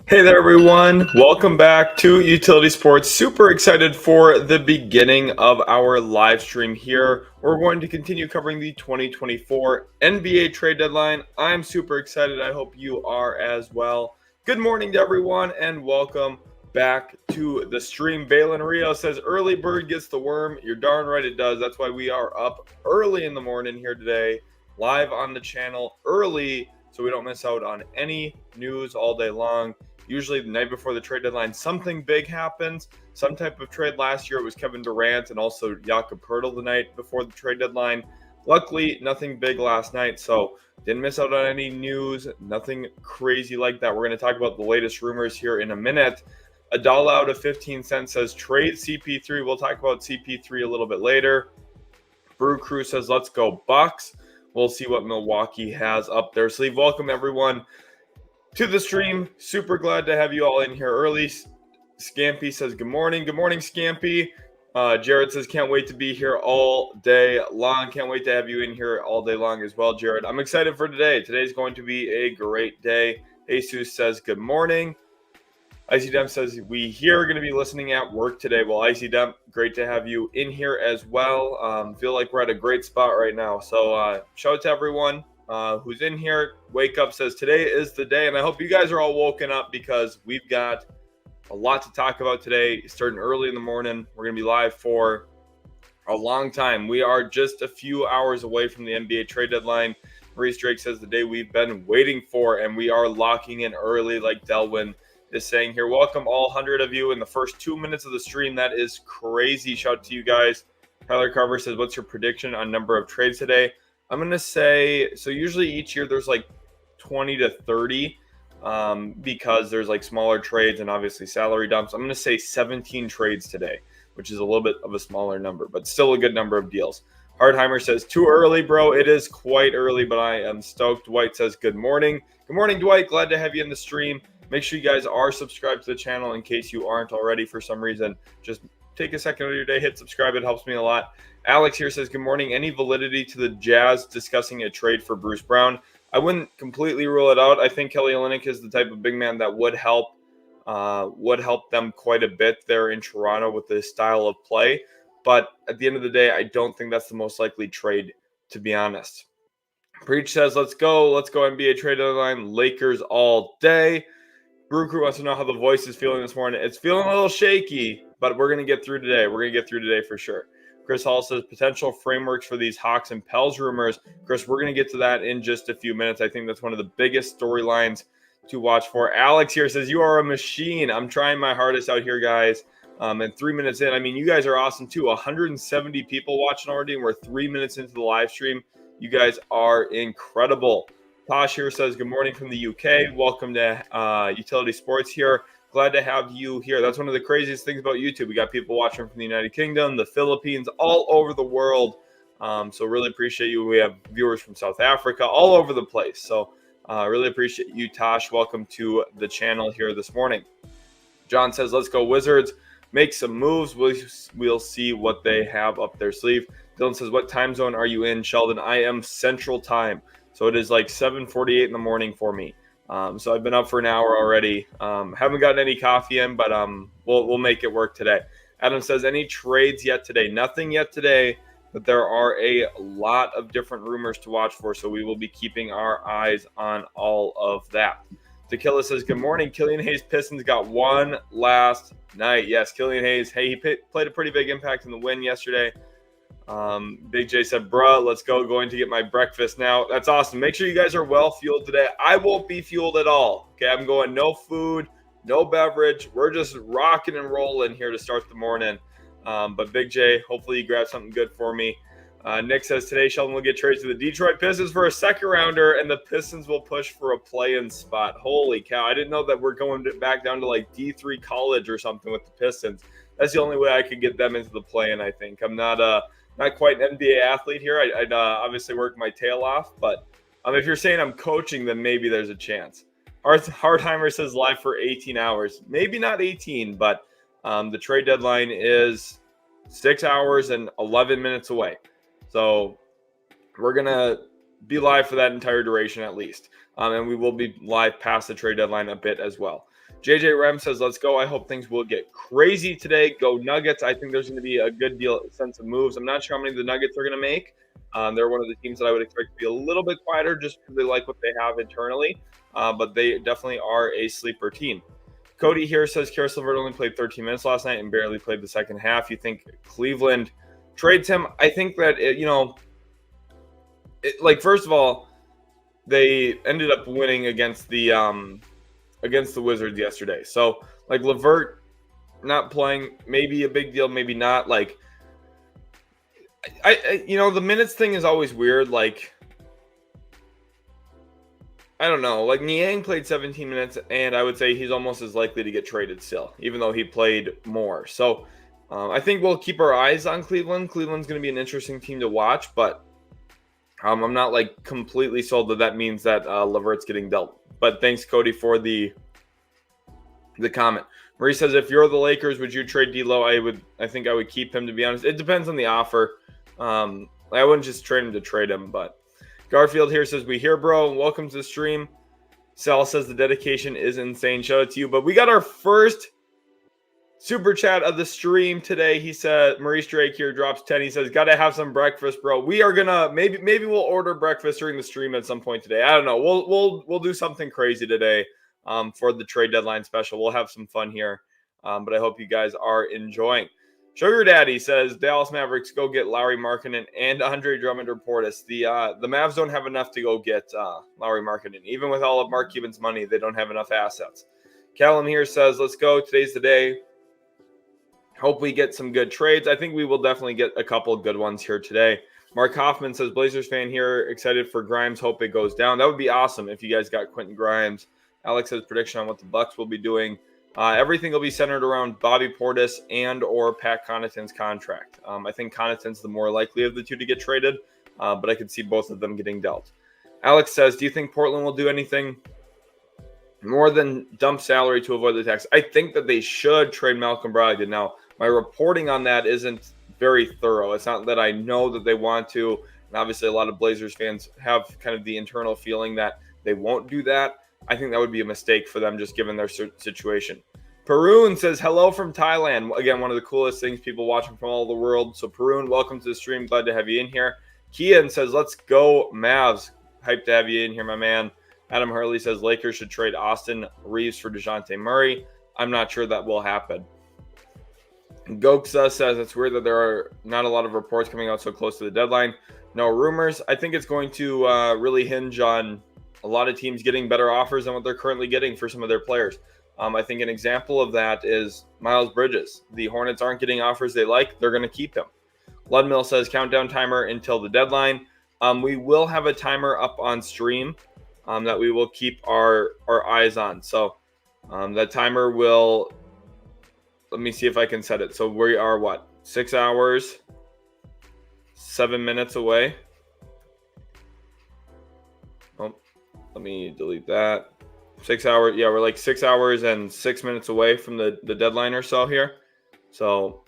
Hey there, everyone. Welcome back to Utility Sports. Super excited for the beginning of our live stream here. We're going to continue covering the 2024 NBA trade deadline. I'm super excited. I hope you are as well. Good morning to everyone, and welcome back to the stream. Balin Rio says, early bird gets the worm. You're darn right it does. That's why we are up early in the morning here today, live on the channel early, so we don't miss out on any news all day long. Usually the night before the trade deadline, something big happens. Some type of trade last year, it was Kevin Durant and also Jakob Poeltl the night before the trade deadline. Luckily, nothing big last night, so didn't miss out on any news, nothing crazy like that. We're going to talk about the latest rumors here in a minute. A dollar out of 15 cents says trade CP3. We'll talk about CP3 a little bit later. Brew Crew says, let's go Bucks. We'll see what Milwaukee has up their sleeve. Welcome, everyone, to the stream. Super glad to have you all in here early. Scampy says good morning. Good morning, Scampy. Jared says can't wait to be here all day long. Can't wait to have you in here all day long as well, Jared. I'm excited for today. Today's going to be a great day. Jesus says good morning. Icy Demp says we here are going to be listening at work today. Well, Icy Demp, great to have you in here as well. Feel like we're at a great spot right now. So shout out to everyone who's in here. Wake Up says today is the day, and I hope you guys are all woken up because we've got a lot to talk about today. Starting early in the morning, we're going to be live for a long time. We are just a few hours away from the NBA trade deadline. Maurice Drake says the day we've been waiting for, and we are locking in early, like Delwyn is saying here. Welcome all 100 of you in the first 2 minutes of the stream. That is crazy. Shout out to you guys. Tyler Carver says, what's your prediction on number of trades today? I'm going to say, so usually each year there's like 20 to 30 because there's like smaller trades and obviously salary dumps. I'm going to say 17 trades today, which is a little bit of a smaller number, but still a good number of deals. Hardheimer says, too early, bro. It is quite early, but I am stoked. Dwight says, good morning. Good morning, Dwight. Glad to have you in the stream. Make sure you guys are subscribed to the channel in case you aren't already for some reason. Just take a second of your day, hit subscribe. It helps me a lot. Alex here says, good morning. Any validity to the Jazz discussing a trade for Bruce Brown? I wouldn't completely rule it out. I think Kelly Olynyk is the type of big man that would help them quite a bit there in Toronto with this style of play. But at the end of the day, I don't think that's the most likely trade, to be honest. Preach says, let's go NBA trade deadline. Lakers all day. Brew Crew wants to know how the voice is feeling this morning. It's feeling a little shaky, but we're going to get through today. We're going to get through today for sure. Chris Hall says potential frameworks for these Hawks and Pels rumors. Chris, we're going to get to that in just a few minutes. I think that's one of the biggest storylines to watch for. Alex here says, you are a machine. I'm trying my hardest out here, guys. And 3 minutes in, I mean, you guys are awesome too. 170 people watching already, and we're 3 minutes into the live stream. You guys are incredible. Tosh here says, good morning from the UK. Welcome to Utility Sports here. Glad to have you here. That's one of the craziest things about YouTube. We got people watching from the United Kingdom, the Philippines, all over the world. So really appreciate you. We have viewers from South Africa, all over the place. So really appreciate you, Tosh. Welcome to the channel here this morning. John says, let's go Wizards. Make some moves. We'll see what they have up their sleeve. Dylan says, what time zone are you in, Sheldon? I am Central Time. So it is like 7:48 in the morning for me. So I've been up for an hour already. Haven't gotten any coffee in, but we'll make it work today. Adam says, any trades yet today? Nothing yet today, but there are a lot of different rumors to watch for, so we will be keeping our eyes on all of that. Tequila says, good morning. Killian Hayes Pistons got one last night. Yes, Killian Hayes. Hey, he played a pretty big impact in the win yesterday. Big J said, bruh, let's go. Going to get my breakfast now. That's awesome. Make sure you guys are well fueled today. I won't be fueled at all. Okay, I'm going no food, no beverage. We're just rocking and rolling here to start the morning. But Big J, hopefully you grab something good for me. Nick says, today Sheldon will get traded to the Detroit Pistons for a second rounder, and the Pistons will push for a play-in spot. Holy cow. I didn't know that we're going back down to like D3 college or something with the Pistons. That's the only way I could get them into the play-in, I think. I'm not quite an NBA athlete here. I'd obviously work my tail off, but if you're saying I'm coaching, then maybe there's a chance. Hardheimer says live for 18 hours. Maybe not 18, but the trade deadline is 6 hours and 11 minutes away. So we're going to be live for that entire duration at least. And we will be live past the trade deadline a bit as well. JJ Rem says, let's go. I hope things will get crazy today. Go Nuggets. I think there's going to be a good sense of moves. I'm not sure how many the Nuggets are going to make. They're one of the teams that I would expect to be a little bit quieter just because they like what they have internally. But they definitely are a sleeper team. Cody here says, Karis LeVert only played 13 minutes last night and barely played the second half. You think Cleveland trades him? I think that, first of all, they ended up winning against the Wizards yesterday. So, LeVert not playing, maybe a big deal, maybe not. The minutes thing is always weird. I don't know. Niang played 17 minutes, and I would say he's almost as likely to get traded still, even though he played more. So, I think we'll keep our eyes on Cleveland. Cleveland's going to be an interesting team to watch, but I'm not completely sold that means that LeVert's getting dealt. But thanks, Cody, for the comment. Marie says, if you're the Lakers, would you trade D'Lo? I think I would keep him, to be honest. It depends on the offer. I wouldn't just trade him to trade him. But Garfield here says, we here, bro. Welcome to the stream. Sal says the dedication is insane. Shout out to you. But we got our first super chat of the stream today. He said, Maurice Drake here drops 10. He says, gotta have some breakfast, bro. We are gonna maybe we'll order breakfast during the stream at some point today. I don't know. We'll do something crazy today for the trade deadline special. We'll have some fun here. But I hope you guys are enjoying. Sugar Daddy says Dallas Mavericks go get Lauri Markkanen and Andre Drummond or Portis. The Mavs don't have enough to go get Lauri Markkanen. Even with all of Mark Cuban's money, they don't have enough assets. Callum here says, let's go. Today's the day. Hope we get some good trades. I think we will definitely get a couple good ones here today. Mark Hoffman says, Blazers fan here, excited for Grimes. Hope it goes down. That would be awesome if you guys got Quentin Grimes. Alex says prediction on what the Bucks will be doing. Everything will be centered around Bobby Portis and or Pat Connaughton's contract. I think Connaughton's the more likely of the two to get traded, but I could see both of them getting dealt. Alex says, do you think Portland will do anything more than dump salary to avoid the tax? I think that they should trade Malcolm Brogdon. Now, my reporting on that isn't very thorough. It's not that I know that they want to. And obviously, a lot of Blazers fans have kind of the internal feeling that they won't do that. I think that would be a mistake for them just given their situation. Perun says, hello from Thailand. Again, one of the coolest things, people watching from all over the world. So, Perun, welcome to the stream. Glad to have you in here. Kian says, let's go Mavs. Hyped to have you in here, my man. Adam Hurley says, Lakers should trade Austin Reeves for DeJounte Murray. I'm not sure that will happen. Goksa says it's weird that there are not a lot of reports coming out so close to the deadline. No rumors. I think it's going to really hinge on a lot of teams getting better offers than what they're currently getting for some of their players. I think an example of that is Miles Bridges. The Hornets aren't getting offers they like. They're going to keep him. Ludmill says countdown timer until the deadline. We will have a timer up on stream that we will keep our eyes on. So that timer will... Let me see if I can set it. So we are, 6 hours, 7 minutes away. Oh, let me delete that. 6 hours. Yeah, we're 6 hours and 6 minutes away from the deadline or so here. So,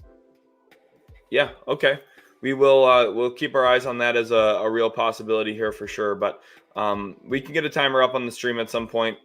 yeah, okay. We will we'll keep our eyes on that as a real possibility here for sure. But we can get a timer up on the stream at some point.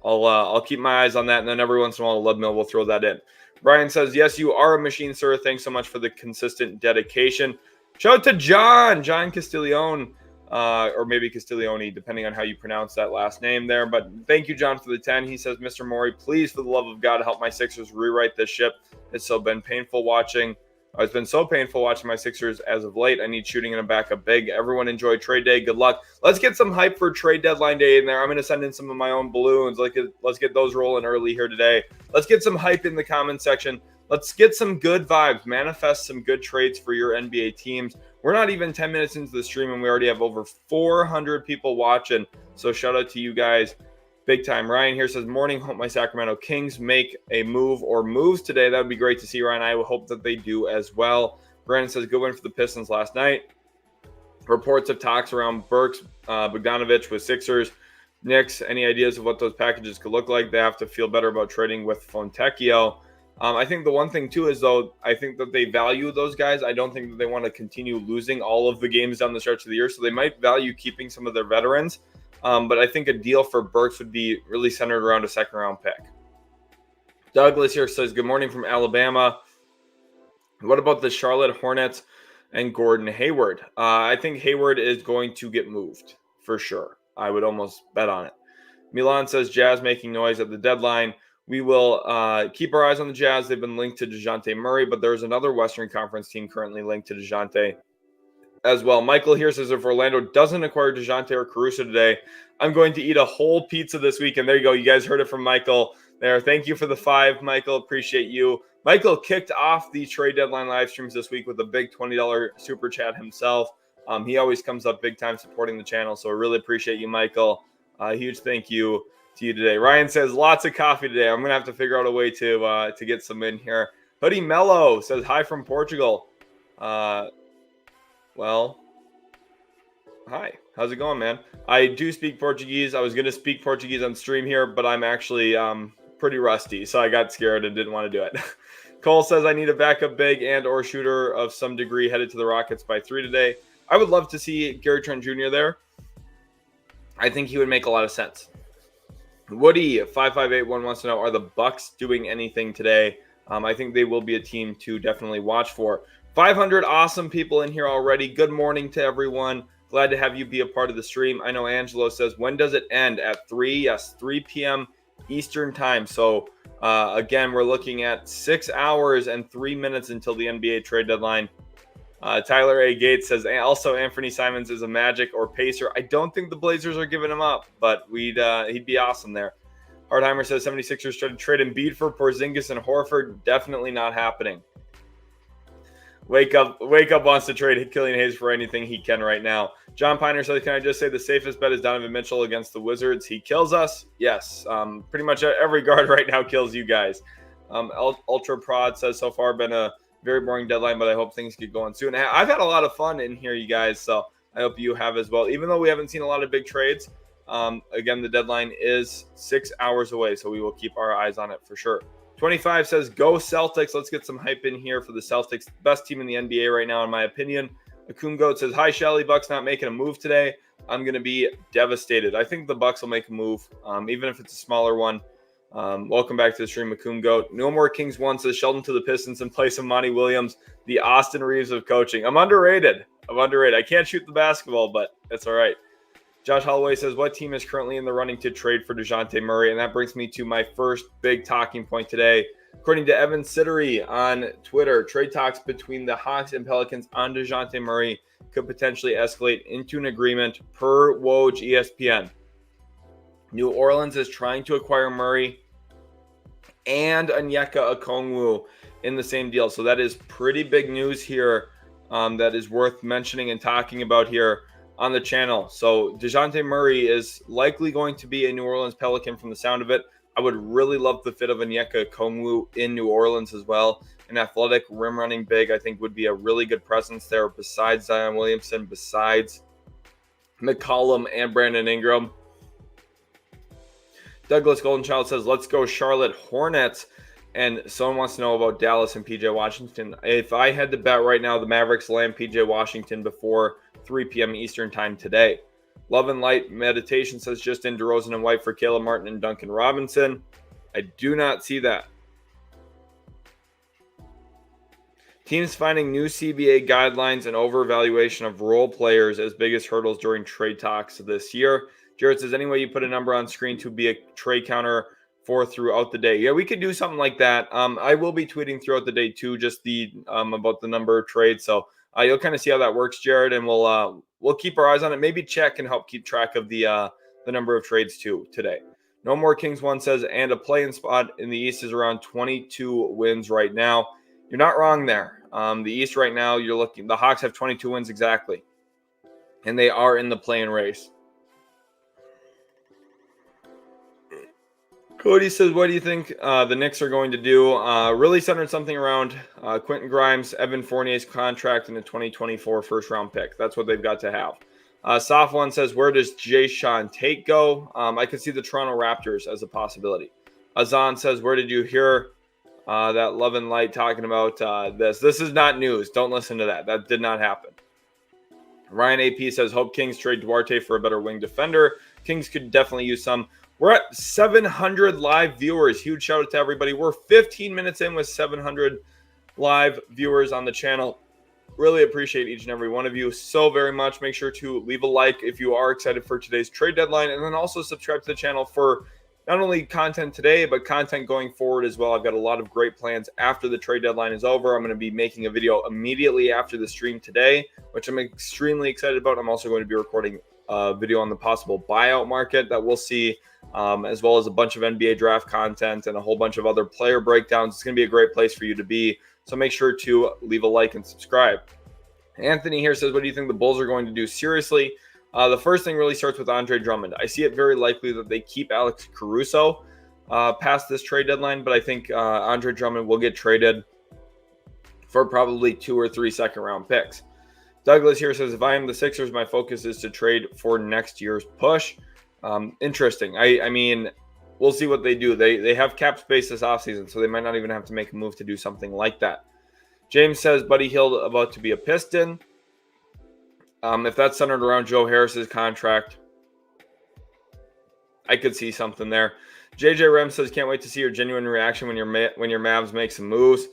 I'll keep my eyes on that, and then every once in a while, Ludmill will throw that in. Brian says, yes, you are a machine, sir. Thanks so much for the consistent dedication. Shout out to John Castiglione, or maybe Castiglione, depending on how you pronounce that last name there. But thank you, John, for the 10. He says, Mr. Morey, please, for the love of God, help my Sixers rewrite this ship. It's been painful watching. It's been so painful watching my Sixers as of late. I need shooting in a backup big. Everyone enjoy trade day. Good luck. Let's get some hype for trade deadline day in there. I'm going to send in some of my own balloons. Let's get those rolling early here today. Let's get some hype in the comment section. Let's get some good vibes. Manifest some good trades for your NBA teams. We're not even 10 minutes into the stream, and we already have over 400 people watching. So shout out to you guys. Big time. Ryan here says, morning, hope my Sacramento Kings make a move or moves today. That would be great to see, Ryan. I would hope that they do as well. Brandon says, good win for the Pistons last night. Reports of talks around Burks, Bogdanovic with Sixers. Knicks, any ideas of what those packages could look like? They have to feel better about trading with Fontecchio. I think the one thing, too, is, though, I think that they value those guys. I don't think that they want to continue losing all of the games down the stretch of the year, so they might value keeping some of their veterans. But I think a deal for Burks would be really centered around a second-round pick. Douglas here says, good morning from Alabama. What about the Charlotte Hornets and Gordon Hayward? I think Hayward is going to get moved for sure. I would almost bet on it. Milan says, Jazz making noise at the deadline. We will keep our eyes on the Jazz. They've been linked to DeJounte Murray, but there's another Western Conference team currently linked to DeJounte as well. Michael here says, if Orlando doesn't acquire DeJounte or Caruso today, I'm going to eat a whole pizza this week. And there you go. You guys heard it from Michael there. Thank you for the 5, Michael. Appreciate you. Michael kicked off the trade deadline live streams this week with a big $20 super chat himself. He always comes up big time supporting the channel. So I really appreciate you, Michael. Huge thank you to you today. Ryan says, lots of coffee today. I'm going to have to figure out a way to get some in here. Hoodie Mello says, hi from Portugal. Well, hi. How's it going, man? I do speak Portuguese. I was going to speak Portuguese on stream here, but I'm actually pretty rusty, so I got scared and didn't want to do it. Cole says, I need a backup big and or shooter of some degree headed to the Rockets by 3 today. I would love to see Gary Trent Jr. there. I think he would make a lot of sense. Woody 5581 wants to know, are the Bucks doing anything today? I think they will be a team to definitely watch for. 500 awesome people in here already. Good morning to everyone. Glad to have you be a part of the stream. I know Angelo says, when does it end? At 3? Yes, 3 p.m. Eastern time. So, again, we're looking at 6 hours and 3 minutes until the NBA trade deadline. Tyler A. Gates says, also Anthony Simons is a Magic or Pacer. I don't think the Blazers are giving him up, but he'd be awesome there. Hardheimer says 76ers tried to trade Embiid for Porzingis and Horford. Definitely not happening. Wake up wants to trade Killian Hayes for anything he can right now. John Piner says, can I just say the safest bet is Donovan Mitchell against the Wizards? He kills us. Yes. Pretty much every guard right now kills you guys. Ultra Prod says, so far been a very boring deadline, but I hope things get going soon. I've had a lot of fun in here, you guys, so I hope you have as well. Even though we haven't seen a lot of big trades, again, the deadline is 6 hours away, so we will keep our eyes on it for sure. 25 says, go Celtics. Let's get some hype in here for the Celtics. Best team in the NBA right now, in my opinion. Akun Goat says, hi, Shelly. Bucks not making a move today. I'm going to be devastated. I think the Bucks will make a move, even if it's a smaller one. Welcome back to the stream, Akun Goat. No more Kings 1 says, Sheldon to the Pistons in place of Monty Williams, the Austin Reeves of coaching. I'm underrated. I can't shoot the basketball, but that's all right. Josh Holloway says, what team is currently in the running to trade for DeJounte Murray? And that brings me to my first big talking point today. According to Evan Sittery on Twitter, trade talks between the Hawks and Pelicans on DeJounte Murray could potentially escalate into an agreement per Woj ESPN. New Orleans is trying to acquire Murray and Onyeka Okongwu in the same deal. So that is pretty big news here that is worth mentioning and talking about here on the channel. So DeJounte Murray is likely going to be a New Orleans Pelican from the sound of it. I would really love the fit of Onyeka Okongwu in New Orleans as well. An athletic rim running big, I think, would be a really good presence there besides Zion Williamson, besides McCollum and Brandon Ingram. Douglas Goldenchild says, let's go Charlotte Hornets. And someone wants to know about Dallas and PJ Washington. If I had to bet right now, the Mavericks land PJ Washington before 3 p.m. Eastern time today. Love and Light Meditation says, just in DeRozan and White for Caleb Martin and Duncan Robinson. I do not see that. Teams finding new CBA guidelines and overvaluation of role players as biggest hurdles during trade talks this year. Jared says, any way you put a number on screen to be a trade counter for throughout the day. Yeah, we could do something like that. I will be tweeting throughout the day too, just about the number of trades. So you'll kind of see how that works, Jared, and we'll keep our eyes on it. Maybe Chet can help keep track of the number of trades too today. No More Kings 1 says, and a play-in spot in the East is around 22 wins right now. You're not wrong there. The East right now, the Hawks have 22 wins exactly, and they are in the play-in race. Cody says, what do you think the Knicks are going to do? Really centered something around Quentin Grimes, Evan Fournier's contract, and a 2024 first-round pick. That's what they've got to have. Soft One says, where does Jae'Sean Tate go? I could see the Toronto Raptors as a possibility. Azan says, where did you hear that Love and Light talking about this? This is not news. Don't listen to that. That did not happen. Ryan AP says, hope Kings trade Duarte for a better wing defender. Kings could definitely use some. We're at 700 live viewers. Huge shout out to everybody. We're 15 minutes in with 700 live viewers on the channel. Really appreciate each and every one of you so very much. Make sure to leave a like if you are excited for today's trade deadline, and then also subscribe to the channel for not only content today, but content going forward as well. I've got a lot of great plans after the trade deadline is over. I'm going to be making a video immediately after the stream today, which I'm extremely excited about. I'm also going to be recording a video on the possible buyout market that we'll see, as well as a bunch of NBA draft content and a whole bunch of other player breakdowns. It's going to be a great place for you to be. So make sure to leave a like and subscribe. Anthony here says, what do you think the Bulls are going to do? Seriously, the first thing really starts with Andre Drummond. I see it very likely that they keep Alex Caruso past this trade deadline, but I think Andre Drummond will get traded for probably 2 or 3 second-round picks. Douglas here says, if I am the Sixers, my focus is to trade for next year's push. Interesting. I mean, we'll see what they do. They have cap space this offseason, so they might not even have to make a move to do something like that. James says, Buddy Hield about to be a Piston. If that's centered around Joe Harris's contract, I could see something there. JJ Rem says, can't wait to see your genuine reaction when your Mavs make some moves.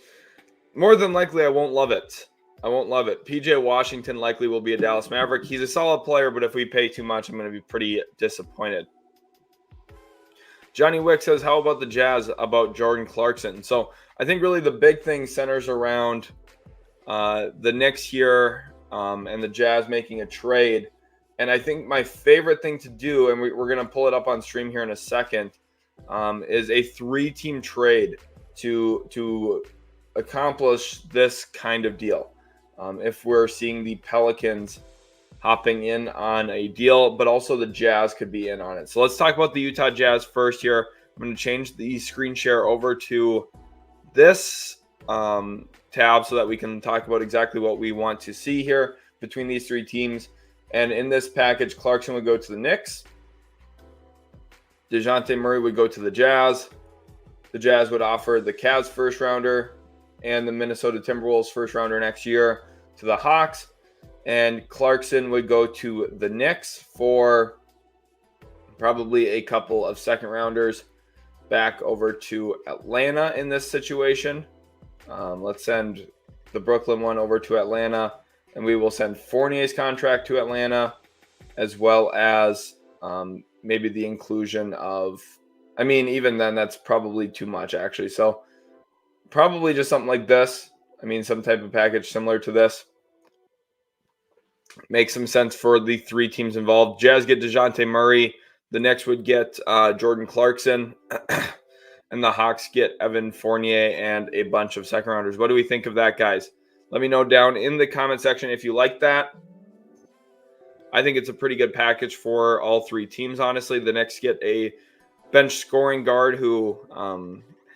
More than likely, I won't love it. PJ Washington likely will be a Dallas Maverick. He's a solid player, but if we pay too much, I'm going to be pretty disappointed. Johnny Wick says, how about the Jazz about Jordan Clarkson? So I think really the big thing centers around the Knicks here and the Jazz making a trade. And I think my favorite thing to do, and we're going to pull it up on stream here in a second, is a 3-team trade to accomplish this kind of deal. If we're seeing the Pelicans hopping in on a deal, but also the Jazz could be in on it. So let's talk about the Utah Jazz first here. I'm going to change the screen share over to this tab so that we can talk about exactly what we want to see here between these 3 teams. And in this package, Clarkson would go to the Knicks. DeJounte Murray would go to the Jazz. The Jazz would offer the Cavs first rounder and the Minnesota Timberwolves first rounder next year to the Hawks. And Clarkson would go to the Knicks for probably a couple of second rounders back over to Atlanta in this situation. Let's send the Brooklyn one over to Atlanta, and we will send Fournier's contract to Atlanta, as well as maybe the inclusion of, I mean, even then, that's probably too much, actually. So probably just something like this. I mean, some type of package similar to this. Makes some sense for the 3 teams involved. Jazz get DeJounte Murray. The Knicks would get Jordan Clarkson. And the Hawks get Evan Fournier and a bunch of second rounders. What do we think of that, guys? Let me know down in the comment section if you like that. I think it's a pretty good package for all 3 teams, honestly. The Knicks get a bench scoring guard who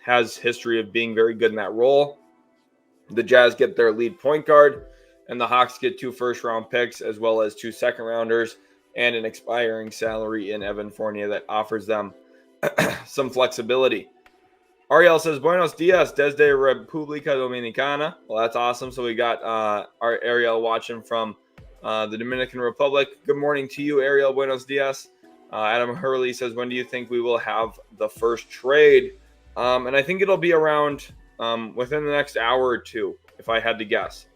has history of being very good in that role. The Jazz get their lead point guard. And the Hawks get 2 first-round picks as well as 2 second-rounders and an expiring salary in Evan Fournier that offers them some flexibility. Ariel says, Buenos dias desde República Dominicana. Well, that's awesome. So we got our Ariel watching from the Dominican Republic. Good morning to you, Ariel. Buenos dias. Adam Hurley says, when do you think we will have the first trade? And I think it'll be around within the next hour or 2, if I had to guess.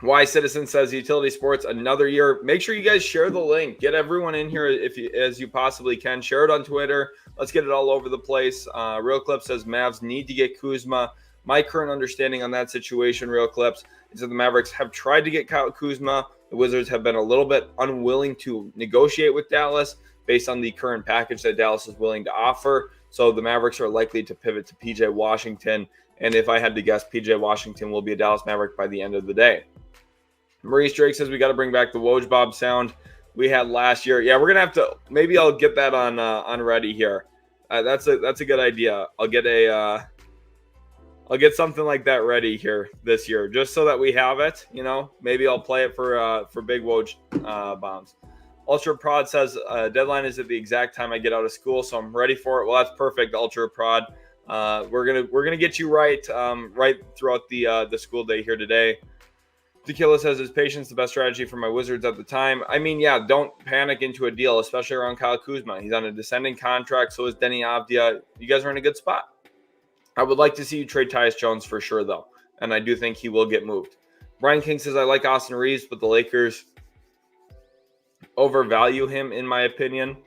Y Citizen says, Utility Sports, another year. Make sure you guys share the link. Get everyone in here as you possibly can. Share it on Twitter. Let's get it all over the place. Real Clip says, Mavs need to get Kuzma. My current understanding on that situation, Real Clips, is that the Mavericks have tried to get Kyle Kuzma. The Wizards have been a little bit unwilling to negotiate with Dallas based on the current package that Dallas is willing to offer. So the Mavericks are likely to pivot to PJ Washington. And if I had to guess, PJ Washington will be a Dallas Maverick by the end of the day. Maurice Drake says we got to bring back the Woj Bob sound we had last year. Yeah, we're gonna have to. Maybe I'll get that on ready here. That's a good idea. I'll get something like that ready here this year, just so that we have it. You know, maybe I'll play it for big Woj bombs. Ultra Prod says deadline is at the exact time I get out of school, so I'm ready for it. Well, that's perfect, Ultra Prod. We're gonna get you right throughout the school day here today. Tequila says, is patience the best strategy for my Wizards at the time? I mean, yeah, don't panic into a deal, especially around Kyle Kuzma. He's on a descending contract, so is Denny Avdia. You guys are in a good spot. I would like to see you trade Tyus Jones for sure, though, and I do think he will get moved. Brian King says, I like Austin Reeves, but the Lakers overvalue him, in my opinion.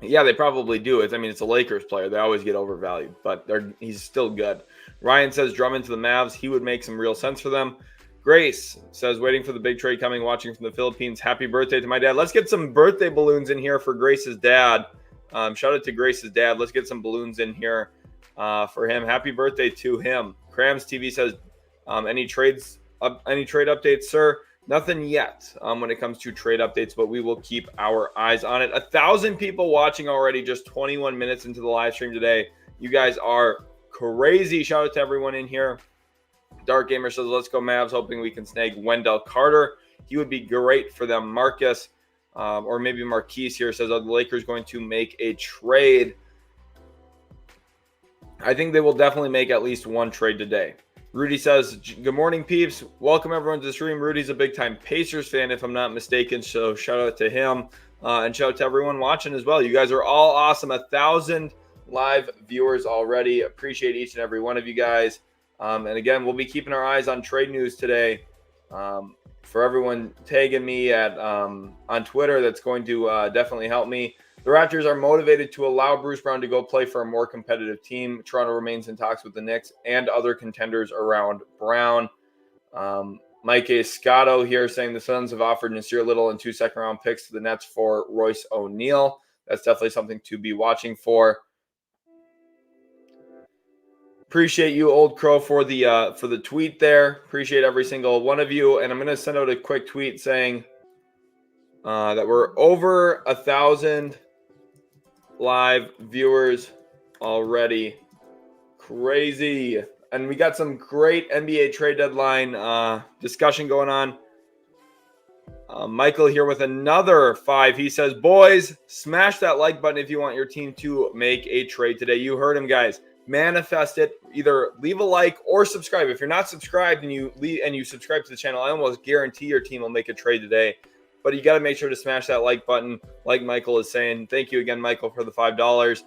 Yeah, they probably do. It's a Lakers player. They always get overvalued, but he's still good. Ryan says Drummond to the Mavs. He would make some real sense for them. Grace says, waiting for the big trade coming, watching from the Philippines. Happy birthday to my dad. Let's get some birthday balloons in here for Grace's dad. Shout out to Grace's dad. Let's get some balloons in here for him. Happy birthday to him. Crams TV says, any trade updates, sir? Nothing yet when it comes to trade updates, but we will keep our eyes on it. 1,000 people watching already, just 21 minutes into the live stream today. You guys are crazy. Shout out to everyone in here. Dark Gamer says, let's go Mavs, hoping we can snag Wendell Carter. He would be great for them. Marcus, or maybe Marquise here, says, are the Lakers going to make a trade? I think they will definitely make at least one trade today. Rudy says, good morning, peeps. Welcome everyone to the stream. Rudy's a big-time Pacers fan, if I'm not mistaken, so shout out to him. And shout out to everyone watching as well. You guys are all awesome. 1,000 live viewers already. Appreciate each and every one of you guys. And again, we'll be keeping our eyes on trade news today. For everyone tagging me on Twitter, that's going to definitely help me. The Raptors are motivated to allow Bruce Brown to go play for a more competitive team. Toronto remains in talks with the Knicks and other contenders around Brown. Mike Escato here saying the Suns have offered Nasir Little and 2 second-round picks to the Nets for Royce O'Neal. That's definitely something to be watching for. Appreciate you, Old Crow, for the tweet there. Appreciate every single one of you. And I'm going to send out a quick tweet saying that we're over 1,000 live viewers already. Crazy. And we got some great NBA trade deadline discussion going on. Michael here with another 5. He says, boys, smash that like button if you want your team to make a trade today. You heard him, guys. Manifest it. Either leave a like or subscribe. If you're not subscribed and you subscribe to the channel, I almost guarantee your team will make a trade today. But you got to make sure to smash that like button, like Michael is saying. Thank you again, Michael, for the $5.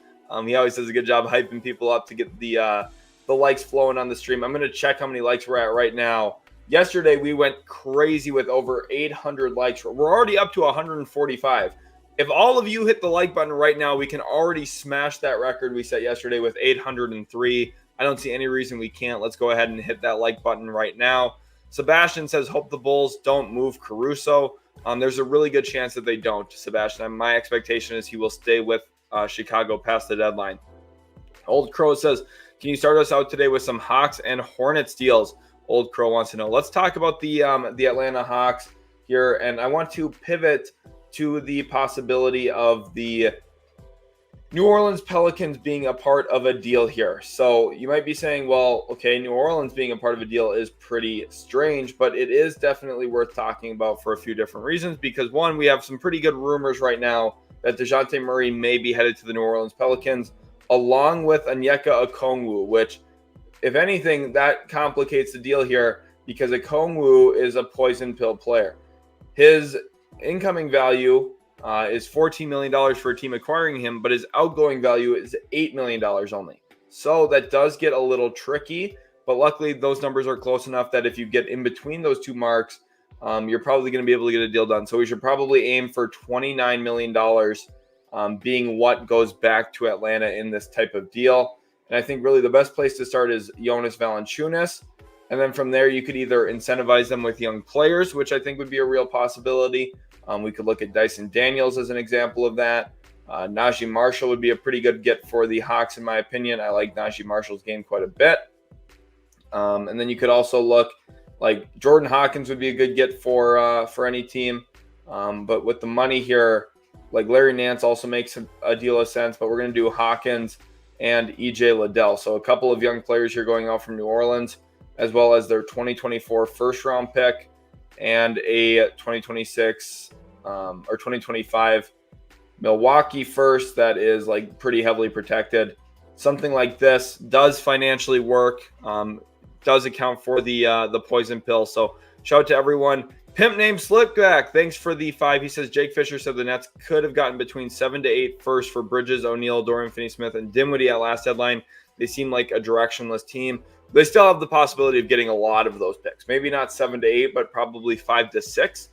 He always does a good job hyping people up to get the likes flowing on the stream. I'm going to check how many likes we're at right now. Yesterday, we went crazy with over 800 likes. We're already up to 145. If all of you hit the like button right now, we can already smash that record we set yesterday with 803. I don't see any reason we can't. Let's go ahead and hit that like button right now. Sebastian says, hope the Bulls don't move Caruso. There's a really good chance that they don't, Sebastian. My expectation is he will stay with Chicago past the deadline. Old Crow says, can you start us out today with some Hawks and Hornets deals? Old Crow wants to know. Let's talk about the Atlanta Hawks here, and I want to pivot to the possibility of the New Orleans Pelicans being a part of a deal here. So you might be saying, well, okay, New Orleans being a part of a deal is pretty strange, but it is definitely worth talking about for a few different reasons. Because one, we have some pretty good rumors right now that DeJounte Murray may be headed to the New Orleans Pelicans, along with Onyeka Okongwu, which, if anything, that complicates the deal here because Okongwu is a poison pill player. His incoming value is $14 million for a team acquiring him, but his outgoing value is $8 million only. So that does get a little tricky, but luckily those numbers are close enough that if you get in between those two marks, you're probably going to be able to get a deal done. So we should probably aim for $29 million being what goes back to Atlanta in this type of deal. And I think really the best place to start is Jonas Valanciunas. And then from there, you could either incentivize them with young players, which I think would be a real possibility. We could look at Dyson Daniels as an example of that. Najee Marshall would be a pretty good get for the Hawks, in my opinion. I like Najee Marshall's game quite a bit. And then you could also look like Jordan Hawkins would be a good get for any team. But with the money here, like Larry Nance also makes a deal of sense, but we're going to do Hawkins and EJ Liddell. So a couple of young players here going out from New Orleans, as well as their 2024 first-round pick and a 2026 or 2025 Milwaukee first that is like pretty heavily protected. Something like this does financially work. does account for the poison pill. So shout out to everyone. Pimp named Slipback, thanks for the 5. He says Jake Fisher said the Nets could have gotten between 7 to 8 first for Bridges, O'Neal, Dorian Finney-Smith, and Dinwiddie at last deadline. They seem like a directionless team. They still have the possibility of getting a lot of those picks. Maybe not 7 to 8, but probably 5 to 6.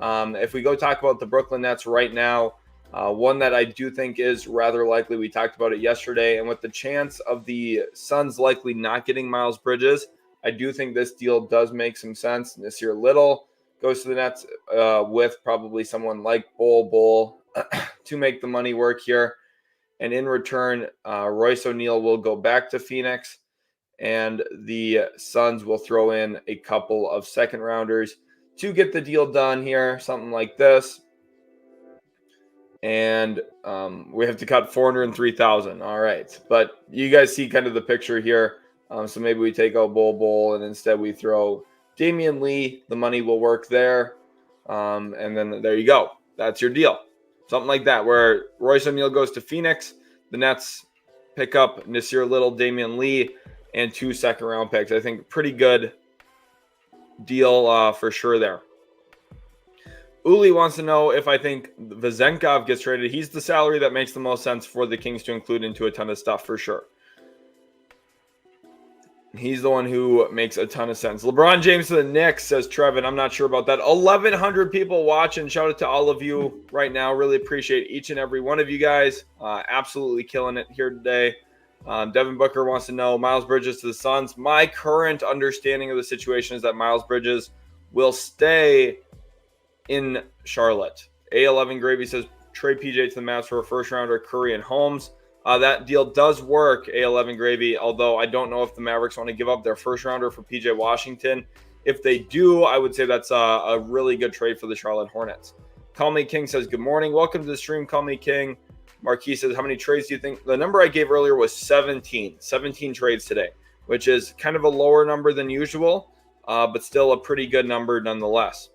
If we go talk about the Brooklyn Nets right now, one that I do think is rather likely, we talked about it yesterday, and with the chance of the Suns likely not getting Miles Bridges, I do think this deal does make some sense. Nasir Little goes to the Nets with probably someone like Bol to make the money work here. And in return, Royce O'Neal will go back to Phoenix, and the Suns will throw in a couple of second rounders to get the deal done here, something like this. And we have to cut $403,000. All right. But you guys see kind of the picture here. So maybe we take out Bol and instead we throw Damian Lee. The money will work there. And then there you go. That's your deal. Something like that, where Royce O'Neal goes to Phoenix. The Nets pick up Nasir Little, Damian Lee, and 2 second-round picks. I think pretty good deal for sure there. Uli wants to know if I think Vezenkov gets traded. He's the salary that makes the most sense for the Kings to include into a ton of stuff for sure. He's the one who makes a ton of sense. LeBron James to the Knicks, says Trevin. I'm not sure about that. 1,100 people watching. Shout out to all of you right now. Really appreciate each and every one of you guys. Absolutely killing it here today. Devin Booker wants to know Miles Bridges to the Suns. My current understanding of the situation is that Miles Bridges will stay in Charlotte. A11 Gravy says trade PJ to the Mavs for a first rounder, Curry and Holmes. That deal does work, A11 Gravy, although I don't know if the Mavericks want to give up their first rounder for PJ Washington. If they do, I would say that's a really good trade for the Charlotte Hornets. Call Me King says, good morning. Welcome to the stream, Call Me King. Marquis says, how many trades do you think? The number I gave earlier was 17. 17 trades today, which is kind of a lower number than usual, but still a pretty good number nonetheless.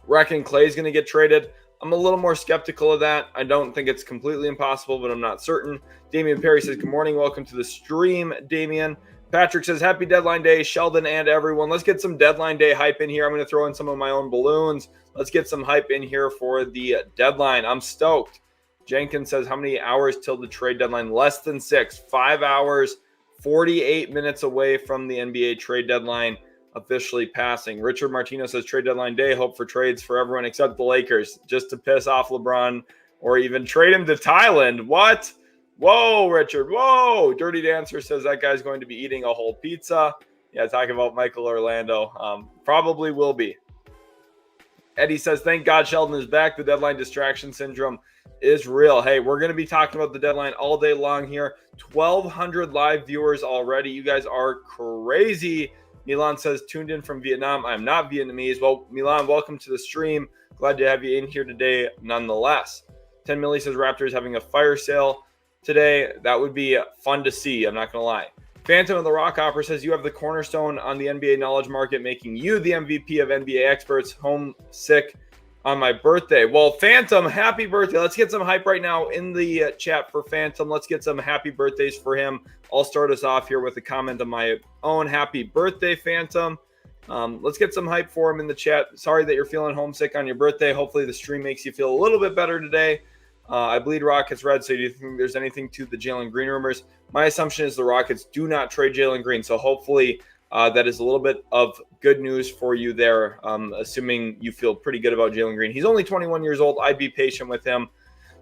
Reckon Clay's going to get traded. I'm a little more skeptical of that. I don't think it's completely impossible, but I'm not certain. Damian Perry says, good morning. Welcome to the stream, Damian. Patrick says, happy deadline day, Sheldon and everyone. Let's get some deadline day hype in here. I'm going to throw in some of my own balloons. Let's get some hype in here for the deadline. I'm stoked. Jenkins says, how many hours till the trade deadline? Less than 6. 5 hours, 48 minutes away from the NBA trade deadline officially passing. Richard Martinez says trade deadline day. Hope for trades for everyone except the Lakers, just to piss off LeBron or even trade him to Thailand. What? Whoa, Richard. Whoa. Dirty Dancer says that guy's going to be eating a whole pizza. Yeah, talking about Michael Orlando. Probably will be. Eddie says, thank God Sheldon is back. The deadline distraction syndrome is real. Hey, we're going to be talking about the deadline all day long here. 1,200 live viewers already. You guys are crazy. Milan says, tuned in from Vietnam. I'm not Vietnamese. Well, Milan, welcome to the stream. Glad to have you in here today nonetheless. 10 Millie says, Raptors having a fire sale today. That would be fun to see. I'm not going to lie. Phantom of the Rock Opera says, you have the cornerstone on the NBA knowledge market, making you the MVP of NBA experts. Homesick on my birthday. Well, Phantom, happy birthday. Let's get some hype right now in the chat for Phantom. Let's get some happy birthdays for him. I'll start us off here with a comment of my own. Happy birthday, Phantom. Let's get some hype for him in the chat. Sorry that you're feeling homesick on your birthday. Hopefully the stream makes you feel a little bit better today. I bleed Rockets red, so do you think there's anything to the Jalen Green rumors? My assumption is the Rockets do not trade Jalen Green, so hopefully that is a little bit of good news for you there, assuming you feel pretty good about Jalen Green. He's only 21 years old. I'd be patient with him.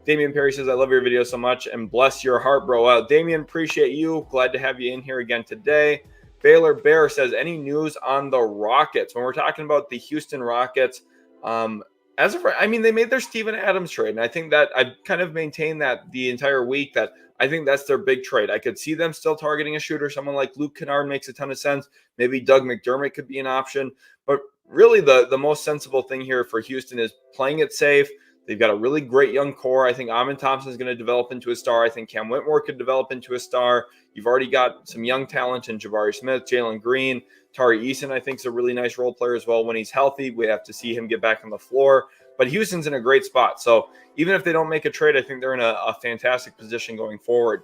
Damian Perry says, I love your video so much, and bless your heart, bro. Damian, appreciate you. Glad to have you in here again today. Baylor Bear says, any news on the Rockets? When we're talking about the Houston Rockets, they made their Steven Adams trade, and I think that I've kind of maintained that the entire week, that I think that's their big trade. I could see them still targeting a shooter. Someone like Luke Kennard makes a ton of sense. Maybe Doug McDermott could be an option. But really the most sensible thing here for Houston is playing it safe. They've got a really great young core. I think Amin Thompson is going to develop into a star. I think Cam Whitmore could develop into a star. You've already got some young talent in Jabari Smith, Jalen Green. Tari Eason, I think, is a really nice role player as well. When he's healthy, we have to see him get back on the floor. But Houston's in a great spot. So even if they don't make a trade, I think they're in a fantastic position going forward.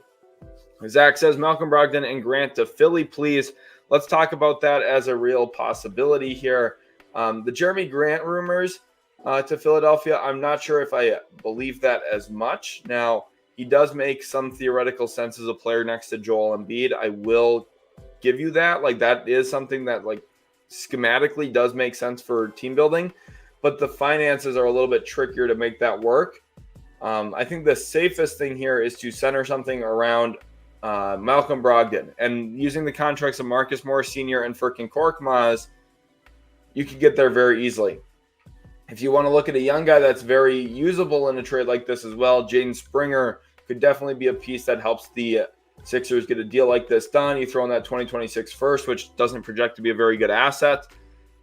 Zach says Malcolm Brogdon and Grant to Philly, please. Let's talk about that as a real possibility here. The Jeremy Grant rumors to Philadelphia, I'm not sure if I believe that as much. Now, he does make some theoretical sense as a player next to Joel Embiid. I will give you that. Like, that is something that, like, schematically does make sense for team building. But the finances are a little bit trickier to make that work. I think the safest thing here is to center something around Malcolm Brogdon. And using the contracts of Marcus Morris Sr. and Furkan Korkmaz, you could get there very easily. If you want to look at a young guy that's very usable in a trade like this as well, Jaden Springer could definitely be a piece that helps the Sixers get a deal like this done. You throw in that 2026 first, which doesn't project to be a very good asset.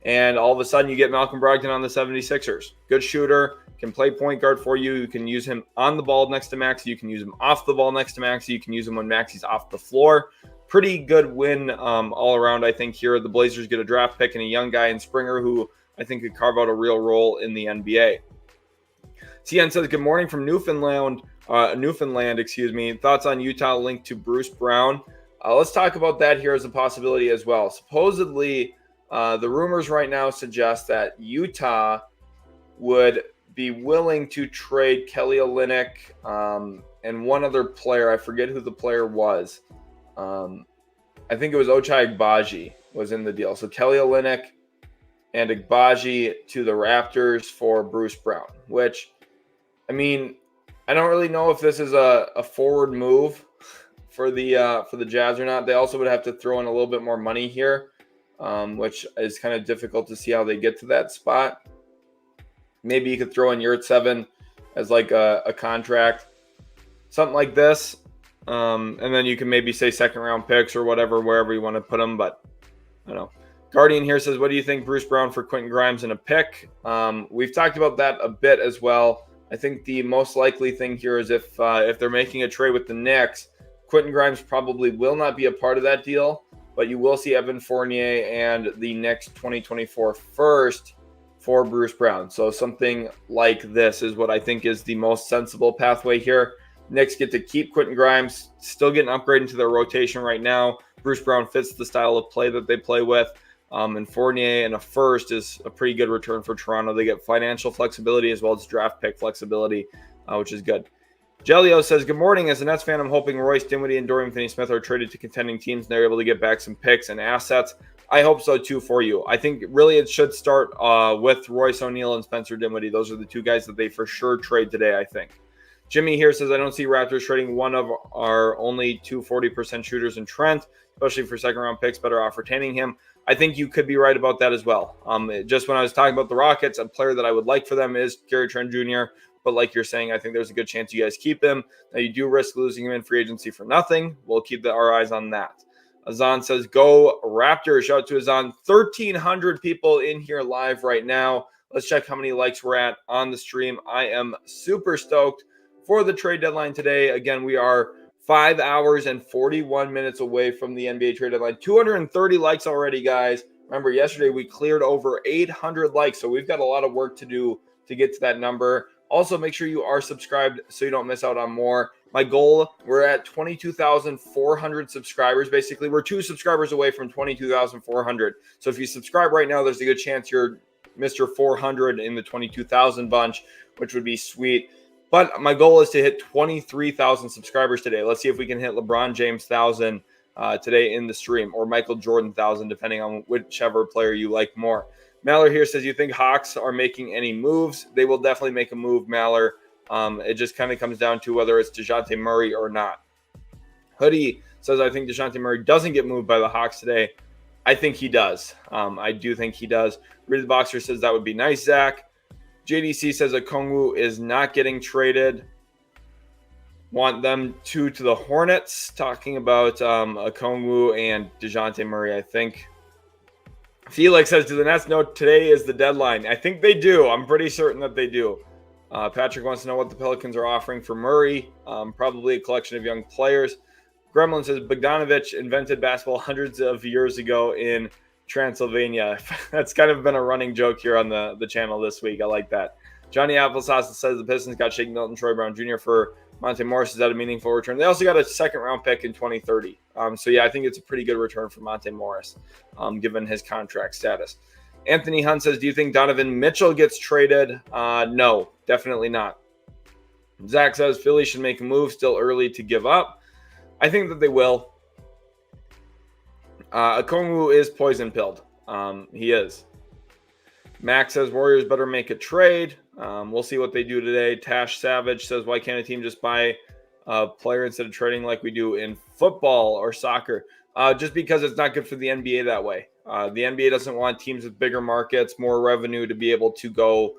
And all of a sudden you get Malcolm Brogdon on the 76ers. Good shooter, can play point guard for you. You can use him on the ball next to Maxey. You can use him off the ball next to Maxey. You can use him when Maxey's off the floor. Pretty good win all around, I think, here. The Blazers get a draft pick and a young guy in Springer who I think could carve out a real role in the NBA. CN says, good morning from Newfoundland. Thoughts on Utah linked to Bruce Brown? Let's talk about that here as a possibility as well. Supposedly, the rumors right now suggest that Utah would be willing to trade Kelly Olynyk and one other player. I forget who the player was. I think it was Ochai Agbaji was in the deal. So Kelly Olynyk and Agbaji to the Raptors for Bruce Brown, which, I mean, I don't really know if this is a forward move for the Jazz or not. They also would have to throw in a little bit more money here, which is kind of difficult to see how they get to that spot. Maybe you could throw in Yurt 7 as like a contract, something like this. And then you can maybe say second round picks or whatever, wherever you want to put them. But I don't know. Guardian here says, what do you think Bruce Brown for Quentin Grimes in a pick? We've talked about that a bit as well. I think the most likely thing here is if they're making a trade with the Knicks, Quentin Grimes probably will not be a part of that deal, but you will see Evan Fournier and the Knicks 2024 first for Bruce Brown. So something like this is what I think is the most sensible pathway here. Knicks get to keep Quentin Grimes, still get an upgrade into their rotation right now. Bruce Brown fits the style of play that they play with. And Fournier and a first is a pretty good return for Toronto. They get financial flexibility as well as draft pick flexibility, which is good. Jelio says, good morning. As a Nets fan, I'm hoping Royce Dinwiddie and Dorian Finney-Smith are traded to contending teams and they're able to get back some picks and assets. I hope so, too, for you. I think really it should start with Royce O'Neal and Spencer Dinwiddie. Those are the two guys that they for sure trade today, I think. Jimmy here says, I don't see Raptors trading one of our only two 40% shooters in Trent, especially for second-round picks. Better off retaining him. I think you could be right about that as well. Just when I was talking about the Rockets, a player that I would like for them is Gary Trent Jr., but like you're saying, I think there's a good chance you guys keep him. Now, you do risk losing him in free agency for nothing. We'll keep our eyes on that. Azan says, go Raptors. Shout out to Azan. 1,300 people in here live right now. Let's check how many likes we're at on the stream. I am super stoked for the trade deadline today. Again, we are 5 hours and 41 minutes away from the NBA trade deadline. 230 likes already, guys. Remember, yesterday we cleared over 800 likes, so we've got a lot of work to do to get to that number. Also, make sure you are subscribed so you don't miss out on more. My goal, we're at 22,400 subscribers. Basically, we're 2 subscribers away from 22,400. So if you subscribe right now, there's a good chance you're Mr. 400 in the 22,000 bunch, which would be sweet. But my goal is to hit 23,000 subscribers today. Let's see if we can hit LeBron James 1,000 today in the stream, or Michael Jordan 1,000, depending on whichever player you like more. Maller here says, you think Hawks are making any moves? They will definitely make a move, Maller. It just kind of comes down to whether it's DeJounte Murray or not. Hoodie says, I think DeJounte Murray doesn't get moved by the Hawks today. I think he does. I do think he does. Read the Boxer says that would be nice, Zach. JDC says Okongwu is not getting traded. Want them to the Hornets. Talking about Okongwu and DeJounte Murray, I think. Felix says, do the Nets know today is the deadline? I think they do. I'm pretty certain that they do. Patrick wants to know what the Pelicans are offering for Murray. Probably a collection of young players. Gremlin says, Bogdanovic invented basketball hundreds of years ago in Transylvania. That's kind of been a running joke here on the channel this week. I like that. Johnny Applesauce says the Pistons got Shake Milton, Troy Brown Jr. for Monte Morris is at a meaningful return. They also got a second-round pick in 2030. So, yeah, I think it's a pretty good return for Monte Morris, given his contract status. Anthony Hunt says, do you think Donovan Mitchell gets traded? No, definitely not. Zach says, Philly should make a move. Still early to give up. I think that they will. Okongwu is poison-pilled. He is. Max says, Warriors better make a trade. We'll see what they do today. Tash Savage says, why can't a team just buy a player instead of trading like we do in football or soccer? Just because it's not good for the NBA that way. The NBA doesn't want teams with bigger markets, more revenue to be able to go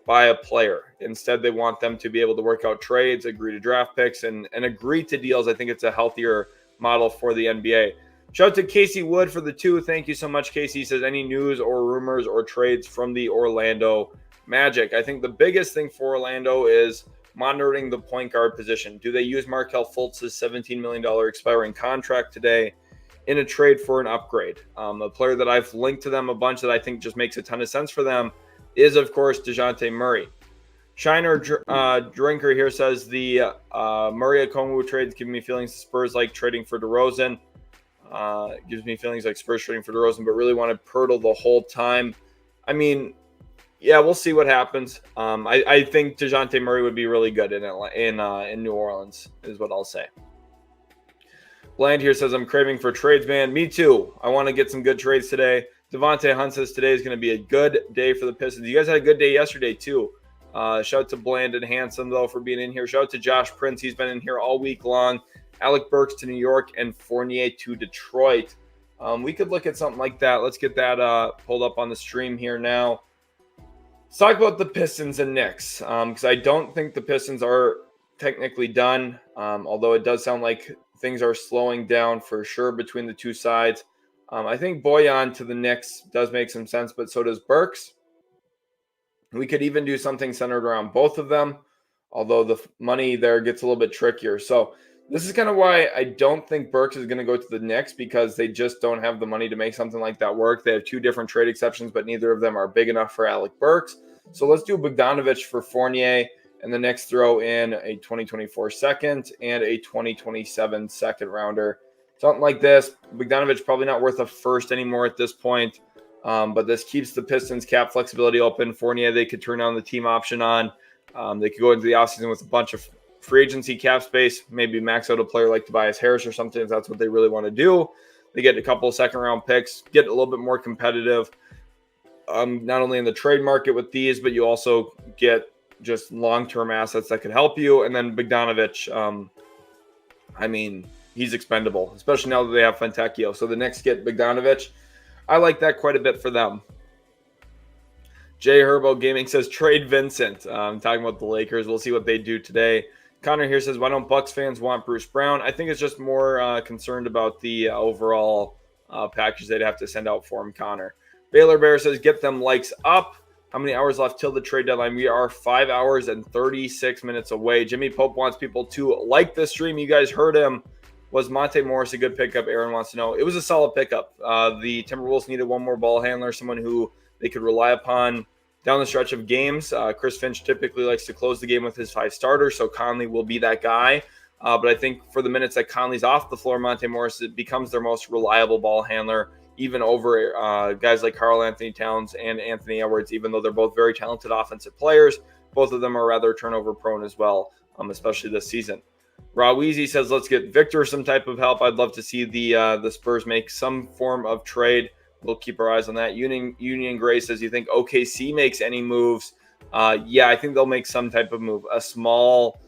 buy a player. Instead, they want them to be able to work out trades, agree to draft picks, and agree to deals. I think it's a healthier model for the NBA. Shout out to Casey Wood for the 2. Thank you so much, Casey. He says, any news or rumors or trades from the Orlando Magic? I think the biggest thing for Orlando is monitoring the point guard position. Do they use Markelle Fultz's $17 million expiring contract today in a trade for an upgrade? A player that I've linked to them a bunch that I think just makes a ton of sense for them is, of course, DeJounte Murray. Shiner Drinker here says, the Murray-Okongwu trades give me feelings Spurs like trading for DeRozan. It gives me feelings like Spurs trading for DeRozan, but really wanted Pirtle the whole time. I mean, yeah, we'll see what happens. I think DeJounte Murray would be really good in New Orleans, is what I'll say. Bland here says, I'm craving for trades, man. Me too. I want to get some good trades today. Devontae Hunt says today is going to be a good day for the Pistons. You guys had a good day yesterday, too. Shout out to Blandon Hanson, though, for being in here. Shout out to Josh Prince. He's been in here all week long. Alec Burks to New York and Fournier to Detroit. We could look at something like that. Let's get that pulled up on the stream here now. Let's talk about the Pistons and Knicks, because I don't think the Pistons are technically done, although it does sound like things are slowing down for sure between the two sides. I think Bojan to the Knicks does make some sense, but so does Burks. We could even do something centered around both of them, although the money there gets a little bit trickier. So this is kind of why I don't think Burks is going to go to the Knicks, because they just don't have the money to make something like that work. They have 2 different trade exceptions, but neither of them are big enough for Alec Burks. So let's do Bogdanovic for Fournier, and the Knicks throw in a 2024 second and a 2027 second rounder. Something like this. Bogdanovic probably not worth a first anymore at this point, but this keeps the Pistons cap flexibility open. Fournier, they could turn on the team option on. They could go into the offseason with a bunch of free agency cap space, maybe max out a player like Tobias Harris or something if that's what they really want to do. They get a couple of second-round picks, get a little bit more competitive, not only in the trade market with these, but you also get just long-term assets that could help you. And then Bogdanovic, I mean, he's expendable, especially now that they have Fontecchio. So the Knicks get Bogdanovic. I like that quite a bit for them. Jay Herbo Gaming says, trade Vincent. I'm talking about the Lakers. We'll see what they do today. Connor here says, why don't Bucks fans want Bruce Brown? I think it's just more concerned about the overall package they'd have to send out for him, Connor. Baylor Bear says, get them likes up. How many hours left till the trade deadline? We are 5 hours and 36 minutes away. Jimmy Pope wants people to like the stream. You guys heard him. Was Monte Morris a good pickup? Aaron wants to know. It was a solid pickup. The Timberwolves needed one more ball handler, someone who they could rely upon down the stretch of games. Chris Finch typically likes to close the game with his 5 starters, so Conley will be that guy. But I think for the minutes that Conley's off the floor, Monte Morris becomes their most reliable ball handler, even over guys like Karl Anthony Towns and Anthony Edwards, even though they're both very talented offensive players. Both of them are rather turnover prone as well, especially this season. Raweezy says, let's get Victor some type of help. I'd love to see the Spurs make some form of trade. We'll keep our eyes on that. Union Gray says, you think OKC makes any moves? Yeah, I think they'll make some type of move, a small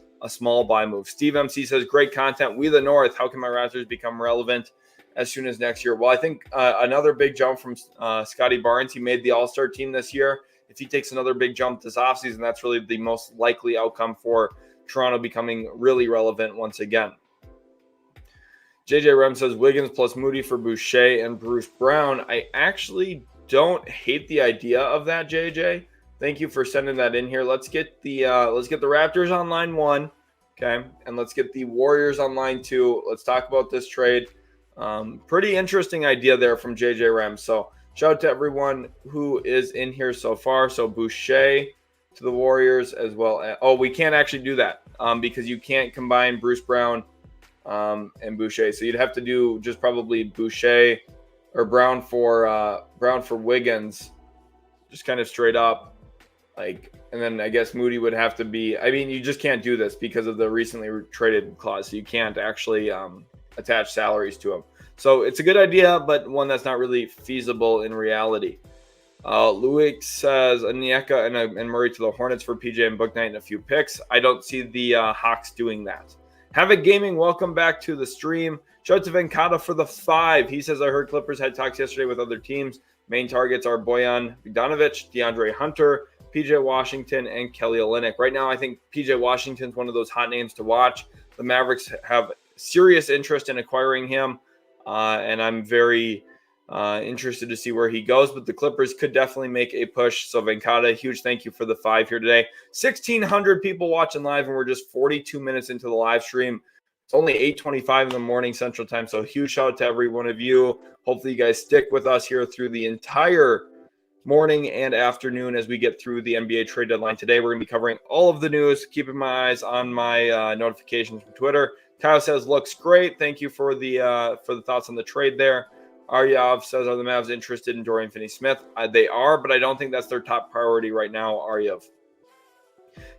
buy move. Steve MC says, great content. We the North. How can my Raptors become relevant as soon as next year? Well, I think another big jump from Scotty Barnes. He made the All-Star team this year. If he takes another big jump this offseason, that's really the most likely outcome for Toronto becoming really relevant once again. JJ Rem says, Wiggins plus Moody for Boucher and Bruce Brown. I actually don't hate the idea of that, JJ. Thank you for sending that in here. Let's get the Raptors on line 1, okay, and let's get the Warriors on line 2. Let's talk about this trade. Pretty interesting idea there from JJ Rem. So shout out to everyone who is in here so far. So Boucher to the Warriors as well. Oh, we can't actually do that because you can't combine Bruce Brown and Boucher. So you'd have to do just probably Boucher or Brown for Wiggins, just kind of straight up. And then I guess Moody would have to be. I mean, you just can't do this because of the recently traded clause. So you can't actually attach salaries to them. So it's a good idea, but one that's not really feasible in reality. Luik says Onyeka and Murray to the Hornets for PJ and Book Night and a few picks. I don't see the Hawks doing that. Havoc Gaming, welcome back to the stream. Shout out to Venkata for the 5. He says, I heard Clippers had talks yesterday with other teams. Main targets are Bojan Bogdanovic, DeAndre Hunter, PJ Washington, and Kelly Olynyk. Right now, I think PJ Washington's one of those hot names to watch. The Mavericks have serious interest in acquiring him, and I'm very interested to see where he goes. But the Clippers could definitely make a push. So Venkata, huge thank you for the 5 here today. 1,600 people watching live, and we're just 42 minutes into the live stream. It's only 8:25 in the morning Central Time, so huge shout out to every one of you. Hopefully you guys stick with us here through the entire morning and afternoon as we get through the NBA trade deadline today. We're going to be covering all of the news, keeping my eyes on my notifications from Twitter. Kyle says, looks great. Thank you for the thoughts on the trade there. Aryav says, are the Mavs interested in Dorian Finney-Smith? They are, but I don't think that's their top priority right now, Aryav.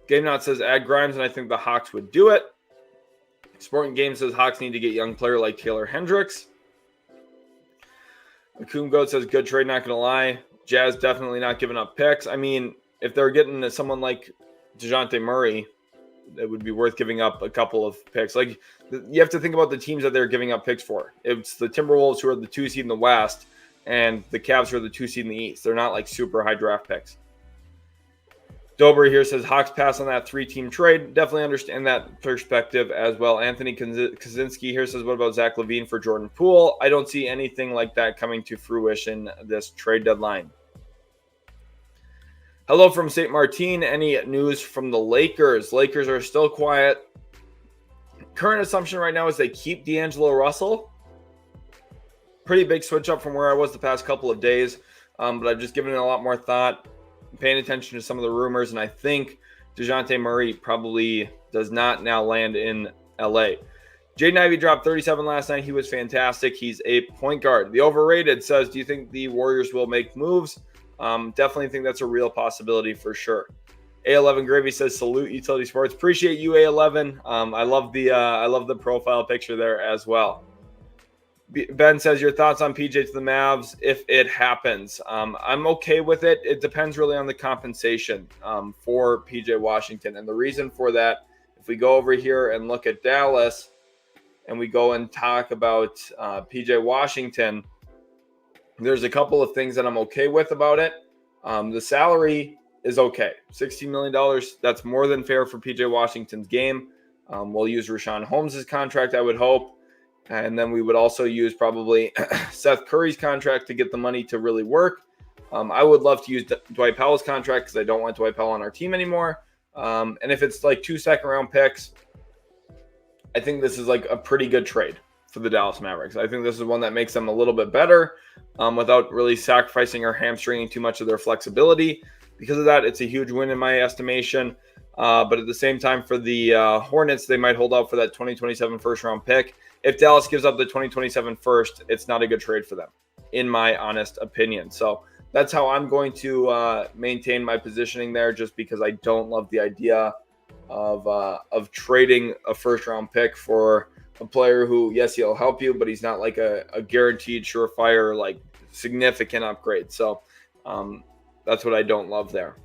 Game Not says, add Grimes, and I think the Hawks would do it. Sporting Game says, Hawks need to get young player like Taylor Hendricks. Akum Goat says, good trade, not going to lie. Jazz definitely not giving up picks. I mean, if they're getting someone like DeJounte Murray, it would be worth giving up a couple of picks. Like, you have to think about the teams that they're giving up picks for. It's the Timberwolves, who are the 2 seed in the West, and the Cavs, who are the 2 seed in the East. They're not like super high draft picks. Dober here says Hawks pass on that 3-team trade. Definitely understand that perspective as well. Anthony Kaczynski here says, what about Zach LaVine for Jordan Poole? I don't see anything like that coming to fruition this trade deadline. Hello from St. Martin. Any news from the Lakers? Lakers are still quiet. Current assumption right now is they keep D'Angelo Russell. Pretty big switch up from where I was the past couple of days, but I've just given it a lot more thought, paying attention to some of the rumors, and I think DeJounte Murray probably does not now land in LA. Jaden Ivey dropped 37 last night. He was fantastic. He's a point guard. The Overrated says, do you think the Warriors will make moves? Definitely think that's a real possibility for sure. A11 Gravy says, salute Utility Sports. Appreciate you, A11. I love the profile picture there as well. Ben says, your thoughts on PJ to the Mavs if it happens? I'm okay with it. It depends really on the compensation for PJ Washington. And the reason for that, if we go over here and look at Dallas and we go and talk about PJ Washington, there's a couple of things that I'm okay with about it. The salary is okay. $16 million, that's more than fair for PJ Washington's game. We'll use Rashawn Holmes' contract, I would hope. And then we would also use probably Seth Curry's contract to get the money to really work. I would love to use Dwight Powell's contract because I don't want Dwight Powell on our team anymore. And if it's like 2 second-round picks, I think this is like a pretty good trade for the Dallas Mavericks. I think this is one that makes them a little bit better without really sacrificing or hamstringing too much of their flexibility. Because of that, it's a huge win in my estimation. But at the same time, for the Hornets, they might hold out for that 2027 first-round pick. If Dallas gives up the 2027 first, it's not a good trade for them, in my honest opinion. So that's how I'm going to maintain my positioning there, just because I don't love the idea of trading a first-round pick for a player who, yes, he'll help you, but he's not like a guaranteed, surefire, like significant upgrade. So that's what I don't love there.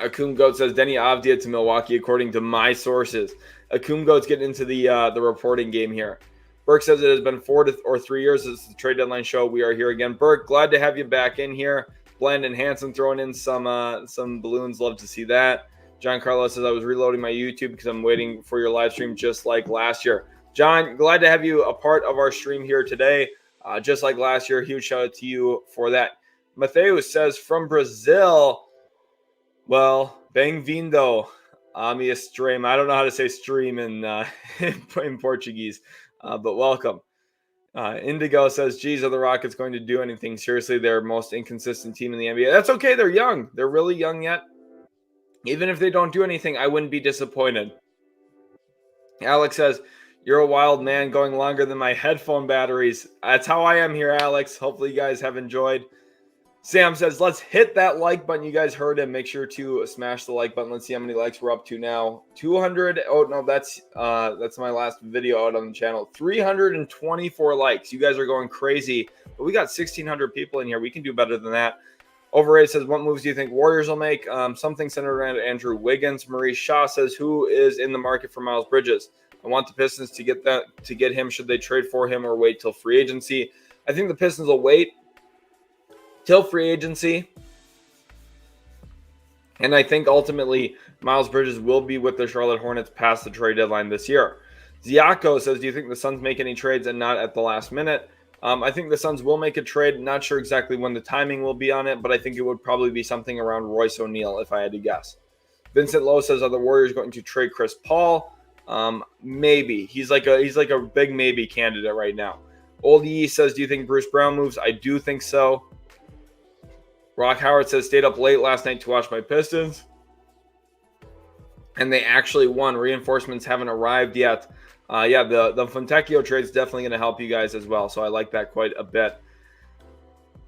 Akum Goat says, Denny Avdia to Milwaukee, according to my sources. Akum Goat's getting into the reporting game here. Burke says it has been 4 or 3 years since the trade deadline show. We are here again. Burke, glad to have you back in here. Blandon Hanson throwing in some balloons. Love to see that. John Carlos says, I was reloading my YouTube because I'm waiting for your live stream just like last year. John, glad to have you a part of our stream here today. Just like last year, huge shout out to you for that. Mateus says, from Brazil, well, bem-vindo a minha stream. I don't know how to say stream in Portuguese, but welcome. Indigo says, geez, are the Rockets going to do anything? Seriously, they're most inconsistent team in the NBA. That's okay. They're young. They're really young yet. Even if they don't do anything, I wouldn't be disappointed. Alex says, you're a wild man going longer than my headphone batteries. That's how I am here, Alex. Hopefully you guys have enjoyed. Sam says, let's hit that like button. You guys heard him. Make sure to smash the like button. Let's see how many likes we're up to now. 200. Oh, no, that's my last video out on the channel. 324 likes. You guys are going crazy. But we got 1,600 people in here. We can do better than that. Overrated says, what moves do you think Warriors will make? Something centered around Andrew Wiggins. Marie Shaw says, who is in the market for Miles Bridges? I want the Pistons to get him. Should they trade for him or wait till free agency? I think the Pistons will wait till free agency. And I think ultimately Miles Bridges will be with the Charlotte Hornets past the trade deadline this year. Ziaco says, do you think the Suns make any trades and not at the last minute? I think the Suns will make a trade. Not sure exactly when the timing will be on it, but I think it would probably be something around Royce O'Neal if I had to guess. Vincent Lowe says, are the Warriors going to trade Chris Paul? Maybe. He's like a big maybe candidate right now. Old E says, do you think Bruce Brown moves? I do think so. Rock Howard says, stayed up late last night to watch my Pistons. And they actually won. Reinforcements haven't arrived yet. The Fontecchio trade is definitely going to help you guys as well. So I like that quite a bit.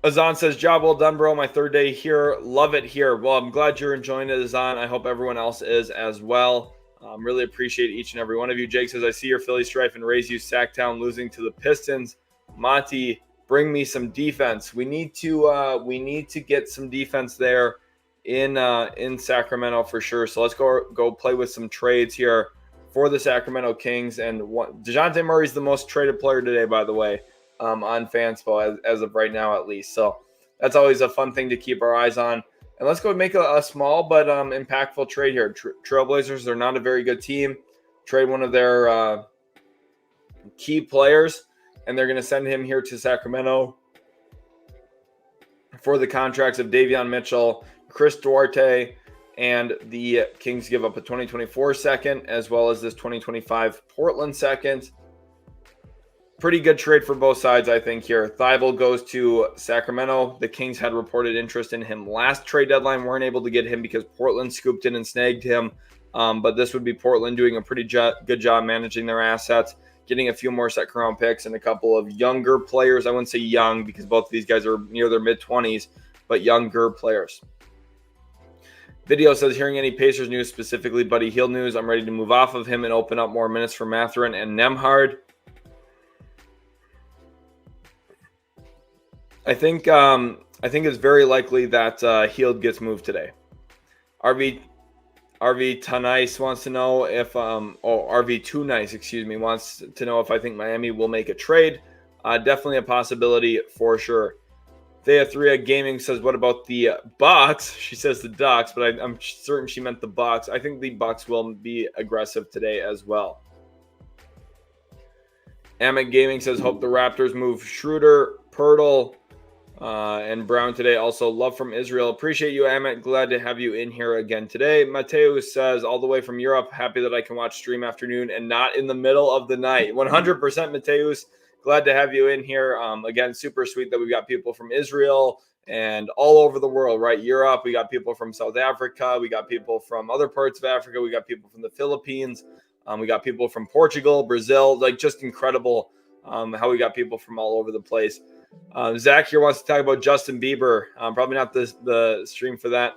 Azan says, job well done, bro. My third day here. Love it here. Well, I'm glad you're enjoying it, Azan. I hope everyone else is as well. Really appreciate each and every one of you. Jake says, I see your Philly strife and raise you Sacktown losing to the Pistons. Monty, bring me some defense. We need to get some defense there in Sacramento for sure. So let's go play with some trades here for the Sacramento Kings. And DeJounte Murray's the most traded player today, by the way, on Fanspo as of right now at least. So that's always a fun thing to keep our eyes on. And let's go make a small but impactful trade here. Trailblazers, they're not a very good team. Trade one of their key players, and they're going to send him here to Sacramento for the contracts of Davion Mitchell, Chris Duarte, and the Kings give up a 2024 second as well as this 2025 Portland second. Pretty good trade for both sides, I think, here. Thibault goes to Sacramento. The Kings had reported interest in him last trade deadline. Weren't able to get him because Portland scooped in and snagged him. But this would be Portland doing a pretty good job managing their assets, getting a few more second-round picks and a couple of younger players. I wouldn't say young because both of these guys are near their mid-20s, but younger players. Video says, hearing any Pacers news, specifically Buddy Hield news, I'm ready to move off of him and open up more minutes for Mathurin and Nembhard. I think it's very likely that Hield gets moved today. RV Tunice wants to know if RV Too Nice, wants to know if I think Miami will make a trade. Definitely a possibility for sure. Thea 3 Gaming says, what about the Bucks? She says the Ducks, but I'm certain she meant the Bucks. I think the Bucks will be aggressive today as well. Amit Gaming says, hope the Raptors move Schroeder, Pirtle, and Brown today. Also, love from Israel. Appreciate you, Amit. Glad to have you in here again today. Mateus says, all the way from Europe, happy that I can watch stream afternoon and not in the middle of the night. 100% Mateus. Glad to have you in here. Again, super sweet that we've got people from Israel and all over the world, right? Europe, we got people from South Africa. We got people from other parts of Africa. We got people from the Philippines. We got people from Portugal, Brazil. Like, just incredible how we got people from all over the place. Zach here wants to talk about Justin Bieber. Probably not the stream for that.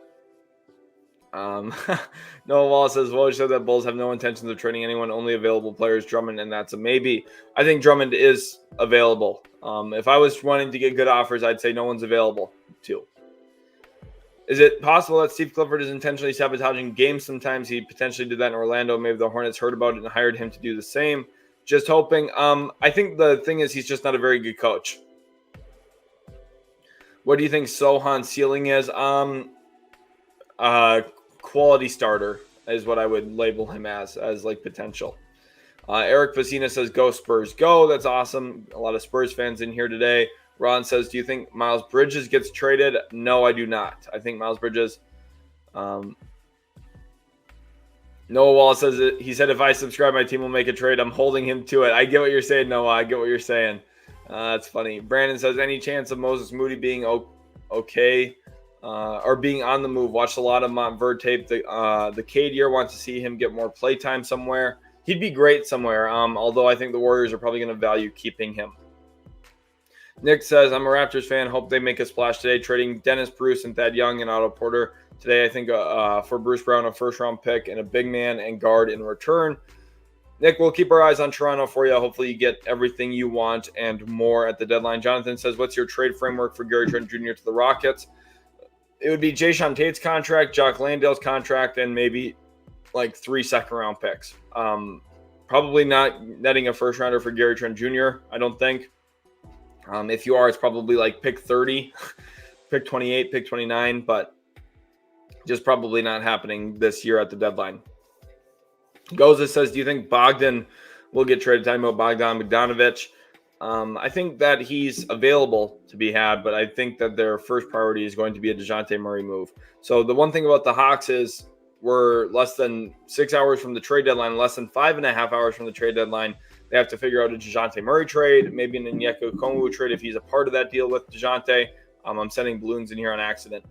Noah Wall says, Woj said that Bulls have no intentions of trading anyone, only available players, Drummond, and that's a maybe. I think Drummond is available. If I was wanting to get good offers, I'd say no one's available too. Is it possible that Steve Clifford is intentionally sabotaging games sometimes? He potentially did that in Orlando. Maybe the Hornets heard about it and hired him to do the same. Just hoping. I think the thing is he's just not a very good coach. What do you think Sohan's ceiling is? Quality starter is what I would label him as like potential. Eric Facina says, go Spurs, go. That's awesome. A lot of Spurs fans in here today. Ron says, do you think Miles Bridges gets traded? No, I do not. I think Miles Bridges. Noah Wall says, he said, if I subscribe, my team will make a trade. I'm holding him to it. I get what you're saying, Noah. I get what you're saying. That's funny. Brandon says, any chance of Moses Moody being okay? or being on the move. Watched a lot of Montverde tape. The Cade year, wants to see him get more play time somewhere. He'd be great somewhere, although I think the Warriors are probably going to value keeping him. Nick says, I'm a Raptors fan. Hope they make a splash today, trading Dennis Bruce and Thad Young and Otto Porter. Today, I think for Bruce Brown, a first-round pick and a big man and guard in return. Nick, we'll keep our eyes on Toronto for you. Hopefully you get everything you want and more at the deadline. Jonathan says, what's your trade framework for Gary Trent Jr. to the Rockets? It would be Jayshawn Tate's contract, Jock Landale's contract, and maybe like 3 second-round picks. Probably not netting a first-rounder for Gary Trent Jr., I don't think. If you are, it's probably like pick 30, pick 28, pick 29, but just probably not happening this year at the deadline. Goza says, do you think Bogdan will get traded? Talking about Bogdanovic. I think that he's available to be had, but I think that their first priority is going to be a DeJounte Murray move. So the one thing about the Hawks is we're less than 6 hours from the trade deadline, less than 5.5 hours from the trade deadline. They have to figure out a DeJounte Murray trade, maybe an Onyeka trade if he's a part of that deal with DeJounte. I'm sending balloons in here on accident.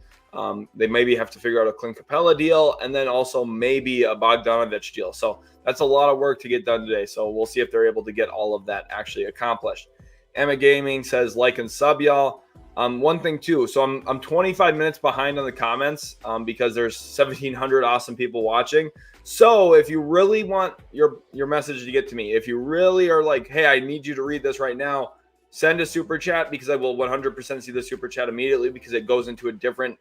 They maybe have to figure out a Clint Capella deal and then also maybe a Bogdanovic deal. So that's a lot of work to get done today. So we'll see if they're able to get all of that actually accomplished. Emma Gaming says, like and sub, y'all. One thing too, so I'm 25 minutes behind on the comments because there's 1,700 awesome people watching. So if you really want your message to get to me, if you really are like, hey, I need you to read this right now, send a super chat because I will 100% see the super chat immediately because it goes into a different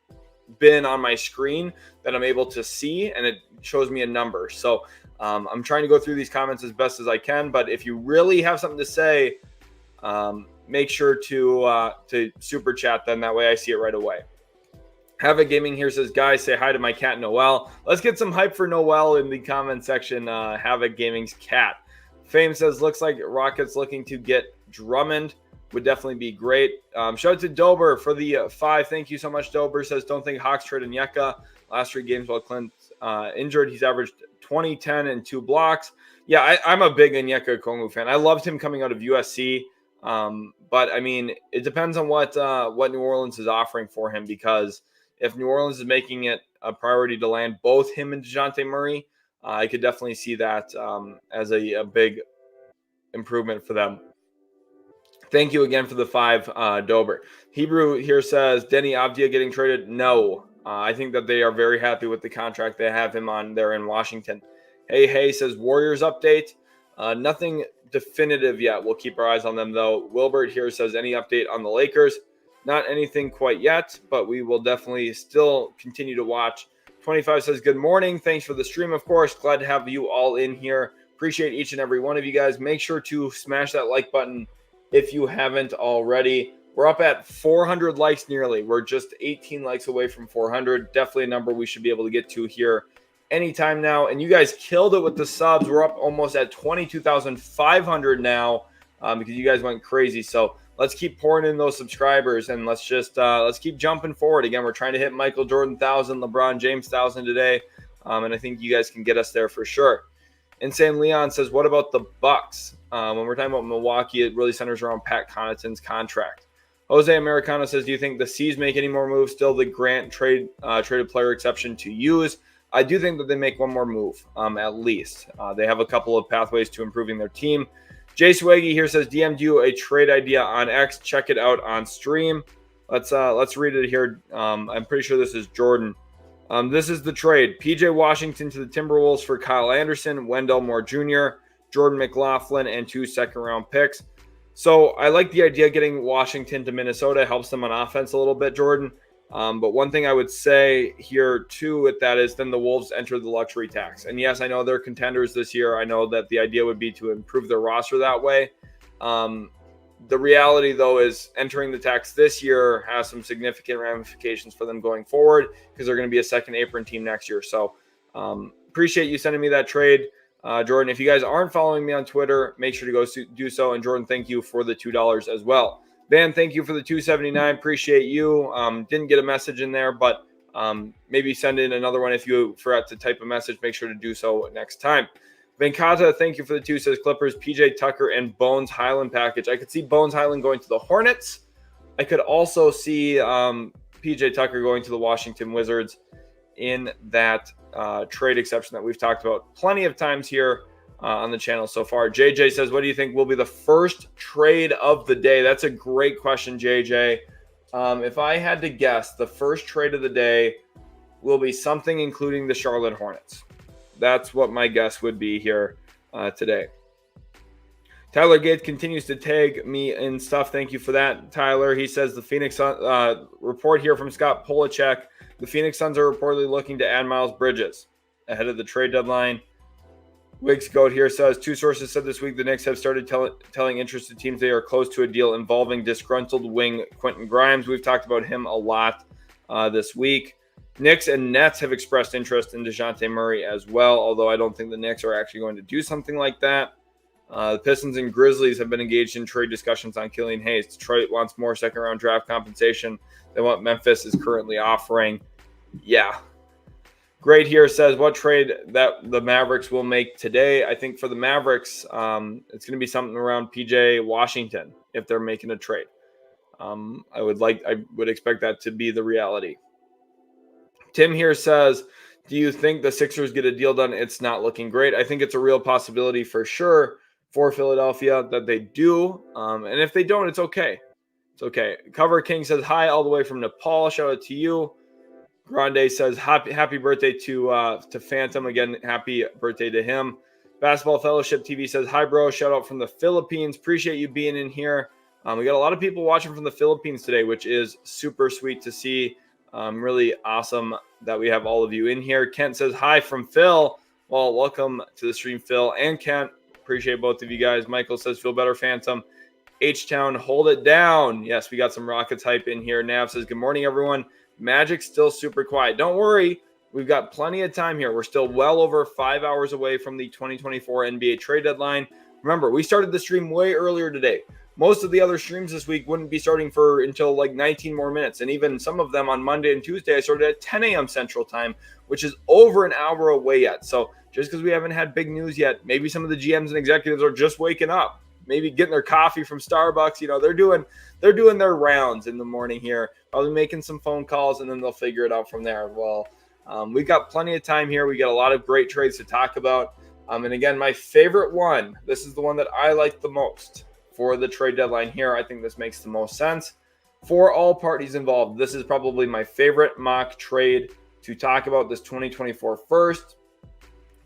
bin on my screen that I'm able to see and it shows me a number. So I'm trying to go through these comments as best as I can, but if you really have something to say, make sure to super chat, then that way I see it right away. Havoc Gaming here says, guys, say hi to my cat Noel. Let's get some hype for Noel in the comment section. Havoc Gaming's cat. Fame says, looks like Rockets looking to get Drummond. Would definitely be great. Shout out to Dober for the 5. Thank you so much, Dober. Says, don't think Hawks trade Onyeka. Last 3 games while Clint's injured, he's averaged 20, 10, and 2 blocks. Yeah, I'm a big Onyeka fan. I loved him coming out of USC. But, I mean, it depends on what New Orleans is offering for him because if New Orleans is making it a priority to land both him and DeJounte Murray, I could definitely see that as a big improvement for them. Thank you again for the 5, Dober. Hebrew here says, Denny Avdia getting traded? No. I think that they are very happy with the contract they have him on there in Washington. Hey says, Warriors update. Nothing definitive yet. We'll keep our eyes on them, though. Wilbert here says, any update on the Lakers? Not anything quite yet, but we will definitely still continue to watch. 25 says, good morning. Thanks for the stream, of course. Glad to have you all in here. Appreciate each and every one of you guys. Make sure to smash that like button if you haven't already. We're up at 400 likes nearly. We're just 18 likes away from 400. Definitely a number we should be able to get to here anytime now. And you guys killed it with the subs. We're up almost at 22,500 now because you guys went crazy. So let's keep pouring in those subscribers and let's keep jumping forward. Again, we're trying to hit Michael Jordan 1,000, LeBron James 1,000 today. And I think you guys can get us there for sure. Insane Leon says, what about the Bucks? When we're talking about Milwaukee, it really centers around Pat Connaughton's contract. Jose Americano says, do you think the C's make any more moves? Still the Grant traded player exception to use. I do think that they make one more move, at least. They have a couple of pathways to improving their team. Jay Swaggy here says, DM'd you a trade idea on X. Check it out on stream. Let's read it here. I'm pretty sure this is Jordan. This is the trade. PJ Washington to the Timberwolves for Kyle Anderson, Wendell Moore Jr., Jordan McLaughlin, and 2 second-round picks. So I like the idea of getting Washington to Minnesota. Helps them on offense a little bit, Jordan. But one thing I would say here, too, with that is then the Wolves enter the luxury tax. And, yes, I know they're contenders this year. I know that the idea would be to improve their roster that way. The reality, though, is entering the tax this year has some significant ramifications for them going forward because they're going to be a second apron team next year. So appreciate you sending me that trade. Jordan, if you guys aren't following me on Twitter, make sure to go do so. And Jordan, thank you for the $2 as well. Van, thank you for the $2.79. Appreciate you. Didn't get a message in there, but maybe send in another one if you forgot to type a message. Make sure to do so next time. Venkata, thank you for the 2, says Clippers, PJ Tucker, and Bones Highland package. I could see Bones Highland going to the Hornets. I could also see PJ PJ Tucker going to the Washington Wizards in that trade exception that we've talked about plenty of times here on the channel so far. JJ says, what do you think will be the first trade of the day? That's a great question, JJ. If I had to guess, the first trade of the day will be something including the Charlotte Hornets. That's what my guess would be here today. Tyler Gates continues to tag me in stuff. Thank you for that, Tyler. He says the Phoenix report here from Scott Polachek. The Phoenix Suns are reportedly looking to add Miles Bridges ahead of the trade deadline. Wiggs Goat here says, two sources said this week the Knicks have started telling interested teams they are close to a deal involving disgruntled wing Quentin Grimes. We've talked about him a lot this week. Knicks and Nets have expressed interest in DeJounte Murray as well, although I don't think the Knicks are actually going to do something like that. The Pistons and Grizzlies have been engaged in trade discussions on Killian Hayes. Detroit wants more second-round draft compensation than what Memphis is currently offering. Yeah. Great here says, what trade that the Mavericks will make today? I think for the Mavericks, it's going to be something around PJ Washington if they're making a trade. I would expect that to be the reality. Tim here says, do you think the Sixers get a deal done? It's not looking great. I think it's a real possibility for sure for Philadelphia that they do. And if they don't, it's okay. It's okay. Cover King says, hi, all the way from Nepal. Shout out to you. Grande says, happy birthday to Phantom. Again, happy birthday to him. Basketball Fellowship TV says, hi, bro. Shout out from the Philippines. Appreciate you being in here. We got a lot of people watching from the Philippines today, which is super sweet to see. Really awesome that we have all of you in here. Kent says, hi from Phil. Well, welcome to the stream, Phil and Kent. Appreciate both of you guys. Michael says, feel better, Phantom. H-Town, hold it down. Yes, we got some Rockets hype in here. Nav says, good morning, everyone. Magic's still super quiet. Don't worry. We've got plenty of time here. We're still well over 5 hours away from the 2024 NBA trade deadline. Remember, we started the stream way earlier today. Most of the other streams this week wouldn't be starting until like 19 more minutes. And even some of them on Monday and Tuesday, I started at 10 a.m. Central Time, which is over an hour away yet. So just because we haven't had big news yet, maybe some of the GMs and executives are just waking up, maybe getting their coffee from Starbucks. You know, they're doing their rounds in the morning here, probably making some phone calls, and then they'll figure it out from there. Well, we've got plenty of time here. We got a lot of great trades to talk about. And again, my favorite one, this is the one that I like the most for the trade deadline here. I think this makes the most sense for all parties involved. This is probably my favorite mock trade to talk about this 2024 first.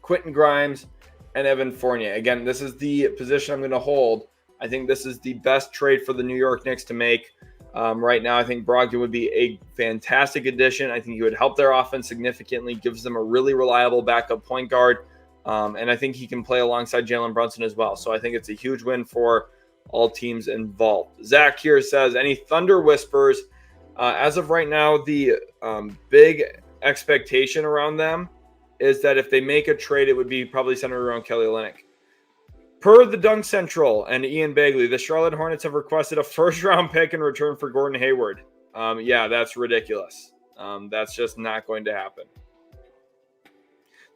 Quentin Grimes and Evan Fournier. Again, this is the position I'm going to hold. I think this is the best trade for the New York Knicks to make right now. I think Brogdon would be a fantastic addition. I think he would help their offense significantly, gives them a really reliable backup point guard. And I think he can play alongside Jalen Brunson as well. So I think it's a huge win for all teams involved. Zach here says, any Thunder whispers? As of right now, the big expectation around them is that if they make a trade, it would be probably centered around Kelly Olynyk. Per the Dunk Central and Ian Bagley, the Charlotte Hornets have requested a first-round pick in return for Gordon Hayward. Yeah, that's ridiculous. That's just not going to happen.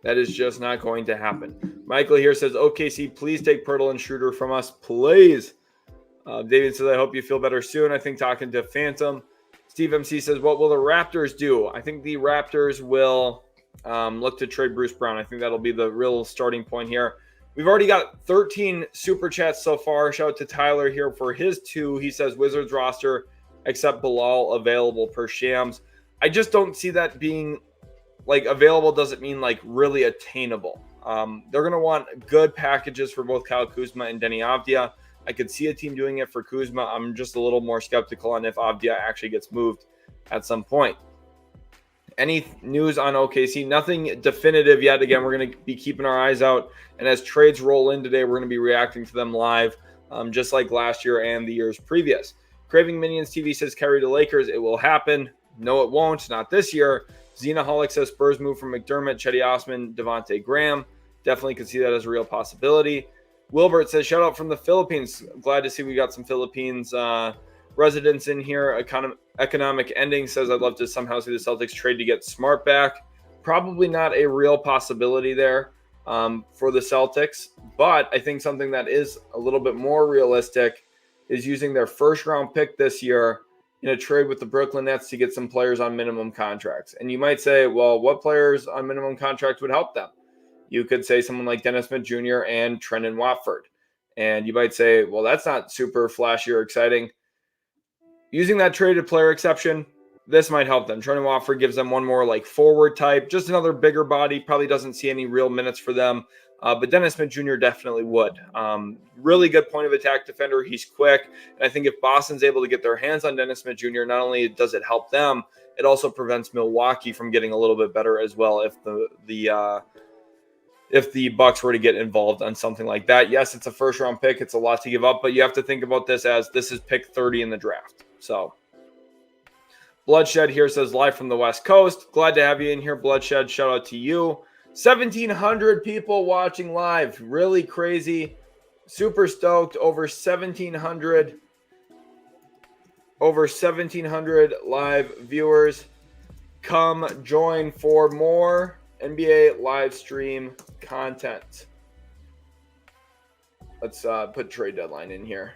That is just not going to happen. Michael here says, OKC, please take Pirtle and Schroeder from us, please. David says, I hope you feel better soon. I think talking to Phantom. Steve MC says, what will the Raptors do? I think the Raptors will look to trade Bruce Brown. I think that'll be the real starting point here. We've already got 13 super chats so far. Shout out to Tyler here for his 2. He says, Wizards roster, except Bilal available per Shams. I just don't see that being like available doesn't mean like really attainable. They're going to want good packages for both Kyle Kuzma and Deni Avdija. I could see a team doing it for Kuzma. I'm just a little more skeptical on if Avdija actually gets moved at some point. Any news on OKC? Nothing definitive yet. Again, we're going to be keeping our eyes out. And as trades roll in today, we're going to be reacting to them live, just like last year and the years previous. Craving Minions TV says, carry to Lakers. It will happen. No, it won't. Not this year. Xenaholic says, Spurs move from McDermott, Chetty Osman, Devontae Graham. Definitely could see that as a real possibility. Wilbert says, shout out from the Philippines. Glad to see we got some Philippines residents in here. Economic Ending says, I'd love to somehow see the Celtics trade to get Smart back. Probably not a real possibility there for the Celtics, but I think something that is a little bit more realistic is using their first round pick this year in a trade with the Brooklyn Nets to get some players on minimum contracts. And you might say, well, what players on minimum contracts would help them? You could say someone like Dennis Smith Jr. and Trendon Watford. And you might say, well, that's not super flashy or exciting. Using that traded player exception, this might help them. Trendon Watford gives them one more like forward type, just another bigger body, probably doesn't see any real minutes for them. But Dennis Smith Jr. definitely would. Really good point of attack defender. He's quick. And I think if Boston's able to get their hands on Dennis Smith Jr., not only does it help them, it also prevents Milwaukee from getting a little bit better as well if the Bucks were to get involved on something like that. Yes, it's a first-round pick. It's a lot to give up, but you have to think about this as this is pick 30 in the draft. So Bloodshed here says, live from the West Coast. Glad to have you in here, Bloodshed. Shout out to you. 1,700 people watching live. Really crazy. Super stoked. Over 1,700 live viewers. Come join for more NBA live stream content. Let's put trade deadline in here.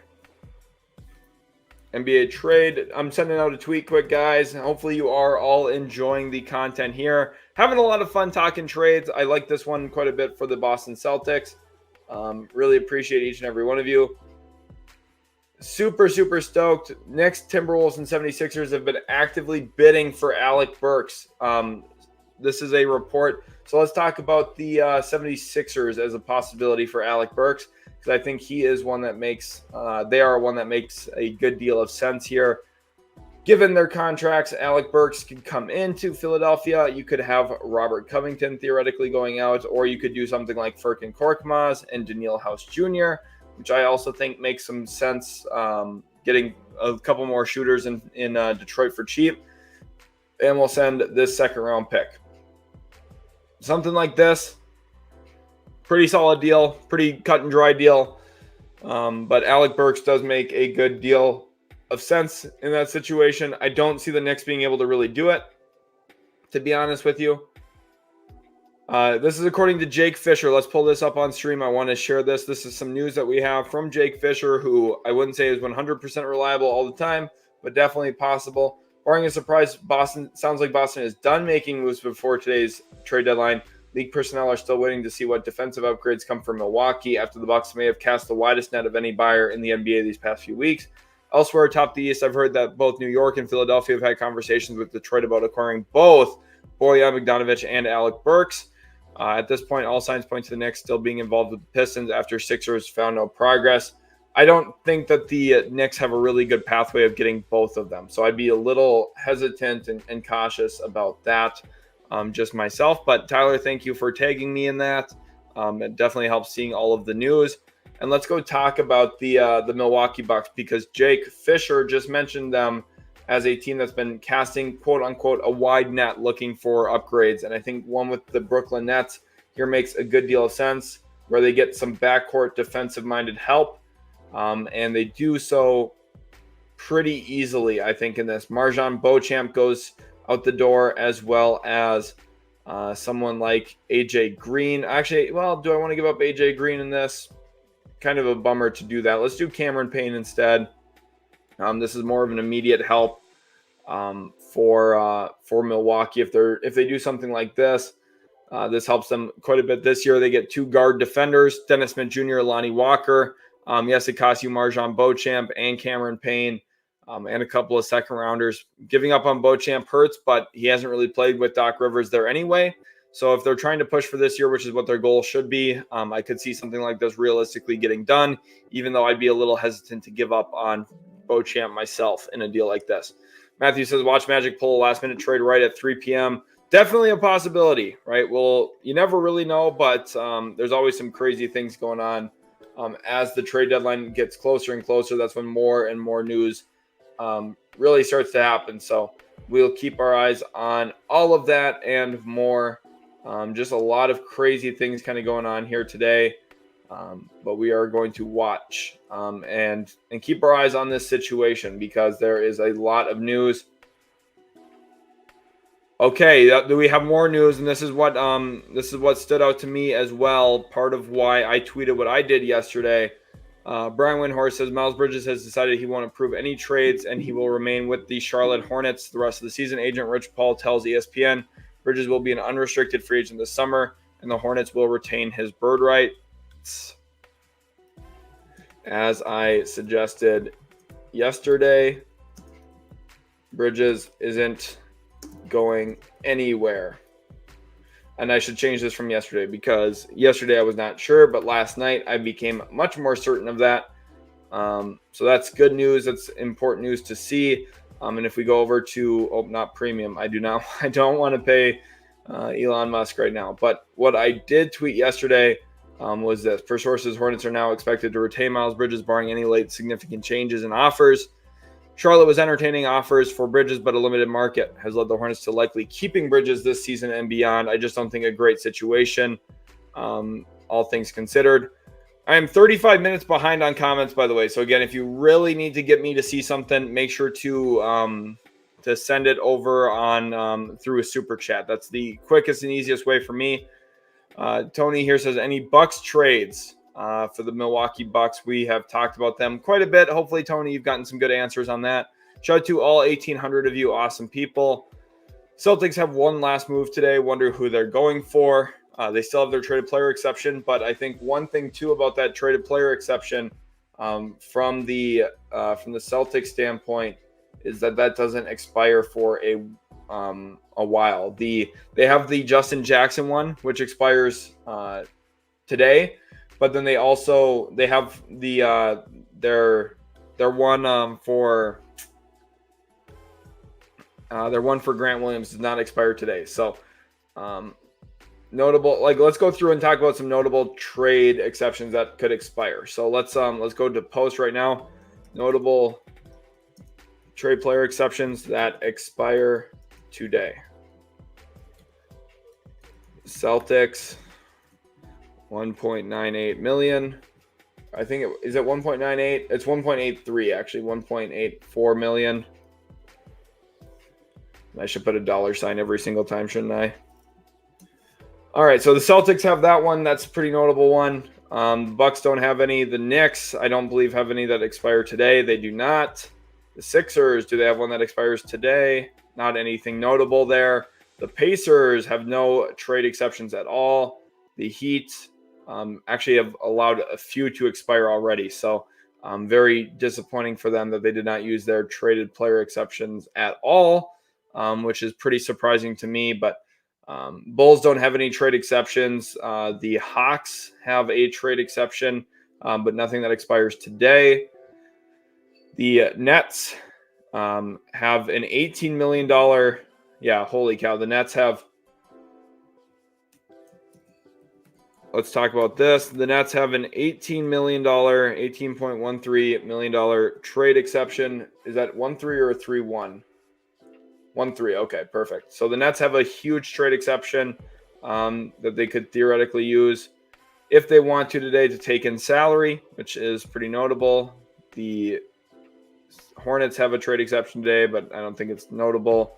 NBA trade. I'm sending out a tweet quick, guys. Hopefully you are all enjoying the content here. Having a lot of fun talking trades. I like this one quite a bit for the Boston Celtics. Really appreciate each and every one of you. Super, super stoked. Knicks, Timberwolves, and 76ers have been actively bidding for Alec Burks. This is a report. So let's talk about the 76ers as a possibility for Alec Burks, because I think he is one that makes they are one that makes a good deal of sense here. Given their contracts, Alec Burks could come into Philadelphia. You could have Robert Covington theoretically going out, or you could do something like Furkan Korkmaz and Danuel House Jr., which I also think makes some sense, getting a couple more shooters in Detroit for cheap. And we'll send this second-round pick. Something like this, pretty solid deal, pretty cut and dry deal. But Alec Burks does make a good deal of sense in that situation. I don't see the Knicks being able to really do it, to be honest with you. This is according to Jake Fisher. Let's pull this up on stream. I want to share this. This is some news that we have from Jake Fisher, who I wouldn't say is 100% reliable all the time, but definitely possible. Barring a surprise, sounds like Boston is done making moves before today's trade deadline. League personnel are still waiting to see what defensive upgrades come from Milwaukee after the Bucks may have cast the widest net of any buyer in the NBA these past few weeks. Elsewhere atop the East, I've heard that both New York and Philadelphia have had conversations with Detroit about acquiring both Bojan Bogdanovic and Alec Burks. At this point, all signs point to the Knicks still being involved with the Pistons after Sixers found no progress. I don't think that the Knicks have a really good pathway of getting both of them. So I'd be a little hesitant and cautious about that, just myself. But Tyler, thank you for tagging me in that. It definitely helps seeing all of the news. And let's go talk about the Milwaukee Bucks, because Jake Fisher just mentioned them as a team that's been casting, quote unquote, a wide net looking for upgrades. And I think one with the Brooklyn Nets here makes a good deal of sense, where they get some backcourt defensive minded help. And they do so pretty easily, I think, in this. Marjan Beauchamp goes out the door, as well as someone like AJ Green. Actually, well, do I want to give up AJ Green in this? Kind of a bummer to do that. Let's do Cameron Payne instead. This is more of an immediate help for Milwaukee. If they do something like this, this helps them quite a bit. This year they get two guard defenders, Dennis Smith Jr., Lonnie Walker. Yes, it costs you Marjan Beauchamp and Cameron Payne, and a couple of second rounders. Giving up on Beauchamp hurts, but he hasn't really played with Doc Rivers there anyway. So if they're trying to push for this year, which is what their goal should be, I could see something like this realistically getting done, even though I'd be a little hesitant to give up on Beauchamp myself in a deal like this. Matthew says, watch Magic pull a last-minute trade right at 3 p.m. Definitely a possibility, right? Well, you never really know, but there's always some crazy things going on. As the trade deadline gets closer and closer, that's when more and more news really starts to happen. So we'll keep our eyes on all of that and more. Just a lot of crazy things kind of going on here today. But we are going to watch and keep our eyes on this situation, because there is a lot of news. Okay, do we have more news? And this is what stood out to me as well. Part of why I tweeted what I did yesterday. Brian Windhorst says Miles Bridges has decided he won't approve any trades and he will remain with the Charlotte Hornets the rest of the season. Agent Rich Paul tells ESPN Bridges will be an unrestricted free agent this summer and the Hornets will retain his bird rights. As I suggested yesterday, Bridges isn't going anywhere. And I should change this from yesterday because yesterday I was not sure, but last night I became much more certain of that. So that's good news. That's important news to see. And if we go over to not premium, I don't want to pay Elon Musk right now. But what I did tweet yesterday was this: per sources, Hornets are now expected to retain Miles Bridges, barring any late significant changes in offers. Charlotte was entertaining offers for Bridges, but a limited market has led the Hornets to likely keeping Bridges this season and beyond. I just don't think a great situation, all things considered. I am 35 minutes behind on comments, by the way. So again, if you really need to get me to see something, make sure to send it over on through a super chat. That's the quickest and easiest way for me. Tony here says, any Bucks trades for the Milwaukee Bucks? We have talked about them quite a bit. Hopefully, Tony, you've gotten some good answers on that. Shout out to all 1,800 of you awesome people. Celtics have one last move today. Wonder who they're going for. They still have their traded player exception, but I think one thing too about that traded player exception from the Celtics standpoint is that doesn't expire for a while. They have the Justin Jackson one, which expires today, but then they have the their one for Grant Williams does not expire today. So notable, let's go through and talk about some notable trade exceptions that could expire. So let's go to post right now. Notable trade player exceptions that expire today. Celtics, $1.98 million. I think is it 1.98? It's 1.83 actually, 1.84 million. I should put a dollar sign every single time, shouldn't I? All right, so the Celtics have that one. That's a pretty notable one. The Bucks don't have any. The Knicks, I don't believe, have any that expire today. They do not. The Sixers, do they have one that expires today? Not anything notable there. The Pacers have no trade exceptions at all. The Heat actually have allowed a few to expire already. So very disappointing for them that they did not use their traded player exceptions at all, which is pretty surprising to me. But Bulls don't have any trade exceptions. The Hawks have a trade exception, but nothing that expires today. The Nets have an $18 million. Yeah, holy cow. The Nets have. Let's talk about this. The Nets have an $18 million, $18.13 million trade exception. Is that 1-3 or a 3-1? 1-3. Okay, perfect. So the Nets have a huge trade exception that they could theoretically use if they want to today to take in salary, which is pretty notable. The Hornets have a trade exception today, but I don't think it's notable.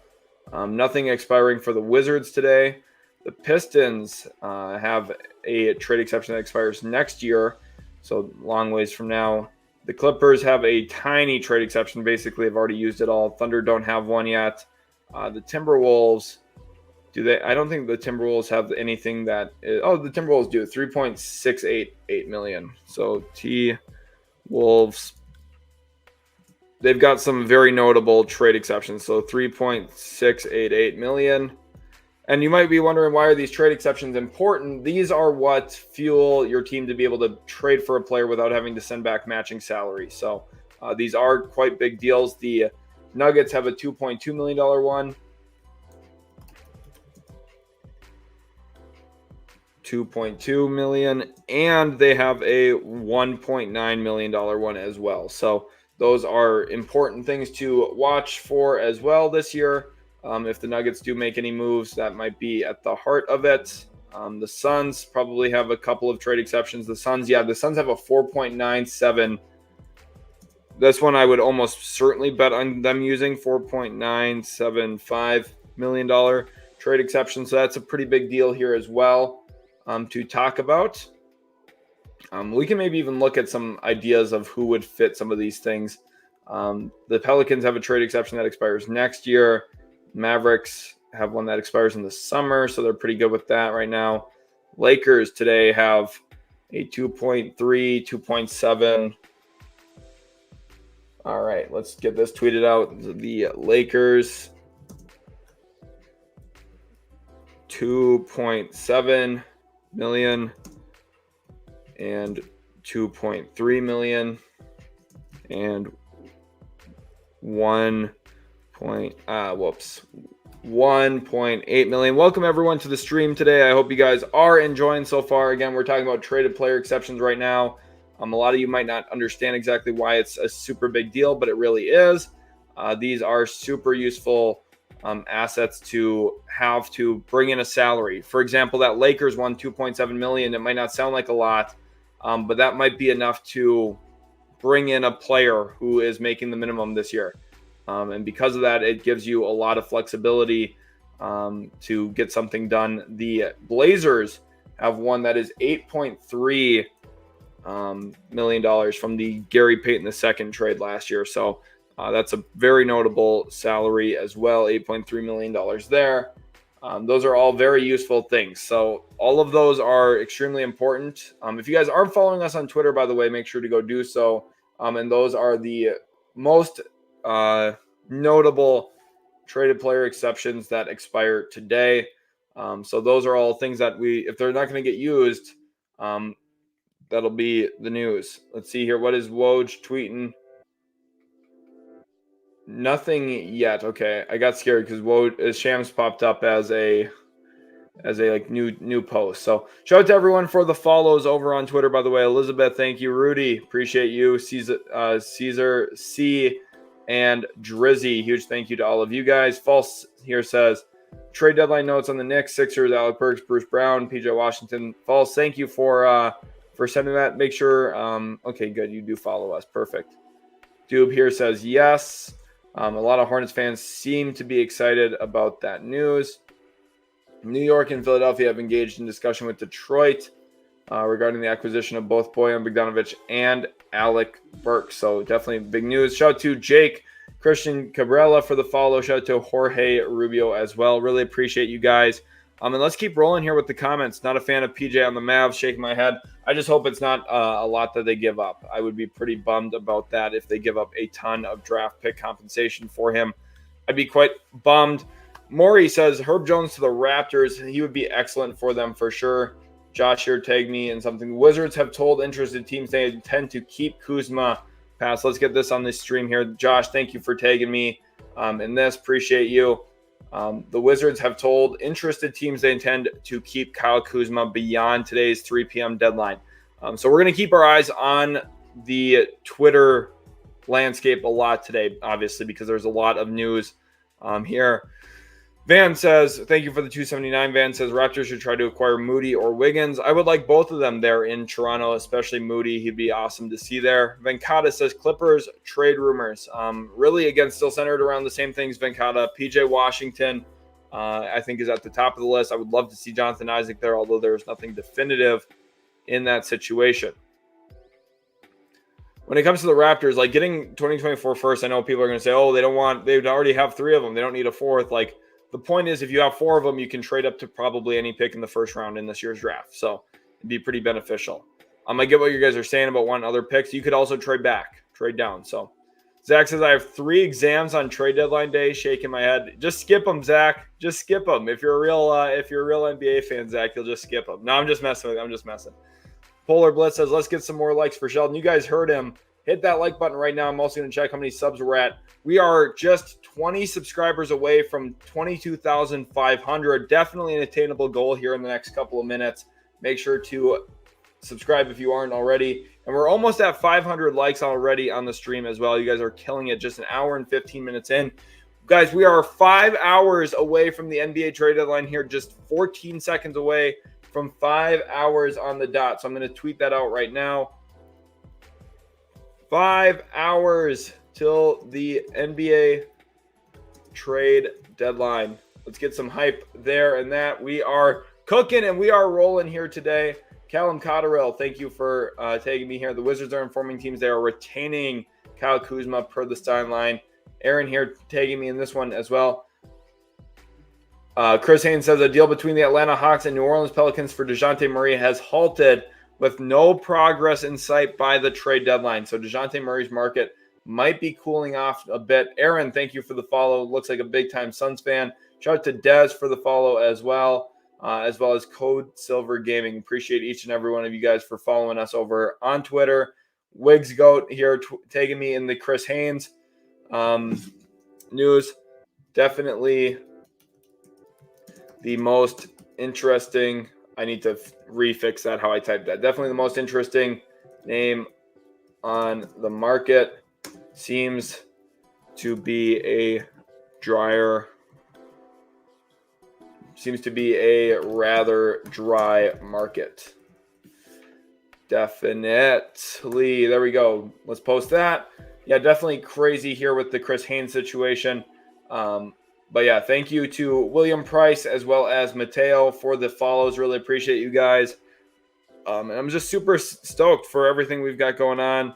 Nothing expiring for the Wizards today. The Pistons have a trade exception that expires next year, so long ways from now. The Clippers have a tiny trade exception. Basically, have already used it all. Thunder don't have one yet. The Timberwolves, do they? I don't think the Timberwolves have anything that is, the Timberwolves do. $3.688 million. So T-Wolves, they've got some very notable trade exceptions. So $3.688 million. And you might be wondering, why are these trade exceptions important? These are what fuel your team to be able to trade for a player without having to send back matching salary. So these are quite big deals. The Nuggets have a $2.2 million one. $2.2 million. And they have a $1.9 million one as well. So those are important things to watch for as well this year. If the Nuggets do make any moves, that might be at the heart of it. The Suns probably have a couple of trade exceptions. The Suns have a 4.97. This one I would almost certainly bet on them using $4.975 million trade exception. So that's a pretty big deal here as well to talk about. We can maybe even look at some ideas of who would fit some of these things. The Pelicans have a trade exception that expires next year. Mavericks have one that expires in the summer, so they're pretty good with that right now. Lakers today have a 2.3, 2.7. All right, let's get this tweeted out. The Lakers, 2.7 million and 2.3 million and 1.8 million. Welcome everyone to the stream today. I hope you guys are enjoying so far. Again, we're talking about traded player exceptions right now. A lot of you might not understand exactly why it's a super big deal, but it really is. These are super useful assets to have to bring in a salary. For example, that Lakers won 2.7 million. It might not sound like a lot, but that might be enough to bring in a player who is making the minimum this year. And because of that, it gives you a lot of flexibility to get something done. The Blazers have one that is $8.3 million from the Gary Payton II trade last year. So that's a very notable salary as well, $8.3 million there. Those are all very useful things. So all of those are extremely important. If you guys aren't following us on Twitter, by the way, make sure to go do so. And those are the most notable traded player exceptions that expire today. So those are all things that if they're not going to get used, that'll be the news. Let's see here. What is Woj tweeting? Nothing yet. Okay, I got scared because Shams popped up as a like new post. So shout out to everyone for the follows over on Twitter. By the way, Elizabeth, thank you. Rudy, appreciate you. Caesar C and Drizzy, huge thank you to all of you guys. False here says trade deadline notes on the Knicks, Sixers, Alec, Burks, Bruce Brown, PJ Washington. False, thank you for sending that. Make sure. Okay, good. You do follow us. Perfect. Dube here says yes. A lot of Hornets fans seem to be excited about that news. New York and Philadelphia have engaged in discussion with Detroit regarding the acquisition of both Bojan Bogdanovic and Alec Burks. So definitely big news. Shout out to Jake Christian Cabrera for the follow. Shout out to Jorge Rubio as well. Really appreciate you guys. And let's keep rolling here with the comments. Not a fan of PJ on the Mavs. Shaking my head. I just hope it's not a lot that they give up. I would be pretty bummed about that if they give up a ton of draft pick compensation for him. I'd be quite bummed. Maury says Herb Jones to the Raptors. He would be excellent for them for sure. Josh here tagged me in something. Wizards have told interested teams they intend to keep Kuzma. Pass. Let's get this on this stream here. Josh, thank you for tagging me in this. Appreciate you. The Wizards have told interested teams they intend to keep Kyle Kuzma beyond today's 3 p.m. deadline. So we're going to keep our eyes on the Twitter landscape a lot today, obviously, because there's a lot of news here. Van says, thank you for the 279. Van says Raptors should try to acquire Moody or Wiggins. I would like both of them there in Toronto, especially Moody. He'd be awesome to see there. Venkata says Clippers trade rumors. Really, again, still centered around the same things, Venkata. PJ Washington, I think, is at the top of the list. I would love to see Jonathan Isaac there, although there's nothing definitive in that situation. When it comes to the Raptors, like getting 2024 first, I know people are going to say, oh, they already have 3 of them. They don't need a 4th. Like, the point is, if you have 4 of them, you can trade up to probably any pick in the first round in this year's draft. So it'd be pretty beneficial. I get what you guys are saying about wanting other picks. You could also trade down. So Zach says, I have 3 exams on trade deadline day. Shaking my head. Just skip them, Zach. Just skip them. If you're a real NBA fan, Zach, you'll just skip them. No, I'm just messing with you. I'm just messing. Polar Blitz says, let's get some more likes for Sheldon. You guys heard him. Hit that like button right now. I'm also going to check how many subs we're at. We are just 20 subscribers away from 22,500. Definitely an attainable goal here in the next couple of minutes. Make sure to subscribe if you aren't already. And we're almost at 500 likes already on the stream as well. You guys are killing it. Just an hour and 15 minutes in. Guys, we are 5 hours away from the NBA trade deadline here. Just 14 seconds away from 5 hours on the dot. So I'm going to tweet that out right now. 5 hours till the NBA trade deadline. Let's get some hype there and that. We are cooking and we are rolling here today. Callum Cotterill, thank you for tagging me here. The Wizards are informing teams they are retaining Kyle Kuzma per the Steinline. Aaron here tagging me in this one as well. Chris Haynes says a deal between the Atlanta Hawks and New Orleans Pelicans for DeJounte Murray has halted with no progress in sight by the trade deadline. So DeJounte Murray's market might be cooling off a bit. Aaron, thank you for the follow. Looks like a big-time Suns fan. Shout out to Dez for the follow as well as Code Silver Gaming. Appreciate each and every one of you guys for following us over on Twitter. Wigs Goat here taking me in the Chris Haynes news. Definitely the most interesting. I need to refix that, how I typed that. Definitely the most interesting name on the market. Seems to be a rather dry market. Definitely. There we go. Let's post that. Yeah, definitely crazy here with the Chris Haynes situation. But yeah, thank you to William Price as well as Mateo for the follows. Really appreciate you guys. And I'm just super stoked for everything we've got going on.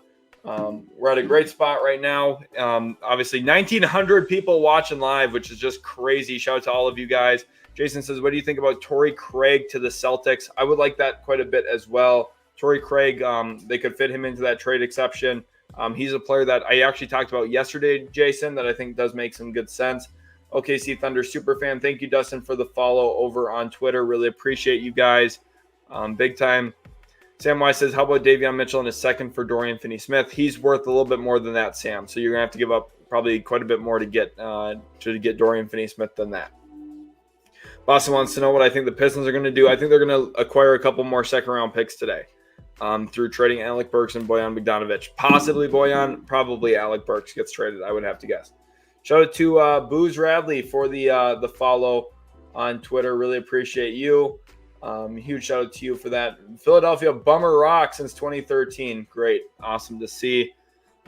We're at a great spot right now. Obviously, 1,900 people watching live, which is just crazy. Shout out to all of you guys. Jason says, what do you think about Torrey Craig to the Celtics? I would like that quite a bit as well. Torrey Craig, they could fit him into that trade exception. He's a player that I actually talked about yesterday, Jason, that I think does make some good sense. OKC Thunder Superfan, thank you, Dustin, for the follow over on Twitter. Really appreciate you guys. Big time. Sam Weiss says, how about Davion Mitchell in a second for Dorian Finney-Smith? He's worth a little bit more than that, Sam. So you're going to have to give up probably quite a bit more to get Dorian Finney-Smith than that. Boston wants to know what I think the Pistons are going to do. I think they're going to acquire a couple more second-round picks today through trading Alec Burks and Bojan Bogdanovic. Possibly Bojan, probably Alec Burks gets traded, I would have to guess. Shout out to Booze Radley for the follow on Twitter. Really appreciate you. Huge shout out to you for that. Philadelphia Bummer Rock since 2013. Great. Awesome to see.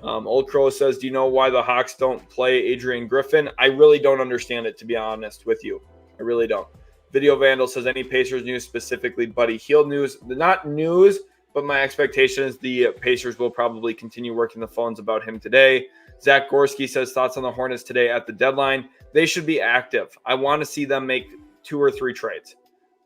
Old Crow says, do you know why the Hawks don't play Adrian Griffin? I really don't understand it, to be honest with you. I really don't. Video Vandal says, any Pacers news, specifically Buddy Hield news? Not news, but my expectation is the Pacers will probably continue working the phones about him today. Zach Gorski says, thoughts on the Hornets today at the deadline? They should be active. I want to see them make 2 or 3 trades.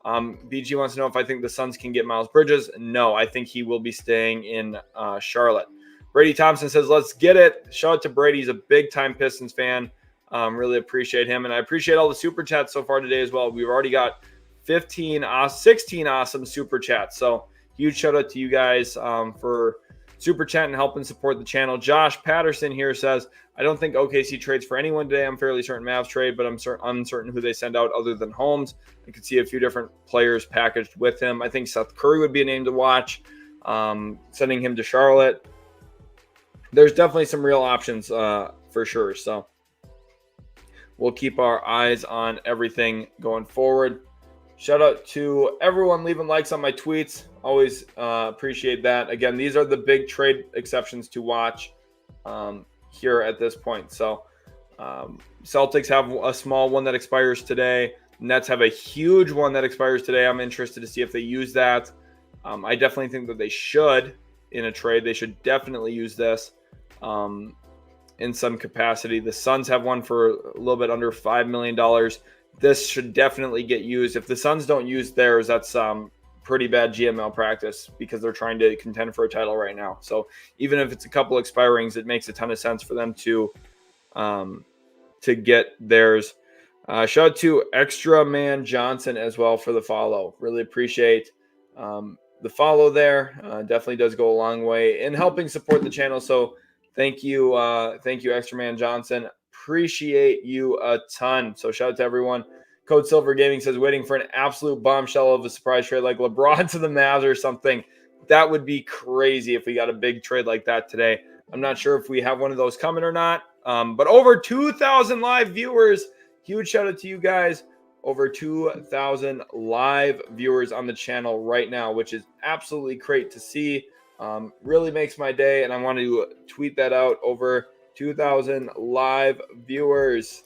BG wants to know if I think the Suns can get Miles Bridges. No, I think he will be staying in Charlotte. Brady Thompson says, let's get it. Shout out to Brady. He's a big-time Pistons fan. Really appreciate him. And I appreciate all the super chats so far today as well. We've already got 16 awesome super chats. So huge shout out to you guys for super chat and helping support the channel. Josh Patterson here says, I don't think OKC trades for anyone today. I'm fairly certain Mavs trade, but I'm uncertain who they send out other than Holmes. I could see a few different players packaged with him. I think Seth Curry would be a name to watch. Sending him to Charlotte. There's definitely some real options for sure. So we'll keep our eyes on everything going forward. Shout out to everyone leaving likes on my tweets. Always appreciate that. Again, these are the big trade exceptions to watch here at this point. So Celtics have a small one that expires today. Nets have a huge one that expires today. I'm interested to see if they use that. I definitely think that they should in a trade. They should definitely use this in some capacity. The Suns have one for a little bit under $5 million. This should definitely get used. If the Suns don't use theirs, that's pretty bad GM malpractice because they're trying to contend for a title right now. So even if it's a couple expirings, it makes a ton of sense for them to get theirs. Shout out to Extra Man Johnson as well for the follow. Really appreciate the follow there. Definitely does go a long way in helping support the channel. So thank you, Extra Man Johnson. Appreciate you a ton. So shout out to everyone. Code Silver Gaming says, waiting for an absolute bombshell of a surprise trade like LeBron to the Mavs or something. That would be crazy if we got a big trade like that today. I'm not sure if we have one of those coming or not. But over 2,000 live viewers. Huge shout out to you guys. Over 2,000 live viewers on the channel right now, which is absolutely great to see. Really makes my day, and I want to tweet that out. Over 2,000 live viewers.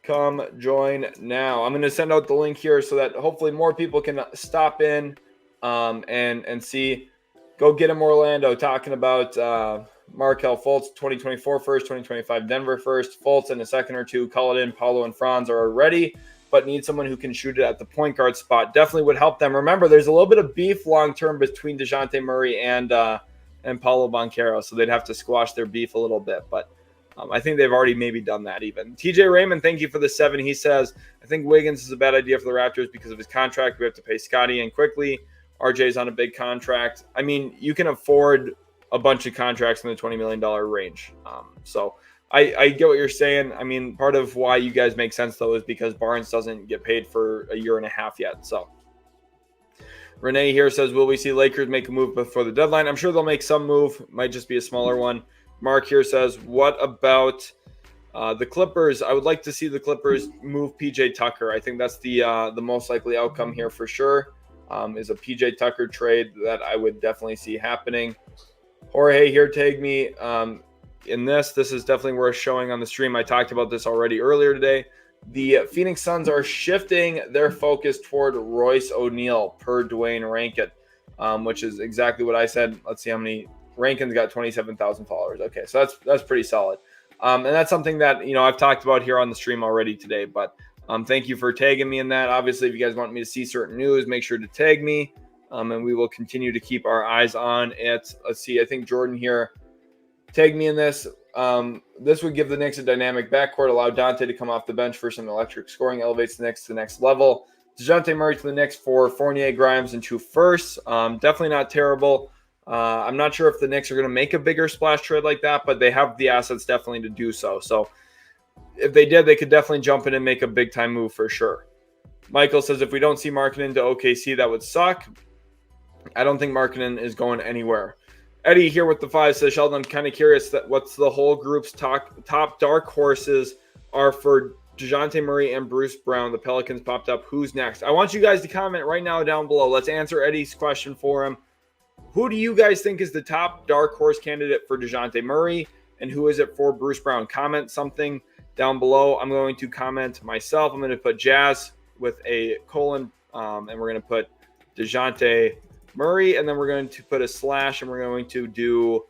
Come join now. I'm going to send out the link here so that hopefully more people can stop in and see. Go get him, Orlando. Talking about Markelle Fultz, 2024 first, 2025 Denver first. Fultz in a second or two. Call it in. Paulo and Franz are ready, but need someone who can shoot it at the point guard spot. Definitely would help them. Remember, there's a little bit of beef long term between DeJounte Murray and Paolo Banchero, so they'd have to squash their beef a little bit. But I think they've already maybe done that even. TJ Raymond, thank you for the 7. He says, I think Wiggins is a bad idea for the Raptors because of his contract. We have to pay Scotty in quickly. RJ's on a big contract. I mean, you can afford a bunch of contracts in the $20 million range. So I get what you're saying. I mean, part of why you guys make sense, though, is because Barnes doesn't get paid for a year and a half yet. So Renee here says, will we see Lakers make a move before the deadline? I'm sure they'll make some move. Might just be a smaller one. Mark here says, what about the Clippers? I would like to see the Clippers move PJ Tucker. I think that's the most likely outcome here for sure. Is a PJ Tucker trade that I would definitely see happening. Jorge here tagged me in this. This is definitely worth showing on the stream. I talked about this already earlier today. The Phoenix Suns are shifting their focus toward Royce O'Neal per Dwayne Rankin, which is exactly what I said. Let's see how many. Rankin's got 27,000 followers. Okay, so that's pretty solid. And that's something that, I've talked about here on the stream already today, but thank you for tagging me in that. Obviously, if you guys want me to see certain news, make sure to tag me, and we will continue to keep our eyes on it. Let's see. I think Jordan here tagged me in this. This would give the Knicks a dynamic backcourt, allow Dante to come off the bench for some electric scoring, elevates the Knicks to the next level. DeJounte Murray to the Knicks for Fournier, Grimes, and 2 firsts. Definitely not terrible. I'm not sure if the Knicks are going to make a bigger splash trade like that, but they have the assets definitely to do so. So if they did, they could definitely jump in and make a big-time move for sure. Michael says, if we don't see Markkanen to OKC, that would suck. I don't think Markkanen is going anywhere. Eddie here with the 5 says, Sheldon, I'm kind of curious that what's the whole group's top dark horses are for DeJounte Murray and Bruce Brown. The Pelicans popped up. Who's next? I want you guys to comment right now down below. Let's answer Eddie's question for him. Who do you guys think is the top dark horse candidate for DeJounte Murray, and who is it for Bruce Brown? Comment something down below. I'm going to comment myself. I'm going to put Jazz with a colon, and we're going to put DeJounte Murray, and then we're going to put a slash, and we're going to do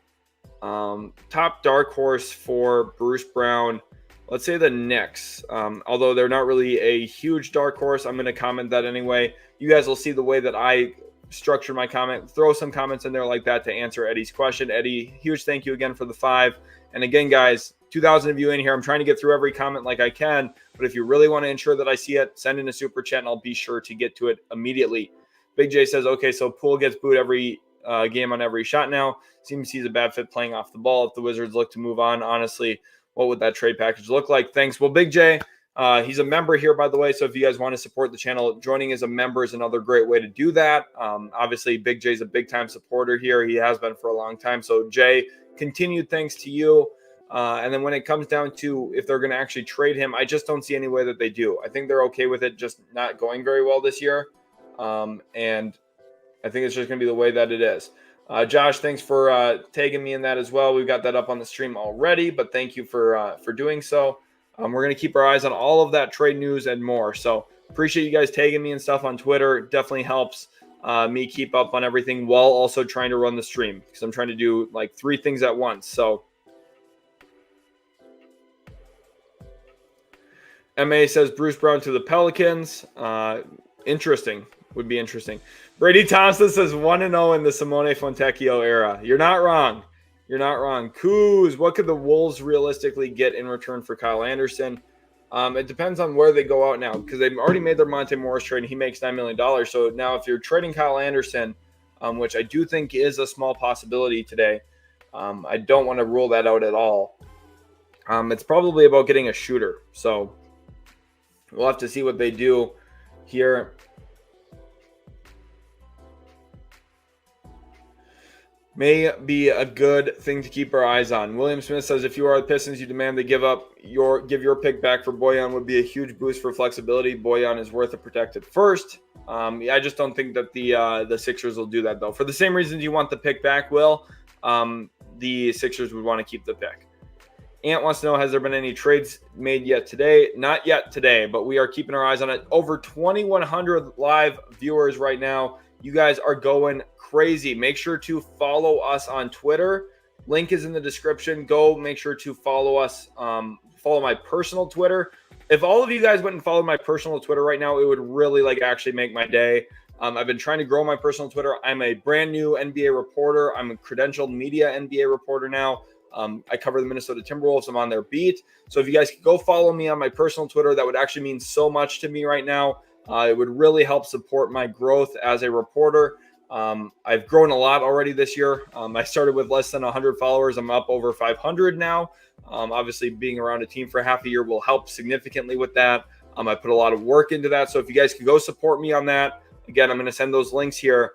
top dark horse for Bruce Brown. Let's say the Knicks. Although they're not really a huge dark horse, I'm going to comment that anyway. You guys will see the way that I structure my comment. Throw some comments in there like that to answer Eddie's question. Eddie, huge thank you again for the 5. And again, guys, 2,000 of you in here. I'm trying to get through every comment like I can, but if you really want to ensure that I see it, send in a super chat and I'll be sure to get to it immediately. Big J says, okay, so Poole gets booed every game on every shot now. Seems he's a bad fit playing off the ball. If the Wizards look to move on, honestly, what would that trade package look like? Thanks. Well, Big J, he's a member here, by the way, so if you guys want to support the channel, joining as a member is another great way to do that. Obviously, Big J's a big-time supporter here. He has been for a long time. So, Jay, continued thanks to you. And then when it comes down to if they're going to actually trade him, I just don't see any way that they do. I think they're okay with it just not going very well this year. And I think it's just going to be the way that it is. Josh, thanks for tagging me in that as well. We've got that up on the stream already, but thank you for doing so. We're going to keep our eyes on all of that trade news and more. So appreciate you guys tagging me and stuff on Twitter. It definitely helps me keep up on everything while also trying to run the stream because I'm trying to do like 3 things at once. So MA says Bruce Brown to the Pelicans. Interesting. Would be interesting. Brady Thompson says 1-0 in the Simone Fontecchio era. You're not wrong. You're not wrong. Kuz, what could the Wolves realistically get in return for Kyle Anderson? It depends on where they go out now because they've already made their Monte Morris trade and he makes $9 million. So now if you're trading Kyle Anderson, which I do think is a small possibility today, I don't want to rule that out at all. It's probably about getting a shooter. So we'll have to see what they do here. May be a good thing to keep our eyes on. William Smith says, if you are the Pistons, you demand they give your pick back for Bojan would be a huge boost for flexibility. Bojan is worth a protected first. I just don't think that the Sixers will do that, though. For the same reasons you want the pick back, Will, the Sixers would want to keep the pick. Ant wants to know, has there been any trades made yet today? Not yet today, but we are keeping our eyes on it. Over 2,100 live viewers right now. You guys are going crazy. Make sure to follow us on Twitter. Link is in the description. Go make sure to follow us. Follow my personal Twitter. If all of you guys went and followed my personal Twitter right now, it would really actually make my day. I've been trying to grow my personal Twitter. I'm a brand new NBA reporter. I'm a credentialed media NBA reporter now. I cover the Minnesota Timberwolves. I'm on their beat. So if you guys could go follow me on my personal Twitter, that would actually mean so much to me right now. It would really help support my growth as a reporter. I've grown a lot already this year. I started with less than 100 followers. I'm up over 500 now. Obviously, being around a team for half a year will help significantly with that. I put a lot of work into that. So if you guys could go support me on that, again, I'm going to send those links here.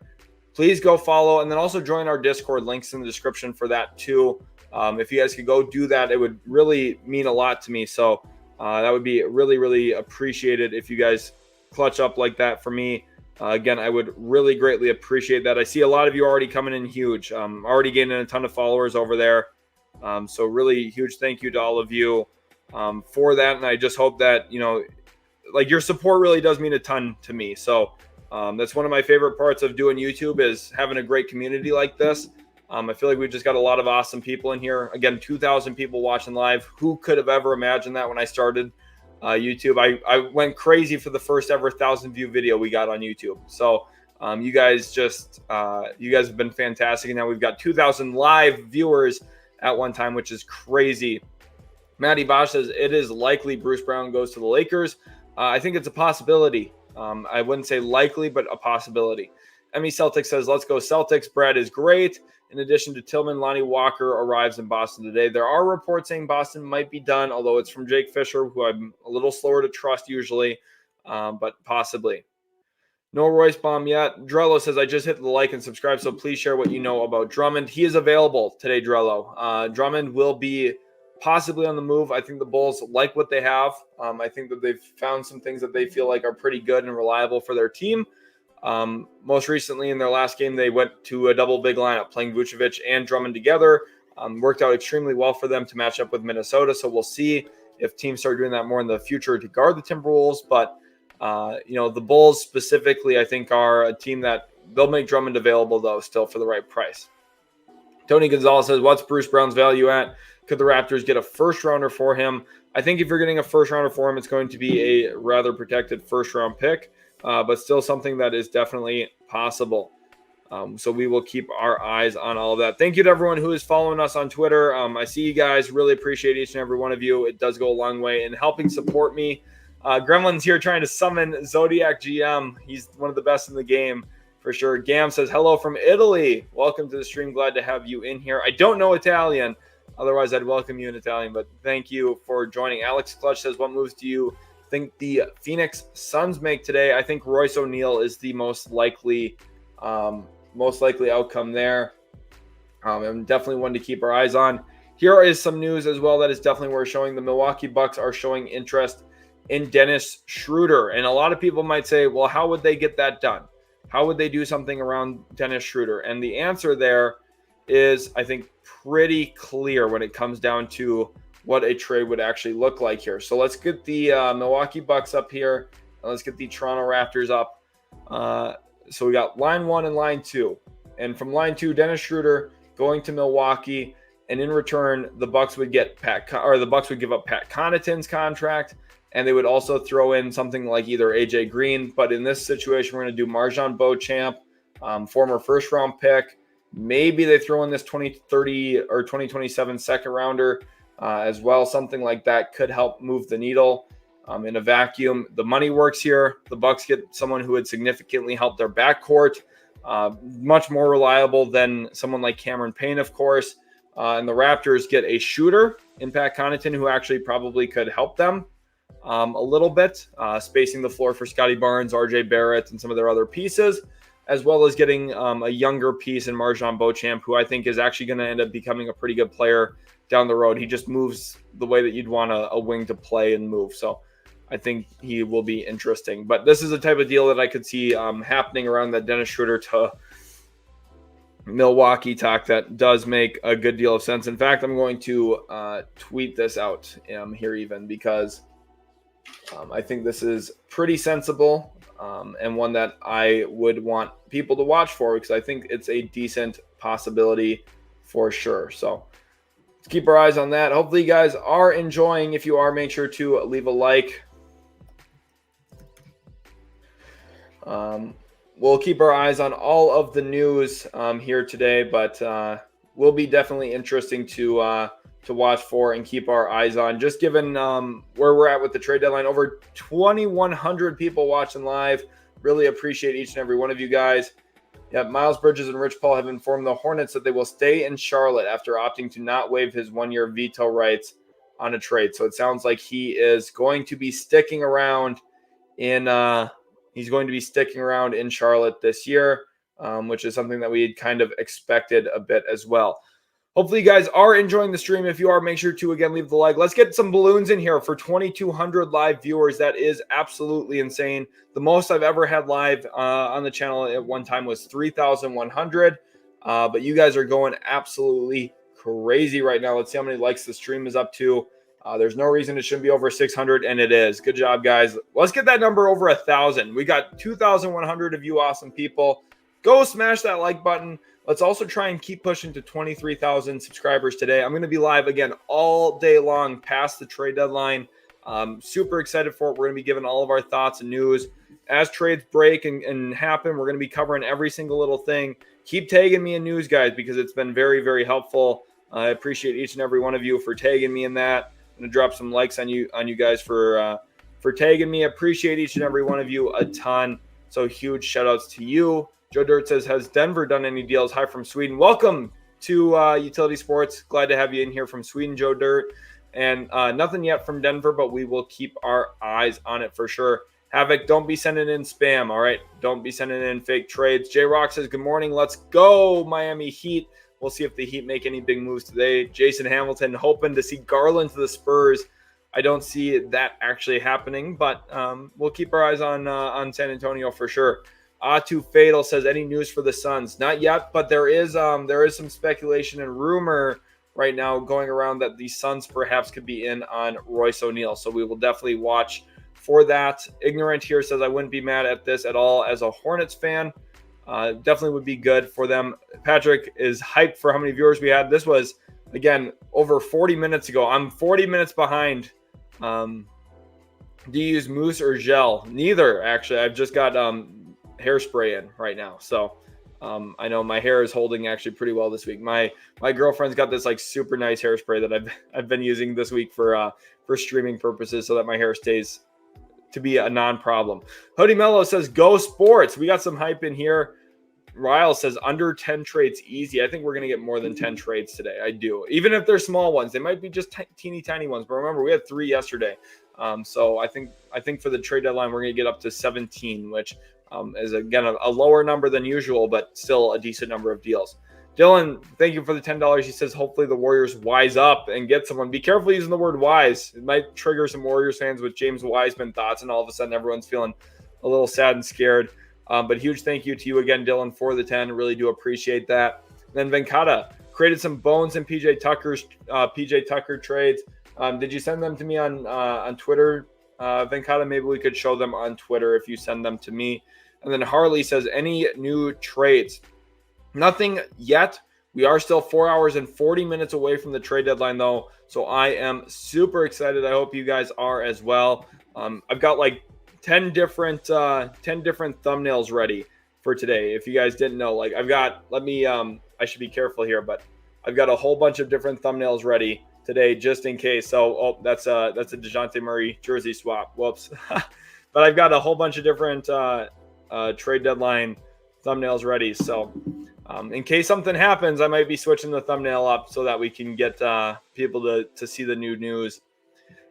Please go follow and then also join our Discord. Links in the description for that too. If you guys could go do that, it would really mean a lot to me. So that would be really appreciated if you guys clutch up like that for me. Again, I would really greatly appreciate that. I see a lot of you already coming in huge. Already gaining a ton of followers over there. So really huge thank you to all of you for that. And I just hope that, like your support really does mean a ton to me. So that's one of my favorite parts of doing YouTube is having a great community like this. I feel like we've just got a lot of awesome people in here. Again, 2,000 people watching live. Who could have ever imagined that when I started YouTube? I went crazy for the first ever 1,000 view video we got on YouTube. So you guys have been fantastic. And now we've got 2,000 live viewers at one time, which is crazy. Matty Bosch says it is likely Bruce Brown goes to the Lakers. I think it's a possibility. I wouldn't say likely, but a possibility. Emmy Celtics says, let's go Celtics. Brad is great. In addition to Tillman, Lonnie Walker arrives in Boston today. There are reports saying Boston might be done, although it's from Jake Fisher, who I'm a little slower to trust usually, but possibly. No Royce bomb yet. Drello says, I just hit the like and subscribe, so please share what you know about Drummond. He is available today, Drello. Drummond will be possibly on the move. I think the Bulls like what they have. I think that they've found some things that they feel like are pretty good and reliable for their team. Most recently in their last game, they went to a double big lineup, playing Vucevic and Drummond together. Worked out extremely well for them to match up with Minnesota. So we'll see if teams start doing that more in the future to guard the Timberwolves. But, the Bulls specifically, I think, are a team that they'll make Drummond available, though, still for the right price. Tony Gonzalez says, what's Bruce Brown's value at? Could the Raptors get a first rounder for him? I think if you're getting a first rounder for him, it's going to be a rather protected first round pick. But still something that is definitely possible. So we will keep our eyes on all of that. Thank you to everyone who is following us on Twitter. I see you guys. Really appreciate each and every one of you. It does go a long way in helping support me. Gremlin's here trying to summon Zodiac GM. He's one of the best in the game for sure. Gam says, hello from Italy. Welcome to the stream. Glad to have you in here. I don't know Italian. Otherwise, I'd welcome you in Italian. But thank you for joining. Alex Clutch says, what moves do you think the Phoenix Suns make today? I think Royce O'Neal is the most likely outcome there. And definitely one to keep our eyes on. Here is some news as well that is definitely worth showing. The Milwaukee Bucks are showing interest in Dennis Schroeder. And a lot of people might say, well, how would they get that done? How would they do something around Dennis Schroeder? And the answer there is, I think, pretty clear when it comes down to what a trade would actually look like here. So let's get the Milwaukee Bucks up here. And let's get the Toronto Raptors up. So we got line 1 and line 2. And from line 2, Dennis Schroeder going to Milwaukee. And in return, the Bucks would give up Pat Connaughton's contract. And they would also throw in something like either AJ Green. But in this situation, we're going to do Marjon Beauchamp, former first-round pick. Maybe they throw in this 2030 or 2027 second rounder as well. Something like that could help move the needle in a vacuum. The money works here. The Bucks get someone who would significantly help their backcourt, much more reliable than someone like Cameron Payne, of course. And the Raptors get a shooter in Pat Connaughton who actually probably could help them a little bit, spacing the floor for Scotty Barnes, RJ Barrett, and some of their other pieces, as well as getting a younger piece in Marjon Beauchamp, who I think is actually going to end up becoming a pretty good player down the road. He just moves the way that you'd want a wing to play and move. So I think he will be interesting. But this is the type of deal that I could see happening around that Dennis Schroeder to Milwaukee talk that does make a good deal of sense. In fact, I'm going to tweet this out here even because I think this is pretty sensible. and one that I would want people to watch for because I think it's a decent possibility for sure. So let's keep our eyes on that. Hopefully you guys are enjoying. If you are, make sure to leave a like. We'll keep our eyes on all of the news here today, but will be definitely interesting to watch for and keep our eyes on. Just given where we're at with the trade deadline, over 2,100 people watching live. Really appreciate each and every one of you guys. Yeah, Miles Bridges and Rich Paul have informed the Hornets that they will stay in Charlotte after opting to not waive his one-year veto rights on a trade. So it sounds like he is going to be sticking around in Charlotte this year, which is something that we had kind of expected a bit as well. Hopefully you guys are enjoying the stream. If you are, make sure to, again, leave the like. Let's get some balloons in here for 2,200 live viewers. That is absolutely insane. The most I've ever had live on the channel at one time was 3,100. But you guys are going absolutely crazy right now. Let's see how many likes the stream is up to. There's no reason it shouldn't be over 600, and it is. Good job, guys. Let's get that number over 1,000. We got 2,100 of you awesome people. Go smash that like button. Let's also try and keep pushing to 23,000 subscribers today. I'm going to be live again all day long past the trade deadline. Super excited for it. We're going to be giving all of our thoughts and news. As trades break and happen, we're going to be covering every single little thing. Keep tagging me in news, guys, because it's been very, very helpful. I appreciate each and every one of you for tagging me in that. I'm going to drop some likes on you guys for tagging me. Appreciate each and every one of you a ton. So huge shout outs to you. Joe Dirt says, has Denver done any deals? Hi from Sweden. Welcome to Utility Sports. Glad to have you in here from Sweden, Joe Dirt. And nothing yet from Denver, but we will keep our eyes on it for sure. Havoc, don't be sending in spam, all right? Don't be sending in fake trades. J-Rock says, good morning. Let's go, Miami Heat. We'll see if the Heat make any big moves today. Jason Hamilton hoping to see Garland to the Spurs. I don't see that actually happening, but we'll keep our eyes on San Antonio for sure. Atu Fatal says, any news for the Suns? Not yet, but there is some speculation and rumor right now going around that the Suns perhaps could be in on Royce O'Neal. So we will definitely watch for that. Ignorant here says, I wouldn't be mad at this at all as a Hornets fan. Definitely would be good for them. Patrick is hyped for how many viewers we had. This was, again, over 40 minutes ago. I'm 40 minutes behind. Do you use mousse or gel? Neither, actually. I've just got hairspray in right now. So I know my hair is holding actually pretty well this week. My girlfriend's got this like super nice hairspray that I've been using this week for streaming purposes so that my hair stays to be a non-problem. Hoodie Mello says, go sports. We got some hype in here. Ryle says, under 10 trades easy. I think we're going to get more than 10 trades today. I do. Even if they're small ones, they might be just teeny tiny ones. But remember, we had 3 yesterday. So I think for the trade deadline, we're going to get up to 17, which is, again, a lower number than usual, but still a decent number of deals. Dylan, thank you for the $10. He says, hopefully the Warriors wise up and get someone. Be careful using the word wise. It might trigger some Warriors fans with James Wiseman thoughts, and all of a sudden everyone's feeling a little sad and scared. But huge thank you to you again, Dylan, for the 10. Really do appreciate that. And then Venkata created some bones in PJ Tucker trades. Did you send them to me on Twitter, Venkata? Maybe we could show them on Twitter if you send them to me. And then Harley says, any new trades? Nothing yet. We are still 4 hours and 40 minutes away from the trade deadline, though. So I am super excited. I hope you guys are as well. I've got like 10 different thumbnails ready for today. If you guys didn't know, like I should be careful here, but I've got a whole bunch of different thumbnails ready today just in case. So, that's a DeJounte Murray jersey swap. Whoops. But I've got a whole bunch of different trade deadline thumbnails ready. So in case something happens, I might be switching the thumbnail up so that we can get people to see the new news.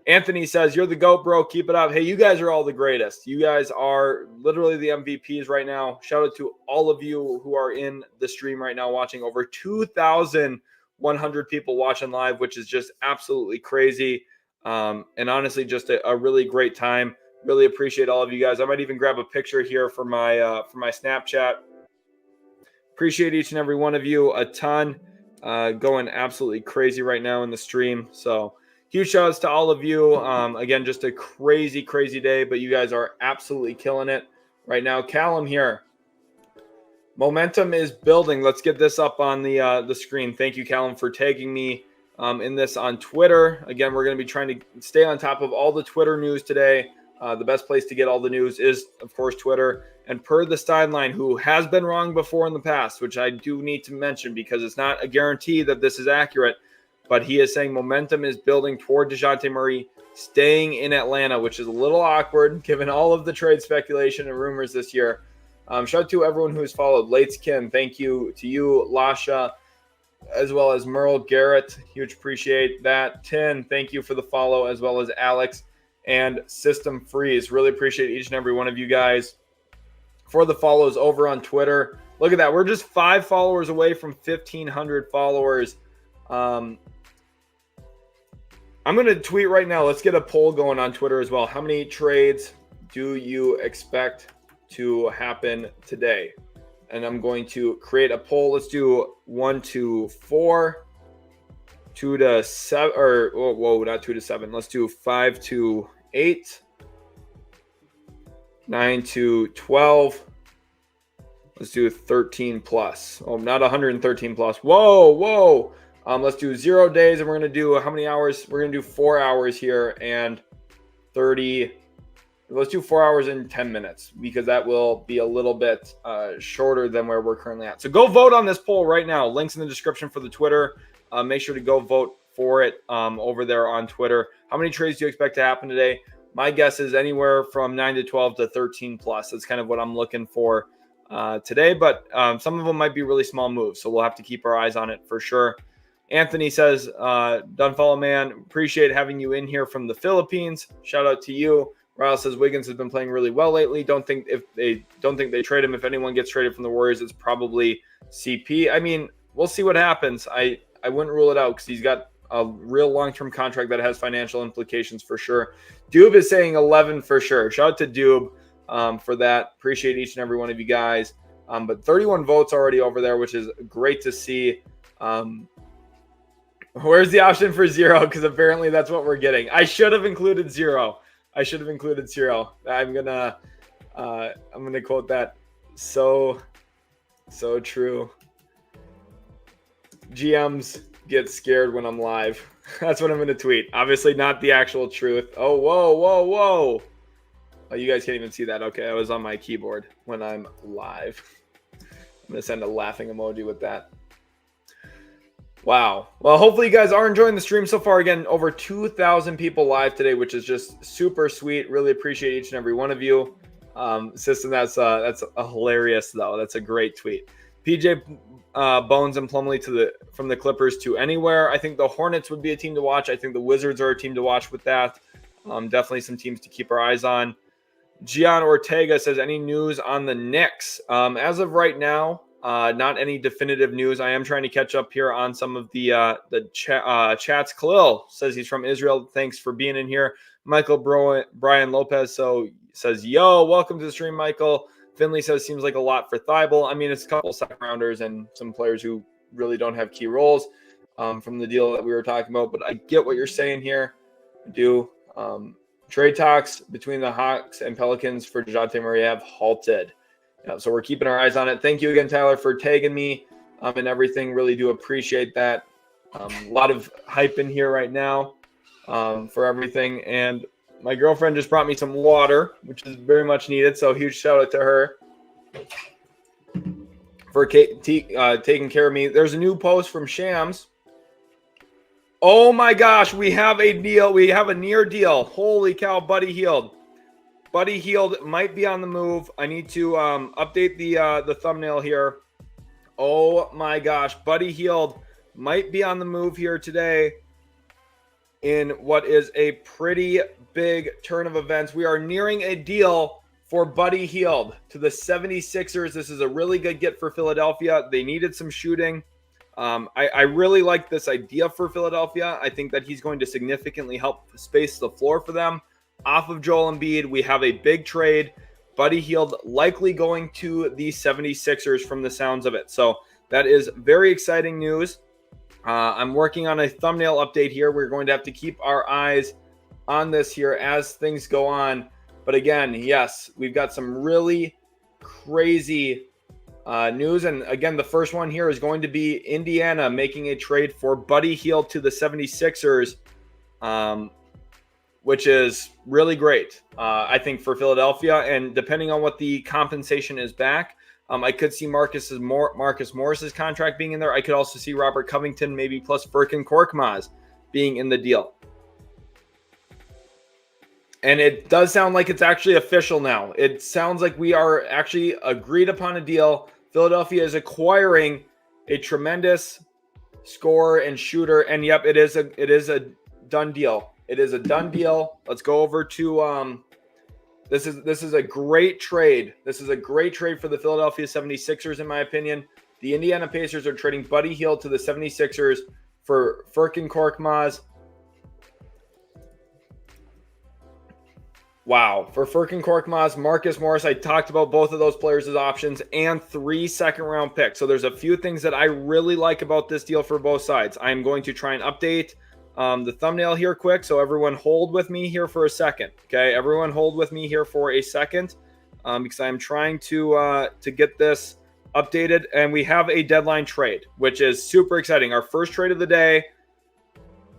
Anthony says, you're the GOAT, bro. Keep it up. Hey, you guys are all the greatest. You guys are literally the MVPs right now. Shout out to all of you who are in the stream right now watching. Over 2,100 people watching live, which is just absolutely crazy. And honestly, just a really great time. Really appreciate all of you guys. I might even grab a picture here for my Snapchat. Appreciate each and every one of you a ton. Going absolutely crazy right now in the stream. So huge shout outs to all of you. Again, just a crazy, crazy day, but you guys are absolutely killing it. right now. Callum here. Momentum is building. Let's get this up on the screen. Thank you, Callum, for tagging me in this on Twitter. Again, we're going to be trying to stay on top of all the Twitter news today. The best place to get all the news is, of course, Twitter. And per the Steinline, who has been wrong before in the past, which I do need to mention because it's not a guarantee that this is accurate, but he is saying momentum is building toward DeJounte Murray staying in Atlanta, which is a little awkward given all of the trade speculation and rumors this year. Shout out to everyone who has followed. Lates Kim, thank you to you, Lasha, as well as Merle Garrett. Huge appreciate that. Tin, thank you for the follow, as well as Alex and System Freeze. Really appreciate each and every one of you guys for the follows over on Twitter. Look at that. We're just 5 followers away from 1,500 followers. I'm going to tweet right now. Let's get a poll going on Twitter as well. How many trades do you expect to happen today? And I'm going to create a poll. Let's do 1 to 4, 2 to 7, or whoa, not 2 to 7. Let's do 5 to 8, 9 to 12. Let's do 13 plus. Oh, not 113 plus. Whoa. Let's do 0 days, and we're going to do how many hours? We're going to do 4 hours here and 30. Let's do 4 hours and 10 minutes because that will be a little bit shorter than where we're currently at. So go vote on this poll right now. Links in the description for the Twitter. Make sure to go vote for it over there on Twitter. How many trades do you expect to happen today? My guess is anywhere from 9 to 12 to 13 plus. That's kind of what I'm looking for today, but some of them might be really small moves. So we'll have to keep our eyes on it for sure. Anthony says, done follow, man. Appreciate having you in here from the Philippines. Shout out to you. Ryle says Wiggins has been playing really well lately. Don't think they trade him. If anyone gets traded from the Warriors, it's probably CP. I mean, we'll see what happens. I wouldn't rule it out because he's got a real long-term contract that has financial implications for sure. Doob is saying 11 for sure. Shout out to Doob for that. Appreciate each and every one of you guys. But 31 votes already over there, which is great to see. Where's the option for 0? Because apparently that's what we're getting. I should have included 0. I'm gonna quote that. So true. GMs get scared when I'm live. That's what I'm gonna tweet. Obviously not the actual truth. Oh, whoa. Oh, you guys can't even see that. Okay, I was on my keyboard when I'm live. I'm gonna send a laughing emoji with that. Wow. Well, hopefully you guys are enjoying the stream so far. Again, over 2,000 people live today, which is just super sweet. Really appreciate each and every one of you. System, that's a hilarious though. That's a great tweet. PJ Bones and Plumlee from the Clippers to anywhere. I think the Hornets would be a team to watch. I think the Wizards are a team to watch with that. Definitely some teams to keep our eyes on. Gian Ortega says, any news on the Knicks? As of right now, not any definitive news. I am trying to catch up here on some of the chats. Khalil says he's from Israel. Thanks for being in here. Michael Brian Lopez says, yo, welcome to the stream, Michael. Finley says, seems like a lot for Thibault. I mean, it's a couple second rounders and some players who really don't have key roles from the deal that we were talking about. But I get what you're saying here. I do. Trade talks between the Hawks and Pelicans for DeJounte Murray have halted. So we're keeping our eyes on it. Thank you again, Tyler, for tagging me and everything. Really do appreciate that. A lot of hype in here right now for everything. And my girlfriend just brought me some water, which is very much needed. So huge shout out to her for taking care of me. There's a new post from Shams. Oh my gosh, we have a deal. We have a near deal. Holy cow, Buddy Hield. Buddy Hield might be on the move. I need to update the thumbnail here. Oh my gosh, Buddy Hield might be on the move here today in what is a pretty big turn of events. We are nearing a deal for Buddy Hield to the 76ers. This is a really good get for Philadelphia. They needed some shooting. I really like this idea for Philadelphia. I think that he's going to significantly help space the floor for them. Off of Joel Embiid, we have a big trade. Buddy Hield likely going to the 76ers from the sounds of it. So that is very exciting news. I'm working on a thumbnail update here. We're going to have to keep our eyes on this here as things go on. But again, yes, we've got some really crazy news. And again, the first one here is going to be Indiana making a trade for Buddy Hield to the 76ers, which is really great, I think, for Philadelphia. And depending on what the compensation is back, I could see Marcus Morris's contract being in there. I could also see Robert Covington, maybe plus Furkan Korkmaz being in the deal. And it does sound like it's actually official now. It sounds like we are actually agreed upon a deal. Philadelphia is acquiring a tremendous scorer and shooter. And yep, it is a done deal. It is a done deal. Let's go over to this is a great trade. This is a great trade for the Philadelphia 76ers, in my opinion. The Indiana Pacers are trading Buddy Hield to the 76ers for Furkan Korkmaz. Wow. For Furkan Korkmaz, Marcus Morris, I talked about both of those players as options, and 3 second-round picks. So there's a few things that I really like about this deal for both sides. I'm going to try and update the thumbnail here quick, so everyone hold with me here for a second. Okay, everyone hold with me here for a second, because I'm trying to get this updated. And we have a deadline trade, which is super exciting. Our first trade of the day,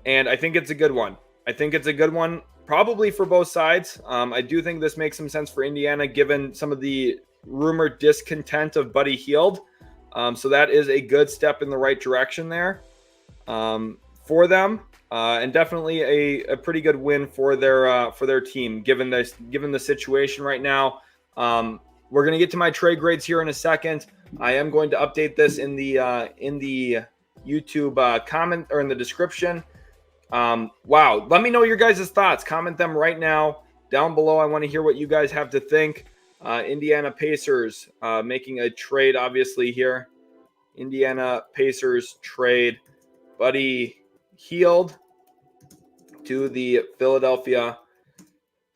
and I think it's a good one. I think it's a good one, probably for both sides. I do think this makes some sense for Indiana, given some of the rumored discontent of Buddy Hield. So that is a good step in the right direction there for them. And definitely a pretty good win for their team, given the situation right now. We're going to get to my trade grades here in a second. I am going to update this in the YouTube comment or in the description. Wow. Let me know your guys' thoughts. Comment them right now down below. I want to hear what you guys have to think. Indiana Pacers making a trade, obviously, here. Indiana Pacers trade Buddy Hield to the Philadelphia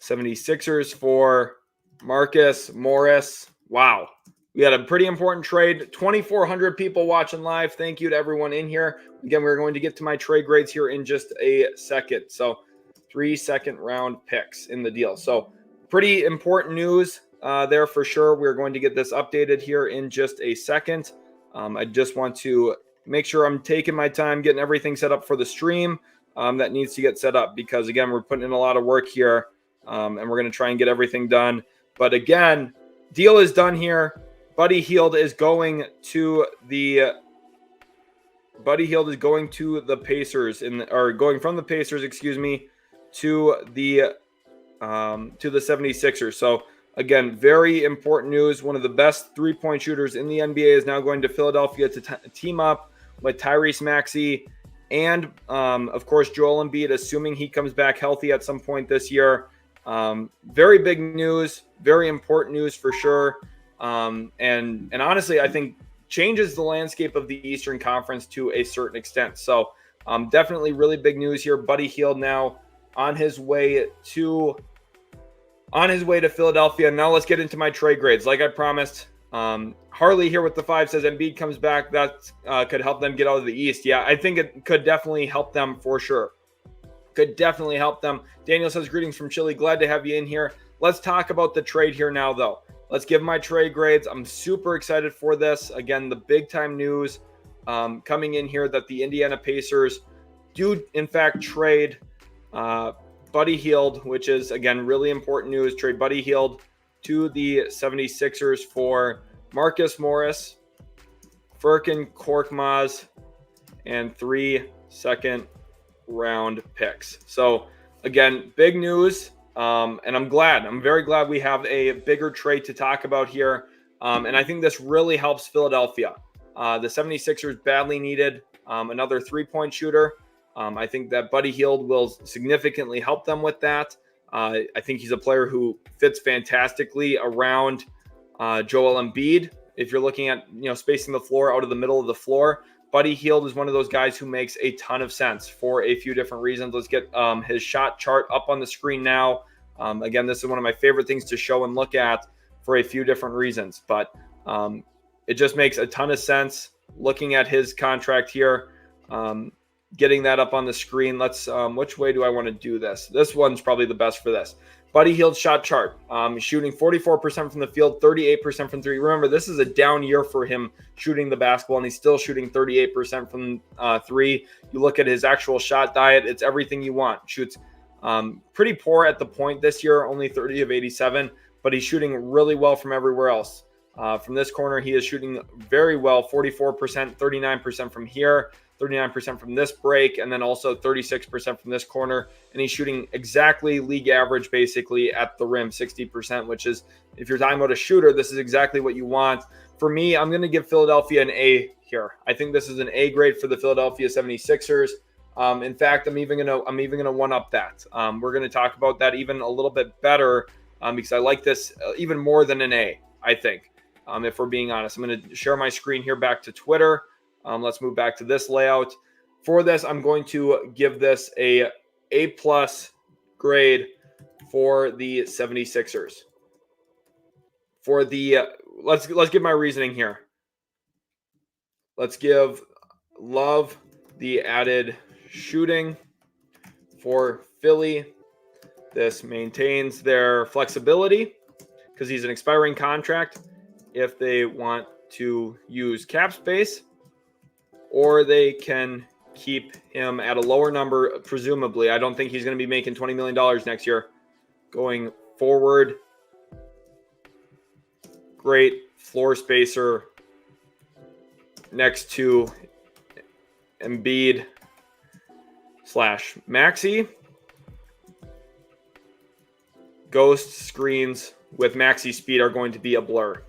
76ers for Marcus Morris. Wow. We had a pretty important trade. 2,400 people watching live. Thank you to everyone in here. Again, we're going to get to my trade grades here in just a second. So 3 second-round picks in the deal. So pretty important news there for sure. We're going to get this updated here in just a second. I just want to make sure I'm taking my time getting everything set up for the stream that needs to get set up, because, again, we're putting in a lot of work here, and we're going to try and get everything done. But, again, deal is done here. Buddy Hield is going to the Pacers, going from the Pacers, to the 76ers. So again, very important news. One of the best three-point shooters in the NBA is now going to Philadelphia to team up with Tyrese Maxey and of course Joel Embiid, assuming he comes back healthy at some point this year. Very big news, very important news for sure. And honestly, I think changes the landscape of the Eastern Conference to a certain extent. So definitely really big news here. Buddy Hield now on his way to Philadelphia. Now let's get into my trade grades. Like I promised, Harley here with the 5 says Embiid comes back. That could help them get out of the East. Yeah, I think it could definitely help them for sure. Could definitely help them. Daniel says, greetings from Chile. Glad to have you in here. Let's talk about the trade here now, though. Let's give my trade grades. I'm super excited for this. Again, the big time news coming in here that the Indiana Pacers do, in fact, trade Buddy Hield, which is, again, really important news. Trade Buddy Hield to the 76ers for Marcus Morris, Furkan Korkmaz, and 3 second-round picks. So, again, big news. And I'm very glad we have a bigger trade to talk about here. And I think this really helps Philadelphia. The 76ers badly needed another three-point shooter. I think that Buddy Hield will significantly help them with that. I think he's a player who fits fantastically around Joel Embiid. If you're looking at, spacing the floor out of the middle of the floor, Buddy Hield is one of those guys who makes a ton of sense for a few different reasons. Let's get his shot chart up on the screen now. Again, this is one of my favorite things to show and look at for a few different reasons. But it just makes a ton of sense looking at his contract here. Getting that up on the screen. Let's which way do I want to do this? This one's probably the best for this. Buddy Hield shot chart, shooting 44% from the field, 38% from three. Remember, this is a down year for him shooting the basketball, and he's still shooting 38% from three. You look at his actual shot diet, it's everything you want. Shoots pretty poor at the point this year, only 30 of 87, but he's shooting really well from everywhere else. From this corner, he is shooting very well, 44%, 39% from here, 39% from this break, and then also 36% from this corner. And he's shooting exactly league average, basically, at the rim, 60%, which is, if you're talking about a shooter, this is exactly what you want. For me, I'm going to give Philadelphia an A here. I think this is an A grade for the Philadelphia 76ers. In fact, I'm even gonna one up that. We're going to talk about that even a little bit better because I like this even more than an A, I think. If we're being honest, I'm going to share my screen here back to Twitter. Let's move back to this layout. For this, I'm going to give this a A+ grade for the 76ers. For the let's give my reasoning here. Let's give Love the added shooting for Philly. This maintains their flexibility because he's an expiring contract if they want to use cap space, or they can keep him at a lower number, presumably. I don't think he's going to be making $20 million next year. Going forward, great floor spacer next to Embiid / Maxey. Ghost screens with Maxey speed are going to be a blur.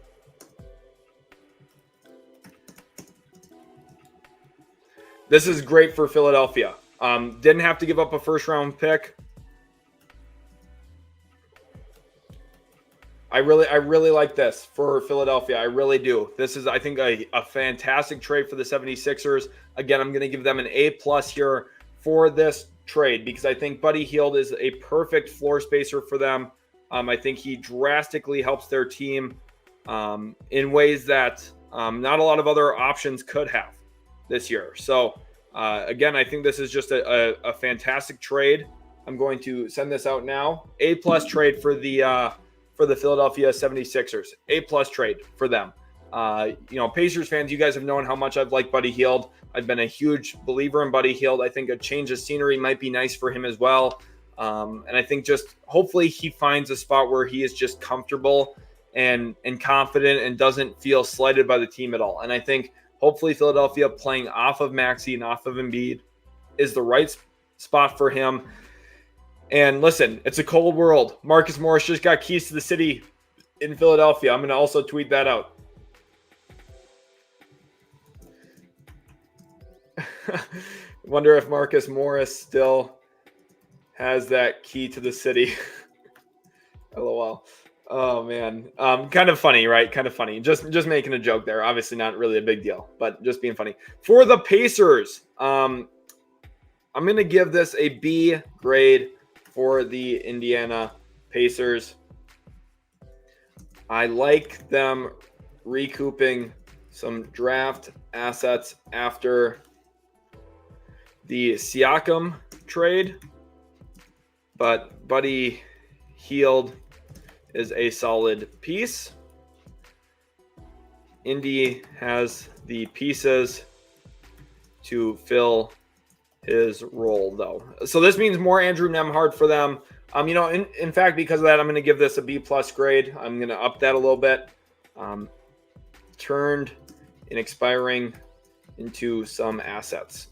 This is great for Philadelphia. Didn't have to give up a first-round pick. I really like this for Philadelphia. I really do. This is, I think, a fantastic trade for the 76ers. Again, I'm going to give them an A+ here for this trade because I think Buddy Hield is a perfect floor spacer for them. I think he drastically helps their team in ways that not a lot of other options could have this year. So, again, I think this is just a fantastic trade. I'm going to send this out now. A+ trade for the Philadelphia 76ers. A+ trade for them. Pacers fans, you guys have known how much I've liked Buddy Hield. I've been a huge believer in Buddy Hield. I think a change of scenery might be nice for him as well. And I think just hopefully he finds a spot where he is just comfortable and confident and doesn't feel slighted by the team at all. And I think hopefully Philadelphia playing off of Maxey and off of Embiid is the right spot for him. And listen, it's a cold world. Marcus Morris just got keys to the city in Philadelphia. I'm going to also tweet that out. Wonder if Marcus Morris still has that key to the city. LOL. Oh, man. Kind of funny, right? Kind of funny. Just making a joke there. Obviously not really a big deal, but just being funny. For the Pacers, I'm going to give this a B grade for the Indiana Pacers. I like them recouping some draft assets after the Siakam trade, but Buddy Hield is a solid piece. Indy has the pieces to fill his role, though. So this means more Andrew Nembhard for them. In fact, because of that, I'm going to give this a B+ grade. I'm going to up that a little bit. Turned in expiring into some assets,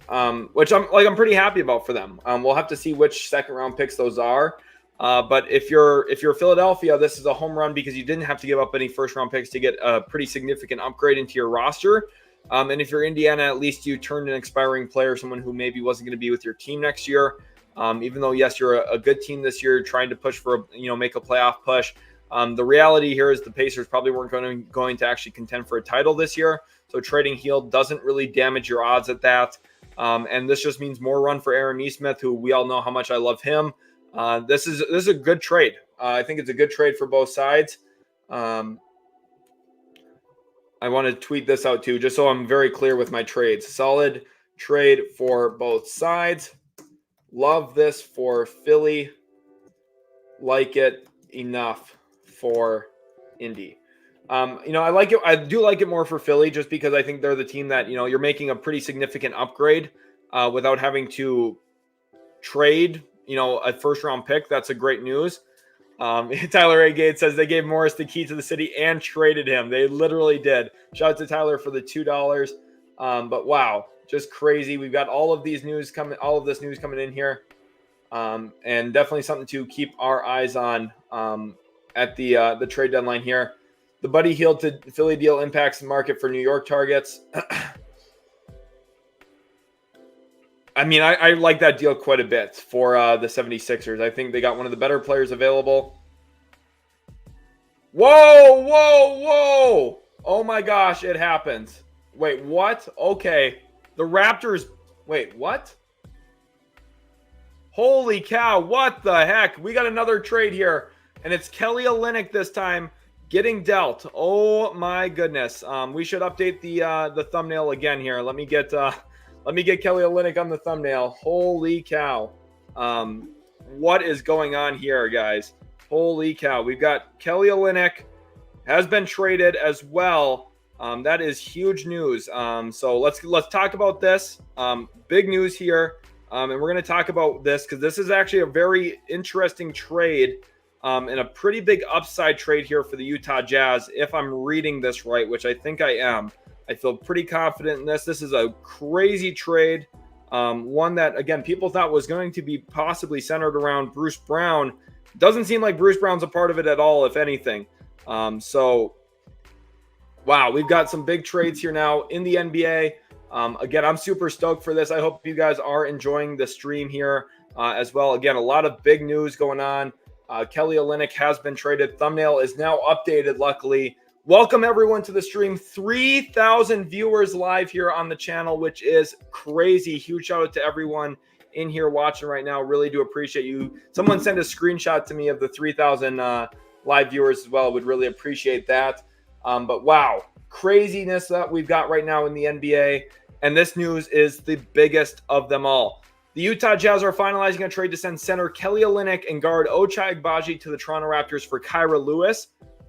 which I'm pretty happy about for them. We'll have to see which second-round picks those are. But if you're Philadelphia, this is a home run because you didn't have to give up any first-round picks to get a pretty significant upgrade into your roster. And if you're Indiana, at least you turned an expiring player, someone who maybe wasn't going to be with your team next year. Even though, yes, you're a good team this year, trying to push for, make a playoff push. The reality here is the Pacers probably weren't going to actually contend for a title this year. So trading Hield doesn't really damage your odds at that. And this just means more run for Aaron Nesmith, who we all know how much I love him. This is a good trade. I think it's a good trade for both sides. I want to tweet this out too, just so I'm very clear with my trades. Solid trade for both sides. Love this for Philly. like it enough for Indy. I like it. I do like it more for Philly just because I think they're the team that, you're making a pretty significant upgrade without having to trade, a first round pick. That's a great news. Tyler A. Gates says they gave Morris the key to the city and traded him. They literally did. Shout out to Tyler for the $2. But wow, just crazy. We've got all of this news coming in here. And definitely something to keep our eyes on at the trade deadline here. The Buddy Hield to Philly deal impacts the market for New York targets. I mean, I like that deal quite a bit for the 76ers. I think they got one of the better players available. Whoa. Oh my gosh, it happens. Wait, what? Okay. The Raptors. Wait, what? Holy cow, what the heck? We got another trade here, and it's Kelly Olynyk this time getting dealt. Oh my goodness. We should update the thumbnail again here. Let me get Kelly Olynyk on the thumbnail. Holy cow. What is going on here, guys? Holy cow. We've got Kelly Olynyk has been traded as well. That is huge news. So let's talk about this. Big news here. And we're going to talk about this because this is actually a very interesting trade and a pretty big upside trade here for the Utah Jazz. If I'm reading this right, which I think I am, I feel pretty confident in this. This is a crazy trade. One that, again, people thought was going to be possibly centered around Bruce Brown. Doesn't seem like Bruce Brown's a part of it at all, if anything. So, wow, we've got some big trades here now in the NBA. Again, I'm super stoked for this. I hope you guys are enjoying the stream here as well. Again, a lot of big news going on. Kelly Olynyk has been traded. Thumbnail is now updated, luckily. Welcome, everyone, to the stream. 3,000 viewers live here on the channel, which is crazy. Huge shout out to everyone in here watching right now. Really do appreciate you. Someone sent a screenshot to me of the 3,000 live viewers as well. Would really appreciate that. But wow, craziness that we've got right now in the NBA. And this news is the biggest of them all. The Utah Jazz are finalizing a trade to send center Kelly Olynyk and guard Ochai Agbaji to the Toronto Raptors for Kyra Lewis,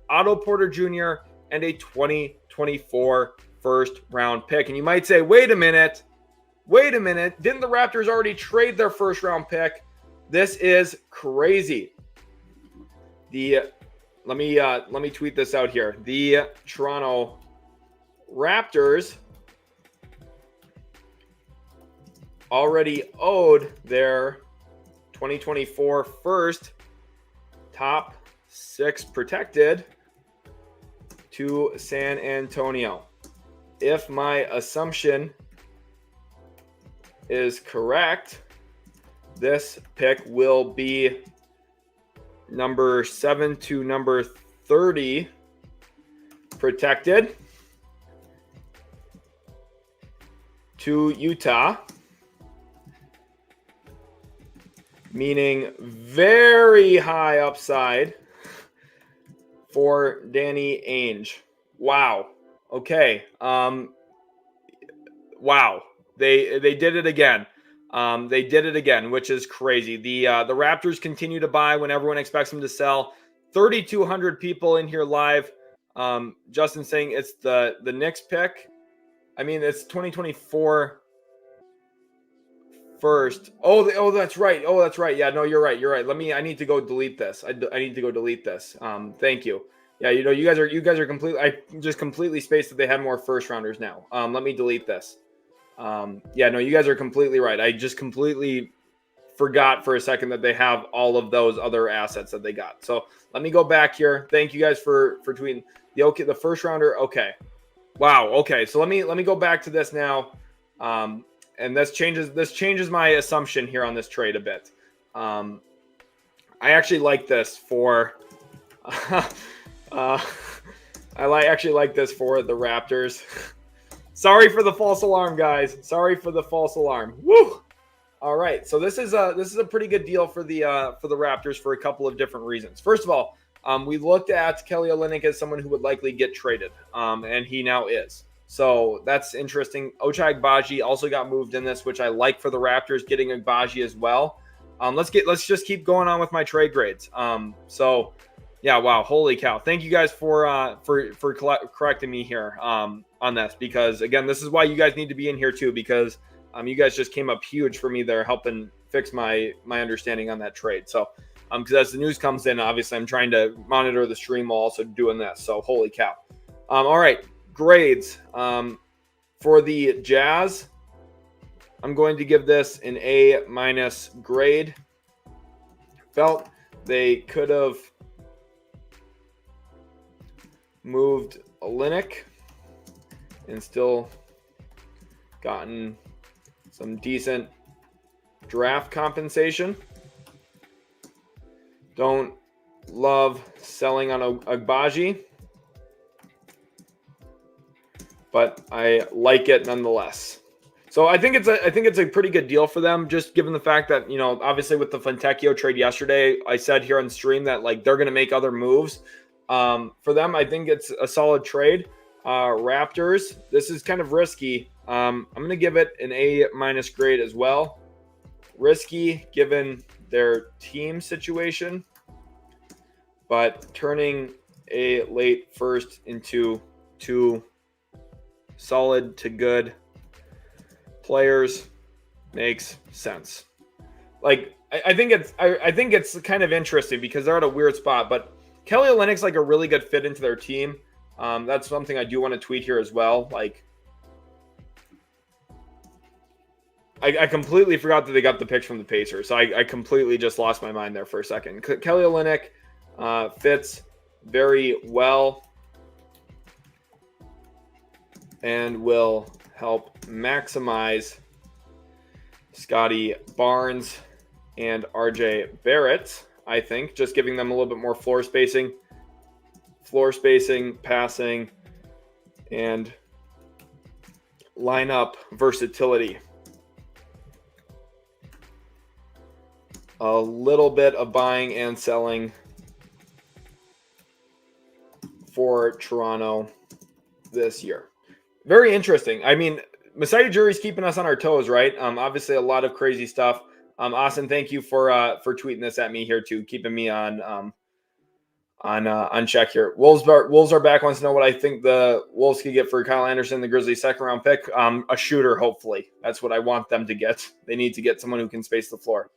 Otto Porter Jr., and a 2024 first-round pick. And you might say, wait a minute. Didn't the Raptors already trade their first-round pick? This is crazy. Let me tweet this out here. The Toronto Raptors already owed their 2024 first top 6 protected to San Antonio. If my assumption is correct, this pick will be number 7 to number 30 protected to Utah, meaning very high upside for Danny Ainge. Wow. Okay. Wow. They did it again. They did it again, which is crazy. The Raptors continue to buy when everyone expects them to sell. 3,200 people in here live. Justin saying it's the Knicks pick. I mean, it's 2024 first. Oh, that's right. Yeah, no, you're right. I need to go delete this. I need to go delete this. Thank you. Yeah, you guys are completely. I just completely spaced that they had more first rounders now. Let me delete this. Yeah, no, you guys are completely right. I just completely forgot for a second that they have all of those other assets that they got. So let me go back here. Thank you guys for tweeting the first rounder. Okay. Wow. Okay. So let me go back to this now. And this changes my assumption here on this trade a bit. I actually like this for actually like this for the Raptors. Sorry for the false alarm, guys. Sorry for the false alarm. Woo! All right. So this is a pretty good deal for the Raptors for a couple of different reasons. First of all, we looked at Kelly Olynyk as someone who would likely get traded, and he now is. So that's interesting. Ochai Agbaji also got moved in this, which I like for the Raptors, getting Agbaji as well. Let's just keep going on with my trade grades. So yeah, wow, holy cow! Thank you guys for correcting me here on this, because again, this is why you guys need to be in here too, because you guys just came up huge for me there, helping fix my understanding on that trade. So because as the news comes in, obviously I'm trying to monitor the stream while also doing this. So holy cow! All right, grades for the Jazz. I'm going to give this an A- grade. Felt they could have moved Olynyk and still gotten some decent draft compensation. Don't love selling on Agbaji, but I like it nonetheless. So I think it's a pretty good deal for them, just given the fact that, obviously with the Fontecchio trade yesterday, I said here on stream that like they're going to make other moves. For them, I think it's a solid trade. Raptors, this is kind of risky. I'm going to give it an A- grade as well. Risky given their team situation, but turning a late first into two solid to good players makes sense. Like I think it's kind of interesting because they're at a weird spot, but Kelly Olynyk's like a really good fit into their team. That's something I do want to tweet here as well. Like I completely forgot that they got the picks from the Pacers, so I completely just lost my mind there for a second. Kelly Olynyk fits very well and will help maximize Scotty Barnes and RJ Barrett, I think, just giving them a little bit more floor spacing, passing, and lineup versatility. A little bit of buying and selling for Toronto this year. Very interesting. I mean, Masai Ujiri's keeping us on our toes, right? Obviously, a lot of crazy stuff. Austin, thank you for tweeting this at me here too, keeping me on check here. Wolves are back. Wants to know what I think the Wolves could get for Kyle Anderson, the Grizzlies' second-round pick. A shooter, hopefully. That's what I want them to get. They need to get someone who can space the floor.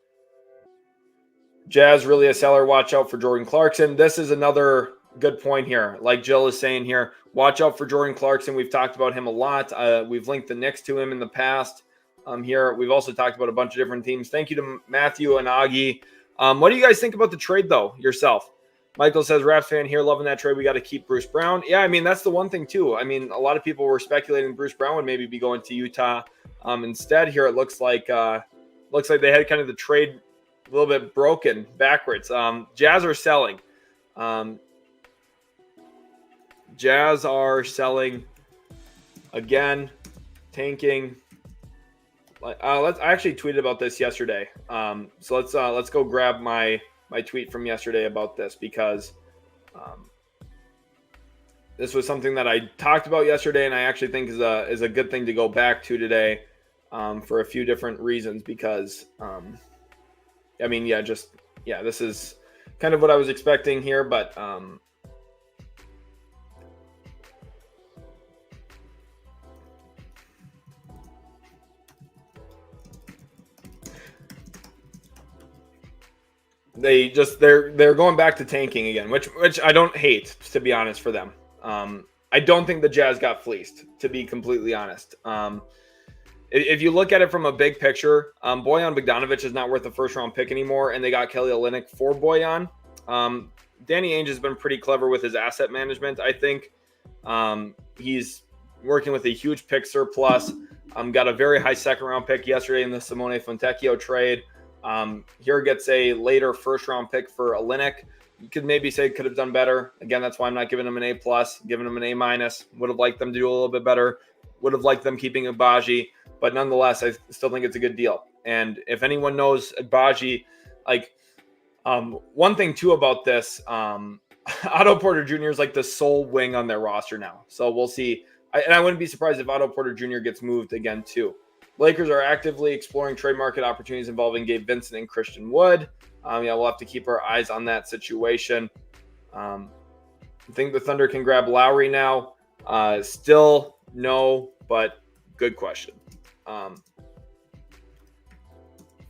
Jazz really a seller. Watch out for Jordan Clarkson. This is another good point here. Like Jill is saying here, watch out for Jordan Clarkson. We've talked about him a lot. We've linked the Knicks to him in the past. Here we've also talked about a bunch of different teams. Thank you to Matthew and Augie. What do you guys think about the trade though yourself? Michael says, Raps fan here, loving that trade. We got to keep Bruce Brown. Yeah, I mean that's the one thing too. I mean, a lot of people were speculating Bruce Brown would maybe be going to Utah. Instead, here it looks like they had kind of the trade a little bit broken backwards. Jazz are selling. Jazz are selling again, tanking. I actually tweeted about this yesterday. So let's go grab my tweet from yesterday about this, because this was something that I talked about yesterday, and I actually think is a good thing to go back to today for a few different reasons. Because this is kind of what I was expecting here, but they're going back to tanking again, which I don't hate, to be honest, for them. I don't think the Jazz got fleeced, to be completely honest. If you look at it from a big picture, Bojan Bogdanovic is not worth a first-round pick anymore, and they got Kelly Olynyk for Bojan. Danny Ainge has been pretty clever with his asset management, I think. He's working with a huge pick surplus. Got a very high second-round pick yesterday in the Simone Fontecchio trade. Here gets a later first-round pick for Olynyk. You could maybe say could have done better. Again, that's why I'm not giving him an A+, giving him an A-. Would have liked them to do a little bit better. Would have liked them keeping Agbaji. But nonetheless, I still think it's a good deal. And if anyone knows Agbaji, one thing too about this, Otto Porter Jr. is like the sole wing on their roster now. So we'll see. I wouldn't be surprised if Otto Porter Jr. gets moved again too. Lakers are actively exploring trade market opportunities involving Gabe Vincent and Christian Wood. We'll have to keep our eyes on that situation. I think the Thunder can grab Lowry now. Still no, but good question.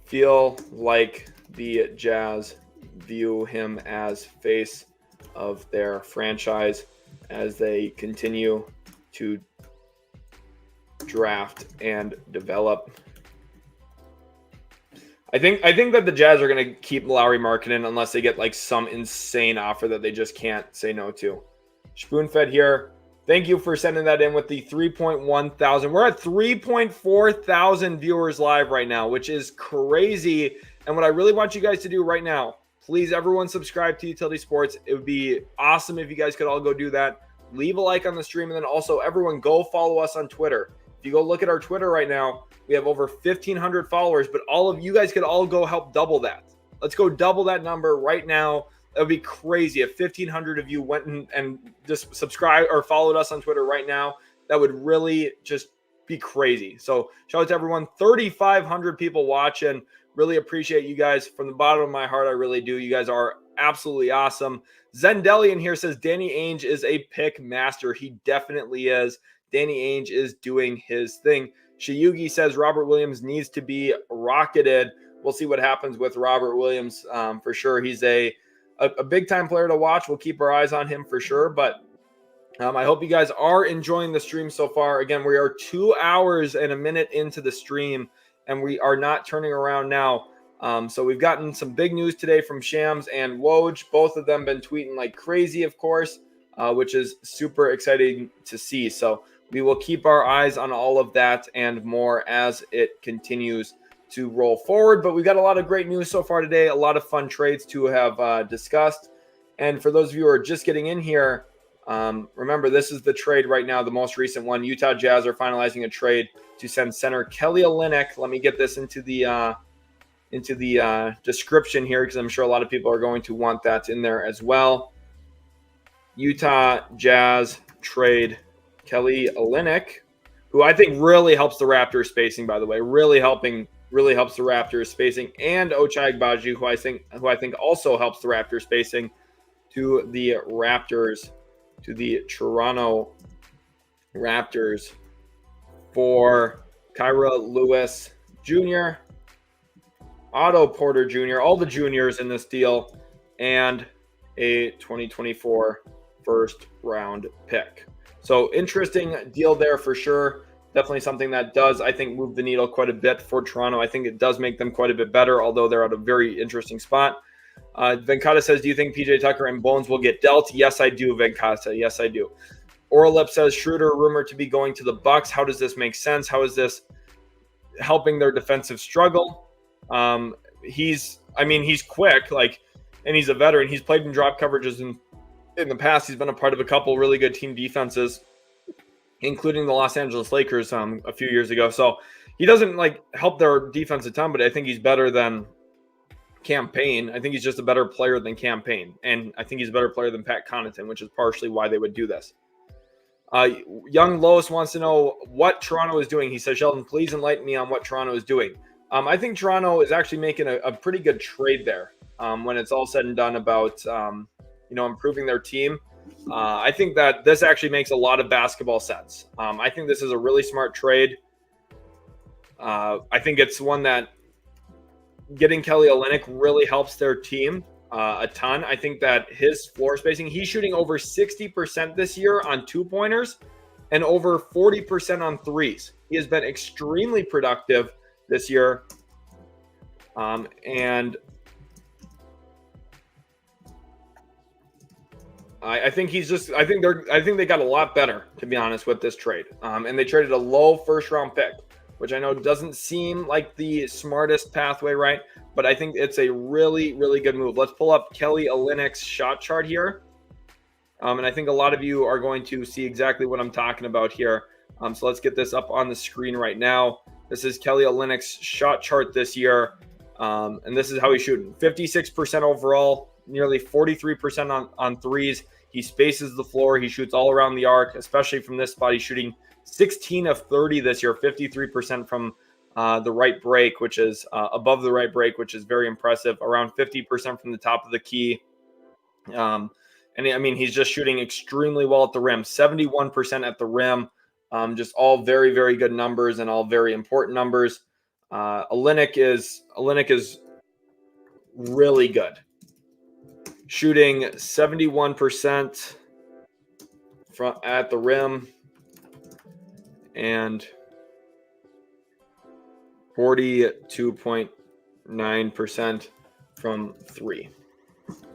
Feel like the Jazz view him as face of their franchise as they continue to draft and develop. I think that the Jazz are going to keep Lowry Markkanen unless they get like some insane offer that they just can't say no to. Spoonfed here. Thank you for sending that in with the 3.1 thousand. We're at 3.4 thousand viewers live right now, which is crazy. And what I really want you guys to do right now, please everyone subscribe to Utility Sports. It would be awesome if you guys could all go do that. Leave a like on the stream, and then also everyone go follow us on Twitter. If you go look at our Twitter right now, we have over 1,500 followers, but all of you guys could all go help double that. Let's go double that number right now. That would be crazy if 1,500 of you went and just subscribed or followed us on Twitter right now. That would really just be crazy. So shout out to everyone. 3,500 people watching. Really appreciate you guys from the bottom of my heart. I really do. You guys are absolutely awesome. Zendelian here says Danny Ainge is a pick master. He definitely is. Danny Ainge is doing his thing. Shiyugi says Robert Williams needs to be rocketed. We'll see what happens with Robert Williams for sure. He's a big-time player to watch. We'll keep our eyes on him for sure. But I hope you guys are enjoying the stream so far. Again, we are 2 hours and a minute into the stream, and we are not turning around now. So we've gotten some big news today from Shams and Woj. Both of them been tweeting like crazy, of course, which is super exciting to see. So we will keep our eyes on all of that and more as it continues to roll forward. But we've got a lot of great news so far today, a lot of fun trades to have discussed. And for those of you who are just getting in here, remember, this is the trade right now, the most recent one. Utah Jazz are finalizing a trade to send center Kelly Olynyk. Let me get this into the description here because I'm sure a lot of people are going to want that in there as well. Utah Jazz trade Kelly Olynyk, who I think really helps the Raptors spacing, by the way, really helps the Raptors spacing, and Ochai Agbaji, who I think also helps the Raptors spacing, to the Toronto Raptors for Kyra Lewis Jr., Otto Porter Jr., all the juniors in this deal, and a 2024 first round pick. So interesting deal there for sure. Definitely something that does, I think, move the needle quite a bit for Toronto. I think it does make them quite a bit better, although they're at a very interesting spot. Venkata says, do you think PJ Tucker and Bones will get dealt? Yes, I do, Venkata. Yes, I do. Orlip says, Schroeder rumored to be going to the Bucks. How does this make sense? How is this helping their defensive struggle? He's quick, and he's a veteran. He's played in drop coverages in the past. He's been a part of a couple really good team defenses, including the Los Angeles Lakers a few years ago. So he doesn't help their defense a ton, but I think he's better than Cam Payne. I think he's just a better player than Cam Payne, and I think he's a better player than Pat Connaughton, which is partially why they would do this. Young Lois wants to know what Toronto is doing. He says, Sheldon, please enlighten me on what Toronto is doing. I think Toronto is actually making a pretty good trade there when it's all said and done about improving their team. I think that this actually makes a lot of basketball sense. I think this is a really smart trade. I think it's one that getting Kelly Olynyk really helps their team a ton. I think that his floor spacing, he's shooting over 60% this year on two-pointers and over 40% on threes. He has been extremely productive this year. And I think I think they got a lot better, to be honest, with this trade. And they traded a low first-round pick, which I know doesn't seem like the smartest pathway, right? But I think it's a really, really good move. Let's pull up Kelly Olynyk's shot chart here. And I think a lot of you are going to see exactly what I'm talking about here. So let's get this up on the screen right now. This is Kelly Olynyk's shot chart this year. And this is how he's shooting. 56% overall, nearly 43% on threes. He spaces the floor. He shoots all around the arc, especially from this spot. He's shooting 16 of 30 this year, 53% from the right break, which is above the right break, which is very impressive, around 50% from the top of the key. And I mean, he's just shooting extremely well at the rim, 71% at the rim. Just all very, very good numbers and all very important numbers. Olynyk is really good, shooting 71% at the rim and 42.9% from three.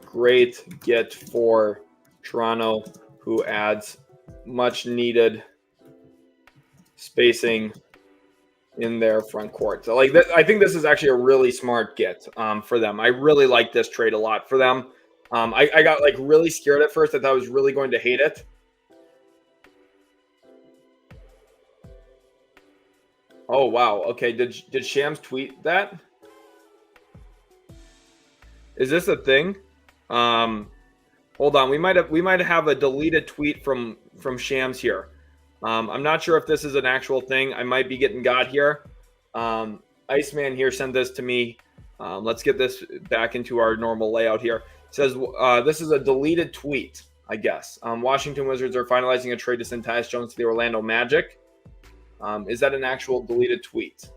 Great get for Toronto, who adds much needed spacing in their front court. So, I think this is actually a really smart get for them. I really like this trade a lot for them. I got really scared at first. I thought I was really going to hate it. Oh wow. Okay. Did Shams tweet that? Is this a thing? Hold on. We might have a deleted tweet from Shams here. I'm not sure if this is an actual thing. I might be getting got here. Iceman here sent this to me. Let's get this back into our normal layout here. It says this is a deleted tweet, I guess. Washington Wizards are finalizing a trade to send Tyus Jones to the Orlando Magic. Is that an actual deleted tweet?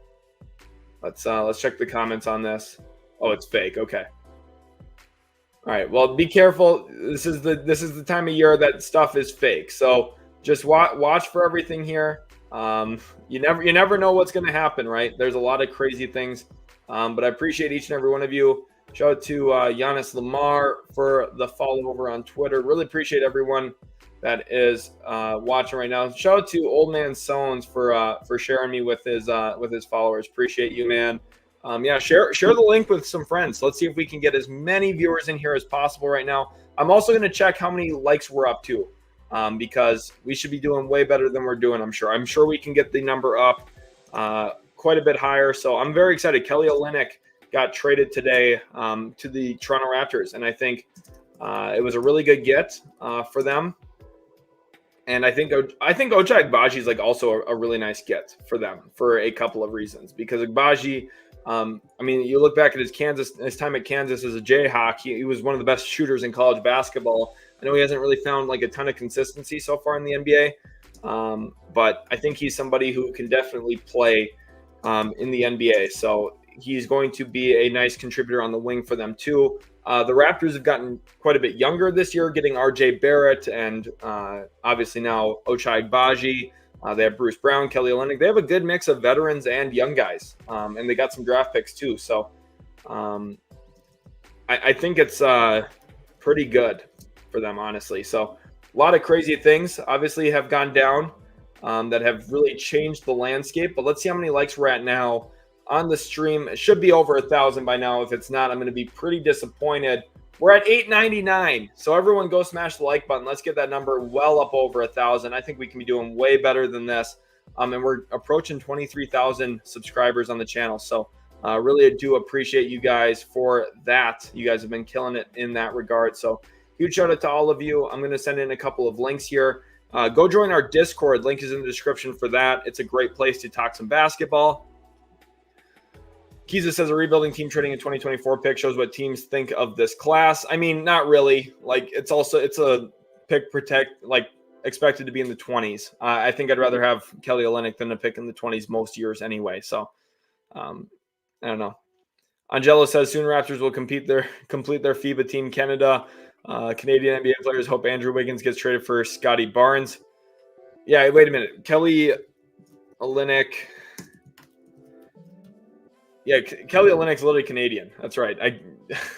Let's check the comments on this. Oh, it's fake. Okay. All right. Well, be careful. This is the time of year that stuff is fake. So just watch for everything here. You never know what's going to happen, right? There's a lot of crazy things. But I appreciate each and every one of you. Shout out to Giannis Lamar for the follow over on Twitter. Really appreciate everyone that is watching right now. Shout out to Old Man Sones for sharing me with his followers. Appreciate you, man. Yeah, share the link with some friends. Let's see if we can get as many viewers in here as possible right now. I'm also going to check how many likes we're up to, because we should be doing way better than we're doing. I'm sure we can get the number up quite a bit higher. So I'm very excited. Kelly Olynyk got traded today to the Toronto Raptors, and I think it was a really good get for them. And I think Ochai Agbaji is also a really nice get for them for a couple of reasons. Because Agbaji, I mean, you look back at his time at Kansas as a Jayhawk, he was one of the best shooters in college basketball. I know he hasn't really found a ton of consistency so far in the NBA, but I think he's somebody who can definitely play in the NBA. So he's going to be a nice contributor on the wing for them too. The Raptors have gotten quite a bit younger this year, getting RJ Barrett and obviously now Ochai Agbaji. They have Bruce Brown, Kelly Olynyk. They have a good mix of veterans and young guys, and they got some draft picks too. So I think it's pretty good for them, honestly. So a lot of crazy things obviously have gone down that have really changed the landscape. But let's see how many likes we're at now on the stream. It should be over 1,000 by now. If it's not, I'm going to be pretty disappointed. We're at 899. So everyone go smash the like button. Let's get that number well up over 1,000. I think we can be doing way better than this. And we're approaching 23,000 subscribers on the channel. So really do appreciate you guys for that. You guys have been killing it in that regard. So huge shout out to all of you. I'm going to send in a couple of links here. Go join our Discord. Link is in the description for that. It's a great place to talk some basketball. Kiza says a rebuilding team trading a 2024 pick shows what teams think of this class. I mean, not really. It's a pick protect, expected to be in the 20s. I think I'd rather have Kelly Olynyk than a pick in the 20s most years anyway. So I don't know. Angelo says soon Raptors will complete their FIBA Team Canada. Canadian NBA players hope Andrew Wiggins gets traded for Scotty Barnes. Yeah, wait a minute. Kelly Olynyk. Yeah, Kelly Olynyk's literally Canadian. That's right.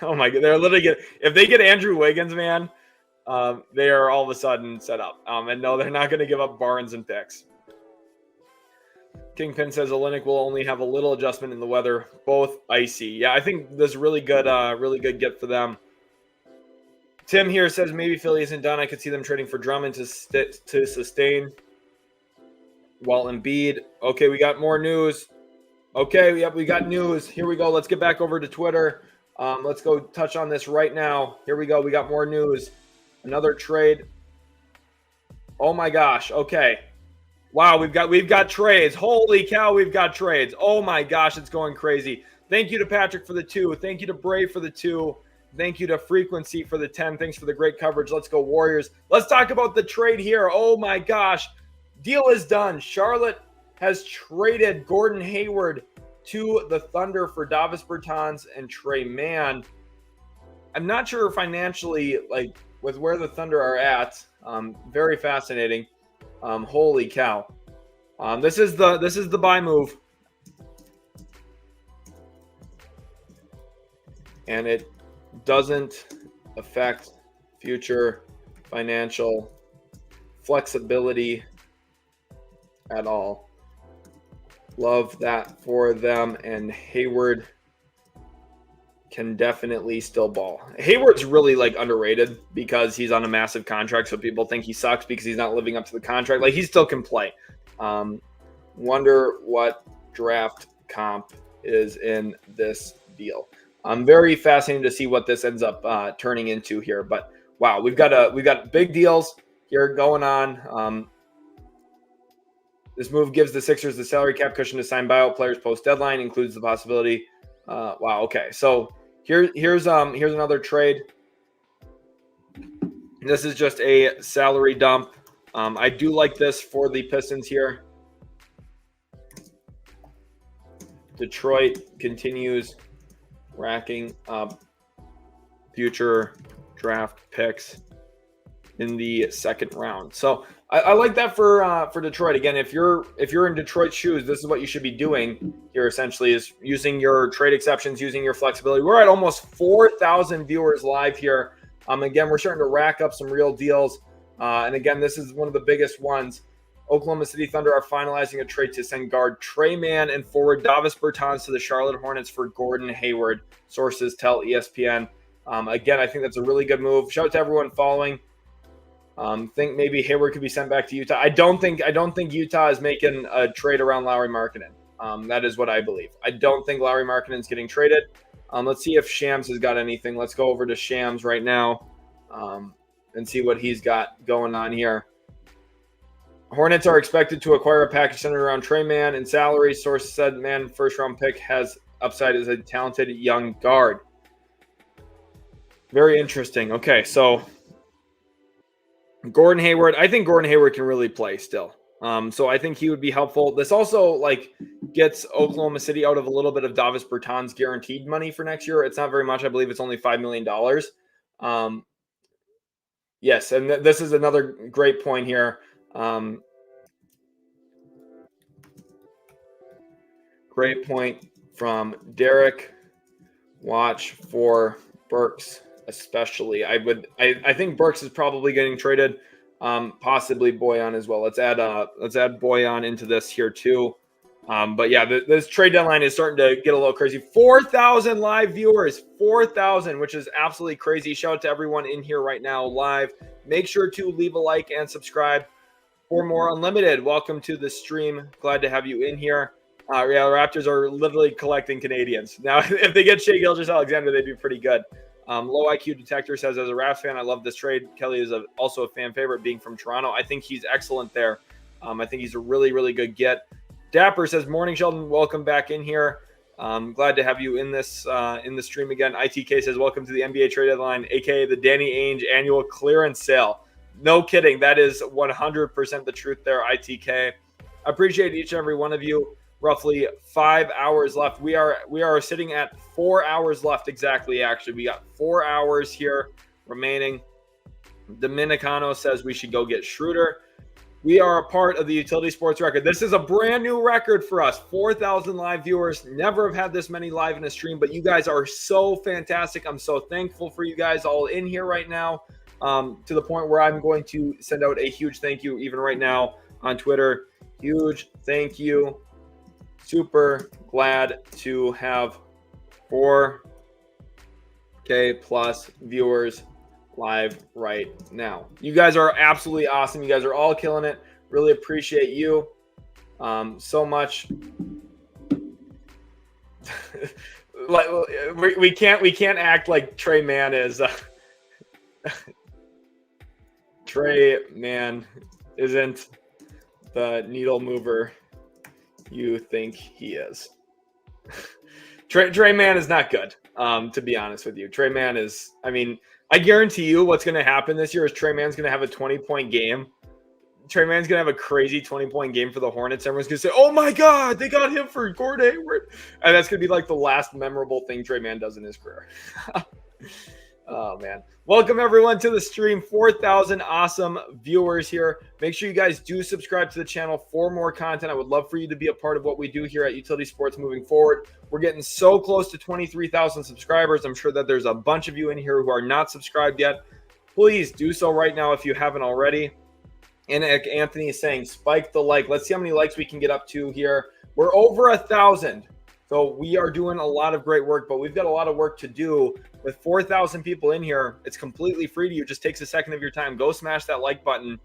Oh my God, they're literally if they get Andrew Wiggins, man, they are all of a sudden set up. And no, they're not going to give up Barnes and picks. Kingpin says Olynyk will only have a little adjustment in the weather, both icy. Yeah, I think this is really good get for them. Tim here says maybe Philly isn't done. I could see them trading for Drummond to sustain. While Embiid. Okay, we got more news. Okay, yep, we got news. Here we go. Let's get back over to Twitter. Let's go touch on this right now. Here we go. We got more news. Another trade. Oh my gosh. Okay. Wow, we've got trades. Holy cow, we've got trades. Oh my gosh, it's going crazy. Thank you to Patrick for the 2. Thank you to Brave for the 2. Thank you to Frequency for the 10. Thanks for the great coverage. Let's go Warriors. Let's talk about the trade here. Oh my gosh. Deal is done. Charlotte has traded Gordon Hayward to the Thunder for Davis Bertans and Trey Mann. I'm not sure financially, like with where the Thunder are at. Very fascinating. Holy cow. This is the buy move. And it doesn't affect future financial flexibility at all. Love that for them. And Hayward can definitely still ball. Hayward's really like underrated because he's on a massive contract. So people think he sucks because he's not living up to the contract. Like he still can play. Wonder what draft comp is in this deal. I'm very fascinated to see what this ends up turning into here. But wow, we've got big deals here going on. This move gives the Sixers the salary cap cushion to sign buyout players post deadline. Includes the possibility. Wow. Okay. So here's another trade. This is just a salary dump. I do like this for the Pistons here. Detroit continues racking up future draft picks in the second round. So I like that for Detroit. Again, if you're in Detroit's shoes, this is what you should be doing here. Essentially, is using your trade exceptions, using your flexibility. We're at almost 4,000 viewers live here. Again, we're starting to rack up some real deals. And again, this is one of the biggest ones. Oklahoma City Thunder are finalizing a trade to send guard Trey Mann and forward Davis Bertans to the Charlotte Hornets for Gordon Hayward. Sources tell ESPN. Again, I think that's a really good move. Shout out to everyone following. Think maybe Hayward could be sent back to Utah. I don't think Utah is making a trade around Lauri Markkanen. That is what I believe. I don't think Lauri Markkanen is getting traded. Let's see if Shams has got anything. Let's go over to Shams right now and see what he's got going on here. Hornets are expected to acquire a package centered around Trey Mann and salary. Source said Mann, first-round pick, has upside as a talented young guard. Very interesting. Okay, so Gordon Hayward. I think Gordon Hayward can really play still. So I think he would be helpful. This also like gets Oklahoma City out of a little bit of Davis Bertans guaranteed money for next year. It's not very much. I believe it's only $5 million. Yes, and this is another great point here. Great point from Derek. Watch for Burks, especially. I think Burks is probably getting traded. Possibly Bojan as well. Let's add Bojan into this here too. But yeah, this trade deadline is starting to get a little crazy. 4,000 live viewers, 4,000, which is absolutely crazy. Shout out to everyone in here right now live. Make sure to leave a like and subscribe for more Unlimited. Welcome to the stream. Glad to have you in here. Yeah, the Raptors are literally collecting Canadians. Now, if they get Shea Gilgeous-Alexander, they'd be pretty good. Low IQ Detector says, as a Raps fan, I love this trade. Kelly is also a fan favorite being from Toronto. I think he's excellent there. I think he's a really, really good get. Dapper says, morning, Sheldon. Welcome back in here. Glad to have you in this in the stream again. ITK says, welcome to the NBA trade deadline, a.k.a. the Danny Ainge annual clearance sale. No kidding. That is 100% the truth there, ITK. I appreciate each and every one of you. Roughly 5 hours left. We are sitting at 4 hours left exactly, actually. We got 4 hours here remaining. Dominicano says we should go get Schroeder. We are a part of the Utility Sports record. This is a brand new record for us. 4,000 live viewers. Never have had this many live in a stream, but you guys are so fantastic. I'm so thankful for you guys all in here right now, to the point where I'm going to send out a huge thank you even right now on Twitter. Huge thank you. Super glad to have 4K plus viewers live right now. You guys are absolutely awesome. You guys are all killing it. Really appreciate you so much. Like we can't act like Trey Mann is Trey Mann isn't the needle mover you think he is. Trey Mann is not good, to be honest with you. Trey Mann is, I guarantee you what's going to happen this year is Trey Mann's going to have a 20-point game. Trey Mann's going to have a crazy 20-point game for the Hornets. Everyone's going to say, oh my God, they got him for Gordon Hayward. And that's going to be like the last memorable thing Trey Mann does in his career. Oh, man. Welcome, everyone, to the stream. 4,000 awesome viewers here. Make sure you guys do subscribe to the channel for more content. I would love for you to be a part of what we do here at Utility Sports moving forward. We're getting so close to 23,000 subscribers. I'm sure that there's a bunch of you in here who are not subscribed yet. Please do so right now if you haven't already. And Anthony is saying, spike the like. Let's see how many likes we can get up to here. We're over 1,000. So we are doing a lot of great work, but we've got a lot of work to do. With 4,000 people in here, it's completely free to you. It just takes a second of your time. Go smash that like button.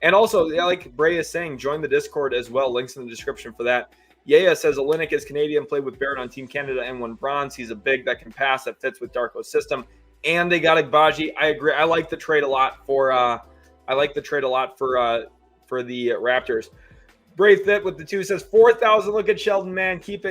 And also, like Bray is saying, join the Discord as well. Links in the description for that. Yaya says, Olynyk is Canadian, played with Barrett on Team Canada and won bronze. He's a big that can pass, that fits with Darko's system. And they got Agbaji. I agree. I like the trade a lot for the Raptors. Brave Fit with the 2 says 4,000. Look at Sheldon, man. Keep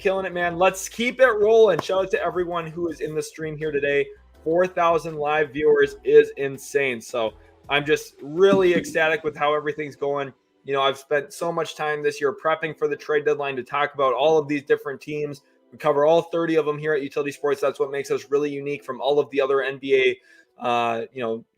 killing it, man. Let's keep it rolling. Shout out to everyone who is in the stream here today. 4,000 live viewers is insane. So I'm just really ecstatic with how everything's going. You know, I've spent so much time this year prepping for the trade deadline to talk about all of these different teams. We cover all 30 of them here at Utility Sports. That's what makes us really unique from all of the other NBA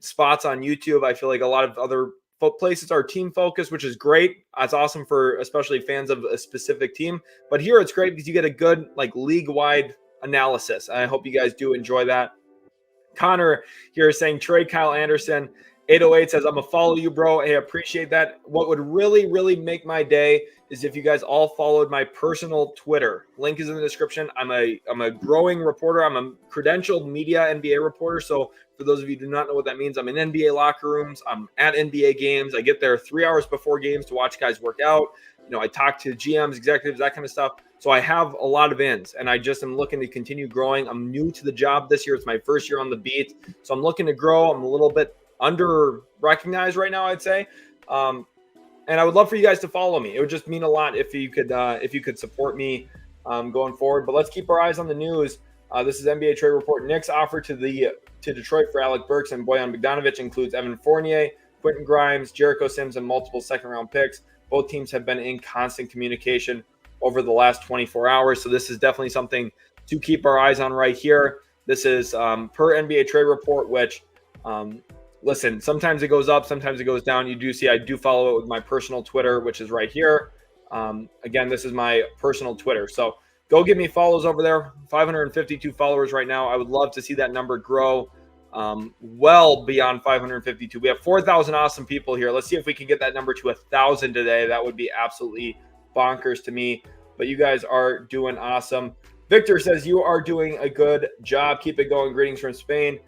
spots on YouTube. I feel like a lot of other places are team focused, which is great. It's awesome for especially fans of a specific team. But here it's great because you get a good like league-wide analysis. I hope you guys do enjoy that. Connor here is saying trade Kyle Anderson. 808 says, I'm going to follow you, bro. Hey, I appreciate that. What would really, really make my day is if you guys all followed my personal Twitter. Link is in the description. I'm a growing reporter. I'm a credentialed media NBA reporter. So for those of you who do not know what that means, I'm in NBA locker rooms. I'm at NBA games. I get there 3 hours before games to watch guys work out. You know, I talk to GMs, executives, that kind of stuff. So I have a lot of ins, and I just am looking to continue growing. I'm new to the job this year. It's my first year on the beat. So I'm looking to grow. I'm a little bit under recognized right now, I'd say. And I would love for you guys to follow me. It would just mean a lot if you could support me going forward. But let's keep our eyes on the news. This is NBA trade report. Knicks offer to Detroit for Alec, Burks, and Bojan Bogdanovic includes Evan Fournier, Quentin Grimes, Jericho Sims, and multiple second-round picks. Both teams have been in constant communication over the last 24 hours. So this is definitely something to keep our eyes on right here. This is per NBA trade report, which listen, sometimes it goes up, sometimes it goes down. You do see I do follow it with my personal Twitter, which is right here. Again, this is my personal Twitter. So go give me follows over there. 552 followers right now. I would love to see that number grow well beyond 552. We have 4,000 awesome people here. Let's see if we can get that number to 1,000 today. That would be absolutely bonkers to me. But you guys are doing awesome. Victor says you are doing a good job. Keep it going. Greetings from Spain.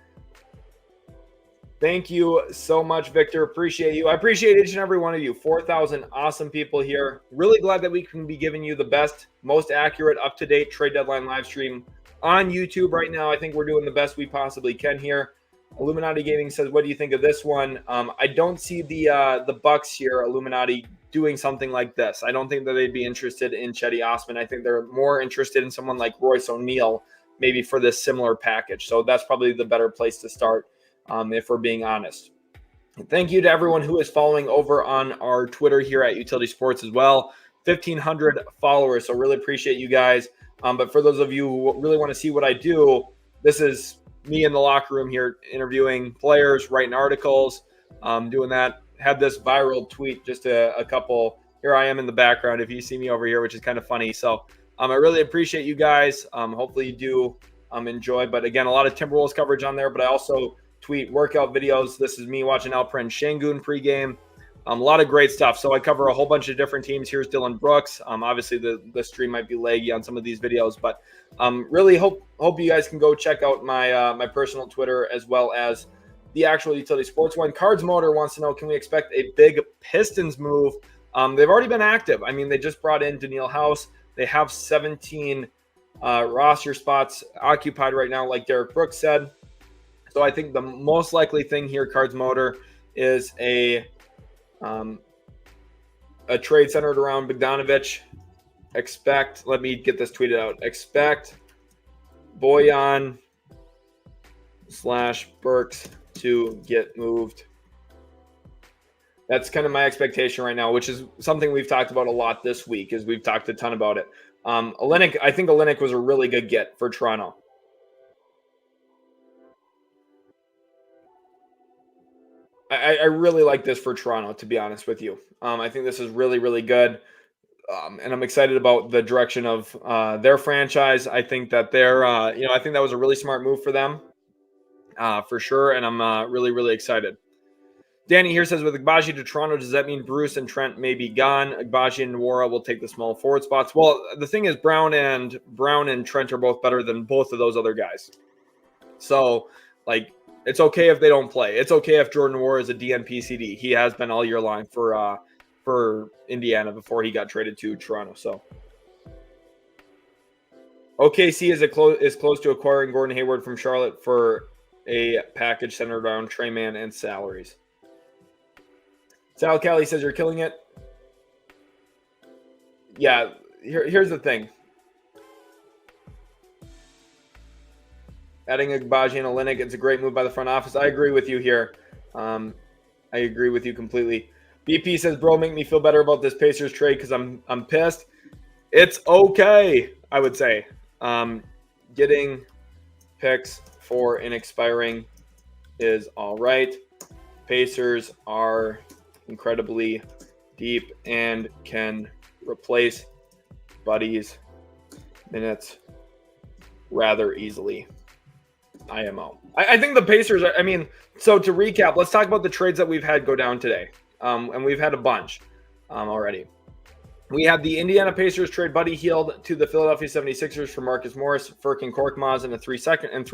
Thank you so much, Victor. Appreciate you. I appreciate each and every one of you. 4,000 awesome people here. Really glad that we can be giving you the best, most accurate, up-to-date trade deadline live stream on YouTube right now. I think we're doing the best we possibly can here. Illuminati Gaming says, what do you think of this one? I don't see the Bucks here, Illuminati, doing something like this. I don't think that they'd be interested in Cedi Osman. I think they're more interested in someone like Royce O'Neal, maybe for this similar package. So that's probably the better place to start. If we're being honest. And thank you to everyone who is following over on our Twitter here at Utility Sports as well. 1,500 followers, so really appreciate you guys. But for those of you who really want to see what I do, this is me in the locker room here interviewing players, writing articles, doing that. Had this viral tweet just a couple. Here I am in the background if you see me over here, which is kind of funny. So I really appreciate you guys. Hopefully you do enjoy. But again, a lot of Timberwolves coverage on there, but I also tweet workout videos. This is me watching Alperen Şengün pregame. A lot of great stuff. So I cover a whole bunch of different teams. Here's Dylan Brooks. Obviously, the stream might be laggy on some of these videos, but really hope you guys can go check out my personal Twitter as well as the actual Utility Sports one. Cards Motor wants to know, can we expect a big Pistons move? They've already been active. I mean, they just brought in Danuel House. They have 17 roster spots occupied right now, like Derek Brooks said. So I think the most likely thing here, Cards Motor, is a a trade centered around Bogdanovic. Let me get this tweeted out. Expect Bojan / Burks to get moved. That's kind of my expectation right now, which is something we've talked about a lot this week, is we've talked a ton about it. Olynyk, I think Olynyk was a really good get for Toronto. I really like this for Toronto, to be honest with you. I think this is really, really good. And I'm excited about the direction of their franchise. I think that I think that was a really smart move for them, for sure. And I'm really, really excited. Danny here says, with Agbaji to Toronto, does that mean Bruce and Trent may be gone? Agbaji and Nwora will take the small forward spots. Well, the thing is, Brown and Trent are both better than both of those other guys. So, it's okay if they don't play. It's okay if Jordan Nwora is a DNP CD. He has been all year long for Indiana before he got traded to Toronto. So, OKC is close to acquiring Gordon Hayward from Charlotte for a package centered around Trey Mann and salaries. Sal Kelly says, you're killing it. Yeah, here's the thing. Adding Agbaji and Olynyk, it's a great move by the front office. I agree with you here. I agree with you completely. BP says, bro, make me feel better about this Pacers trade because I'm pissed. It's okay, I would say. Getting picks for an expiring is all right. Pacers are incredibly deep and can replace Buddy's minutes rather easily. IMO. I think the Pacers are, so to recap, let's talk about the trades that we've had go down today. And we've had a bunch already. We had the Indiana Pacers trade Buddy Hield to the Philadelphia 76ers for Marcus Morris, Furkan Korkmaz, and three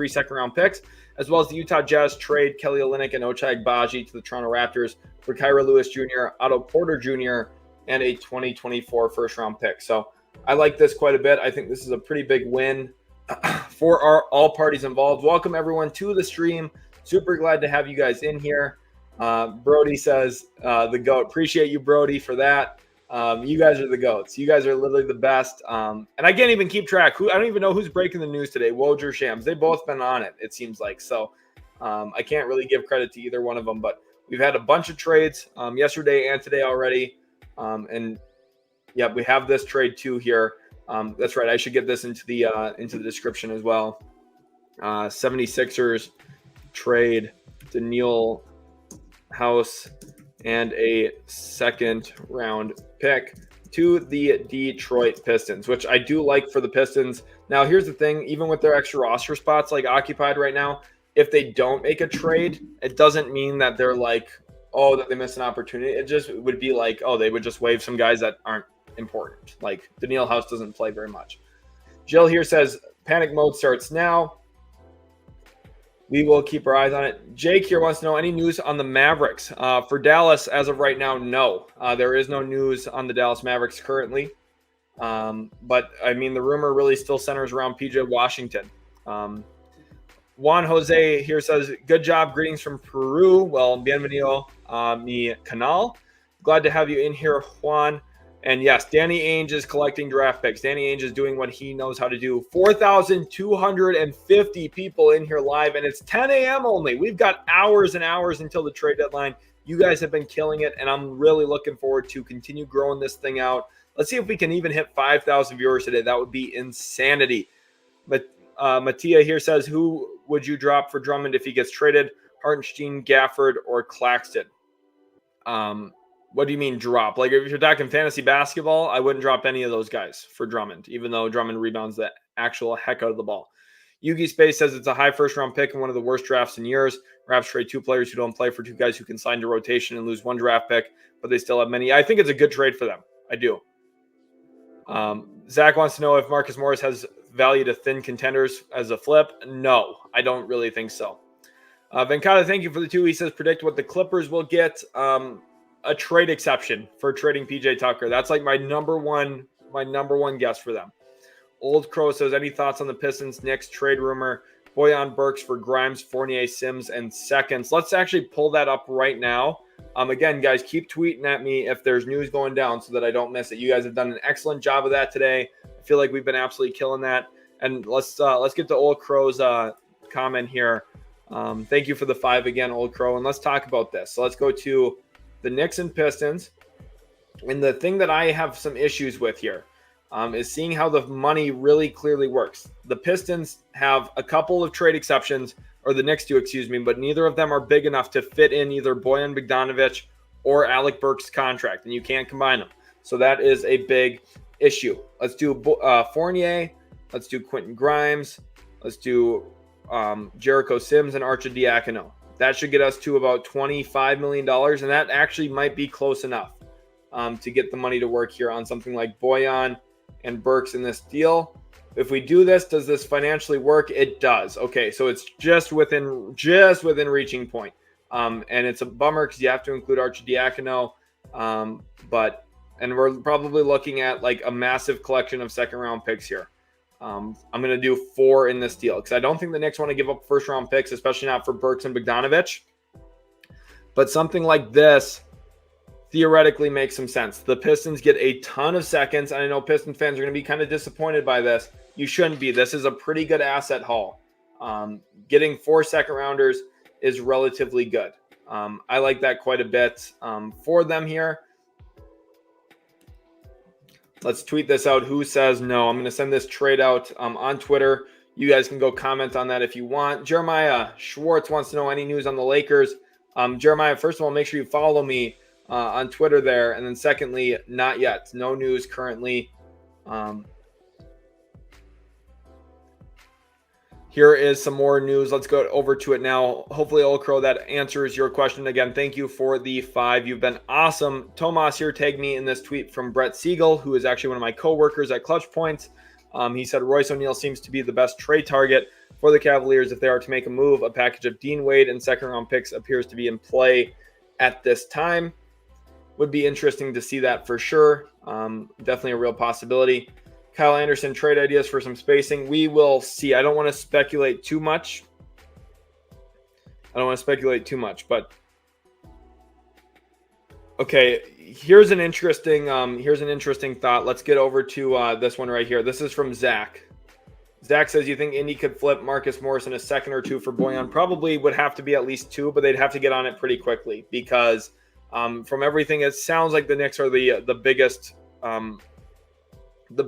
second round picks, as well as the Utah Jazz trade Kelly Olynyk and Ochai Agbaji to the Toronto Raptors for Kira Lewis Jr., Otto Porter Jr., and a 2024 first round pick. So I like this quite a bit. I think this is a pretty big win for all parties involved. Welcome everyone to the stream. Super glad to have you guys in here. Brody says, the GOAT. Appreciate you, Brody, for that. You guys are the GOATs. You guys are literally the best. And I can't even keep track. I don't even know who's breaking the news today. Woj or Shams. They've both been on it seems like. So I can't really give credit to either one of them. But we've had a bunch of trades yesterday and today already. And yeah, we have this trade too here. That's right. I should get this into the description as well. 76ers trade Danuel House and a second round pick to the Detroit Pistons, which I do like for the Pistons. Now, here's the thing. Even with their extra roster spots occupied right now, if they don't make a trade, it doesn't mean that they're that they missed an opportunity. It just would be they would just waive some guys that aren't important. Danuel House doesn't play very much. Jill here says, panic mode starts now. We will keep our eyes on it. Jake here wants to know any news on the Mavericks. For Dallas, as of right now, no. There is no news on the Dallas Mavericks currently. But, the rumor really still centers around PJ Washington. Juan Jose here says, good job. Greetings from Peru. Well, bienvenido mi canal. Glad to have you in here, Juan. And yes, Danny Ainge is collecting draft picks. Danny Ainge is doing what he knows how to do. 4,250 people in here live, and it's 10 a.m. only. We've got hours and hours until the trade deadline. You guys have been killing it, and I'm really looking forward to continue growing this thing out. Let's see if we can even hit 5,000 viewers today. That would be insanity. But Mattia here says, who would you drop for Drummond if he gets traded? Hartenstein, Gafford, or Claxton? What do you mean drop? If you're talking fantasy basketball, I wouldn't drop any of those guys for Drummond, even though Drummond rebounds the actual heck out of the ball. Yugi Space says it's a high first-round pick and one of the worst drafts in years. Raps trade two players who don't play for two guys who can sign to rotation and lose one draft pick, but they still have many. I think it's a good trade for them. I do. Zach wants to know if Marcus Morris has value to thin contenders as a flip. No, I don't really think so. Venkata, thank you for the 2. He says predict what the Clippers will get. A trade exception for trading PJ Tucker. That's my number one guess for them. Old Crow says, any thoughts on the Pistons Knicks trade rumor? Bojan Burks for Grimes, Fournier, Sims, and seconds. Let's actually pull that up right now. Again, guys, keep tweeting at me if there's news going down so that I don't miss it. You guys have done an excellent job of that today. I feel like we've been absolutely killing that. And let's get to Old Crow's comment here. Thank you for the 5 again, Old Crow. And let's talk about this. So let's go to the Knicks and Pistons. And the thing that I have some issues with here is seeing how the money really clearly works. The Pistons have a couple of trade exceptions, or the Knicks do, excuse me, but neither of them are big enough to fit in either Bojan Bogdanovic or Alec Burks' contract, and you can't combine them. So that is a big issue. Let's do Fournier. Let's do Quentin Grimes. Let's do Jericho Sims and Arcidiacono. That should get us to about $25 million, and that actually might be close enough to get the money to work here on something like Bojan and Burks in this deal. If we do this, does this financially work? It does. Okay, so it's just within reaching point. And it's a bummer because you have to include Arcidiacono. And we're probably looking at like a massive collection of second round picks here. I'm going to do 4 in this deal because I don't think the Knicks want to give up first round picks, especially not for Burks and Bogdanovic. But something like this theoretically makes some sense. The Pistons get a ton of seconds. And I know Piston fans are going to be kind of disappointed by this. You shouldn't be. This is a pretty good asset haul. Getting 4 second rounders is relatively good. I like that quite a bit for them here. Let's tweet this out. Who says no? I'm going to send this trade out on Twitter. You guys can go comment on that if you want. Jeremiah Schwartz wants to know any news on the Lakers. Jeremiah, first of all, make sure you follow me on Twitter there. And then secondly, not yet. No news currently. Here is some more news. Let's go over to it now. Hopefully, Old Crow, that answers your question. Again, thank you for the 5. You've been awesome. Tomas here tagged me in this tweet from Brett Siegel, who is actually one of my coworkers at Clutch Points. He said, Royce O'Neal seems to be the best trade target for the Cavaliers if they are to make a move. A package of Dean Wade and second-round picks appears to be in play at this time. Would be interesting to see that for sure. Definitely a real possibility. Kyle Anderson, trade ideas for some spacing. We will see. I don't want to speculate too much. But okay, here's an interesting thought. Let's get over to this one right here. This is from Zach. Zach says, you think Indy could flip Marcus Morris in a second or 2 for Bojan? Probably would have to be at least 2, but they'd have to get on it pretty quickly because from everything, it sounds like the Knicks are the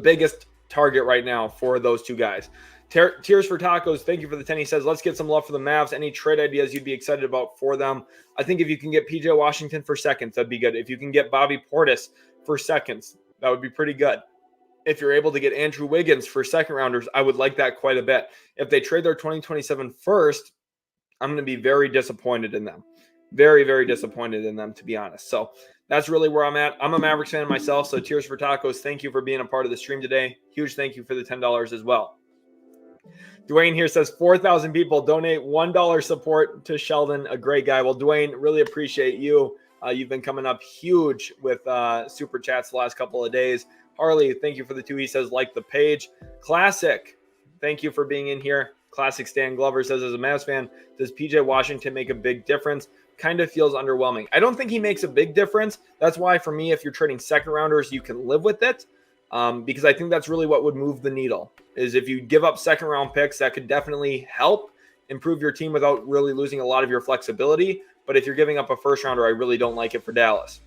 biggest target right now for those 2 guys. Tears for Tacos, thank you for the 10. He says, let's get some love for the Mavs. Any trade ideas you'd be excited about for them? I think if you can get PJ Washington for seconds, that'd be good. If you can get Bobby Portis for seconds, that would be pretty good. If you're able to get Andrew Wiggins for second rounders, I would like that quite a bit. If they trade their 2027 first, I'm going to be very disappointed in them. Very, very disappointed in them, to be honest. So that's really where I'm at. I'm a Mavericks fan myself, so Tears for Tacos, thank you for being a part of the stream today. Huge thank you for the $10 as well. Dwayne here says 4,000 people donate $1 support to Sheldon, a great guy. Well, Dwayne, really appreciate you. You've been coming up huge with super chats the last couple of days. Harley, thank you for the 2. He says, like the page. Classic, thank you for being in here. Classic Stan Glover says, as a Mavs fan, does PJ Washington make a big difference? Kind of feels underwhelming. I don't think he makes a big difference. That's why, for me, if you're trading second rounders, you can live with it because I think that's really what would move the needle is if you give up second round picks, that could definitely help improve your team without really losing a lot of your flexibility. But if you're giving up a first rounder, I really don't like it for Dallas.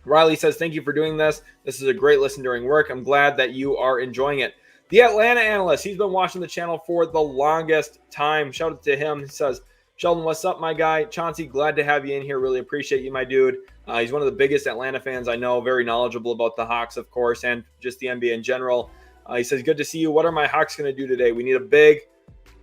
Riley says, thank you for doing this. This is a great listen during work. I'm glad that you are enjoying it. The Atlanta analyst, he's been watching the channel for the longest time. Shout out to him. He says, Sheldon, what's up, my guy? Chauncey, glad to have you in here. Really appreciate you, my dude. He's one of the biggest Atlanta fans I know, very knowledgeable about the Hawks, of course, and just the NBA in general. He says, good to see you. What are my Hawks going to do today? We need a big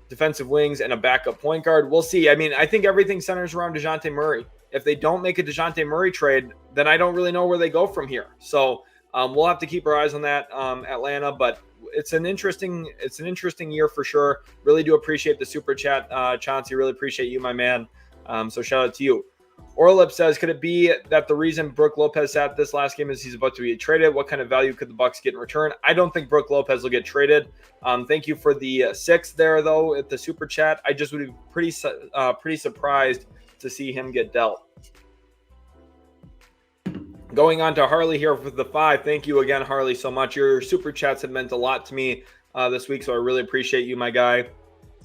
defensive wings and a backup point guard. We'll see. I mean, I think everything centers around DeJounte Murray. If they don't make a DeJounte Murray trade, then I don't really know where they go from here. So we'll have to keep our eyes on that, Atlanta, but it's an interesting year for sure. Really do appreciate the super chat, Chauncey. Really appreciate you, my man. So shout out to you. Orlip says, could it be that the reason Brook Lopez sat this last game is he's about to be traded? What kind of value could the Bucks get in return? I don't think Brook Lopez will get traded. Thank you for the 6 there, though, at the super chat. I just would be pretty surprised to see him get dealt. Going on to Harley here with the 5. Thank you again, Harley, so much. Your super chats have meant a lot to me this week, so I really appreciate you, my guy.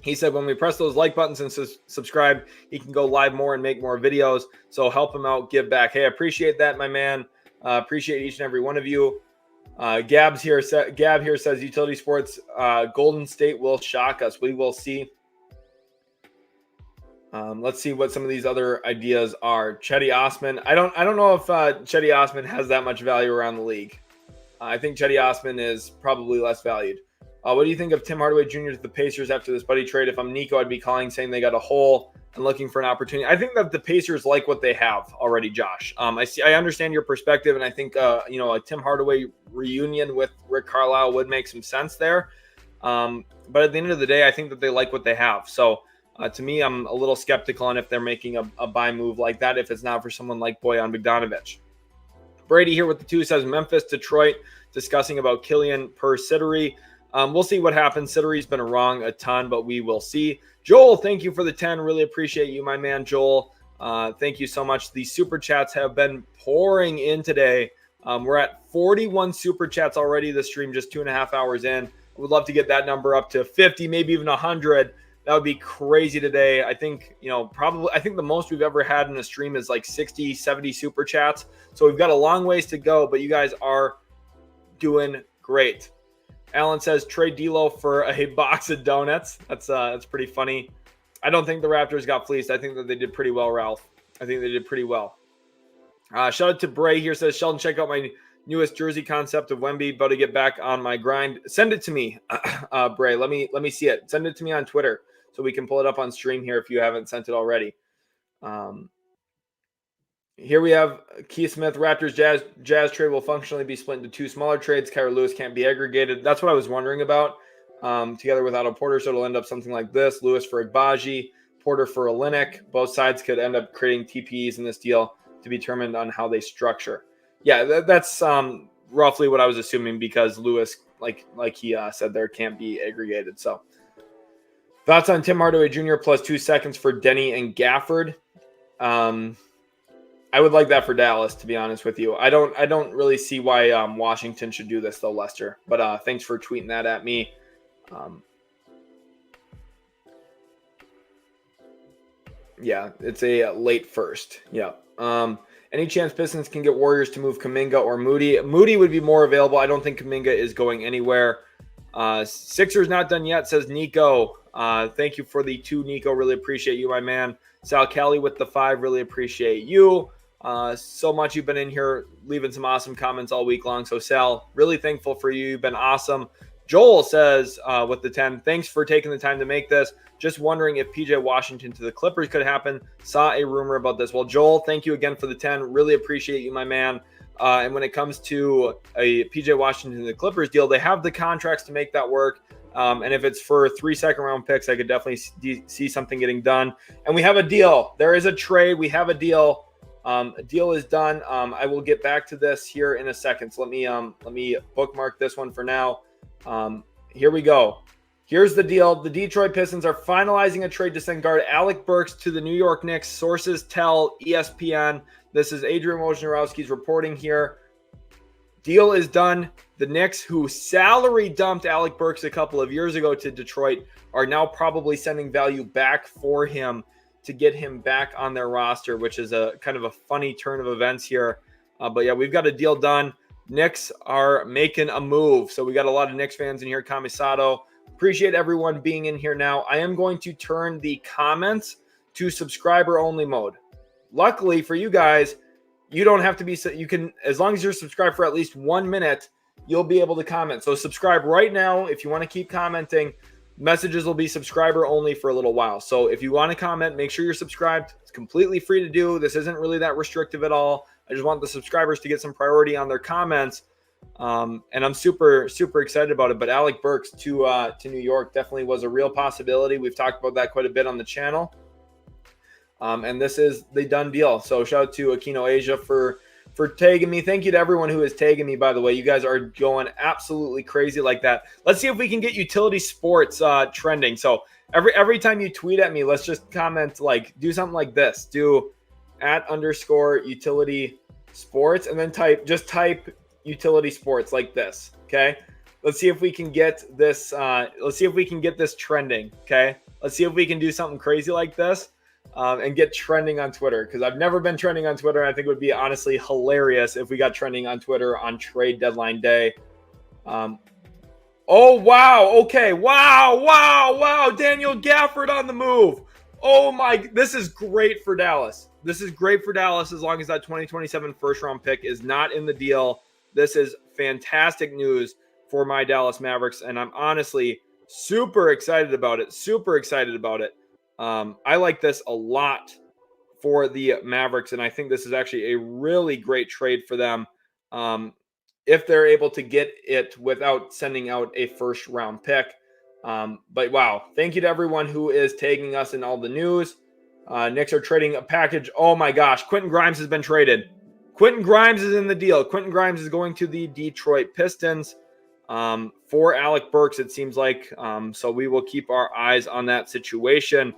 He said when we press those like buttons and subscribe, he can go live more and make more videos. So help him out, give back. Hey, I appreciate that, my man. Appreciate each and every one of you. Gab here says Utility Sports, Golden State will shock us. We will see. Let's see what some of these other ideas are. Chetty Osman. I don't know if Chetty Osman has that much value around the league. I think Chetty Osman is probably less valued. What do you think of Tim Hardaway Jr. to the Pacers after this Buddy trade? If I'm Nico, I'd be calling saying they got a hole and looking for an opportunity. I think that the Pacers like what they have already, Josh. I understand your perspective, and I think a Tim Hardaway reunion with Rick Carlisle would make some sense there. But at the end of the day, I think that they like what they have. So to me, I'm a little skeptical on if they're making a buy move like that if it's not for someone like Bojan Bogdanovic. Brady here with the 2 says Memphis, Detroit, discussing about Killian per Siddery. We'll see what happens. Siddery's been wrong a ton, but we will see. Joel, thank you for the 10. Really appreciate you, my man, Joel. Thank you so much. The super chats have been pouring in today. We're at 41 super chats already this stream, just 2.5 hours in. I would love to get that number up to 50, maybe even 100. That would be crazy today. I think, I think the most we've ever had in a stream is like 60, 70 super chats. So we've got a long ways to go, but you guys are doing great. Alan says trade D'Lo for a box of donuts. That's pretty funny. I don't think the Raptors got fleeced. I think that they did pretty well, Ralph. I think they did pretty well. Shout out to Bray here, says Sheldon, check out my newest jersey concept of Wemby. About to get back on my grind. Send it to me, Bray. Let me see it. Send it to me on Twitter so we can pull it up on stream here if you haven't sent it already. Here we have Keith Smith. Raptors Jazz trade will functionally be split into 2 smaller trades. Kyra Lewis can't be aggregated. That's what I was wondering about. Together with Otto Porter, so it'll end up something like this: Lewis for Agbaji, Porter for Olynyk. Both sides could end up creating TPEs in this deal to be determined on how they structure. Yeah, that's roughly what I was assuming because Lewis, like he said there, can't be aggregated. So thoughts on Tim Hardaway Jr. plus 2 seconds for Denny and Gafford. I would like that for Dallas, to be honest with you. I don't really see why Washington should do this though, Lester. But thanks for tweeting that at me. Yeah, it's a late first. Yeah. Any chance Pistons can get Warriors to move Kuminga or Moody? Moody would be more available. I don't think Kuminga is going anywhere. Sixers not done yet, says Nico. Thank you for the 2, Nico. Really appreciate you, my man. Sal Kelly with the 5. Really appreciate you. So much you've been in here leaving some awesome comments all week long. So Sal, really thankful for you. You've been awesome. Joel says with the 10, thanks for taking the time to make this. Just wondering if PJ Washington to the Clippers could happen. Saw a rumor about this. Well, Joel, thank you again for the 10. Really appreciate you, my man. And when it comes to a PJ Washington to the Clippers deal, they have the contracts to make that work. And if it's for 3 second-round picks, I could definitely see something getting done. And we have a deal. There is a trade. We have a deal. A deal is done. I will get back to this here in a second. So let me bookmark this one for now. Here we go. Here's the deal. The Detroit Pistons are finalizing a trade to send guard Alec Burks to the New York Knicks. Sources tell ESPN. This is Adrian Wojnarowski's reporting here. Deal is done. The Knicks, who salary dumped Alec Burks a couple of years ago to Detroit, are now probably sending value back for him to get him back on their roster, which is a kind of a funny turn of events here. But yeah, we've got a deal done. Knicks are making a move. So we got a lot of Knicks fans in here. Kamisato. Appreciate everyone being in here now. I am going to turn the comments to subscriber only mode. Luckily for you guys, you don't have to be, you can, as long as you're subscribed for at least 1 minute, you'll be able to comment. So subscribe right now. If you want to keep commenting, messages will be subscriber only for a little while. So if you want to comment, make sure you're subscribed. It's completely free to do. This isn't really that restrictive at all. I just want the subscribers to get some priority on their comments. And I'm super, super excited about it. But Alec Burks to New York definitely was a real possibility. We've talked about that quite a bit on the channel. And this is the done deal. So shout out to Aquino Asia for tagging me. Thank you to everyone who is tagging me, by the way. You guys are going absolutely crazy like that. Let's see if we can get utility sports trending. So every time you tweet at me, let's just comment, like, do something like this. Do @_utility sports and then type utility sports like this. Okay. Let's see if we can get this. Let's see if we can get this trending. Okay. Let's see if we can do something crazy like this and get trending on Twitter, because I've never been trending on Twitter. And I think it would be honestly hilarious if we got trending on Twitter on trade deadline day. Oh, wow. Okay. Wow. Daniel Gafford on the move. Oh, my. This is great for Dallas. This is great for Dallas as long as that 2027 first-round pick is not in the deal. This is fantastic news for my Dallas Mavericks, and I'm honestly super excited about it. I like this a lot for the Mavericks, and I think this is actually a really great trade for them if they're able to get it without sending out a first-round pick. But wow, thank you to everyone who is tagging us in all the news. Knicks are trading a package. Oh my gosh, Quentin Grimes has been traded. Quentin Grimes is in the deal. Quentin Grimes is going to the Detroit Pistons for Alec Burks, it seems like. So we will keep our eyes on that situation.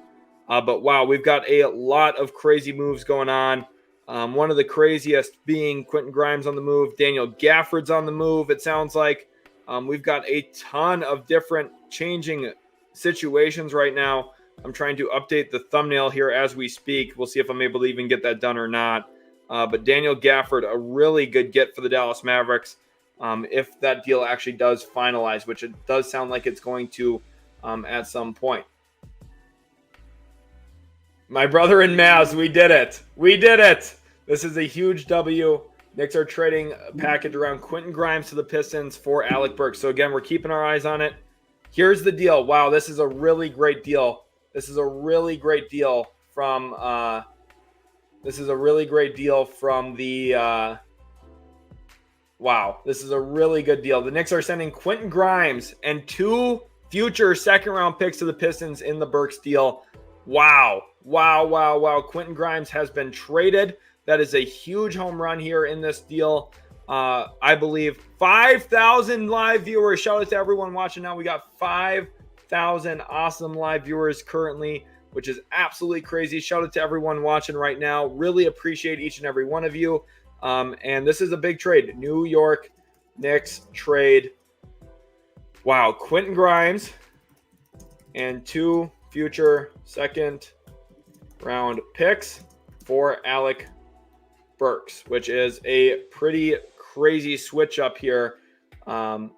But wow, we've got a lot of crazy moves going on. One of the craziest being Quentin Grimes on the move. Daniel Gafford's on the move, it sounds like. We've got a ton of different changing situations right now. I'm trying to update the thumbnail here as we speak. We'll see if I'm able to even get that done or not. But Daniel Gafford, a really good get for the Dallas Mavericks if that deal actually does finalize, which it does sound like it's going to at some point. My brother and Mavs, we did it. This is a huge W. Knicks are trading a package around Quentin Grimes to the Pistons for Alec Burks. So again, we're keeping our eyes on it. Here's the deal. Wow, this is a really great deal. This is a really great deal from the wow, this is a really good deal. The Knicks are sending Quentin Grimes and 2 future second-round picks to the Pistons in the Burks deal. Wow. Quentin Grimes has been traded. That is a huge home run here in this deal. I believe 5,000 live viewers. Shout out to everyone watching now. We got 5,000 awesome live viewers currently, which is absolutely crazy. Shout out to everyone watching right now. Really appreciate each and every one of you. And this is a big trade. New York Knicks trade. Wow. Quentin Grimes and 2 future second-round picks for Alec Burks, which is a pretty crazy switch up here. The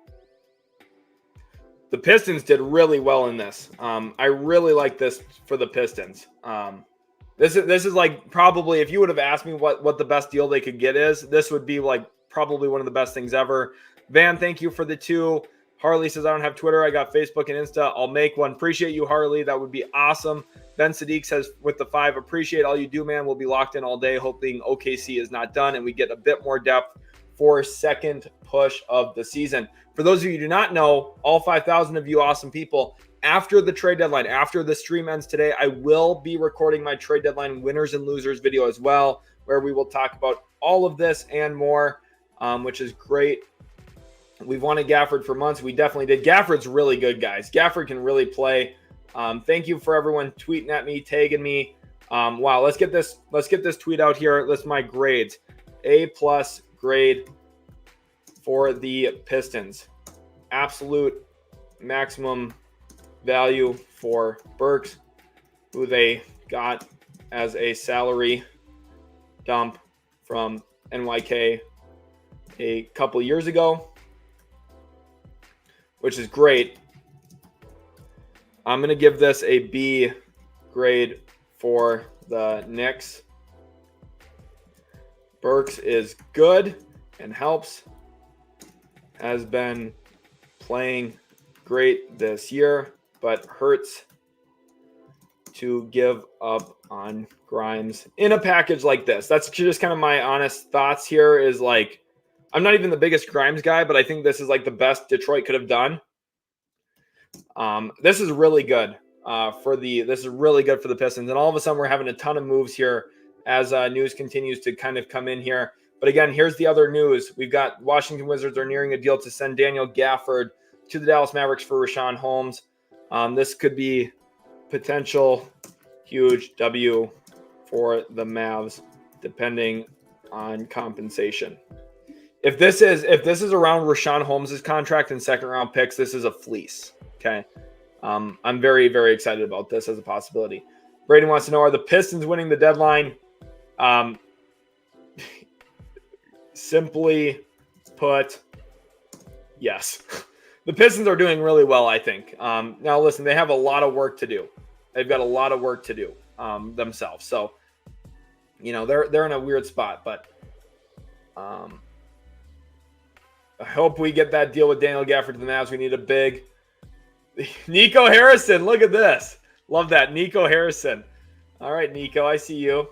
Pistons did really well in this. I really like this for the Pistons. This is like probably, if you would have asked me what the best deal they could get is, this would be like probably one of the best things ever. Van, thank you for the 2. Harley says, I don't have Twitter. I got Facebook and Insta. I'll make one. Appreciate you, Harley. That would be awesome. Ben Sadiq says, with the 5, appreciate all you do, man. We'll be locked in all day, hoping OKC is not done and we get a bit more depth for second push of the season. For those of you who do not know, all 5,000 of you awesome people, after the trade deadline, after the stream ends today, I will be recording my trade deadline winners and losers video as well, where we will talk about all of this and more, which is great. We've wanted Gafford for months. We definitely did. Gafford's really good, guys. Gafford can really play. Thank you for everyone tweeting at me, tagging me. Wow, let's get this tweet out here. Let's my grades. A+ grade for the Pistons. Absolute maximum value for Burks, who they got as a salary dump from NYK a couple years ago, which is great. I'm going to give this a B grade for the Knicks. Burks is good and helps. Has been playing great this year, but hurts to give up on Grimes in a package like this. That's just kind of my honest thoughts here is like, I'm not even the biggest Grimes guy, but I think this is like the best Detroit could have done. This is really good for the Pistons. And all of a sudden we're having a ton of moves here as news continues to kind of come in here. But again, here's the other news. We've got Washington Wizards are nearing a deal to send Daniel Gafford to the Dallas Mavericks for Richaun Holmes. This could be potential huge W for the Mavs, depending on compensation. If this is around Rashawn Holmes' contract and second round picks, this is a fleece. Okay. I'm very, very excited about this as a possibility. Braden wants to know, are the Pistons winning the deadline? Simply put, yes. The Pistons are doing really well, I think. Now, listen, they have a lot of work to do. They've got a lot of work to do themselves. So, they're in a weird spot. But I hope we get that deal with Daniel Gafford to the Mavs. We need a big Nico Harrison. Look at this. Love that. Nico Harrison. All right, Nico, I see you.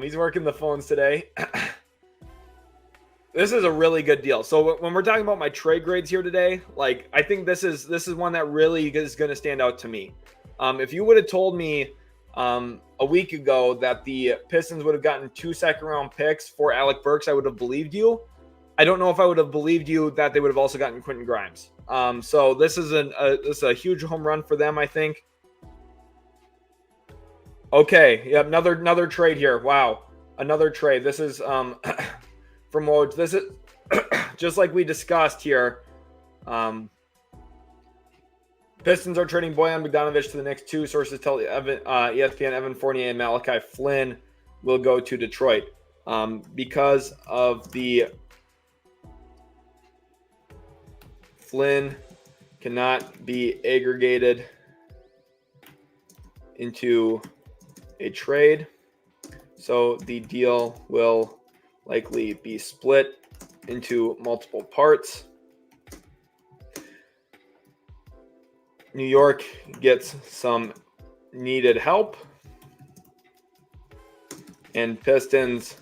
He's working the phones today. This is a really good deal. So when we're talking about my trade grades here today, like, I think this is one that really is going to stand out to me. If you would have told me a week ago that the Pistons would have gotten 2 second-round picks for Alec Burks, I would have believed you. I don't know if I would have believed you that they would have also gotten Quentin Grimes. So this is a huge home run for them, I think. Okay, yeah, another trade here. Wow, another trade. This is from Woj. This is just like we discussed here. Pistons are trading Bojan Bogdanovic to the Knicks. 2 sources tell ESPN Evan Fournier and Malachi Flynn will go to Detroit because of the Flynn cannot be aggregated into a trade, so the deal will likely be split into multiple parts. New York gets some needed help, and Pistons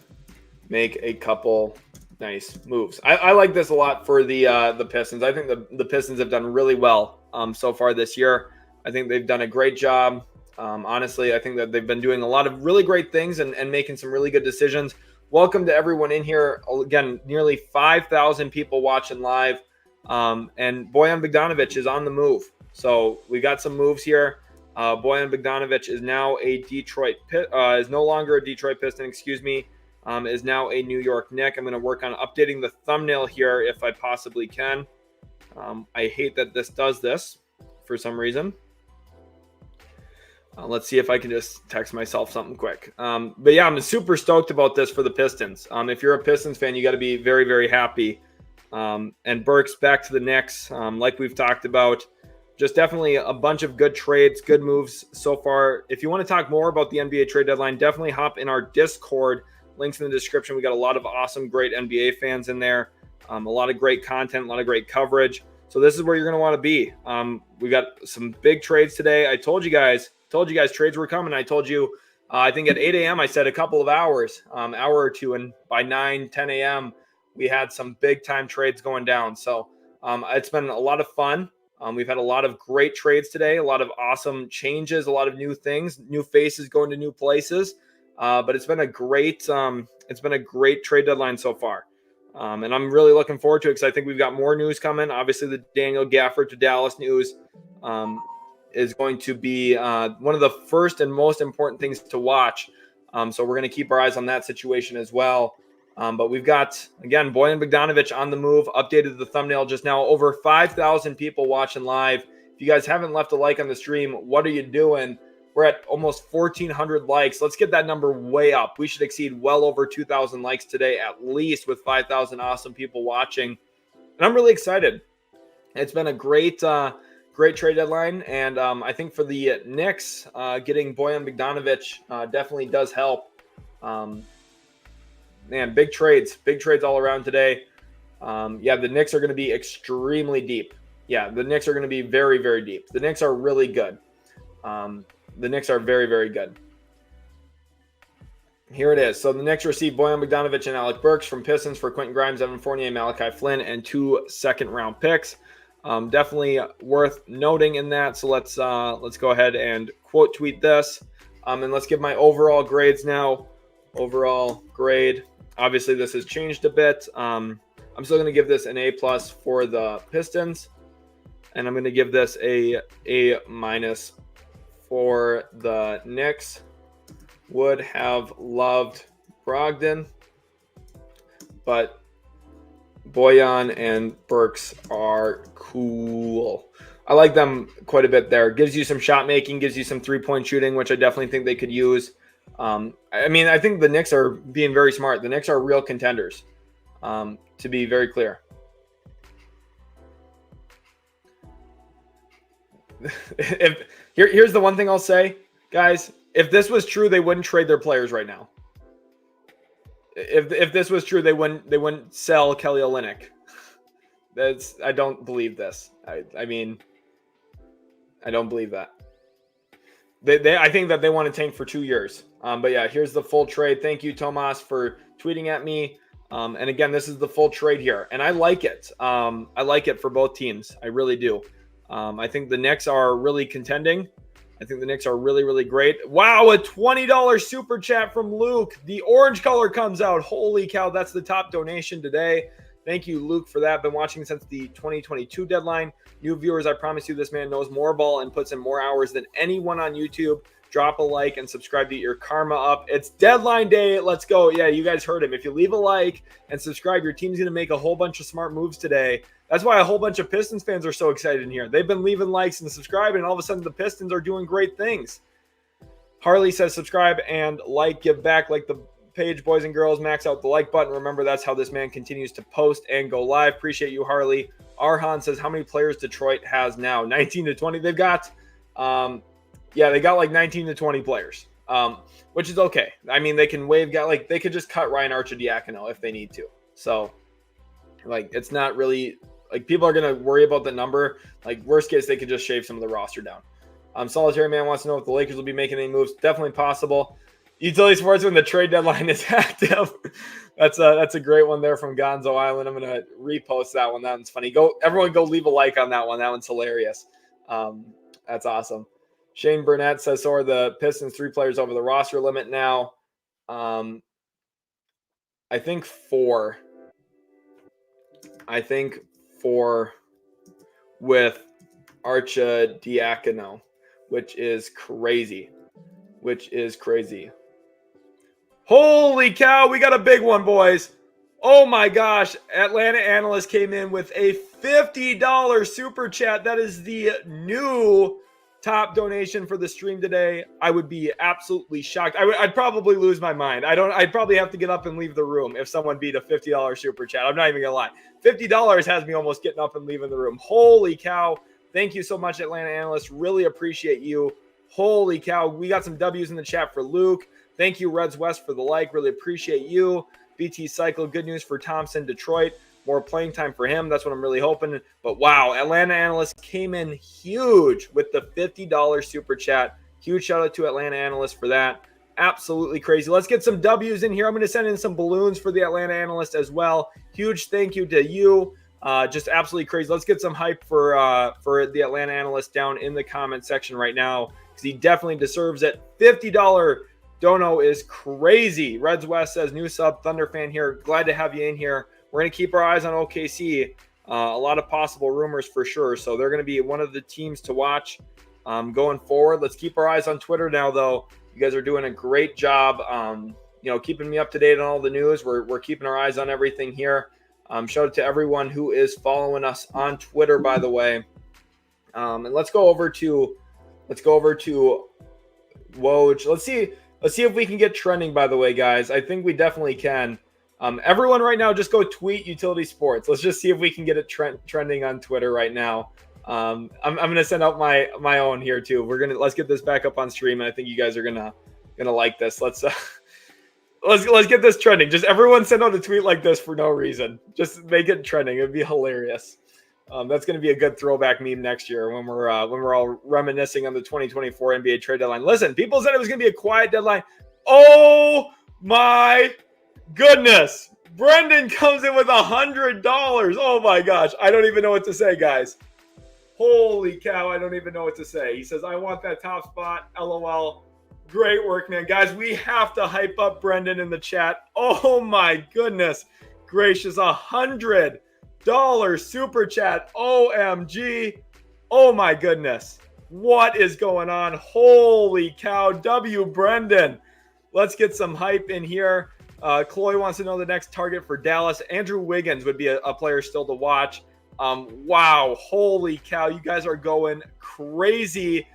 make a couple nice moves. I like this a lot for the Pistons. I think the Pistons have done really well so far this year. I think they've done a great job. Honestly, I think that they've been doing a lot of really great things and making some really good decisions. Welcome to everyone in here. Again, nearly 5,000 people watching live. And Bojan Bogdanovic is on the move. So we got some moves here. Bojan Bogdanovic is now is no longer a Detroit Piston, is now a New York Knick. I'm going to work on updating the thumbnail here if I possibly can. I hate that this does this for some reason. Let's see if I can just text myself something quick. But yeah, I'm super stoked about this for the Pistons. If you're a Pistons fan, you got to be very, very happy. And Burks back to the Knicks, like we've talked about. Just definitely a bunch of good trades, good moves so far. If you want to talk more about the NBA trade deadline, definitely hop in our Discord. Links in the description. We got a lot of awesome, great NBA fans in there. A lot of great content, a lot of great coverage. So this is where you're going to want to be. We got some big trades today. I told you guys trades were coming. I told you, I think at 8 a.m. I said a couple of hours, hour or two, and by 10 a.m. we had some big time trades going down. So it's been a lot of fun. We've had a lot of great trades today, a lot of awesome changes, a lot of new things, new faces going to new places. But it's been a great trade deadline so far. And I'm really looking forward to it because I think we've got more news coming. Obviously, the Daniel Gafford to Dallas news is going to be one of the first and most important things to watch. So we're going to keep our eyes on that situation as well. But we've got, again, Bojan Bogdanovic on the move. Updated the thumbnail just now. Over 5,000 people watching live. If you guys haven't left a like on the stream, what are you doing? We're at almost 1,400 likes. Let's get that number way up. We should exceed well over 2,000 likes today, at least, with 5,000 awesome people watching. And I'm really excited. It's been a great trade deadline. And I think for the Knicks, getting Bojan Bogdanovic definitely does help. Man, big trades all around today. The Knicks are going to be extremely deep. Yeah, the Knicks are going to be very, very deep. The Knicks are really good. The Knicks are very, very good. Here it is. So the Knicks received Bojan Bogdanovic and Alec Burks from Pistons for Quentin Grimes, Evan Fournier, Malachi Flynn, and 2 second-round picks. Definitely worth noting in that. So let's go ahead and quote tweet this. And let's give my overall grades now. Overall grade. Obviously, this has changed a bit. I'm still going to give this an A+ for the Pistons. And I'm going to give this a A- for the Knicks. Would have loved Brogdon. but Bojan and Burks are cool. I like them quite a bit there. Gives you some shot making, gives you some 3-point shooting, which I definitely think they could use. I think the Knicks are being very smart. The Knicks are real contenders, to be very clear. Here's the one thing I'll say, guys. If this was true, they wouldn't trade their players right now. If this was true, they wouldn't sell Kelly Olynyk. I don't believe this. I don't believe that. I think that they want to tank for 2 years. But yeah, here's the full trade. Thank you, Tomas, for tweeting at me. And again, this is the full trade here, and I like it. I like it for both teams. I really do. I think the Knicks are really contending. I think the Knicks are really, really great. Wow, a $20 super chat from Luke. The orange color comes out. Holy cow, that's the top donation today. Thank you, Luke, for that. Been watching since the 2022 deadline. New viewers, I promise you this man knows more ball and puts in more hours than anyone on YouTube. Drop a like and subscribe to get your karma up. It's deadline day. Let's go. Yeah, you guys heard him. If you leave a like and subscribe, your team's going to make a whole bunch of smart moves today. That's why a whole bunch of Pistons fans are so excited in here. They've been leaving likes and subscribing, and all of a sudden the Pistons are doing great things. Harley says subscribe and like, give back, like the page, boys and girls. Max out the like button. Remember, that's how this man continues to post and go live. Appreciate you, Harley. Arhan says, how many players Detroit has now? 19 to 20. They've got, they got like 19 to 20 players, which is okay. I mean, they can they could just cut Ryan Arcidiacono if they need to. So, it's not really, people are going to worry about the number. Worst case, they could just shave some of the roster down. Solitary Man wants to know if the Lakers will be making any moves. Definitely possible. Utility Sports when the trade deadline is active. That's a great one there from Gonzo Island. I'm gonna repost that one. That one's funny. Everyone go leave a like on that one. That one's hilarious. That's awesome. Shane Burnett says, so are the Pistons 3 players over the roster limit now? I think 4. With Arcidiacono, which is crazy. Holy cow, we got a big one, boys. Oh my gosh. Atlanta Analyst came in with a $50 super chat. That is the new top donation for the stream today. I would be absolutely shocked. I'd probably lose my mind. I'd probably have to get up and leave the room if someone beat a $50 super chat. I'm not even gonna lie. $50 has me almost getting up and leaving the room. Holy cow. Thank you so much, Atlanta Analyst. Really appreciate you. Holy cow. We got some W's in the chat for Luke. Thank you, Reds West, for the like. Really appreciate you. BT Cycle, good news for Thompson, Detroit. More playing time for him. That's what I'm really hoping. But wow, Atlanta Analyst came in huge with the $50 super chat. Huge shout out to Atlanta Analyst for that. Absolutely crazy. Let's get some W's in here. I'm going to send in some balloons for the Atlanta Analyst as well. Huge thank you to you. Just absolutely crazy. Let's get some hype for the Atlanta Analyst down in the comment section right now, because he definitely deserves it. $50 dono is crazy. Reds West says, new sub, Thunder fan here. Glad to have you in here. We're going to keep our eyes on OKC. A lot of possible rumors for sure. So they're going to be one of the teams to watch going forward. Let's keep our eyes on Twitter now, though. You guys are doing a great job, keeping me up to date on all the news. We're keeping our eyes on everything here. Shout out to everyone who is following us on Twitter, by the way. And let's go over to Woj. Let's see if we can get trending, by the way, guys. I think we definitely can. Everyone right now, just go tweet Utility Sports. Let's just see if we can get it trending on Twitter right now. I'm going to send out my own here too. Let's get this back up on stream, and I think you guys are gonna like this. Let's get this trending. Just everyone send out a tweet like this for no reason. Just make it trending. It'd be hilarious. That's going to be a good throwback meme next year when we're all reminiscing on the 2024 NBA trade deadline. Listen, people said it was going to be a quiet deadline. Oh my goodness. Brendan comes in with $100. Oh my gosh. I don't even know what to say, guys. Holy cow. I don't even know what to say. He says, I want that top spot. LOL. Great work, man. Guys, we have to hype up Brendan in the chat. Oh my goodness gracious. $100 super chat. OMG. Oh my goodness. What is going on? Holy cow. W Brendan. Let's get some hype in here. Chloe wants to know the next target for Dallas. Andrew Wiggins would be a player still to watch. Wow, holy cow, you guys are going crazy.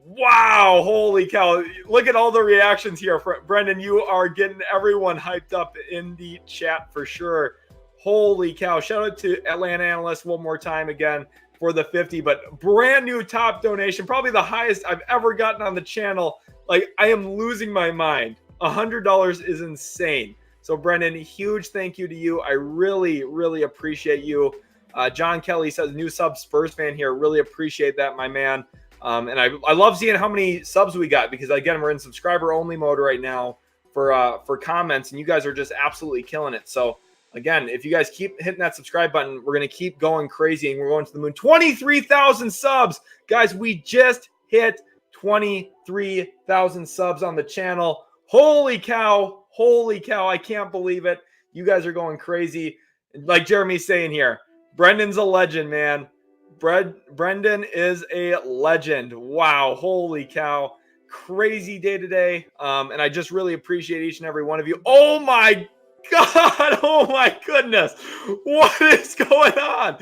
Wow, holy cow. Look at all the reactions here. Brendan, you are getting everyone hyped up in the chat for sure. Holy cow. Shout out to Atlanta Analyst one more time again for the 50, but brand new top donation, probably the highest I've ever gotten on the channel. Like, I am losing my mind. $100 is insane. So Brendan, huge thank you to you. I really, really appreciate you. John Kelly says, new sub Spurs fan here. Really appreciate that, my man. And I love seeing how many subs we got, because again, we're in subscriber only mode right now for comments, and you guys are just absolutely killing it. So again, if you guys keep hitting that subscribe button, we're going to keep going crazy, and we're going to the moon. 23,000 subs. Guys, we just hit 23,000 subs on the channel. Holy cow. Holy cow. I can't believe it. You guys are going crazy. Like Jeremy's saying here, Brendan's a legend, man. Brendan is a legend. Wow. Holy cow. Crazy day today. And I just really appreciate each and every one of you. Oh my God. Oh my goodness. What is going on?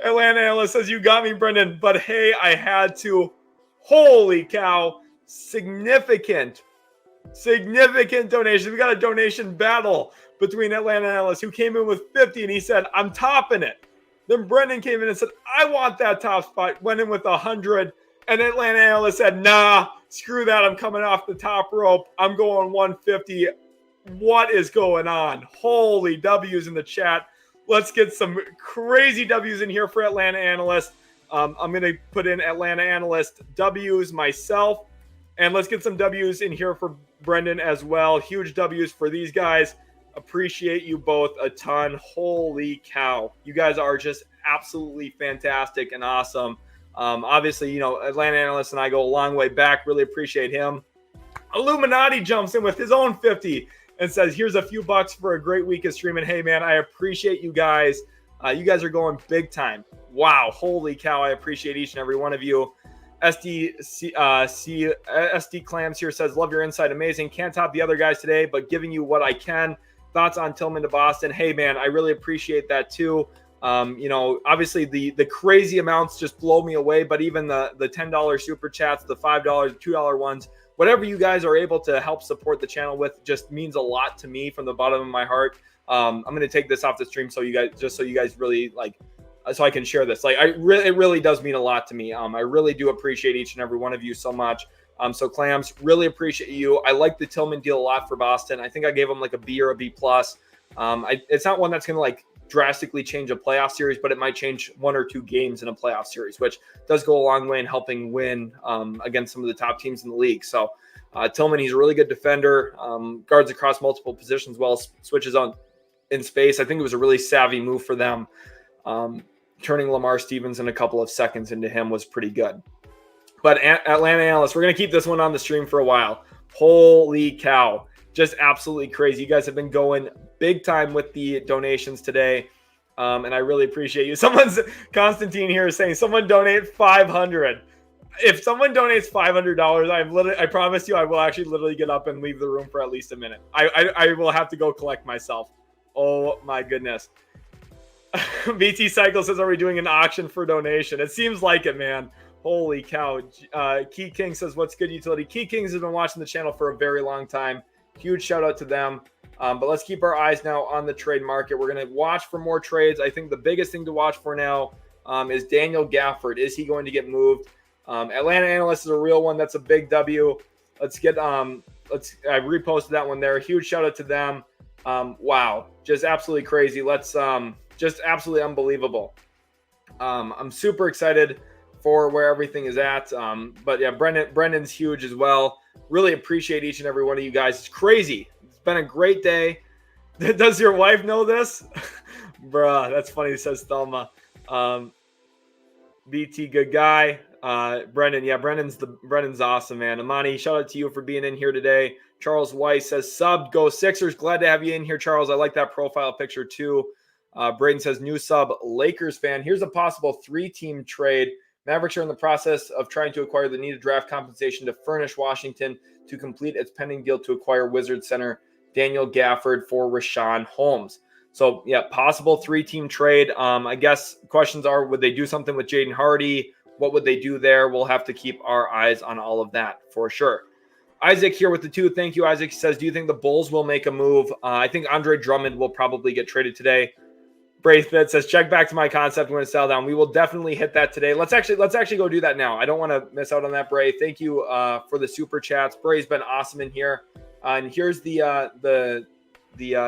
Atlanta Analyst says, you got me, Brendan. But hey, I had to. Holy cow. Significant donations. We got a donation battle between Atlanta Analyst, who came in with 50, and he said, I'm topping it. Then Brendan came in and said, I want that top spot. Went in with 100. And Atlanta Analyst said, nah, screw that. I'm coming off the top rope. I'm going 150. What is going on? Holy W's in the chat. Let's get some crazy W's in here for Atlanta Analyst. I'm going to put in Atlanta Analyst W's myself. And let's get some W's in here for Brendan as well. Huge W's for these guys. Appreciate you both a ton. Holy cow. You guys are just absolutely fantastic and awesome. Obviously, you know, Atlanta Analyst and I go a long way back. Really appreciate him. Illuminati jumps in with his own 50 and says, here's a few bucks for a great week of streaming. Hey, man, I appreciate you guys. You guys are going big time. Wow. Holy cow. I appreciate each and every one of you. SD Clams here says, love your insight. Amazing. Can't top the other guys today, but giving you what I can. Thoughts on Tillman to Boston? Hey, man, I really appreciate that too. You know, obviously the crazy amounts just blow me away, but even the $10 super chats, the $5, $2 ones, whatever you guys are able to help support the channel with just means a lot to me from the bottom of my heart. I'm going to take this off the stream so you guys really like, so I can share this. Like, it really does mean a lot to me. I really do appreciate each and every one of you so much. So Clams, really appreciate you. I like the Tillman deal a lot for Boston. I think I gave him like a B or a B plus. It's not one that's going to like drastically change a playoff series, but it might change 1 or 2 games in a playoff series, which does go a long way in helping win against some of the top teams in the league. So Tillman, he's a really good defender, guards across multiple positions well, switches on in space. I think it was a really savvy move for them. Turning Lamar Stevens in a couple of seconds into him was pretty good. But Atlanta Analysts, we're going to keep this one on the stream for a while. Holy cow. Just absolutely crazy. You guys have been going big time with the donations today. And I really appreciate you. Constantine here is saying, someone donate 500. If someone donates $500, I promise you, I will actually literally get up and leave the room for at least a minute. I will have to go collect myself. Oh my goodness. BT Cycle says, are we doing an auction for donation? It seems like it, man. Holy cow. Key King says, what's good, utility? Key Kings has been watching the channel for a very long time. Huge shout out to them. But let's keep our eyes now on the trade market. We're going to watch for more trades. I think the biggest thing to watch for now is Daniel Gafford. Is he going to get moved? Atlanta Analyst is a real one. That's a big W. I reposted that one there. Huge shout out to them. Wow. Just absolutely crazy. Just absolutely unbelievable. I'm super excited for where everything is at. But yeah, Brendan's huge as well. Really appreciate each and every one of you guys. It's crazy. It's been a great day. Does your wife know this? Bruh, that's funny, says Thelma. BT, good guy. Brendan, yeah, Brendan's awesome, man. Amani, shout out to you for being in here today. Charles Weiss says, sub, go Sixers. Glad to have you in here, Charles. I like that profile picture too. Braden says, new sub, Lakers fan. Here's a possible 3-team trade. Mavericks are in the process of trying to acquire the needed draft compensation to furnish Washington to complete its pending deal to acquire Wizards center Daniel Gafford for Rashawn Holmes. So, yeah, possible 3-team trade. I guess questions are, would they do something with Jaden Hardy? What would they do there? We'll have to keep our eyes on all of that for sure. Isaac here with the 2. Thank you, Isaac. He says, do you think the Bulls will make a move? I think Andre Drummond will probably get traded today. Braithwaite says, check back to my concept when it's sell down. We will definitely hit that today. Let's actually go do that now. I don't want to miss out on that, Bray. Thank you for the super chats. Bray's been awesome in here. And here's the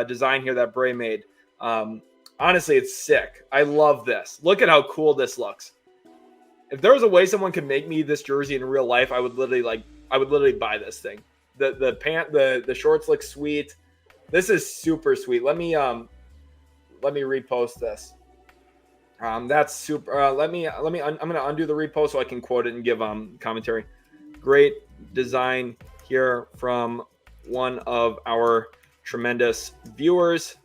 design here that Bray made. Honestly, it's sick. I love this. Look at how cool this looks. If there was a way someone could make me this jersey in real life, I would literally buy this thing. The shorts look sweet. This is super sweet. Let me repost this. That's super. I'm gonna undo the repost so I can quote it and give commentary. Great design here from one of our tremendous viewers.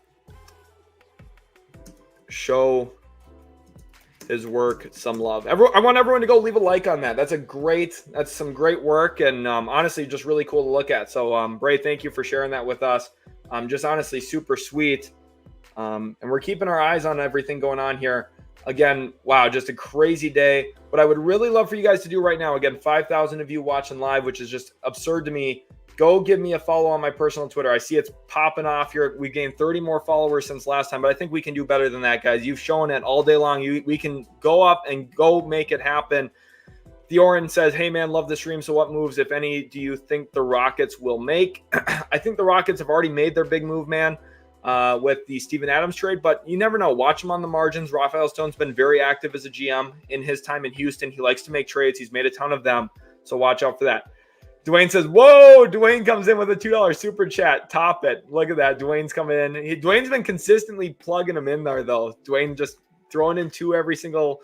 Show his work some love. I want everyone to go leave a like on that. That's some great work, and honestly, just really cool to look at. So, Bray, thank you for sharing that with us. Just honestly, super sweet. And we're keeping our eyes on everything going on here. Again, wow, just a crazy day. What I would really love for you guys to do right now, again, 5,000 of you watching live, which is just absurd to me. Go give me a follow on my personal Twitter. I see it's popping off here. We gained 30 more followers since last time, but I think we can do better than that, guys. You've shown it all day long. We can go up and go make it happen. Theorin says, hey, man, love the stream. So what moves, if any, do you think the Rockets will make? I think the Rockets have already made their big move, man, with the Steven Adams trade, but you never know. Watch him on the margins. Rafael Stone's been very active as a GM in his time in Houston. He likes to make trades. He's made a ton of them, so watch out for that. Dwayne says, whoa, Dwayne comes in with a $2 super chat. Top it. Look at that. Dwayne's coming in. Dwayne's been consistently plugging them in there, though. Dwayne just throwing in 2 every single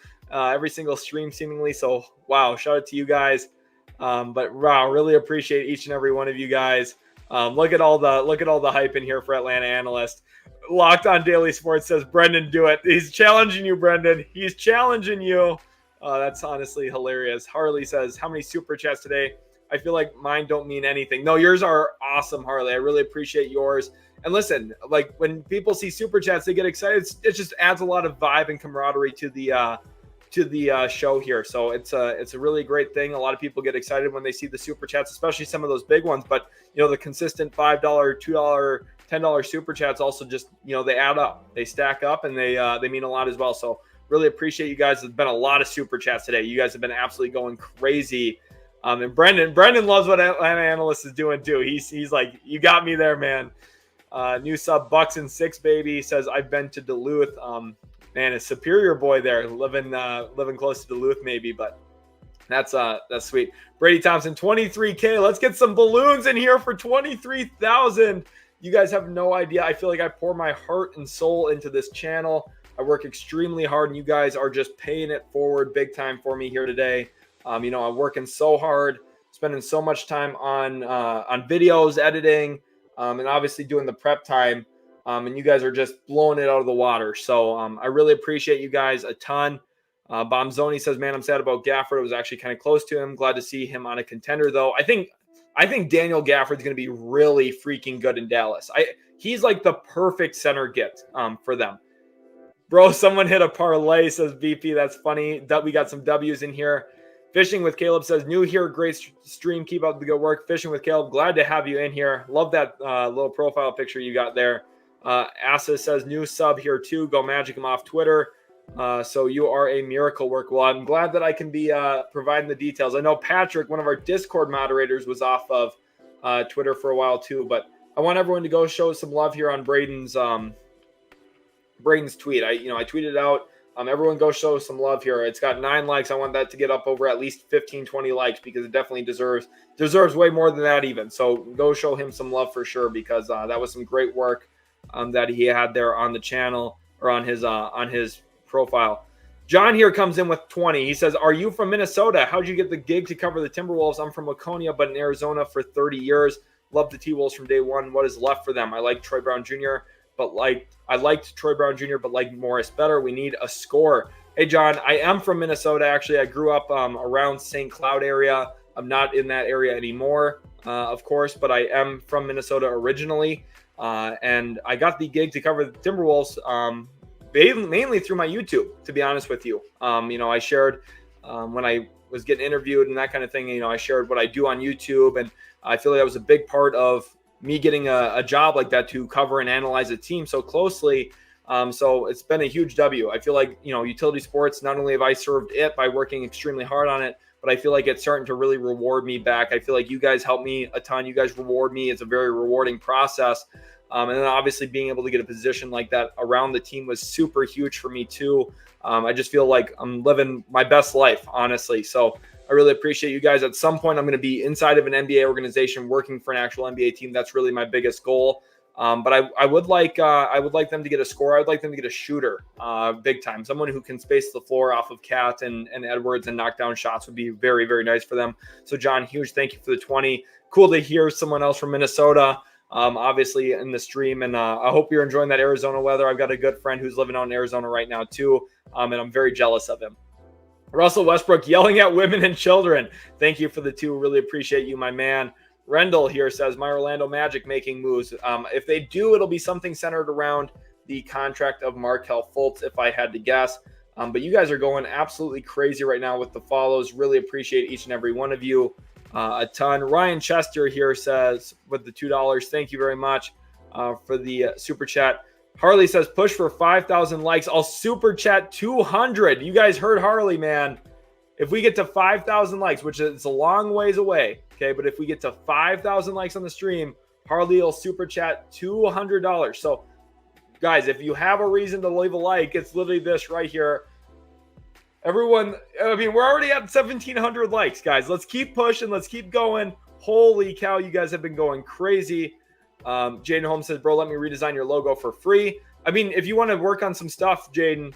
stream, seemingly. So, wow, shout out to you guys. But, wow, really appreciate each and every one of you guys. Look at all the hype in here for Atlanta Analyst. Locked on Daily Sports says, Brendan, do it. He's challenging you, Brendan. He's challenging you. That's honestly hilarious. Harley says, how many super chats today? I feel like mine don't mean anything. No, yours are awesome, Harley. I really appreciate yours. And listen, like when people see super chats, they get excited. It just adds a lot of vibe and camaraderie to the show here. So it's a really great thing. A lot of people get excited when they see the super chats, especially some of those big ones. But you know, the consistent $5, $2, $10 super chats also just, you know, they add up, they stack up, and they mean a lot as well. So really appreciate you guys. There's been a lot of super chats today. You guys have been absolutely going crazy. And Brendan loves what Atlanta Analyst is doing too. He's like, you got me there, man. New sub Bucks and 6 baby says, I've been to Duluth. Man, a Superior boy there, living close to Duluth maybe, but that's sweet. Brady Thompson, 23K. Let's get some balloons in here for 23,000. You guys have no idea. I feel like I pour my heart and soul into this channel. I work extremely hard, and you guys are just paying it forward big time for me here today. You know, I'm working so hard, spending so much time on videos, editing, and obviously doing the prep time. And you guys are just blowing it out of the water. So I really appreciate you guys a ton. Bombzoni says, man, I'm sad about Gafford. It was actually kind of close to him. Glad to see him on a contender, though. I think Daniel Gafford's going to be really freaking good in Dallas. He's like the perfect center get for them. Bro, someone hit a parlay, says VP. That's funny. We got some W's in here. Fishing with Caleb says, new here, great stream. Keep up the good work. Fishing with Caleb, glad to have you in here. Love that little profile picture you got there. Asa says, new sub here too. Go Magic him off Twitter. So you are a miracle work. Well, I'm glad that I can be providing the details. I know Patrick, one of our Discord moderators, was off of Twitter for a while too, but I want everyone to go show some love here on Braden's tweet. I tweeted out. Everyone go show some love here. It's got 9 likes. I want that to get up over at least 15, 20 likes because it definitely deserves way more than that even. So go show him some love for sure because that was some great work that he had there on the channel or on his profile. John here comes in with 20. He says, are you from Minnesota? How'd you get the gig to cover the Timberwolves? I'm from Laconia, but in Arizona for 30 years. Love the T-Wolves from day one. What is left for them? I like Troy Brown Jr., I liked Troy Brown Jr., but like Morris better. We need a score. Hey, John, I am from Minnesota. Actually, I grew up around St. Cloud area. I'm not in that area anymore, of course, but I am from Minnesota originally. And I got the gig to cover the Timberwolves mainly through my YouTube, to be honest with you. I shared when I was getting interviewed and that kind of thing, I shared what I do on YouTube. And I feel like that was a big part of me getting a job like that to cover and analyze a team so closely. So it's been a huge W. I feel like, utility sports, not only have I served it by working extremely hard on it, but I feel like it's starting to really reward me back. I feel like you guys help me a ton. You guys reward me. It's a very rewarding process. And then obviously being able to get a position like that around the team was super huge for me too. I just feel like I'm living my best life, honestly. So I really appreciate you guys. At some point, I'm going to be inside of an NBA organization working for an actual NBA team. That's really my biggest goal. But I would like them to get a scorer. I would like them to get a shooter, big time. Someone who can space the floor off of Cat and Edwards and knock down shots would be very, very nice for them. So John, huge thank you for the 20. Cool to hear someone else from Minnesota, obviously in the stream. And I hope you're enjoying that Arizona weather. I've got a good friend who's living out in Arizona right now too, and I'm very jealous of him. Russell Westbrook yelling at women and children. Thank you for the 2. Really appreciate you, my man. Rendell here says, my Orlando Magic making moves. If they do, it'll be something centered around the contract of Markelle Fultz, if I had to guess. But you guys are going absolutely crazy right now with the follows. Really appreciate each and every one of you a ton. Ryan Chester here says, with the $2, thank you very much for the super chat. Harley says, push for 5,000 likes. I'll super chat 200. You guys heard Harley, man. If we get to 5,000 likes, which is a long ways away, okay, but if we get to 5,000 likes on the stream, Harley will super chat $200. So, guys, if you have a reason to leave a like, it's literally this right here. Everyone, we're already at 1,700 likes, guys. Let's keep pushing. Let's keep going. Holy cow, you guys have been going crazy. Jaden Holmes says, bro, let me redesign your logo for free. If you want to work on some stuff, Jaden,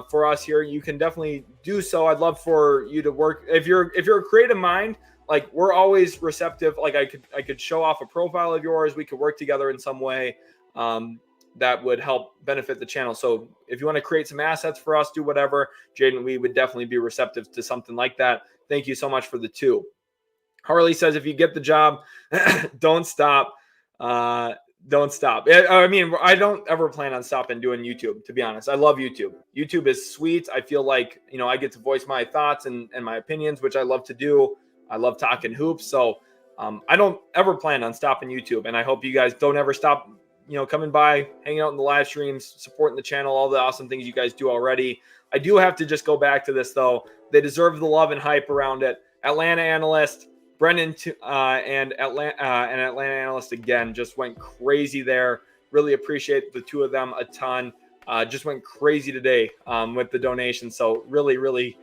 for us here, you can definitely do so. I'd love for you to work. If you're a creative mind, like, we're always receptive. Like, I could show off a profile of yours. We could work together in some way that would help benefit the channel. So if you want to create some assets for us, do whatever, Jaden, we would definitely be receptive to something like that. Thank you so much for the 2. Harley says, if you get the job, don't stop. Don't stop. I don't ever plan on stopping doing YouTube, to be honest. I love YouTube. YouTube is sweet. I feel like, I get to voice my thoughts and my opinions, which I love to do. I love talking hoops. So I don't ever plan on stopping YouTube. And I hope you guys don't ever stop, coming by, hanging out in the live streams, supporting the channel, all the awesome things you guys do already. I do have to just go back to this, though. They deserve the love and hype around it. Atlanta analyst Brendan and Atlanta analyst again just went crazy there. Really appreciate the 2 of them a ton. Just went crazy today with the donation. So really, really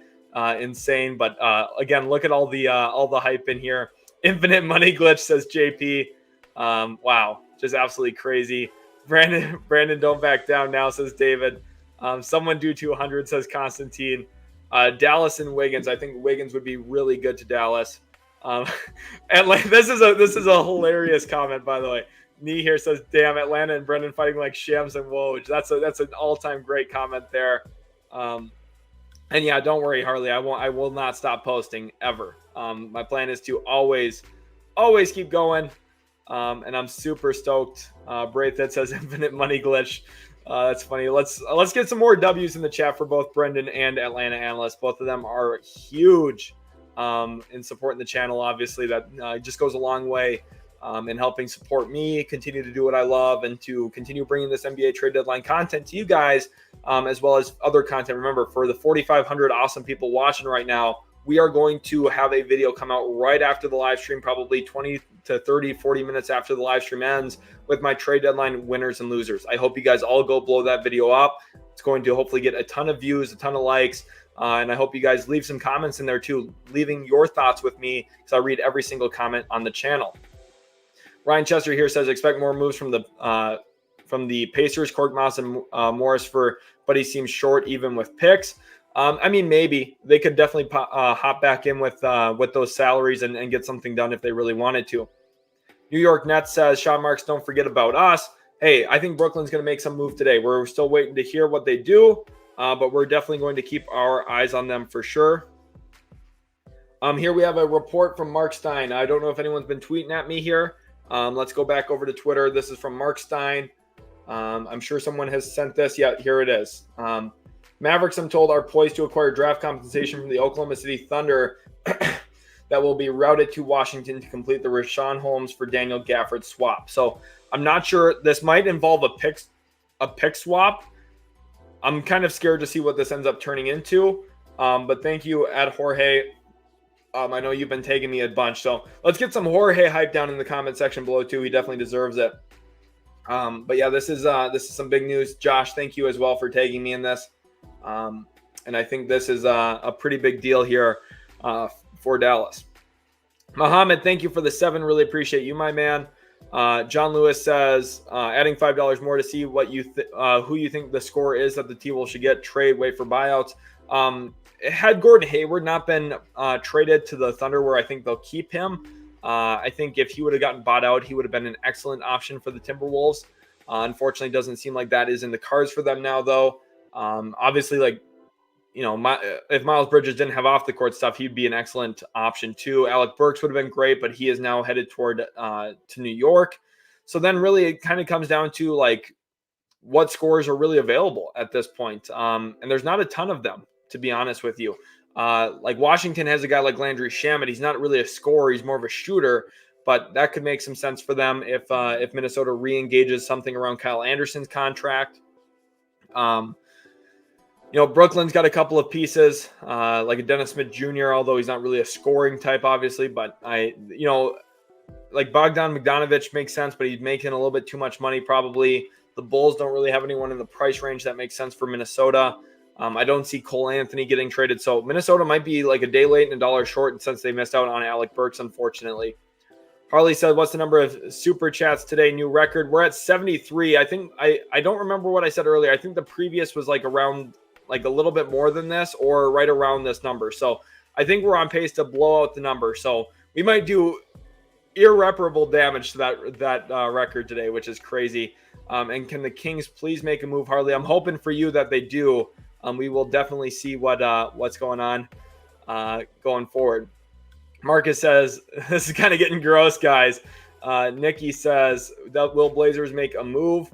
insane. But again, look at all the hype in here. Infinite money glitch, says JP. Wow, just absolutely crazy. Brandon, don't back down now, says David. Someone do 200, says Constantine. Dallas and Wiggins. I think Wiggins would be really good to Dallas. This is a hilarious comment, by the way. Nee here says, damn, Atlanta and Brendan fighting like Shams and Woj. That's an all-time great comment there. And yeah, don't worry, Harley. I will not stop posting ever. My plan is to always keep going. And I'm super stoked. Braith that says infinite money glitch. That's funny. Let's get some more W's in the chat for both Brendan and Atlanta analysts. Both of them are huge in supporting the channel. Obviously, that just goes a long way in helping support me, continue to do what I love, and to continue bringing this NBA trade deadline content to you guys, as well as other content. Remember, for the 4,500 awesome people watching right now, we are going to have a video come out right after the live stream, probably 20 to 30, 40 minutes after the live stream ends, with my trade deadline winners and losers. I hope you guys all go blow that video up. It's going to hopefully get a ton of views, a ton of likes. And I hope you guys leave some comments in there too, leaving your thoughts with me, because I read every single comment on the channel. Ryan Chester here says, expect more moves from the Pacers, Korkmaz and Morris Buddy seems short even with picks. Maybe they could definitely hop back in with those salaries and get something done if they really wanted to. New York Nets says, Sean Marks, don't forget about us. Hey, I think Brooklyn's going to make some move today. We're still waiting to hear what they do. But we're definitely going to keep our eyes on them for sure. Here we have a report from Mark Stein. I don't know if anyone's been tweeting at me here, Let's go back over to Twitter. This is from Mark Stein. I'm sure someone has sent this. Yeah, here it is. Mavericks, I'm told, are poised to acquire draft compensation from the Oklahoma City Thunder that will be routed to Washington to complete the Richaun Holmes for Daniel Gafford swap. So I'm not sure. This might involve a pick swap. I'm kind of scared to see what this ends up turning into. But thank you, at Jorge. I know you've been tagging me a bunch. So let's get some Jorge hype down in the comment section below too. He definitely deserves it. But yeah, this is some big news. Josh, thank you as well for tagging me in this. And I think this is a pretty big deal here for Dallas. Mohammed, thank you for the 7. Really appreciate you, my man. John Lewis says, adding $5 more to see what who you think the score is that the T-Wolves should get, trade, wait for buyouts. Had Gordon Hayward not been traded to the Thunder, where I think they'll keep him, I think if he would have gotten bought out, he would have been an excellent option for the Timberwolves. Unfortunately, it doesn't seem like that is in the cards for them now, though. Obviously, if Miles Bridges didn't have off the court stuff, he'd be an excellent option too. Alec Burks would have been great, but he is now headed toward to New York. So then really it kind of comes down to like what scores are really available at this point. And there's not a ton of them, to be honest with you. Like Washington has a guy like Landry Shamet. He's not really a scorer. He's more of a shooter, but that could make some sense for them if Minnesota re-engages something around Kyle Anderson's contract. Brooklyn's got a couple of pieces, like a Dennis Smith Jr., although he's not really a scoring type, obviously. But like Bogdanovic makes sense, but he's making a little bit too much money probably. The Bulls don't really have anyone in the price range that makes sense for Minnesota. I don't see Cole Anthony getting traded. So Minnesota might be like a day late and a dollar short since they missed out on Alec Burks, unfortunately. Harley said, what's the number of super chats today? New record. We're at 73. I think I don't remember what I said earlier. I think the previous was like around like a little bit more than this or right around this number. So I think we're on pace to blow out the number. So we might do irreparable damage to that record today, which is crazy. And can the Kings please make a move, Harley? I'm hoping for you that they do. We will definitely see what's going on going forward. Marcus says, this is kind of getting gross, guys. Nikki says, that will Blazers make a move?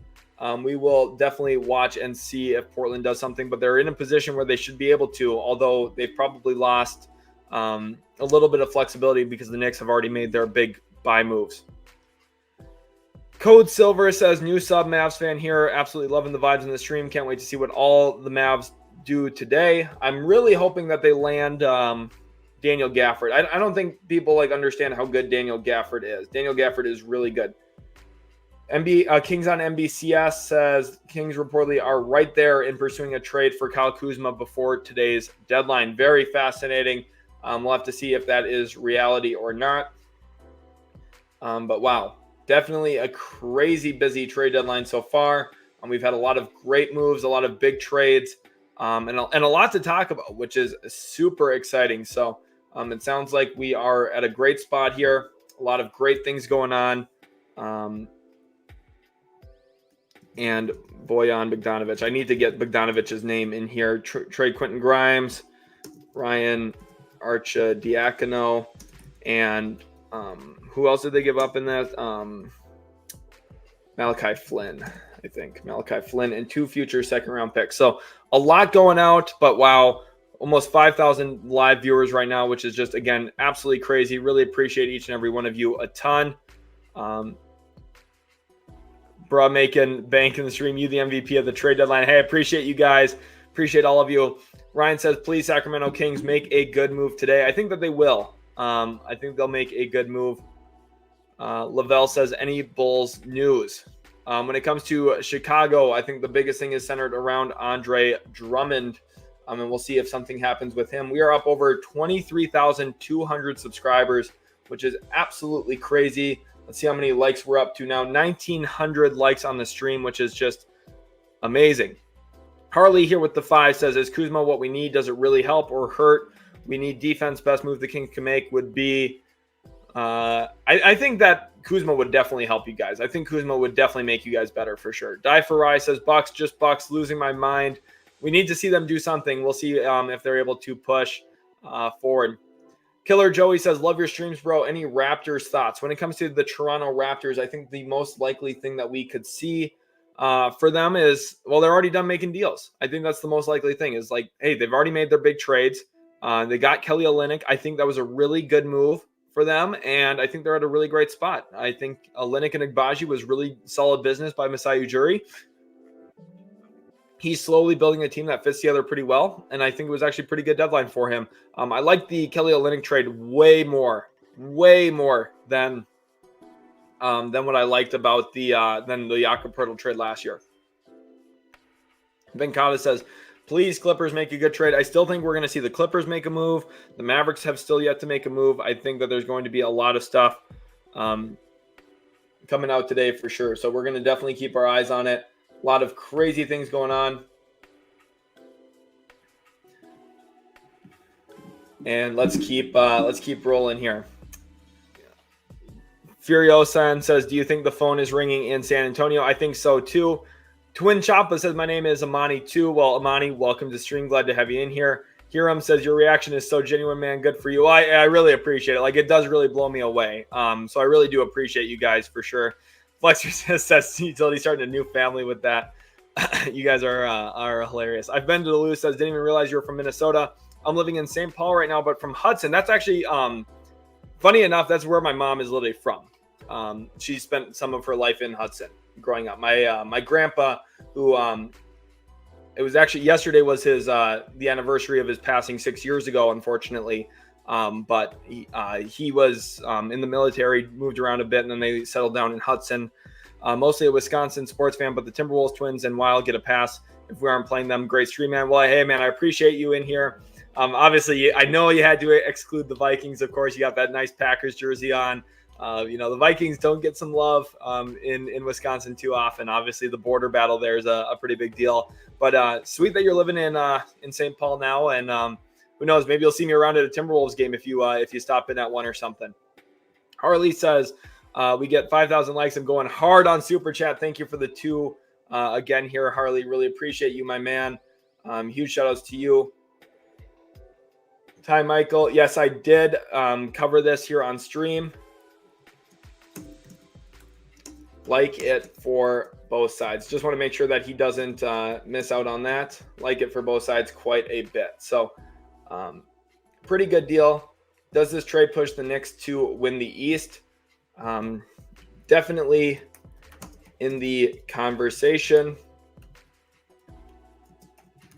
We will definitely watch and see if Portland does something, but they're in a position where they should be able to, although they've probably lost a little bit of flexibility because the Knicks have already made their big buy moves. Code Silver says, new sub Mavs fan here. Absolutely loving the vibes in the stream. Can't wait to see what all the Mavs do today. I'm really hoping that they land Daniel Gafford. I don't think people understand how good Daniel Gafford is. Daniel Gafford is really good. Kings on NBCS says Kings reportedly are right there in pursuing a trade for Kyle Kuzma before today's deadline. Very fascinating. We'll have to see if that is reality or not. But wow, definitely a crazy busy trade deadline so far. We've had a lot of great moves, a lot of big trades, and a lot to talk about, which is super exciting. So it sounds like we are at a great spot here. A lot of great things going on. And Bojan Bogdanovic. I need to get Bogdanovic's name in here. Trade Quentin Grimes, Ryan Arcidiacono, and who else did they give up in that? Malachi Flynn, I think. Malachi Flynn and 2 future second-round picks. So a lot going out, but wow, almost 5,000 live viewers right now, which is just, again, absolutely crazy. Really appreciate each and every one of you a ton. Bruh making bank in the stream. You the MVP of the trade deadline. Hey, appreciate you guys. Appreciate all of you. Ryan says, please, Sacramento Kings, make a good move today. I think that they will. I think they'll make a good move. Lavelle says, any Bulls news? When it comes to Chicago, I think the biggest thing is centered around Andre Drummond. And we'll see if something happens with him. We are up over 23,200 subscribers, which is absolutely crazy. Let's see how many likes we're up to now. 1,900 likes on the stream, which is just amazing. Harley here with the 5 says, is Kuzma what we need? Does it really help or hurt? We need defense. Best move the Kings can make would be I think that Kuzma would definitely help you guys. I think Kuzma would definitely make you guys better for sure. Die for Rye says, Bucks, just Bucks, losing my mind. We need to see them do something. We'll see if they're able to push forward. Killer Joey says, love your streams, bro. Any Raptors thoughts? When it comes to the Toronto Raptors, I think the most likely thing that we could see for them is, well, they're already done making deals. I think that's the most likely thing is like, hey, they've already made their big trades. They got Kelly Olynyk. I think that was a really good move for them, and I think they're at a really great spot. I think Olynyk and Agbaji was really solid business by Masai Ujiri. He's slowly building a team that fits together pretty well, and I think it was actually a pretty good deadline for him. I like the Kelly Olynyk trade way more than what I liked about the Otto Porter trade last year. Ben Cotta says, please, Clippers, make a good trade. I still think we're going to see the Clippers make a move. The Mavericks have still yet to make a move. I think that there's going to be a lot of stuff coming out today for sure. So we're going to definitely keep our eyes on it. A lot of crazy things going on. And let's keep rolling here. Furiosan says, do you think the phone is ringing in San Antonio? I think so too. Twin Choppa says, my name is Amani too. Well, Amani, welcome to stream. Glad to have you in here. Hiram says, your reaction is so genuine, man. Good for you. I really appreciate it. Like, it does really blow me away. So I really do appreciate you guys for sure. Flexer says utility starting a new family with that. You guys are hilarious. I've been to Duluth. Says, didn't even realize you were from Minnesota. I'm living in St. Paul right now, but from Hudson. That's actually, funny enough, that's where my mom is literally from. She spent some of her life in Hudson growing up. My grandpa, who it was actually yesterday was his the anniversary of his passing 6 years ago, unfortunately. But he was in the military, moved around a bit, and then they settled down in Hudson. Mostly a Wisconsin sports fan, but the Timberwolves, Twins, and Wild get a pass if we aren't playing them. Great stream, man. Well, hey, man, I appreciate you in here. Obviously, I know you had to exclude the Vikings. Of course, you got that nice Packers jersey on. The Vikings don't get some love in Wisconsin too often. Obviously, the border battle there is a pretty big deal. But sweet that you're living in St. Paul now, and who knows? Maybe you'll see me around at a Timberwolves game if you stop in at one or something. Harley says we get 5,000 likes. I'm going hard on Super Chat. Thank you for the 2 again here, Harley. Really appreciate you, my man. Huge shout outs to you. Ty Michael. Yes, I did cover this here on stream. Like it for both sides. Just want to make sure that he doesn't miss out on that. Like it for both sides quite a bit. So pretty good deal. Does this trade push the Knicks to win the East? Definitely in the conversation.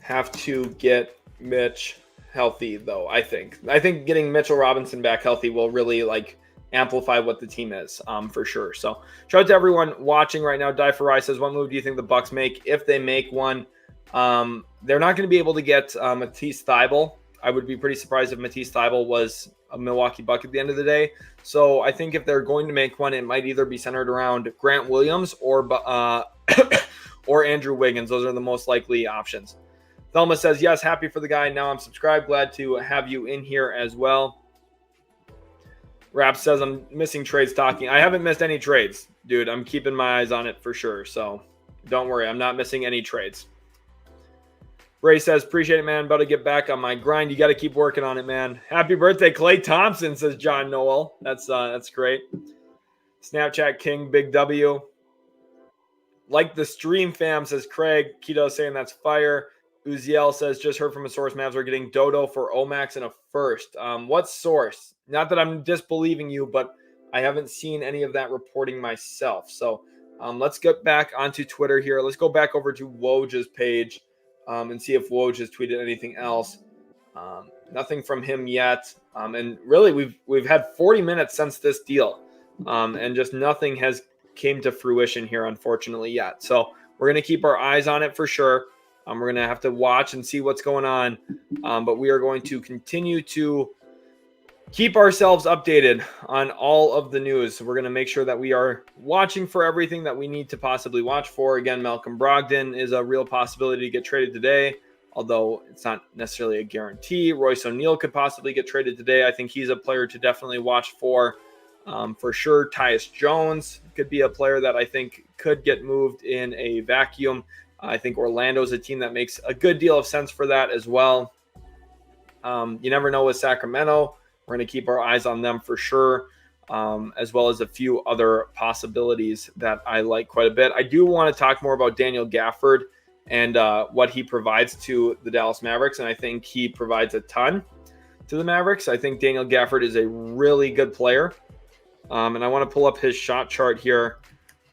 Have to get Mitch healthy, though, I think. I think getting Mitchell Robinson back healthy will really, amplify what the team is, for sure. So shout out to everyone watching right now. Die for Rye says, what move do you think the Bucks make? If they make one, they're not going to be able to get Matisse Thybulle. I would be pretty surprised if Matisse Thybulle was a Milwaukee Buck at the end of the day. So I think if they're going to make one, it might either be centered around Grant Williams or or Andrew Wiggins. Those are the most likely options. Thelma says, yes, happy for the guy. Now I'm subscribed. Glad to have you in here as well. Rap says, I'm missing trades talking. I haven't missed any trades, dude. I'm keeping my eyes on it for sure. So don't worry. I'm not missing any trades. Ray says, appreciate it, man. About to get back on my grind. You got to keep working on it, man. Happy birthday, Klay Thompson, says John Noel. That's great. Snapchat King, Big W. Like the stream, fam, says Craig. Keto saying that's fire. Uziel says, just heard from a source, Mavs are getting Dodo for Omax and a first. What source? Not that I'm disbelieving you, but I haven't seen any of that reporting myself. So let's get back onto Twitter here. Let's go back over to Woj's page and see if Woj has tweeted anything else. Nothing from him yet. And really, we've had 40 minutes since this deal, and just nothing has came to fruition here, unfortunately, yet. So we're going to keep our eyes on it for sure. We're going to have to watch and see what's going on. But we are going to continue to keep ourselves updated on all of the news. We're going to make sure that we are watching for everything that we need to possibly watch for. Again, Malcolm Brogdon is a real possibility to get traded today, although it's not necessarily a guarantee. Royce O'Neal could possibly get traded today. I think he's a player to definitely watch for sure. Tyus Jones could be a player that I think could get moved in a vacuum. I think Orlando is a team that makes a good deal of sense for that as well. You never know with Sacramento. We're going to keep our eyes on them for sure, as well as a few other possibilities that I like quite a bit. I do want to talk more about Daniel Gafford and what he provides to the Dallas Mavericks, and I think he provides a ton to the Mavericks. I think Daniel Gafford is a really good player, and I want to pull up his shot chart here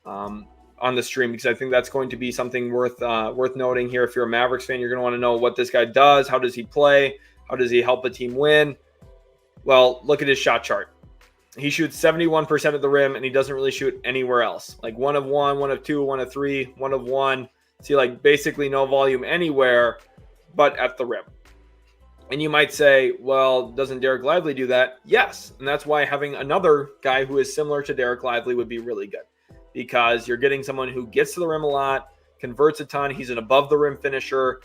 on the stream, because I think that's going to be something worth noting here. If you're a Mavericks fan, you're going to want to know what this guy does. How does he play? How does he help a team win? Well, look at his shot chart. He shoots 71% of the rim, and he doesn't really shoot anywhere else. Like 1 of 1, 1 of 2, 1 of 3, 1 of 1. See, like basically no volume anywhere but at the rim. And you might say, well, doesn't Derek Lively do that? Yes. And that's why having another guy who is similar to Derek Lively would be really good, because you're getting someone who gets to the rim a lot, converts a ton. He's an above the rim finisher.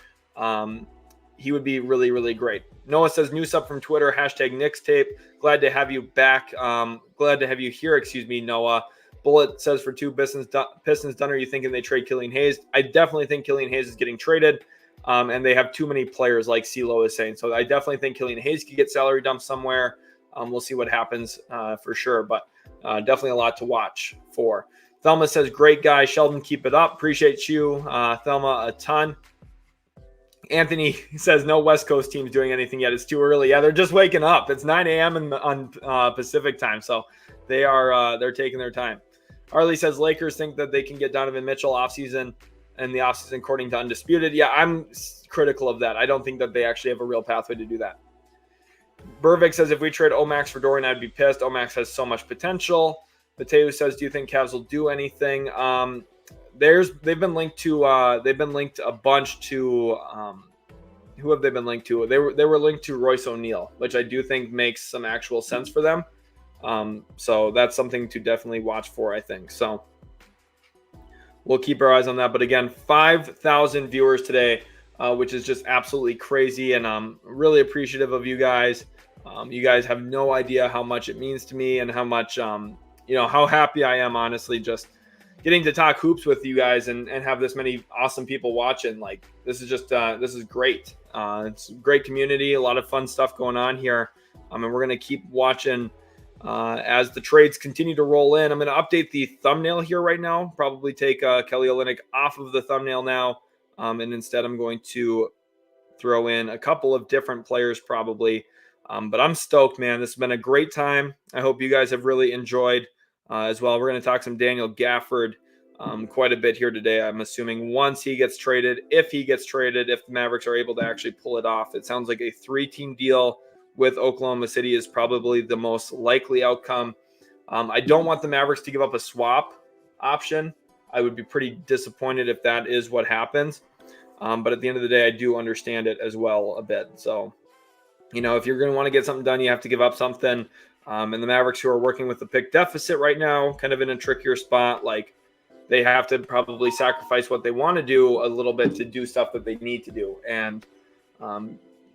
He would be really, really great. Noah says, new sub from Twitter, hashtag Knicks tape. Glad to have you back. Glad to have you here, Noah. Bullet says, for 2 Pistons done, are you thinking they trade Killian Hayes? I definitely think Killian Hayes is getting traded, and they have too many players, like CeeLo is saying. So I definitely think Killian Hayes could get salary dumped somewhere. We'll see what happens for sure, but definitely a lot to watch for. Thelma says, great guy, Sheldon, keep it up. Appreciate you, Thelma, a ton. Anthony says, no West Coast teams doing anything yet. It's too early. Yeah, they're just waking up. It's 9 a.m. on Pacific time, so they're taking their time. Arlie says, Lakers think that they can get Donovan Mitchell in the offseason according to Undisputed. Yeah, I'm critical of that. I don't think that they actually have a real pathway to do that. Burvik says, if we trade Omax for Dorian, I'd be pissed. Omax has so much potential. Mateo says, do you think Cavs will do anything? They've been linked a bunch to who have they been linked to? They were linked to Royce O'Neal, which I do think makes some actual sense for them. So that's something to definitely watch for, I think. So we'll keep our eyes on that. But again, 5,000 viewers today, which is just absolutely crazy, and I'm really appreciative of you guys. You guys have no idea how much it means to me, and how much how happy I am, honestly, just getting to talk hoops with you guys and have this many awesome people watching. Like, this is just this is great. It's a great community, a lot of fun stuff going on here. And we're going to keep watching as the trades continue to roll in. I'm going to update the thumbnail here right now, probably take Kelly Olynyk off of the thumbnail now. And instead I'm going to throw in a couple of different players probably. But I'm stoked, man. This has been a great time. I hope you guys have really enjoyed as well. We're going to talk some Daniel Gafford quite a bit here today. I'm assuming once he gets traded, if the Mavericks are able to actually pull it off. It sounds like a 3-team deal with Oklahoma City is probably the most likely outcome. I don't want the Mavericks to give up a swap option. I would be pretty disappointed if that is what happens. But at the end of the day, I do understand it as well a bit. So, if you're going to want to get something done, you have to give up something. And the Mavericks, who are working with the pick deficit right now, kind of in a trickier spot, like they have to probably sacrifice what they want to do a little bit to do stuff that they need to do. And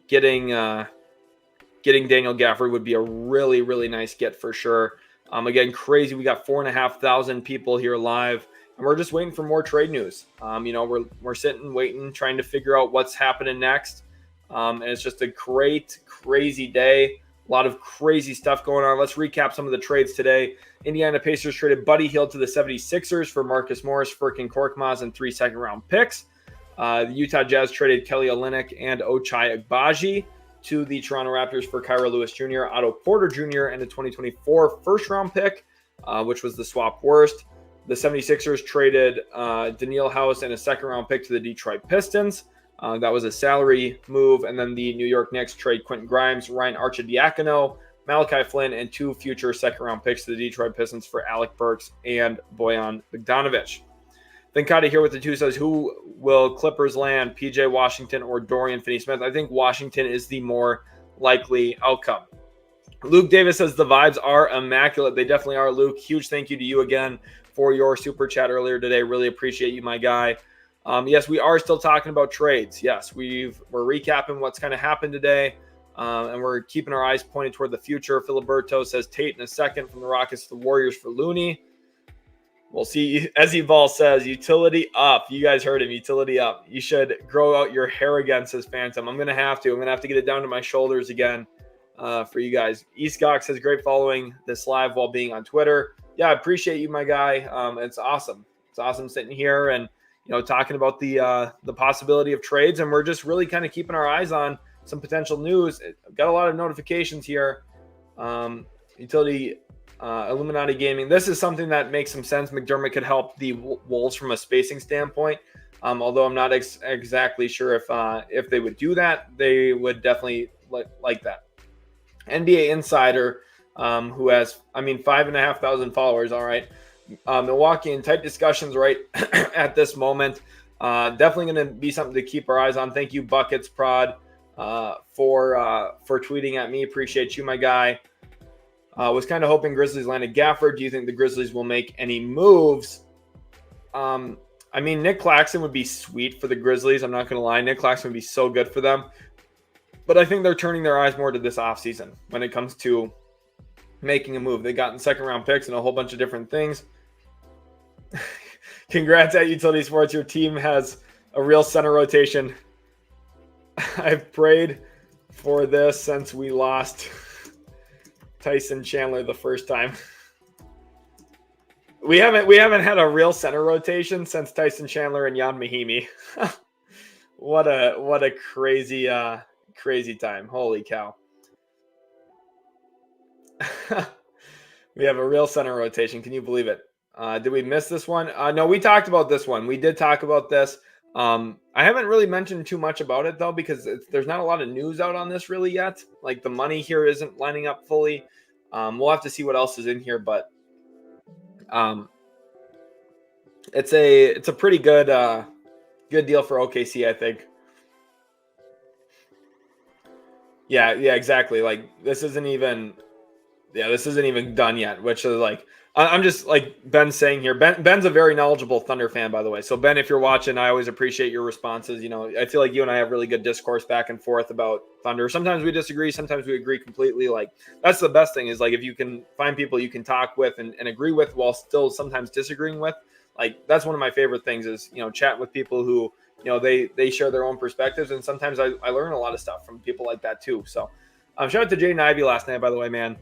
getting Daniel Gafford would be a really, really nice get for sure. Again, crazy. We got 4,500 people here live, and we're just waiting for more trade news. We're sitting, waiting, trying to figure out what's happening next. And it's just a great, crazy day. A lot of crazy stuff going on. Let's recap some of the trades today. Indiana Pacers traded Buddy Hield to the 76ers for Marcus Morris, Furkan Korkmaz, and 3 second-round picks. The Utah Jazz traded Kelly Olynyk and Ochai Agbaji to the Toronto Raptors for Kira Lewis Jr., Otto Porter Jr., and a 2024 first-round pick, which was the swap worst. The 76ers traded Danuel House and a second-round pick to the Detroit Pistons. That was a salary move. And then the New York Knicks trade Quentin Grimes, Ryan Arcidiacono, Malachi Flynn, and 2 future second-round picks to the Detroit Pistons for Alec, Burks, and Bojan Bogdanovic. Then Cotty here with the 2 says, who will Clippers land, PJ Washington or Dorian Finney-Smith? I think Washington is the more likely outcome. Luke Davis says the vibes are immaculate. They definitely are, Luke. Huge thank you to you again for your super chat earlier today. Really appreciate you, my guy. Yes, we are still talking about trades. Yes, we're recapping what's kind of happened today, and we're keeping our eyes pointed toward the future. Filiberto says Tate in a second from the Rockets to the Warriors for Looney. We'll see. As Eval says, utility up. You guys heard him, utility up. You should grow out your hair again, says Phantom. I'm going to have to get it down to my shoulders again. for you guys. Eastcock says, great following this live while being on Twitter. Yeah, I appreciate you, my guy. It's awesome. It's awesome sitting here and, talking about the possibility of trades. And we're just really kind of keeping our eyes on some potential news. I've got a lot of notifications here. Utility Illuminati Gaming. This is something that makes some sense. McDermott could help the Wolves from a spacing standpoint. Although I'm not exactly sure if they would do that. They would definitely like that. NBA Insider, who has, 5,500 followers. All right. Milwaukee in tight discussions right at this moment. Definitely going to be something to keep our eyes on. Thank you, Buckets Prod, for tweeting at me. Appreciate you, my guy. Was kind of hoping Grizzlies landed Gafford. Do you think the Grizzlies will make any moves? Nick Claxton would be sweet for the Grizzlies. I'm not going to lie. Nick Claxton would be so good for them. But I think they're turning their eyes more to this offseason when it comes to making a move. They got in second-round picks and a whole bunch of different things. Congrats at Utility Sports. Your team has a real center rotation. I've prayed for this since we lost Tyson Chandler the first time. We haven't had a real center rotation since Tyson Chandler and Jan Mahimi. What a crazy time. Holy cow. We have a real center rotation. Can you believe it? Did we miss this one? No, we talked about this one. We did talk about this. I haven't really mentioned too much about it, though, because there's not a lot of news out on this really yet. Like, the money here isn't lining up fully. We'll have to see what else is in here, but it's a pretty good deal for OKC, I think. Yeah, exactly. Like, this isn't even done yet, which is like, I'm just like Ben's saying here. Ben's a very knowledgeable Thunder fan, by the way. So Ben, if you're watching, I always appreciate your responses. I feel like you and I have really good discourse back and forth about Thunder. Sometimes we disagree, sometimes we agree completely. Like, that's the best thing, is like if you can find people you can talk with and agree with while still sometimes disagreeing with. Like, that's one of my favorite things is, chatting with people who, they share their own perspectives. And sometimes I learn a lot of stuff from people like that too. So shout out to Jaden Ivey last night, by the way, man.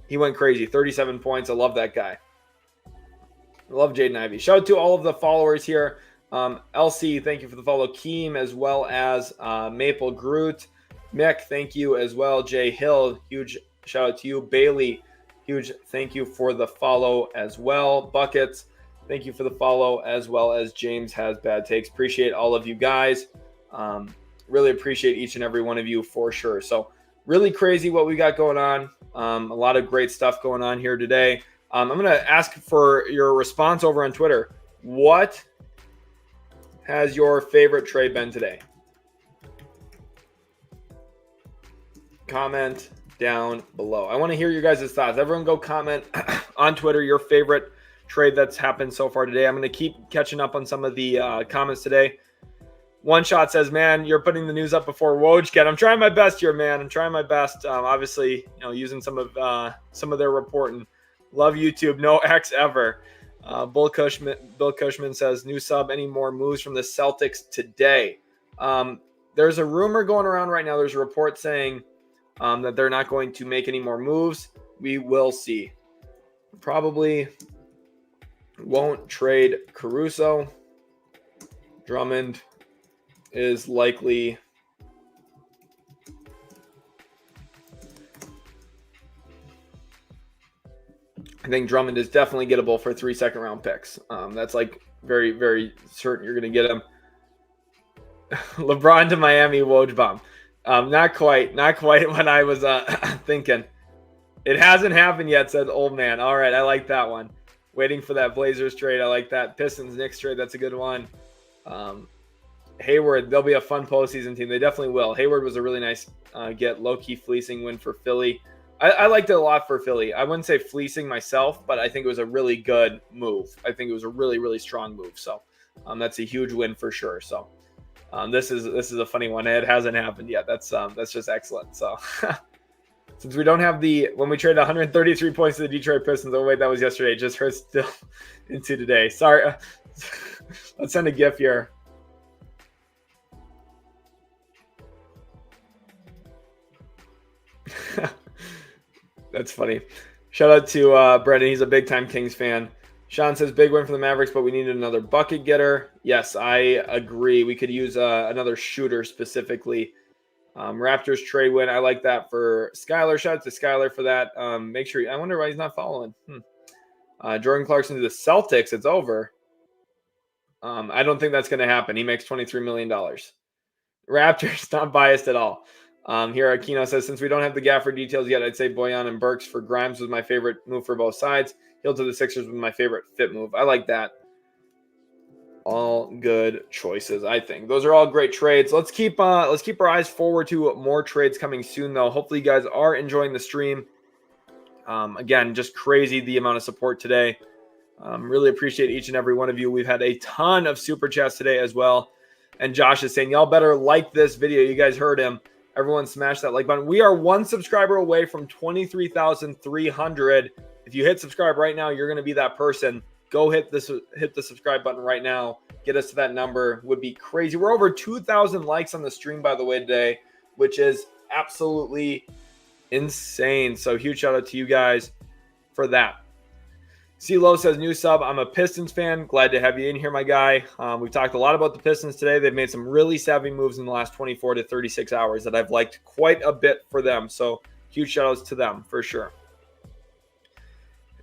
He went crazy. 37 points. I love that guy. I love Jaden Ivey. Shout out to all of the followers here. LC, thank you for the follow. Keem, as well as Maple Groot. Mick, thank you as well. Jay Hill, huge shout out to you. Bailey, huge thank you for the follow as well. Buckets, thank you for the follow, as well as James Has Bad Takes. Appreciate all of you guys. Really appreciate each and every one of you for sure. So really crazy what we got going on. A lot of great stuff going on here today. I'm going to ask for your response over on Twitter. What has your favorite trade been today? Comment down below. I want to hear your guys' thoughts. Everyone go comment on Twitter your favorite trade that's happened so far today. I'm going to keep catching up on some of the comments today. One Shot says, man, you're putting the news up before Woj can. I'm trying my best here, man. I'm trying my best. Obviously, using some of their reporting. Love YouTube. No X ever. Bill Cushman says, new sub, any more moves from the Celtics today? There's a rumor going around right now. There's a report saying that they're not going to make any more moves. We will see. Probably won't trade Caruso. Drummond is likely I think Drummond is definitely gettable for 3 second-round picks. That's like very, very certain you're going to get him. LeBron to Miami, Woj bomb. Not quite what I was thinking. It hasn't happened yet, said old man. All right, I like that one. Waiting for that Blazers trade. I like that. Pistons Knicks trade. That's a good one. Hayward, they'll be a fun postseason team. They definitely will. Hayward was a really nice get, low-key fleecing win for Philly. I liked it a lot for Philly. I wouldn't say fleecing myself, but I think it was a really good move. I think it was a really, really strong move. So that's a huge win for sure. So this is a funny one. It hasn't happened yet. That's just excellent. So since we don't have when we traded 133 points to the Detroit Pistons, oh wait, that was yesterday. It just hurts still into today. Sorry. Let's send a GIF here. That's funny. Shout out to Brendan. He's a big-time Kings fan. Sean says, big win for the Mavericks, but we need another bucket getter. Yes, I agree. We could use another shooter specifically. Raptors trade win. I like that for Skylar. Shout out to Skylar for that. Make sure. I wonder why he's not following. Jordan Clarkson to the Celtics. It's over. I don't think that's going to happen. He makes $23 million. Raptors, not biased at all. Here, Aquino says, since we don't have the Gafford details yet, I'd say Bojan and Burks for Grimes was my favorite move for both sides. Hield to the Sixers was my favorite fit move. I like that. All good choices, I think. Those are all great trades. Let's keep our eyes forward to more trades coming soon, though. Hopefully, you guys are enjoying the stream. Again, just crazy the amount of support today. Really appreciate each and every one of you. We've had a ton of super chats today as well. And Josh is saying, y'all better like this video. You guys heard him. Everyone smash that like button. We are one subscriber away from 23,300. If you hit subscribe right now, you're going to be that person. Go hit the subscribe button right now. Get us to that number. Would be crazy. We're over 2,000 likes on the stream, by the way, today, which is absolutely insane. So huge shout out to you guys for that. C-Lo says, new sub. I'm a Pistons fan. Glad to have you in here, my guy. We've talked a lot about the Pistons today. They've made some really savvy moves in the last 24 to 36 hours that I've liked quite a bit for them. So huge shout outs to them for sure.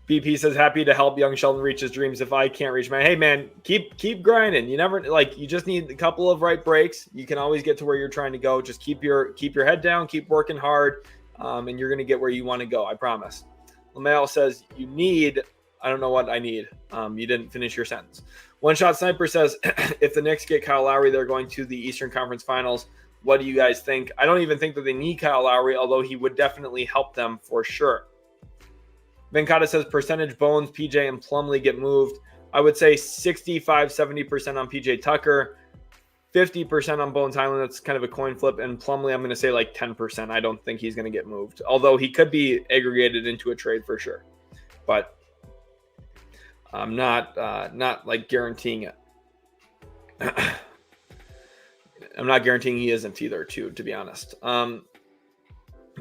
BP says, happy to help young Sheldon reach his dreams if I can't reach mine. Hey, man, keep grinding. You never, you just need a couple of right breaks. You can always get to where you're trying to go. Just keep your head down, keep working hard, and you're going to get where you want to go. I promise. Lamal says, I don't know what I need. You didn't finish your sentence. One Shot Sniper says, if the Knicks get Kyle Lowry, they're going to the Eastern Conference Finals. What do you guys think? I don't even think that they need Kyle Lowry, although he would definitely help them for sure. Venkata says, percentage Bones, PJ, and Plumlee get moved. I would say 65-70% on PJ Tucker, 50% on Bones Highland. That's kind of a coin flip. And Plumlee, I'm going to say like 10%. I don't think he's going to get moved, although he could be aggregated into a trade for sure. But I'm not like guaranteeing it. I'm not guaranteeing he isn't either, too, to be honest.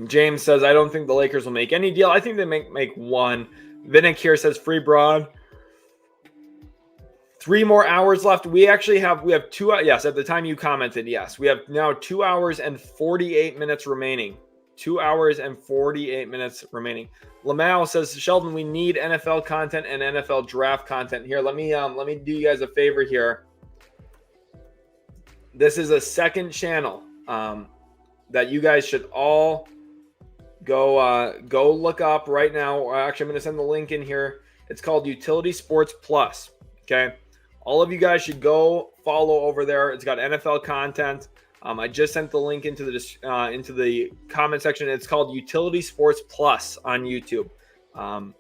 James says, I don't think the Lakers will make any deal. I think they make one. Vinnick here says, free Braun. 3 more hours left. We have 2. Yes, at the time you commented, yes. We have now 2 hours and 48 minutes remaining. 2 hours and 48 minutes remaining. Lamal says, Sheldon, we need NFL content and NFL draft content. Here, let me do you guys a favor here. This is a second channel that you guys should all go look up right now. Actually, I'm going to send the link in here. It's called Utility Sports Plus. Okay, all of you guys should go follow over there. It's got NFL content. I just sent the link into the comment section. It's called Utility Sports Plus on YouTube. Let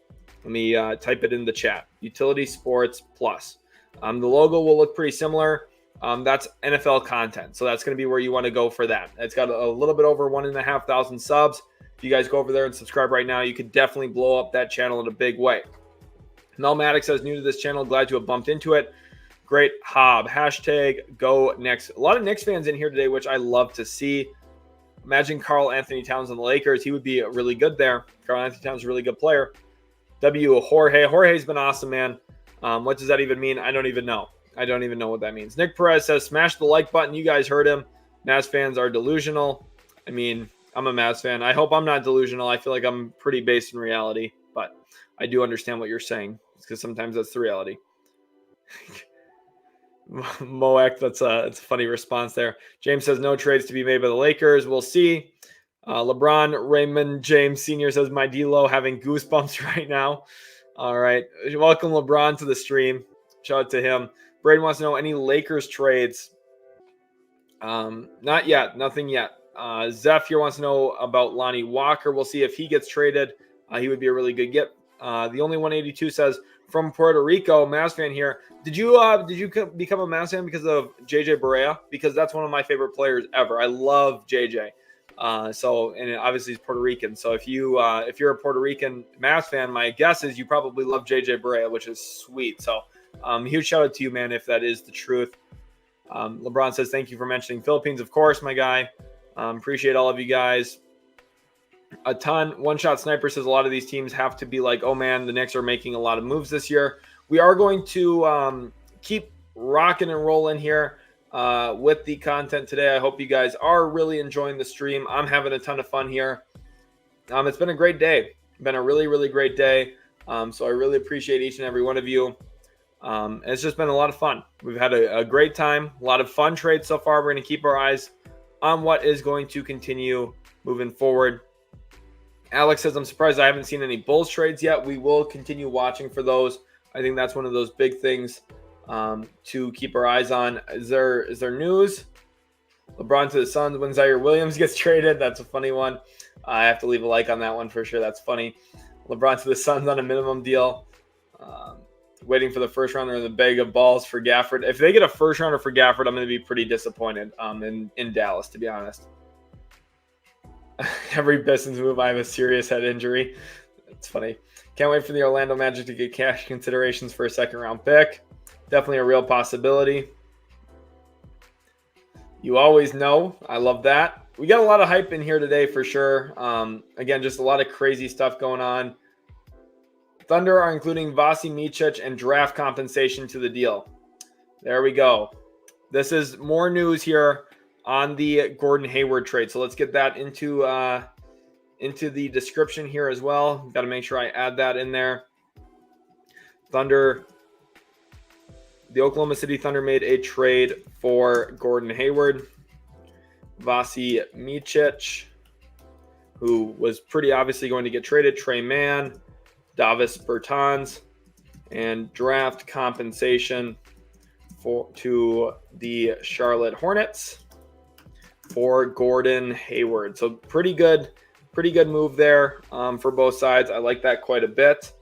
me type it in the chat. Utility Sports Plus. The logo will look pretty similar. That's NFL content. So that's going to be where you want to go for that. It's got a little bit over 1,500 subs. If you guys go over there and subscribe right now, you could definitely blow up that channel in a big way. Mel Maddox says, new to this channel. Glad to have bumped into it. Great Hob. Hashtag go Knicks. A lot of Knicks fans in here today, which I love to see. Imagine Karl Anthony Towns on the Lakers. He would be really good there. Karl Anthony Towns is a really good player. Jorge. Jorge's been awesome, man. What does that even mean? I don't even know. I don't even know what that means. Nick Perez says, smash the like button. You guys heard him. Mavs fans are delusional. I mean, I'm a Mavs fan. I hope I'm not delusional. I feel like I'm pretty based in reality, but I do understand what you're saying because sometimes that's the reality. Moak, it's a funny response there. James says no trades to be made by the Lakers. We'll see. LeBron Raymond James Sr. says my D-Lo having goosebumps right now. All right. Welcome LeBron to the stream. Shout out to him. Braden wants to know any Lakers trades. Not yet. Nothing yet. Zeph here wants to know about Lonnie Walker. We'll see if he gets traded. He would be a really good get. The only 182 says from Puerto Rico, Mavs fan here. Did you become a Mavs fan because of JJ Barea? Because that's one of my favorite players ever. I love JJ. And obviously he's Puerto Rican. So if you're a Puerto Rican Mavs fan, my guess is you probably love JJ Barea, which is sweet. So huge shout out to you, man, if that is the truth. LeBron says thank you for mentioning Philippines, of course, my guy. Appreciate all of you guys. a ton. One Shot Sniper says a lot of these teams have to be like, oh man, the Knicks are making a lot of moves this year. We are going to keep rocking and rolling here with the content today. I hope you guys are really enjoying the stream. I'm having a ton of fun here. It's been a great day. Been a really, really great day. So I really appreciate each and every one of you. It's just been a lot of fun. We've had a great time, a lot of fun trades so far. We're going to keep our eyes on what is going to continue moving forward. Alex says, I'm surprised I haven't seen any Bulls trades yet. We will continue watching for those. I think that's one of those big things to keep our eyes on. Is there news? LeBron to the Suns when Zaire Williams gets traded. That's a funny one. I have to leave a like on that one for sure. That's funny. LeBron to the Suns on a minimum deal. Waiting for the first rounder in the bag of balls for Gafford. If they get a first rounder for Gafford, I'm going to be pretty disappointed in Dallas, to be honest. Every Pistons move, I have a serious head injury. That's funny. Can't wait for the Orlando Magic to get cash considerations for a second-round pick. Definitely a real possibility. You always know. I love that. We got a lot of hype in here today for sure. Again, just a lot of crazy stuff going on. Thunder are including Vasi Micic and draft compensation to the deal. There we go. This is more news here on the Gordon Hayward trade. So let's get that into the description here as well. Got to make sure I add that in there. The Oklahoma City Thunder made a trade for Gordon Hayward. Vasi Micic, who was pretty obviously going to get traded. Trey Mann, Davis Bertans, and draft compensation to the Charlotte Hornets for Gordon Hayward. So pretty good move there for both sides. I like that quite a bit.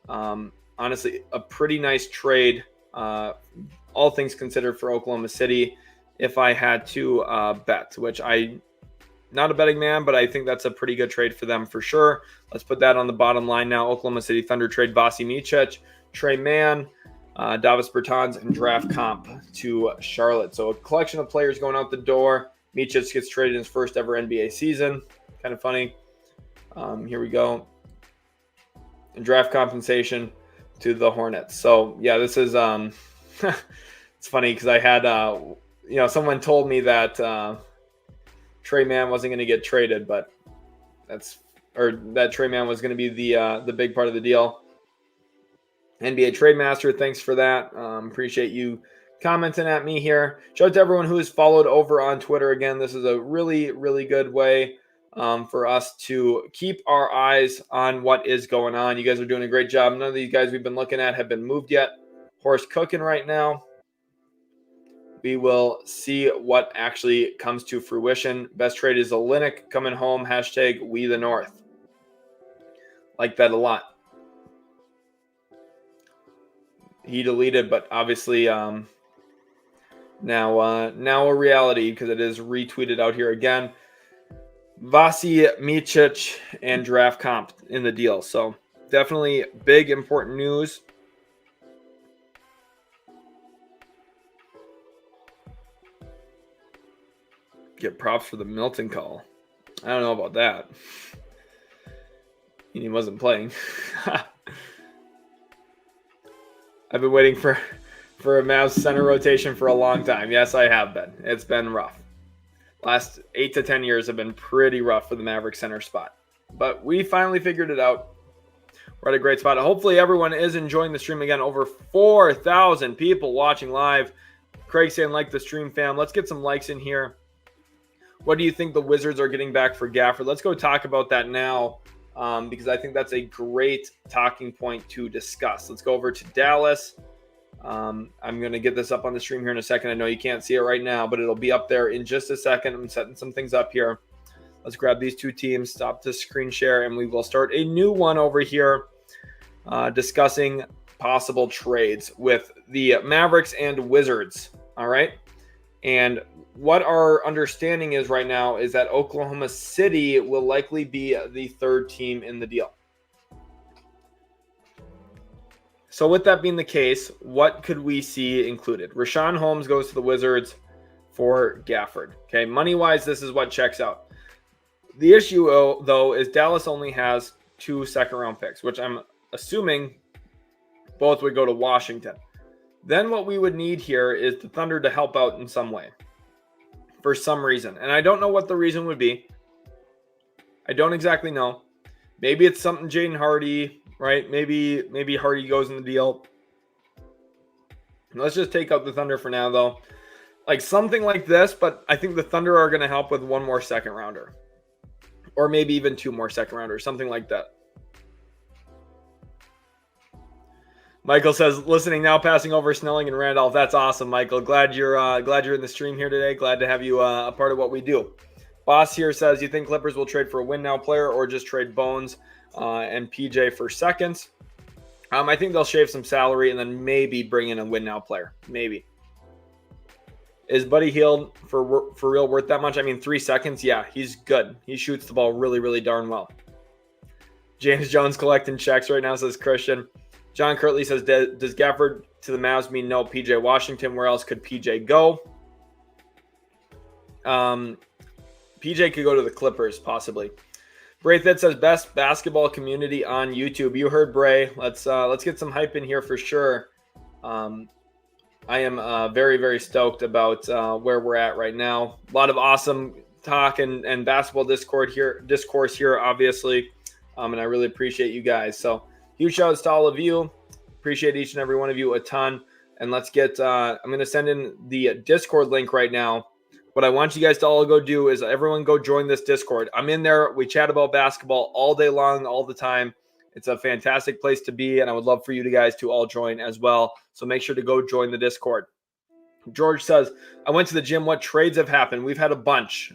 Honestly, a pretty nice trade, all things considered, for Oklahoma City. If I had to bet, which not a betting man, but I think that's a pretty good trade for them for sure. Let's put that on the bottom line now. Oklahoma City Thunder trade Vasi Micic, Trey Mann, Davis Bertans, and draft comp to Charlotte. So a collection of players going out the door. Micic gets traded in his first ever NBA season. Kind of funny. Here we go. And draft compensation to the Hornets. So yeah, this is it's funny because I had someone told me that Trey Mann wasn't going to get traded, but that Trey Mann was going to be the big part of the deal. NBA Trade Master, thanks for that. Appreciate you commenting at me here. Shout out to everyone who has followed over on Twitter. Again, this is a really, really good way for us to keep our eyes on what is going on. You guys are doing a great job. None of these guys we've been looking at have been moved yet. Horse cooking right now. We will see what actually comes to fruition. Best trade is Olynyk coming home. # We the North. Like that a lot. He deleted, but obviously now a reality because it is retweeted out here again. Vasi Micic and draft comp in the deal. So definitely big, important news. Get props for the Milton call. I don't know about that. He wasn't playing. I've been waiting for a Mavs center rotation for a long time. Yes, I have been. It's been rough. Last 8 to 10 years have been pretty rough for the Mavericks center spot. But we finally figured it out. We're at a great spot. Hopefully everyone is enjoying the stream again. Over 4,000 people watching live. Craig saying like the stream, fam. Let's get some likes in here. What do you think the Wizards are getting back for Gafford? Let's go talk about that now because I think that's a great talking point to discuss. Let's go over to Dallas. I'm going to get this up on the stream here in a second. I know you can't see it right now, but it'll be up there in just a second. I'm setting some things up here. Let's grab these two teams, stop the screen share, and we will start a new one over here discussing possible trades with the Mavericks and Wizards. All right. And what our understanding is right now is that Oklahoma City will likely be the third team in the deal. So with that being the case, what could we see included? Rashawn Holmes goes to the Wizards for Gafford. Okay, money-wise, this is what checks out. The issue, though, is Dallas only has 2 second-round picks, which I'm assuming both would go to Washington. Then what we would need here is the Thunder to help out in some way for some reason. And I don't know what the reason would be. I don't exactly know. Maybe it's something Jaden Hardy, right? Maybe Hardy goes in the deal. Let's just take out the Thunder for now, though. Like something like this, but I think the Thunder are going to help with 1 more second rounder. Or maybe even 2 more second rounders, something like that. Michael says, listening now, passing over Snelling and Randolph. That's awesome, Michael. Glad you're in the stream here today. Glad to have you a part of what we do. Boss here says, you think Clippers will trade for a win now player or just trade Bones and PJ for seconds? I think they'll shave some salary and then maybe bring in a win now player. Maybe. Is Buddy Hield for real worth that much? I mean, 3 seconds. Yeah, he's good. He shoots the ball really, really darn well. James Jones collecting checks right now, says Christian. John Kirtley says, does Gafford to the Mavs mean no PJ Washington? Where else could PJ go? PJ could go to the Clippers, possibly. Braythed says, best basketball community on YouTube. You heard Bray. Let's get some hype in here for sure. I am very, very stoked about where we're at right now. A lot of awesome talk and basketball discourse here, obviously. And I really appreciate you guys. So huge shout outs to all of you. Appreciate each and every one of you a ton. And let's get, I'm going to send in the Discord link right now. What I want you guys to all go do is everyone go join this Discord. I'm in there. We chat about basketball all day long, all the time. It's a fantastic place to be, and I would love for you guys to all join as well. So make sure to go join the Discord. George says, I went to the gym. What trades have happened? We've had a bunch,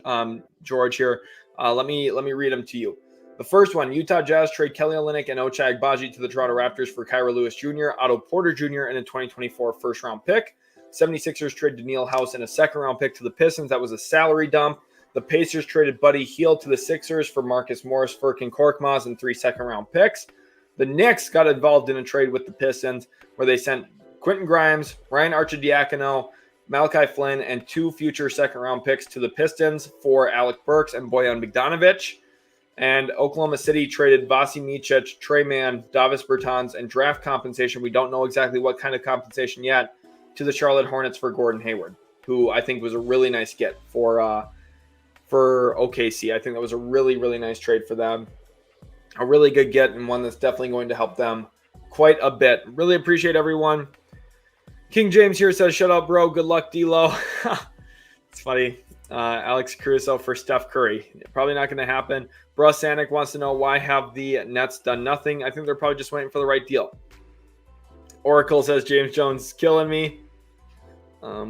George, here. Let me read them to you. The first one, Utah Jazz trade Kelly Olynyk and Ochai Agbaji to the Toronto Raptors for Kira Lewis Jr., Otto Porter Jr., and a 2024 first-round pick. 76ers trade Danuel House and a second-round pick to the Pistons. That was a salary dump. The Pacers traded Buddy Hield to the Sixers for Marcus Morris, Furkan Korkmaz, and 3 second-round picks. The Knicks got involved in a trade with the Pistons where they sent Quentin Grimes, Ryan Arcidiacono, Malachi Flynn, and 2 future second-round picks to the Pistons for Alec Burks and Bojan Bogdanovic. And Oklahoma City traded Vasi Micic, Trey Mann, Davis Bertans, and draft compensation. We don't know exactly what kind of compensation yet, to the Charlotte Hornets for Gordon Hayward, who I think was a really nice get for OKC. I think that was a really, really nice trade for them. A really good get and one that's definitely going to help them quite a bit. Really appreciate everyone. King James here says, shut up, bro. Good luck, D-Lo. It's funny. Alex Caruso for Steph Curry. Probably not going to happen. Bruss Sanic wants to know, why have the Nets done nothing? I think they're probably just waiting for the right deal. Oracle says, James Jones killing me.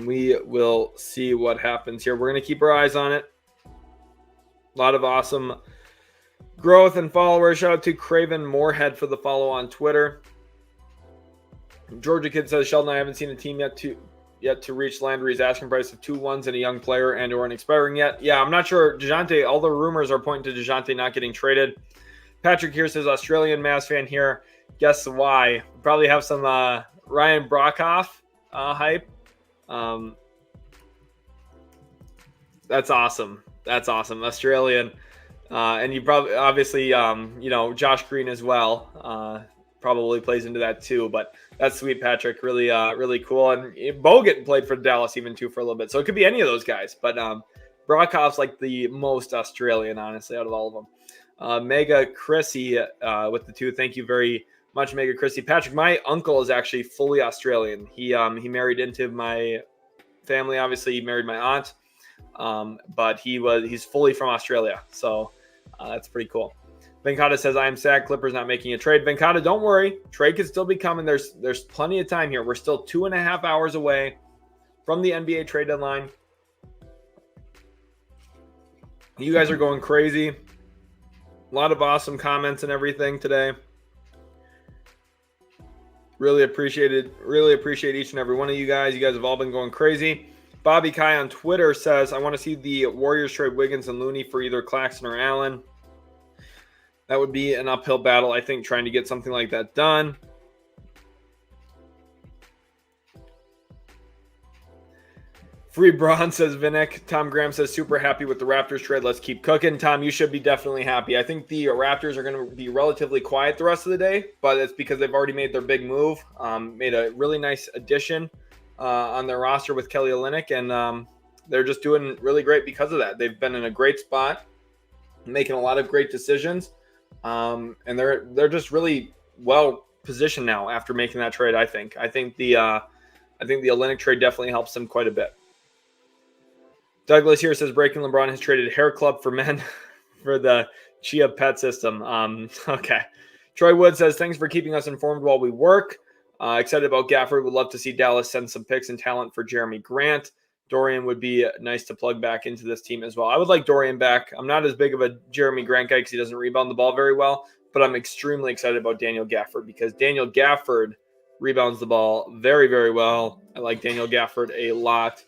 We will see what happens here. We're going to keep our eyes on it. A lot of awesome growth and followers. Shout out to Craven Moorhead for the follow on Twitter. Georgia Kid says, Sheldon, I haven't seen a team yet to reach Landry's asking price of 2 1s and a young player and or an expiring yet. Yeah, I'm not sure. DeJounte, all the rumors are pointing to DeJounte not getting traded. Patrick here says, Australian Mavs fan here. Guess why? Probably have some Ryan Brockhoff hype. That's awesome. That's awesome. Australian. And you probably, obviously, Josh Green as well, probably plays into that too, but that's sweet, Patrick. Really, really cool. And Bogut played for Dallas even too for a little bit. So it could be any of those guys, but, Brockhoff's like the most Australian, honestly, out of all of them. Mega Chrissy, with the 2. Thank you very much, Mega Chrissy. Patrick, my uncle is actually fully Australian. He married into my family. Obviously, he married my aunt. But he's fully from Australia. So that's pretty cool. Venkata says, I am sad Clippers not making a trade. Venkata, don't worry. Trade could still be coming. There's plenty of time here. We're still 2.5 hours away from the NBA trade deadline. You guys are going crazy. A lot of awesome comments and everything today. Really appreciate it. Really appreciate each and every one of you guys. You guys have all been going crazy. Bobby Kai on Twitter says, I want to see the Warriors trade Wiggins and Looney for either Claxton or Allen. That would be an uphill battle, I think, trying to get something like that done. Free Braun says Vinnick. Tom Graham says super happy with the Raptors trade. Let's keep cooking. Tom, you should be definitely happy. I think the Raptors are going to be relatively quiet the rest of the day, but it's because they've already made their big move. Made a really nice addition on their roster with Kelly Olynyk, and they're just doing really great because of that. They've been in a great spot, making a lot of great decisions, and they're just really well positioned now after making that trade. I think the Olynyk trade definitely helps them quite a bit. Douglas here says Breaking LeBron has traded Hair Club for men for the Chia Pet system. Okay. Troy Wood says, thanks for keeping us informed while we work. Excited about Gafford. Would love to see Dallas send some picks and talent for Jeremy Grant. Dorian would be nice to plug back into this team as well. I would like Dorian back. I'm not as big of a Jeremy Grant guy because he doesn't rebound the ball very well, but I'm extremely excited about Daniel Gafford because Daniel Gafford rebounds the ball very, very well. I like Daniel Gafford a lot.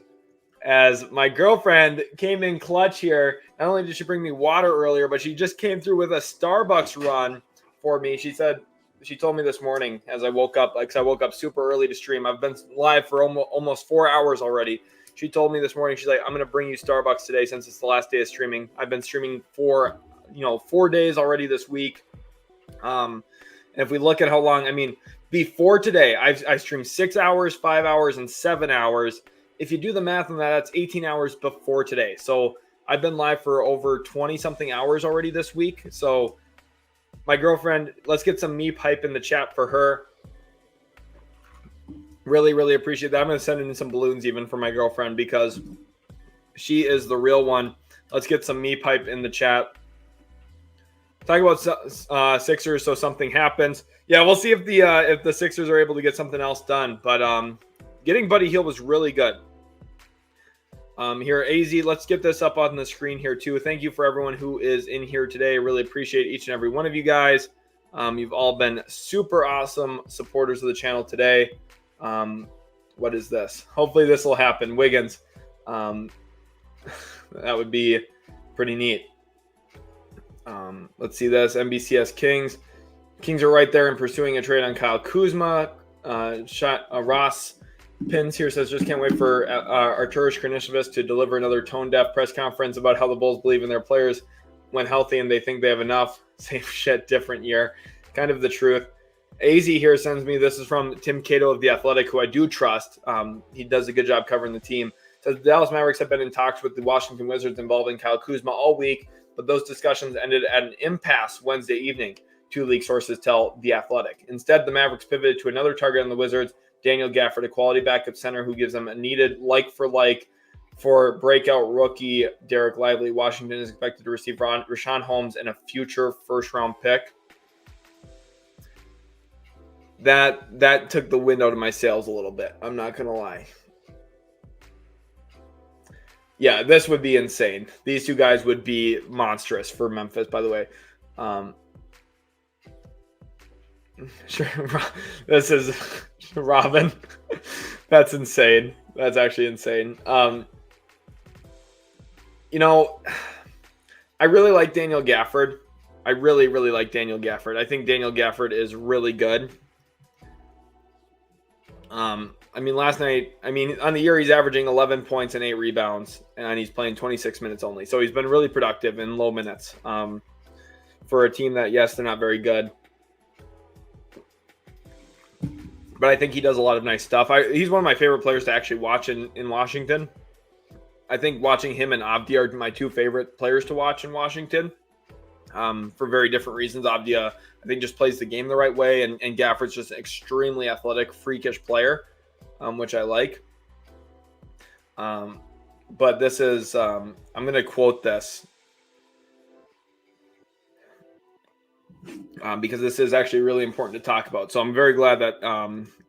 As my girlfriend came in clutch here, not only did she bring me water earlier, but she just came through with a Starbucks run for me. She told me this morning as I woke up, because I woke up super early to stream. I've been live for almost 4 hours already. She told me this morning, she's like, I'm going to bring you Starbucks today since it's the last day of streaming. I've been streaming for 4 days already this week. And if we look at how long, before today, I streamed 6 hours, 5 hours, and 7 hours. If you do the math on that, that's 18 hours before today. So I've been live for over 20-something hours already this week. So my girlfriend, let's get some me pipe in the chat for her. Really, really appreciate that. I'm going to send in some balloons even for my girlfriend because she is the real one. Let's get some me pipe in the chat. Talk about Sixers, so something happens. Yeah, we'll see if the Sixers are able to get something else done. But getting Buddy Hield was really good. Here, AZ, let's get this up on the screen here too. Thank you for everyone who is in here today. I really appreciate each and every one of you guys. You've all been super awesome supporters of the channel today. What is this? Hopefully this will happen. Wiggins. That would be pretty neat. Let's see this. NBCS Kings. Kings are right there in pursuing a trade on Kyle Kuzma. Ross Pins here says, just can't wait for Arturas Karnisovas to deliver another tone-deaf press conference about how the Bulls believe in their players when healthy and they think they have enough. Same shit, different year. Kind of the truth. AZ here sends me, this is from Tim Cato of The Athletic, who I do trust. He does a good job covering the team. Says the Dallas Mavericks have been in talks with the Washington Wizards involving Kyle Kuzma all week, but those discussions ended at an impasse Wednesday evening, 2 league sources tell The Athletic. Instead, the Mavericks pivoted to another target on the Wizards, Daniel Gafford, a quality backup center who gives them a needed like-for-like for breakout rookie Derek Lively. Washington is expected to receive Rashawn Holmes and a future first-round pick. That took the wind out of my sails a little bit. I'm not going to lie. Yeah, this would be insane. These two guys would be monstrous for Memphis, by the way. Sure, this is Robin. That's insane. That's actually insane. I really like Daniel Gafford. I really, really like Daniel Gafford. I think Daniel Gafford is really good. Last night, on the year, he's averaging 11 points and 8 rebounds, and he's playing 26 minutes only. So he's been really productive in low minutes for a team that, yes, they're not very good. But I think he does a lot of nice stuff. He's one of my favorite players to actually watch in Washington. I think watching him and Avdi are my 2 favorite players to watch in Washington for very different reasons. Avdi, I think, just plays the game the right way, and Gafford's just an extremely athletic, freakish player, which I like. But this is, I'm going to quote this. Because this is actually really important to talk about. So I'm very glad that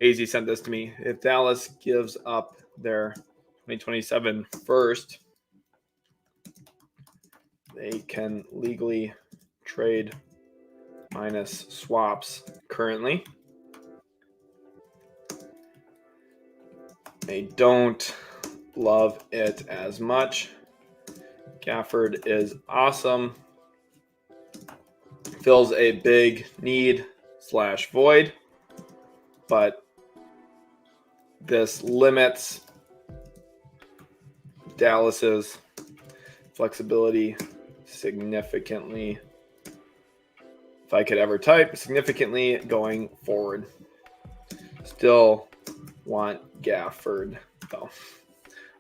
AZ sent this to me. If Dallas gives up their 2027 first, they can legally trade minus swaps currently. They don't love it as much. Gafford is awesome. Fills a big need/void, but this limits Dallas's flexibility significantly, if I could ever type, significantly going forward. Still want Gafford, though.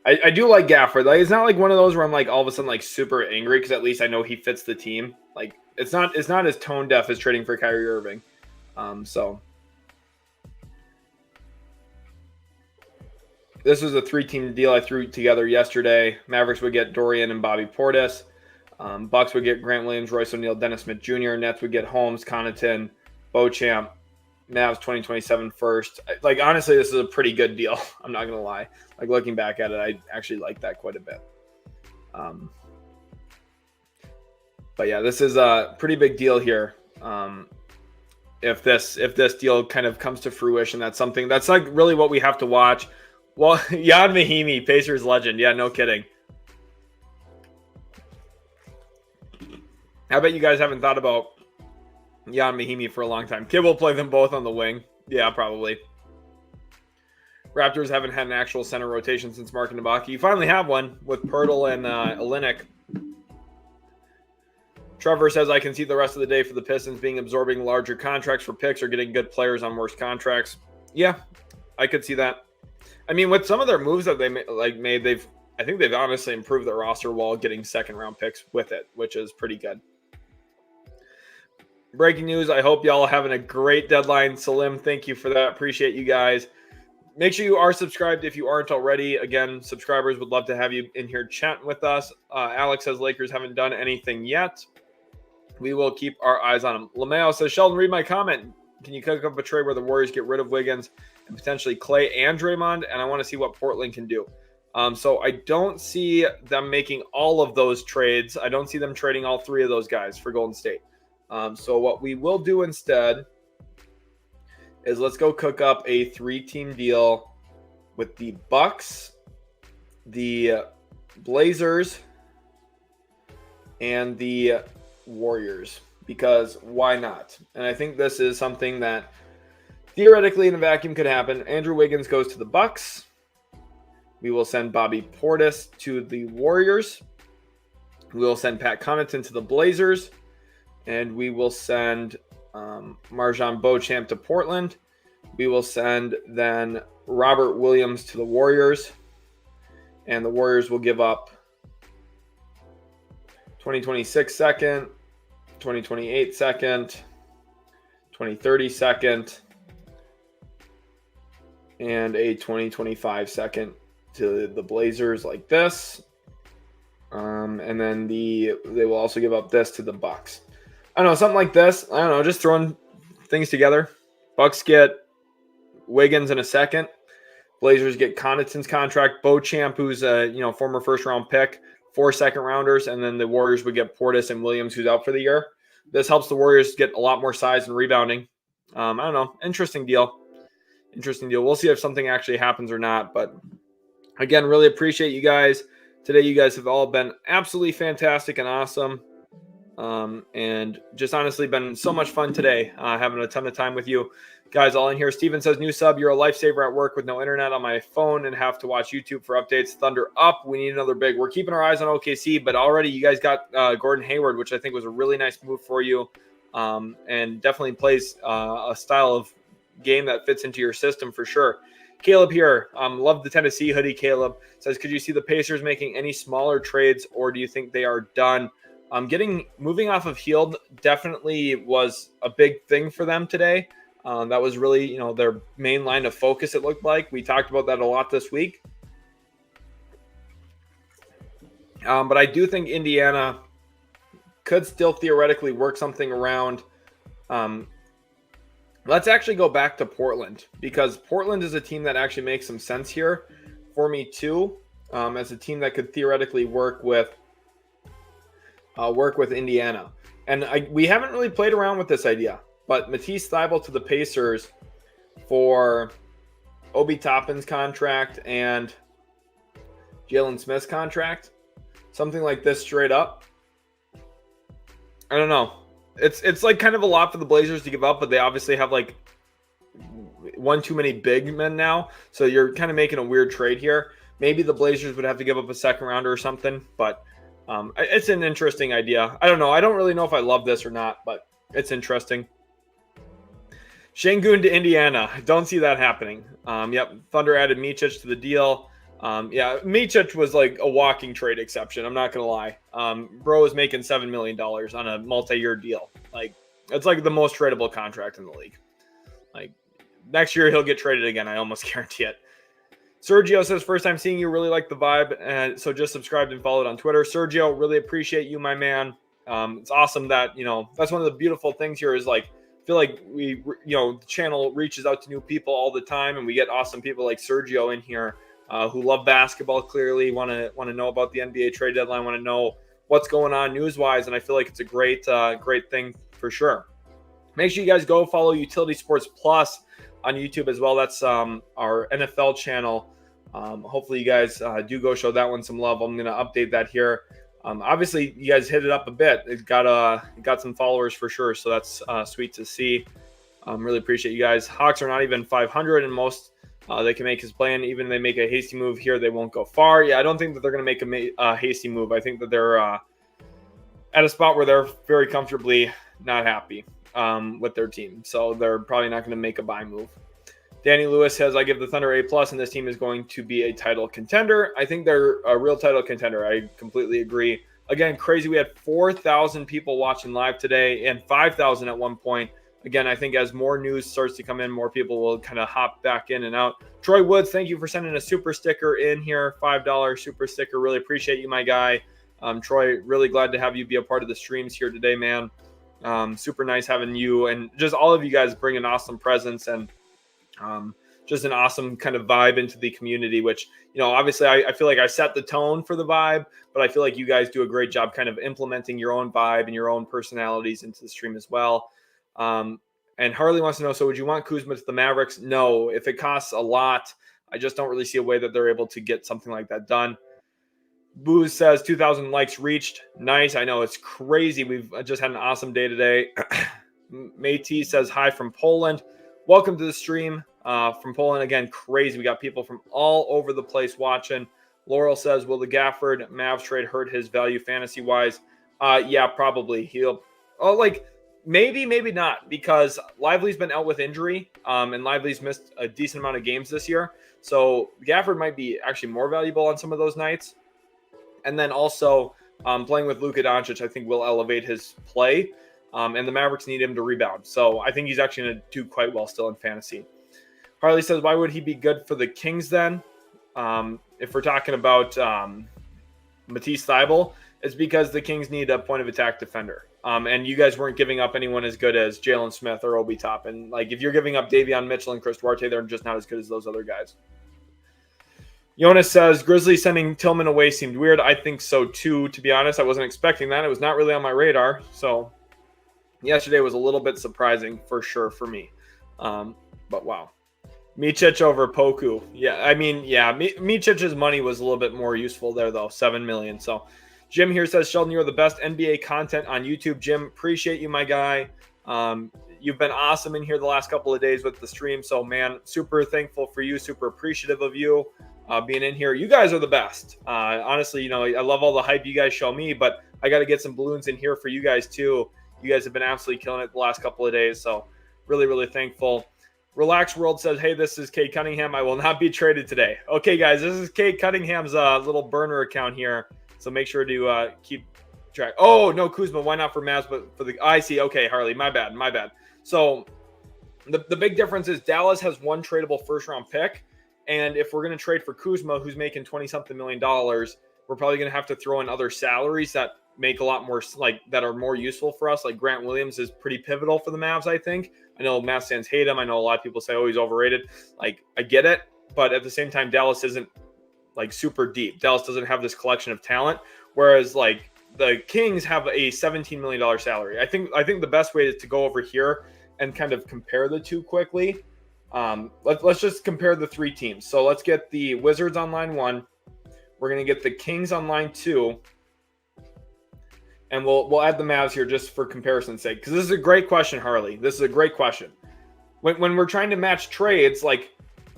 I do like Gafford. Like, it's not like one of those where I'm like all of a sudden like super angry because at least I know he fits the team. Like it's not as tone deaf as trading for Kyrie Irving. So this was a 3-team deal I threw together yesterday. Mavericks would get Dorian and Bobby Portis. Bucks would get Grant Williams, Royce O'Neal, Dennis Smith Jr. Nets would get Holmes, Connaughton, Beauchamp. Mavs 2027 first. Like, honestly, this is a pretty good deal. I'm not going to lie. Like, looking back at it, I actually like that quite a bit. But yeah, this is a pretty big deal here. If this deal kind of comes to fruition, that's like really what we have to watch. Well, Yad Mahimi, Pacers legend. Yeah, no kidding. I bet you guys haven't thought about Jan Mahimi for a long time. Kid will play them both on the wing. Yeah, probably. Raptors haven't had an actual center rotation since Mark and Ibaka. You finally have one with Pirtle and Olynyk. Trevor says, I can see the rest of the day for the Pistons being absorbing larger contracts for picks or getting good players on worse contracts. Yeah, I could see that. I mean, with some of their moves that they made, I think they've honestly improved their roster while getting second-round picks with it, which is pretty good. Breaking news, I hope y'all are having a great deadline. Salim, thank you for that. Appreciate you guys. Make sure you are subscribed if you aren't already. Again, subscribers would love to have you in here chatting with us. Alex says Lakers haven't done anything yet. We will keep our eyes on them. Lameo says, Sheldon, read my comment. Can you cook up a trade where the Warriors get rid of Wiggins and potentially Clay and Draymond? And I want to see what Portland can do. So I don't see them making all of those trades. I don't see them trading all three of those guys for Golden State. So what we will do instead is let's go cook up a 3-team deal with the Bucks, the Blazers, and the Warriors, because why not? And I think this is something that theoretically in a vacuum could happen. Andrew Wiggins goes to the Bucks. We will send Bobby Portis to the Warriors. We will send Pat Connaughton to the Blazers. And we will send Marjan Beauchamp to Portland. We will send then Robert Williams to the Warriors. And the Warriors will give up 2026 second, 2028 second, 2030 second, and a 2025 second to the Blazers like this. And then they will also give up this to the Bucks. I don't know, something like this. I don't know, just throwing things together. Bucks get Wiggins in a second. Blazers get Connaughton's contract. Beauchamp, who's a former first-round pick, 4 second-rounders, and then the Warriors would get Portis and Williams, who's out for the year. This helps the Warriors get a lot more size and rebounding. I don't know, interesting deal. We'll see if something actually happens or not. But again, really appreciate you guys. Today, you guys have all been absolutely fantastic and awesome. And just honestly been so much fun today, having a ton of time with you guys all in here. Steven says, new sub, you're a lifesaver at work with no internet on my phone and have to watch YouTube for updates. Thunder up. We need another big. We're keeping our eyes on OKC, but already you guys got Gordon Hayward, which I think was a really nice move for you. And definitely plays a style of game that fits into your system for sure. Caleb here, love the Tennessee hoodie. Caleb says, could you see the Pacers making any smaller trades, or do you think they are done? Moving off of Hield definitely was a big thing for them today. That was really, their main line of focus, it looked like. We talked about that a lot this week. But I do think Indiana could still theoretically work something around. Let's actually go back to Portland, because Portland is a team that actually makes some sense here for me too, as a team that could theoretically work with Indiana. And we haven't really played around with this idea, but Matisse Thybulle to the Pacers for Obi Toppin's contract and Jalen Smith's contract, something like this straight up. I don't know. It's like kind of a lot for the Blazers to give up, but they obviously have like one too many big men now. So you're kind of making a weird trade here. Maybe the Blazers would have to give up a second rounder or something, but it's an interesting idea. I don't know. I don't really know if I love this or not, but it's interesting. Şengün to Indiana. Don't see that happening. Yep, Thunder added Micic to the deal. Micic was like a walking trade exception. I'm not going to lie. Bro is making $7 million on a multi-year deal. Like, it's like the most tradable contract in the league. Like, next year he'll get traded again. I almost guarantee it. Sergio says, first time seeing you, really like the vibe. And so just subscribed and followed on Twitter. Sergio, really appreciate you, my man. It's awesome that, that's one of the beautiful things here is like, I feel like we, the channel reaches out to new people all the time, and we get awesome people like Sergio in here who love basketball, clearly want to know about the NBA trade deadline, want to know what's going on news-wise, and I feel like it's a great thing for sure. Make sure you guys go follow Utility Sports Plus on YouTube as well. That's our NFL channel. Hopefully you guys do go show that one some love. I'm going to update that here. Obviously, you guys hit it up a bit. It got some followers for sure, so that's sweet to see. Really appreciate you guys. Hawks are not even 500, and most they can make his plan. Even if they make a hasty move here, they won't go far. Yeah, I don't think that they're going to make a hasty move. I think that they're at a spot where they're very comfortably not happy with their team, so they're probably not going to make a buy move. Danny Lewis says, I give the Thunder A+, and this team is going to be a title contender. I think they're a real title contender. I completely agree. Again, crazy. We had 4,000 people watching live today and 5,000 at one point. Again, I think as more news starts to come in, more people will kind of hop back in and out. Troy Woods, thank you for sending a super sticker in here, $5 super sticker. Really appreciate you, my guy. Troy, really glad to have you be a part of the streams here today, man. Super nice having you and just all of you guys bring an awesome presence and just an awesome kind of vibe into the community, which, obviously I feel like I set the tone for the vibe, but I feel like you guys do a great job kind of implementing your own vibe and your own personalities into the stream as well. And Harley wants to know, so would you want Kuzma to the Mavericks? No, if it costs a lot, I just don't really see a way that they're able to get something like that done. Booze says 2,000 likes reached. Nice. I know it's crazy. We've just had an awesome day today. Métis says hi from Poland. Welcome to the stream from Poland. Again, crazy. We got people from all over the place watching. Laurel says, will the Gafford Mavs trade hurt his value fantasy-wise? Yeah, probably. Maybe not, because Lively's been out with injury, and Lively's missed a decent amount of games this year. So Gafford might be actually more valuable on some of those nights. And then also playing with Luka Doncic, I think will elevate his play. And the Mavericks need him to rebound. So I think he's actually going to do quite well still in fantasy. Harley says, why would he be good for the Kings then? If we're talking about Matisse Thybulle, it's because the Kings need a point of attack defender. And you guys weren't giving up anyone as good as Jalen Smith or Obi Toppin. Like, if you're giving up Davion Mitchell and Chris Duarte, they're just not as good as those other guys. Jonas says, Grizzlies sending Tillman away seemed weird. I think so too, to be honest. I wasn't expecting that. It was not really on my radar. So yesterday was a little bit surprising for sure for me. But wow. Micic over Poku. Micic's money was a little bit more useful there, though. $7 million. So Jim here says, Sheldon, you're the best NBA content on YouTube. Jim, appreciate you, my guy. You've been awesome in here the last couple of days with the stream. So, man, super thankful for you. Super appreciative of you being in here. You guys are the best. Honestly, I love all the hype you guys show me, but I got to get some balloons in here for you guys, too. You guys have been absolutely killing it the last couple of days. So, really, really thankful. Relax World says, hey, this is Kate Cunningham. I will not be traded today. Okay, guys, this is Kate Cunningham's little burner account here. So make sure to keep track. Oh, no, Kuzma. Why not for Mavs? But for the I see. Okay, Harley. My bad. So the big difference is Dallas has one tradable first-round pick. And if we're going to trade for Kuzma, who's making $20-something million, we're probably going to have to throw in other salaries that make a lot more, that are more useful for us. Like Grant Williams is pretty pivotal for the Mavs, I think. I know Mavs fans hate him. I know a lot of people say, oh, he's overrated. I get it. But at the same time, Dallas isn't super deep. Dallas doesn't have this collection of talent, whereas the Kings have a $17 million salary. I think the best way is to go over here and kind of compare the two quickly. Let's just compare the three teams. So let's get the Wizards on line 1. We're going to get the Kings on line 2. And we'll add the Mavs here just for comparison's sake. Because this is a great question, Harley. This is a great question. When we're trying to match trades,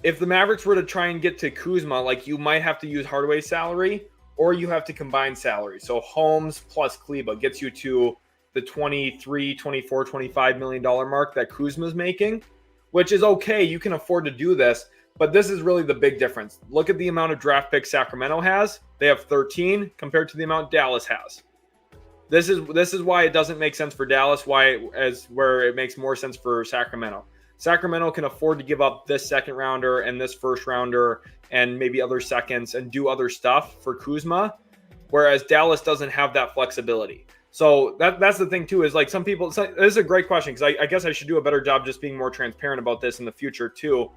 if the Mavericks were to try and get to Kuzma, like you might have to use Hardaway's salary or you have to combine salary. So Holmes plus Kleba gets you to the 23, 24, $25 million mark that Kuzma's making, which is okay. You can afford to do this, but this is really the big difference. Look at the amount of draft picks Sacramento has. They have 13 compared to the amount Dallas has. This is why it doesn't make sense for Dallas, where it makes more sense for Sacramento. Sacramento can afford to give up this second rounder and this first rounder and maybe other seconds and do other stuff for Kuzma, whereas Dallas doesn't have that flexibility. So that's the thing too, is like some people, this is a great question because I guess I should do a better job just being more transparent about this in the future too.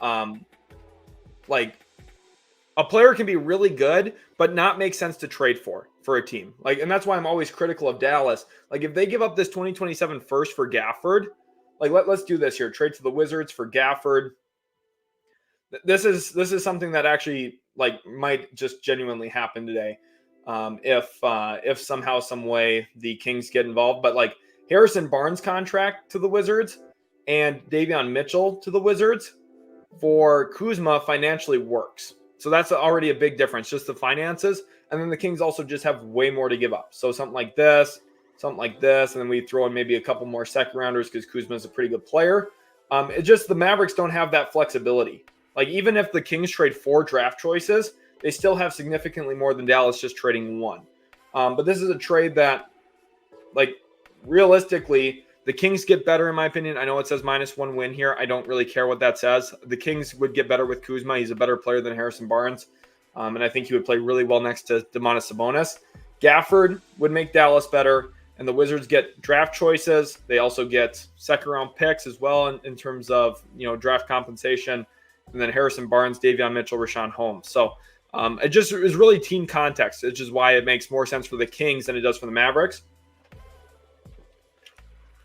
Like a player can be really good, but not make sense to trade for a team. Like, and that's why I'm always critical of Dallas. Like if they give up this 2027 first for Gafford, like let's do this here. Trade to the Wizards for Gafford. This is something that actually like might just genuinely happen today. If somehow, some way the Kings get involved, but like Harrison Barnes contract to the Wizards and Davion Mitchell to the Wizards for Kuzma financially works. So that's already a big difference, just the finances. And then the Kings also just have way more to give up. So something like this, and then we throw in maybe a couple more second rounders because Kuzma is a pretty good player. It just the Mavericks don't have that flexibility. Like even if the Kings trade 4 draft choices, they still have significantly more than Dallas just trading 1. But this is a trade that, like, realistically, the Kings get better in my opinion. I know it says -1 win here. I don't really care what that says. The Kings would get better with Kuzma. He's a better player than Harrison Barnes. And I think he would play really well next to Domantas Sabonis. Gafford would make Dallas better. And the Wizards get draft choices. They also get second-round picks as well in terms of, draft compensation. And then Harrison Barnes, Davion Mitchell, Rashawn Holmes. So it just is really team context. It's just why it makes more sense for the Kings than it does for the Mavericks.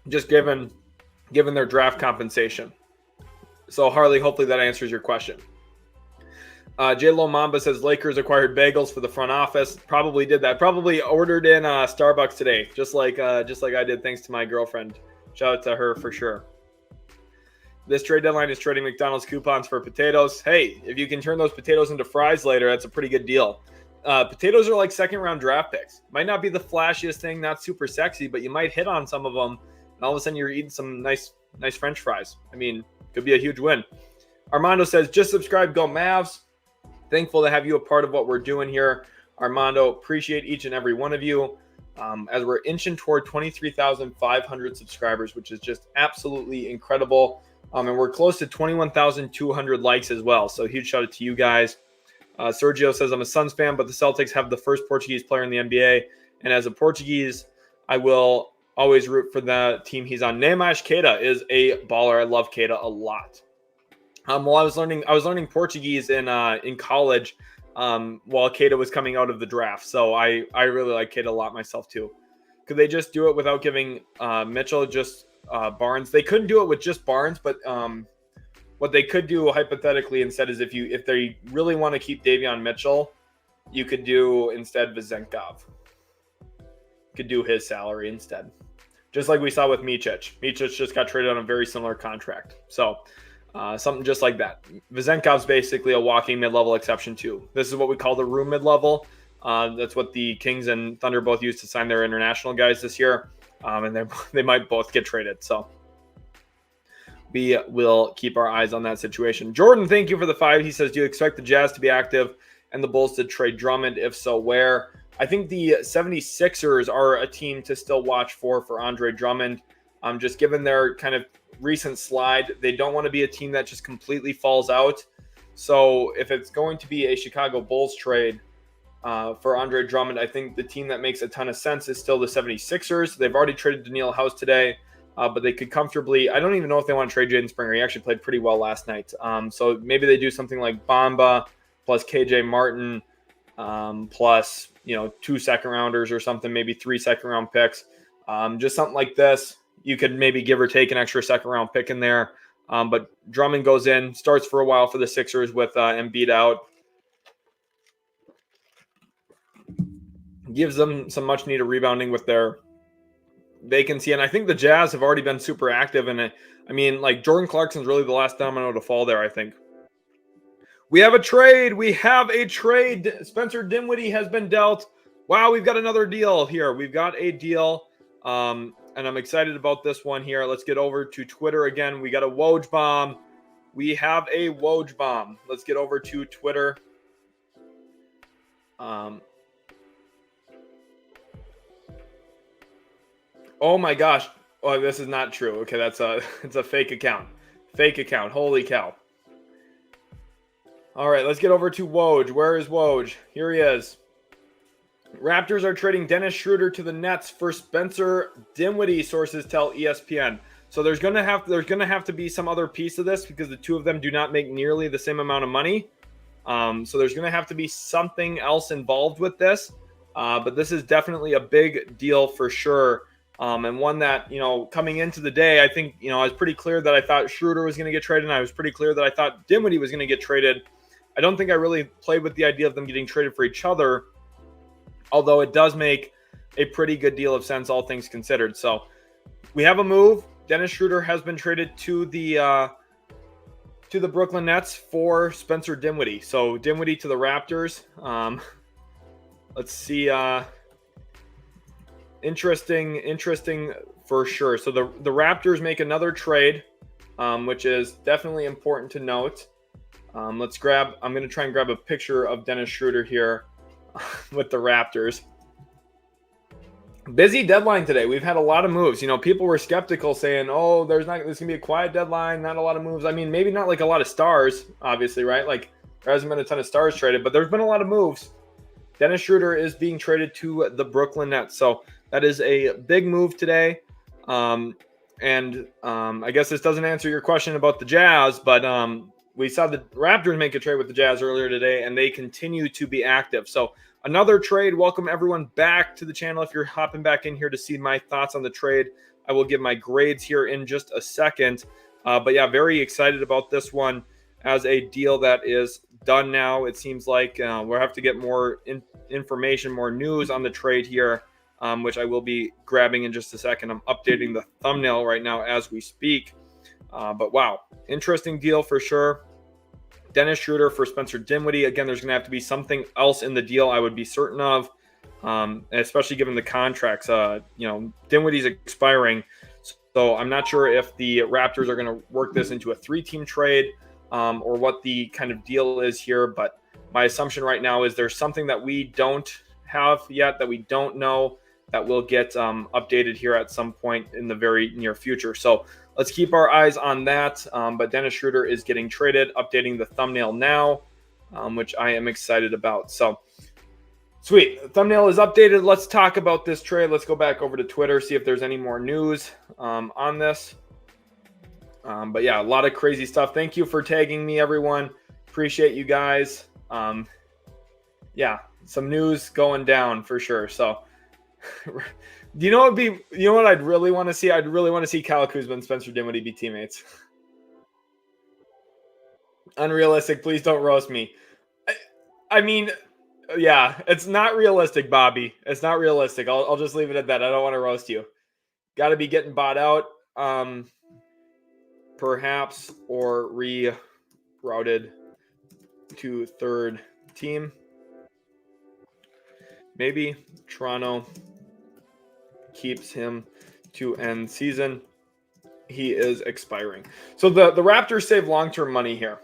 Just given their draft compensation. So Harley, hopefully that answers your question. J-Lo Mamba says Lakers acquired bagels for the front office. Probably did that. Probably ordered in Starbucks today, just like I did, thanks to my girlfriend. Shout out to her for sure. This trade deadline is trading McDonald's coupons for potatoes. Hey, if you can turn those potatoes into fries later, that's a pretty good deal. Potatoes are like second-round draft picks. Might not be the flashiest thing, not super sexy, but you might hit on some of them, and all of a sudden you're eating some nice French fries. I mean, could be a huge win. Armando says, just subscribe, go Mavs. Thankful to have you a part of what we're doing here. Armando, appreciate each and every one of you. As we're inching toward 23,500 subscribers, which is just absolutely incredible. And we're close to 21,200 likes as well. So huge shout out to you guys. Sergio says, I'm a Suns fan, but the Celtics have the first Portuguese player in the NBA. And as a Portuguese, I will always root for the team he's on. Neymar Keita is a baller. I love Keita a lot. Well, I was learning Portuguese in college while Keita was coming out of the draft. So I really like Keita a lot myself too. Could they just do it without giving Mitchell just Barnes? They couldn't do it with just Barnes, but what they could do hypothetically instead is if they really want to keep Davion Mitchell, you could do instead Vezenkov. Could do his salary instead. Just like we saw with Micic. Micic just got traded on a very similar contract. So something just like that. Vezenkov's basically a walking mid-level exception too. This is what we call the room mid-level. That's what the Kings and Thunder both used to sign their international guys this year. And they might both get traded. So we will keep our eyes on that situation. Jordan, thank you for the 5. He says, do you expect the Jazz to be active and the Bulls to trade Drummond? If so, where? I think the 76ers are a team to still watch for Andre Drummond. Just given their kind of recent slide, they don't want to be a team that just completely falls out. So if it's going to be a Chicago Bulls trade for Andre Drummond, I think the team that makes a ton of sense is still the 76ers. They've already traded Danuel House today, but they could comfortably, I don't even know if they want to trade Jaden Springer. He actually played pretty well last night. So maybe they do something like Bamba plus KJ Martin plus, 2 second rounders or something, maybe 3 second round picks. Just something like this. You could maybe give or take an extra second round pick in there. But Drummond goes in, starts for a while for the Sixers with Embiid out. Gives them some much needed rebounding with their vacancy. And I think the Jazz have already been super active in it. I mean, like Jordan Clarkson's really the last domino to fall there, I think. We have a trade. Spencer Dinwiddie has been dealt. Wow, we've got another deal here. We've got a deal, and I'm excited about this one here. Let's get over to Twitter again. We got a Woj bomb. We have a Woj bomb. Let's get over to Twitter. Oh my gosh. Oh, this is not true. Okay, it's a fake account. Fake account. Holy cow. All right, let's get over to Woj. Where is Woj? Here he is. Raptors are trading Dennis Schroeder to the Nets for Spencer Dinwiddie, sources tell ESPN. So there's gonna have to be some other piece of this because the two of them do not make nearly the same amount of money. So there's gonna have to be something else involved with this. But this is definitely a big deal for sure. And one that, coming into the day, I think, I was pretty clear that I thought Schroeder was going to get traded, and I was pretty clear that I thought Dinwiddie was going to get traded. I don't think I really played with the idea of them getting traded for each other, although it does make a pretty good deal of sense, all things considered. So we have a move. Dennis Schroeder has been traded to the Brooklyn Nets for Spencer Dinwiddie. So Dinwiddie to the Raptors. Let's see. Interesting for sure. So the Raptors make another trade, which is definitely important to note. I'm going to try and grab a picture of Dennis Schroeder here with the Raptors. Busy deadline today. We've had a lot of moves. People were skeptical saying, oh, there's going to be a quiet deadline, not a lot of moves. I mean, maybe not like a lot of stars, obviously, right? Like there hasn't been a ton of stars traded, but there's been a lot of moves. Dennis Schroeder is being traded to the Brooklyn Nets. So that is a big move today. I guess this doesn't answer your question about the Jazz, but we saw the Raptors make a trade with the Jazz earlier today, and they continue to be active. So another trade. Welcome everyone back to the channel. If you're hopping back in here to see my thoughts on the trade, I will give my grades here in just a second. But yeah, very excited about this one as a deal that is done now. It seems like we'll have to get more information, more news on the trade here, which I will be grabbing in just a second. I'm updating the thumbnail right now as we speak. But wow, interesting deal for sure. Dennis Schroeder for Spencer Dinwiddie. Again, there's going to have to be something else in the deal, I would be certain of, especially given the contracts. Dinwiddie's expiring, so I'm not sure if the Raptors are going to work this into a 3-team trade or what the kind of deal is here. But my assumption right now is there's something that we don't have yet, that we don't know, that will get updated here at some point in the very near future. So let's keep our eyes on that. But Dennis Schroeder is getting traded, updating the thumbnail now, which I am excited about. So sweet. The thumbnail is updated. Let's talk about this trade. Let's go back over to Twitter, see if there's any more news on this. But yeah, a lot of crazy stuff. Thank you for tagging me, everyone. Appreciate you guys. Yeah, some news going down for sure. So you know what I'd really want to see? I'd really want to see Kyle Kuzma and Spencer Dinwiddie be teammates. Unrealistic. Please don't roast me. I mean, yeah, it's not realistic, Bobby. It's not realistic. I'll just leave it at that. I don't want to roast you. Got to be getting bought out, perhaps, or rerouted to third team. Maybe Toronto keeps him to end season. He is expiring. So the Raptors save long-term money here.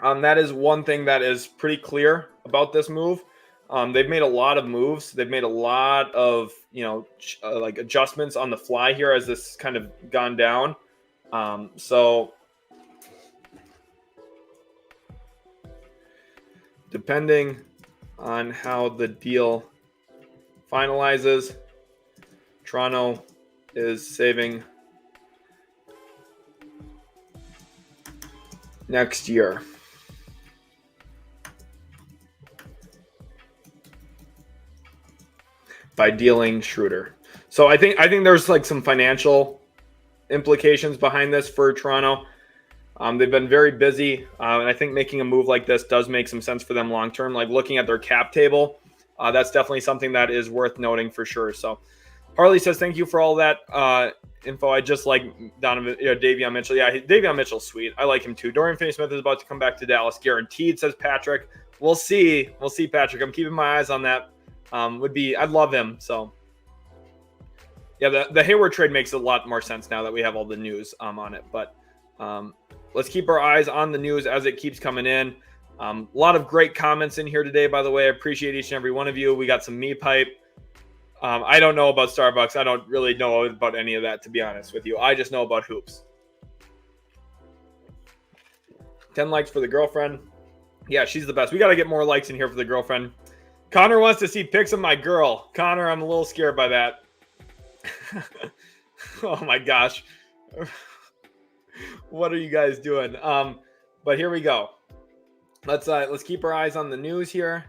That is one thing that is pretty clear about this move. They've made a lot of moves. They've made a lot of, like adjustments on the fly here as this kind of gone down. So depending on how the deal finalizes, Toronto is saving next year. By dealing Schroeder. So I think there's like some financial implications behind this for Toronto. They've been very busy, and I think making a move like this does make some sense for them long term. Like looking at their cap table, that's definitely something that is worth noting for sure. So Harley says, thank you for all that info. I just like Davion Mitchell. Yeah, Davion Mitchell's sweet. I like him too. Dorian Finney-Smith is about to come back to Dallas, guaranteed, says Patrick. We'll see. We'll see, Patrick. I'm keeping my eyes on that. I'd love him. So, yeah, the Hayward trade makes a lot more sense now that we have all the news on it. But let's keep our eyes on the news as it keeps coming in. A lot of great comments in here today, by the way. I appreciate each and every one of you. We got some me pipe. I don't know about Starbucks. I don't really know about any of that, to be honest with you. I just know about hoops. 10 likes for the girlfriend. Yeah, she's the best. We got to get more likes in here for the girlfriend. Connor wants to see pics of my girl. Connor, I'm a little scared by that. Oh my gosh. What are you guys doing? But here we go. Let's keep our eyes on the news here.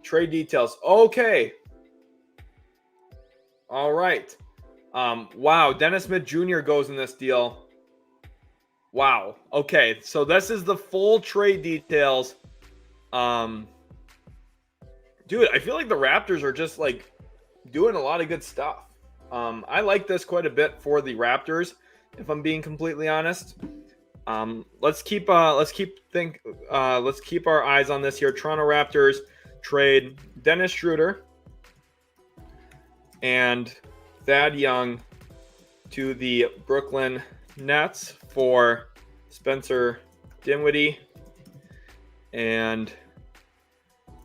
Trade details. Okay. All right. Wow. Dennis Smith Jr. goes in this deal. Wow. Okay. So this is the full trade details. Dude, I feel like the Raptors are just like doing a lot of good stuff. I like this quite a bit for the Raptors, if I'm being completely honest. Let's keep our eyes on this here. Toronto Raptors trade Dennis Schroeder and Thad Young to the Brooklyn Nets for Spencer Dinwiddie and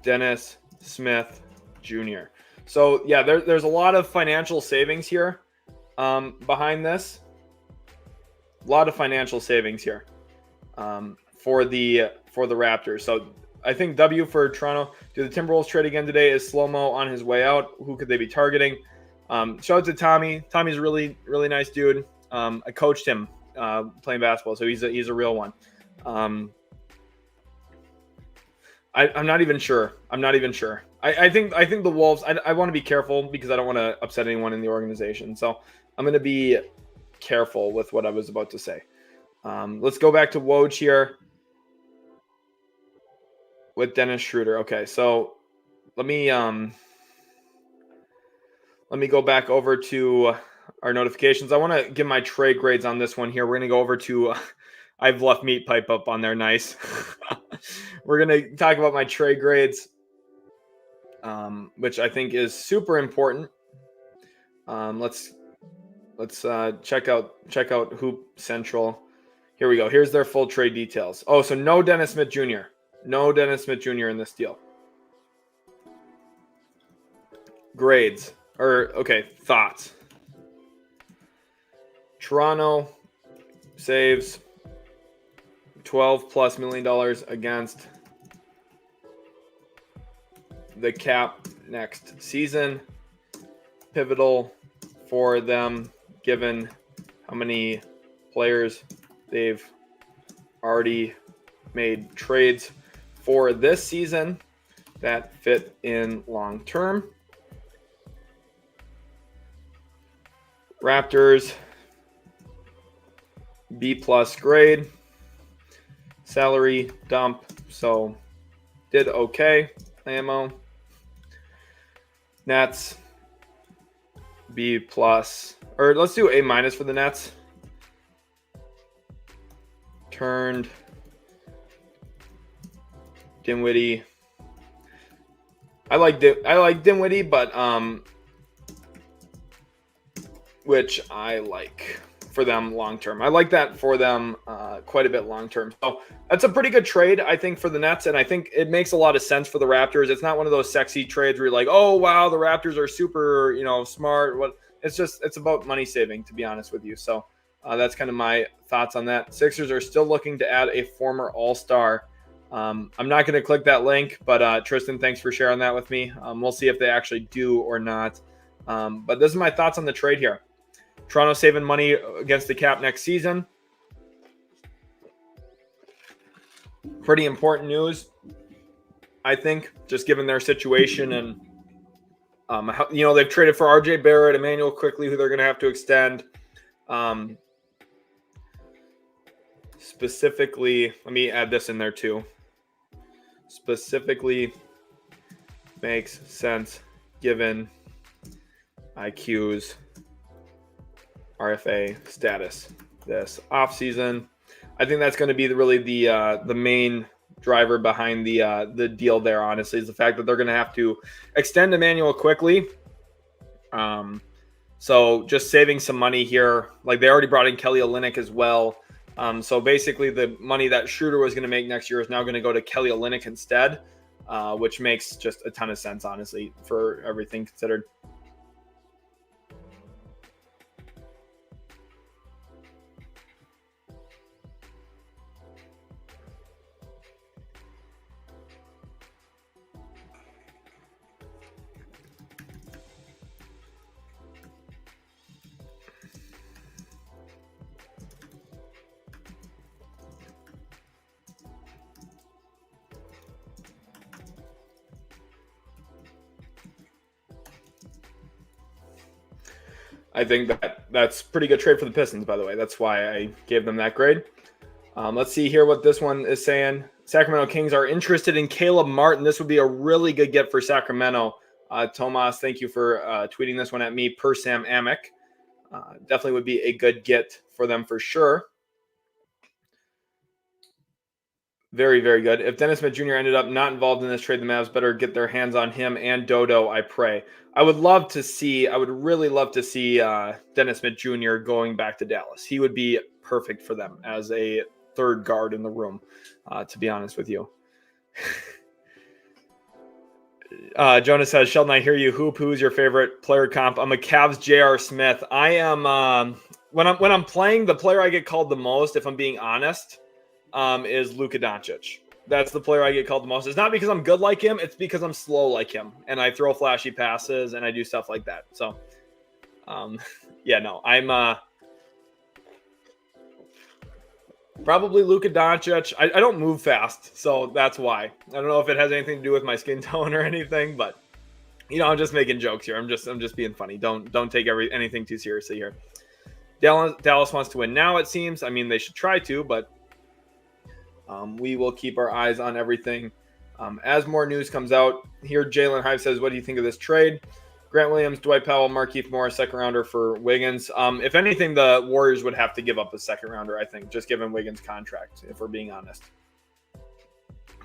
Dennis Smith Jr. So yeah, there's a lot of financial savings here behind this. A lot of financial savings here for the Raptors. So I think W for Toronto. Do the Timberwolves trade again today? Is Slow-Mo on his way out? Who could they be targeting? Shout out to Tommy. Tommy's a really, really nice dude. I coached him playing basketball, so he's a real one. I'm not even sure. I think the Wolves. I want to be careful because I don't want to upset anyone in the organization. So I'm going to be careful with what I was about to say. Let's go back to Woj here with Dennis Schroeder. Okay, so let me go back over to our notifications. I want to give my trade grades on this one here. We're going to go over to I've left meat pipe up on there. Nice. We're going to talk about my trade grades, which I think is super important. Let's check out Hoop Central. Here we go. Here's their full trade details. Oh, so no Dennis Smith Jr. No Dennis Smith Jr. in this deal. Grades. Thoughts. Toronto saves $12+ million against the cap next season. Pivotal for them, given how many players they've already made trades for this season that fit in long term. Raptors, B+ grade. Salary dump, so did okay. Ammo. Nets, B+, or let's do A- for the Nets. Turned Dinwiddie. I like Dinwiddie, but which I like for them long term. I like that for them quite a bit long term. So that's a pretty good trade, I think, for the Nets, and I think it makes a lot of sense for the Raptors. It's not one of those sexy trades where you're like, oh wow, the Raptors are super, smart. It's about money saving, to be honest with you. So that's kind of my thoughts on that. Sixers are still looking to add a former All-Star. I'm not going to click that link, but Tristan, thanks for sharing that with me. We'll see if they actually do or not. But this is my thoughts on the trade here. Toronto saving money against the cap next season. Pretty important news, I think, just given their situation and they've traded for RJ Barrett, Emmanuel Quickley, who they're going to have to extend. Specifically, let me add this in there too. Specifically makes sense given IQ's RFA status this offseason. I think that's going to be really the main driver behind the deal there, honestly, is the fact that they're going to have to extend Emmanuel quickly. So just saving some money here. Like, they already brought in Kelly Olynyk as well. So basically the money that Schroeder was going to make next year is now going to go to Kelly Olynyk instead, which makes just a ton of sense, honestly, for everything considered. I think that's pretty good trade for the Pistons, by the way. That's why I gave them that grade. Let's see here what this one is saying. Sacramento Kings are interested in Caleb Martin. This would be a really good get for Sacramento. Tomas, thank you for tweeting this one at me per Sam Amick. Definitely would be a good get for them for sure. Very, very good. If Dennis Smith Jr. ended up not involved in this trade, the Mavs better get their hands on him and Dodo, I pray. I would really love to see Dennis Smith Jr. going back to Dallas. He would be perfect for them as a third guard in the room, to be honest with you. Jonas says, Sheldon, I hear you. Who's your favorite player comp? I'm a Cavs J.R. Smith. I am, when I'm playing, the player I get called the most, if I'm being honest, is Luka Doncic. That's the player I get called the most. It's not because I'm good like him. It's because I'm slow like him. And I throw flashy passes and I do stuff like that. So, I'm probably Luka Doncic. I don't move fast, so that's why. I don't know if it has anything to do with my skin tone or anything, but I'm just making jokes here. I'm just being funny. Don't take anything too seriously here. Dallas wants to win now, it seems. I mean, they should try to, but we will keep our eyes on everything. As more news comes out, here Jalen Hive says, what do you think of this trade? Grant Williams, Dwight Powell, Markieff Morris, second rounder for Wiggins. If anything, the Warriors would have to give up a second rounder, I think, just given Wiggins' contract, if we're being honest.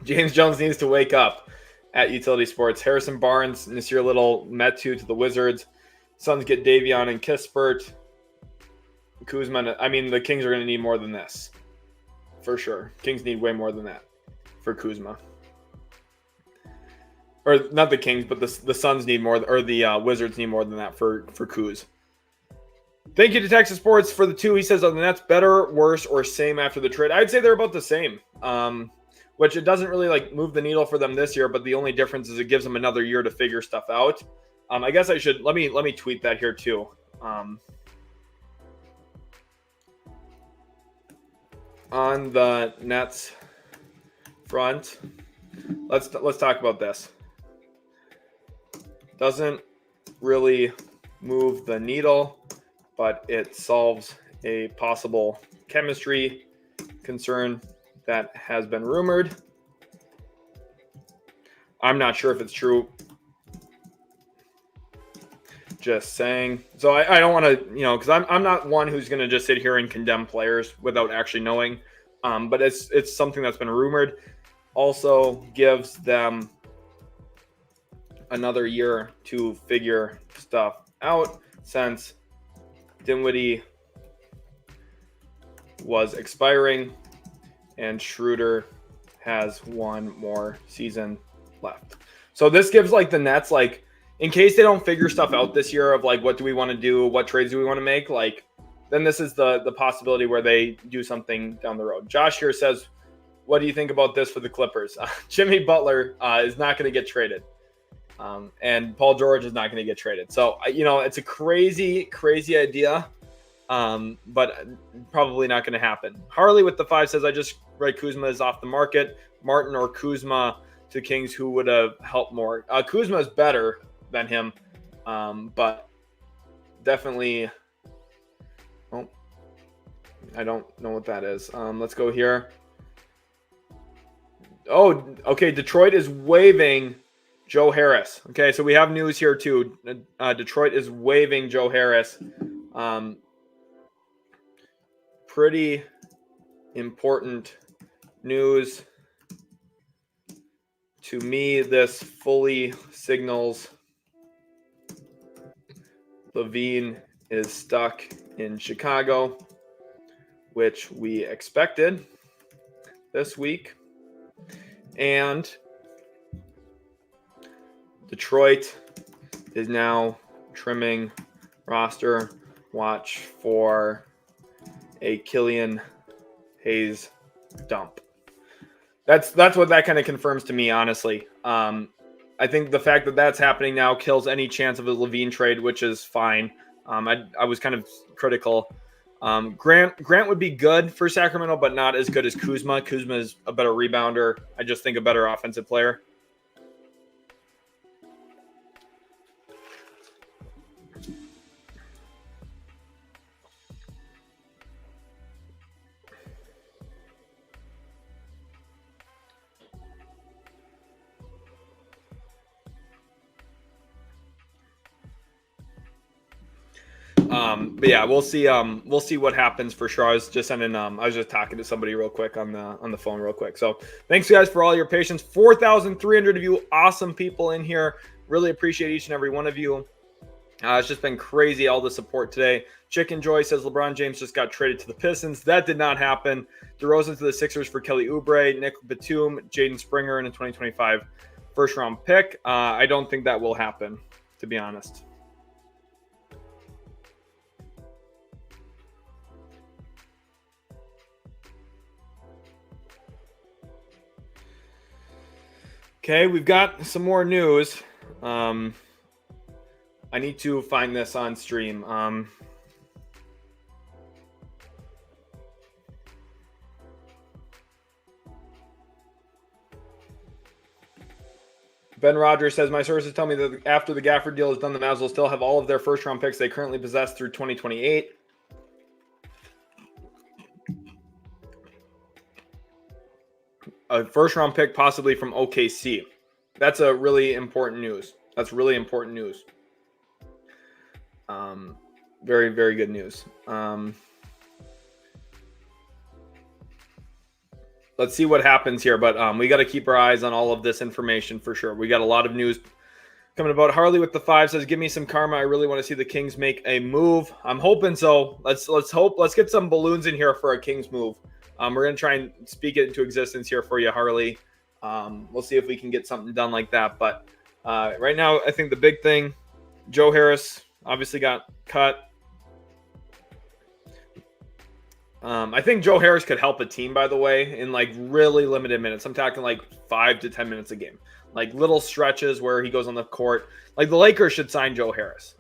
James Jones needs to wake up at Utility Sports. Harrison Barnes, Nasir Little, Metu to the Wizards. Suns get Davion and Kispert. Kuzma. I mean, the Kings are going to need more than this. For sure. Kings need way more than that for Kuzma. Or not the Kings, but the Suns need more, or the Wizards need more than that for Kuz. Thank you to Texas Sports for the 2. He says, are the Nets better, worse, or same after the trade? I'd say they're about the same, which it doesn't really move the needle for them this year, but the only difference is it gives them another year to figure stuff out. I guess I should, let me tweet that here too. On the Nets front, let's talk about this. Doesn't really move the needle, but it solves a possible chemistry concern that has been rumored. I'm not sure if it's true. Just saying. So I don't want to, because I'm not one who's going to just sit here and condemn players without actually knowing. But it's something that's been rumored. Also gives them another year to figure stuff out since Dinwiddie was expiring and Schroeder has one more season left. So this gives the Nets, in case they don't figure stuff out this year of what do we want to do, what trades do we want to make, then this is the possibility where they do something down the road. Josh here says, what do you think about this for the Clippers? Jimmy Butler is not going to get traded. And Paul George is not going to get traded. So, it's a crazy, crazy idea, but probably not going to happen. Harley with the 5 says, I just read Kuzma is off the market. Martin or Kuzma to Kings, who would have helped more? Kuzma is better than him, but definitely. Oh, I don't know what that is. Let's go here. Oh, okay. Detroit is waiving Joe Harris. Okay, so we have news here too. Detroit is waiving Joe Harris. pretty important news. To me, this fully signals LaVine is stuck in Chicago, which we expected this week. And Detroit is now trimming roster. Watch for a Killian Hayes dump. That's what that kind of confirms to me, honestly. I think the fact that that's happening now kills any chance of a LaVine trade, which is fine. I was kind of critical. Grant would be good for Sacramento, but not as good as Kuzma. Kuzma is a better rebounder. I just think a better offensive player. But yeah, we'll see. We'll see what happens for sure. I was just talking to somebody real quick on the phone real quick. So thanks guys for all your patience. 4,300 of you awesome people in here. Really appreciate each and every one of you. It's just been crazy, all the support today. Chicken Joy says LeBron James just got traded to the Pistons. That did not happen. DeRozan to the Sixers for Kelly Oubre, Nick Batum, Jaden Springer in a 2025 first-round pick. I don't think that will happen, to be honest. Okay, we've got some more news. I need to find this on stream. Ben Rogers says, my sources tell me that after the Gafford deal is done, the Mavs will still have all of their first-round picks they currently possess through 2028. A first-round pick possibly from OKC. That's a really important news. That's really important news. Very, very good news. Let's see what happens here, but we got to keep our eyes on all of this information for sure. We got a lot of news coming about. Harley with the 5 says, give me some karma. I really want to see the Kings make a move. I'm hoping so. Let's hope. Let's get some balloons in here for a Kings move. We're going to try and speak it into existence here for you, Harley. We'll see if we can get something done like that. But right now, I think the big thing, Joe Harris obviously got cut. I think Joe Harris could help a team, by the way, in like really limited minutes. I'm talking like 5 to 10 minutes a game. Like little stretches where he goes on the court. Like the Lakers should sign Joe Harris.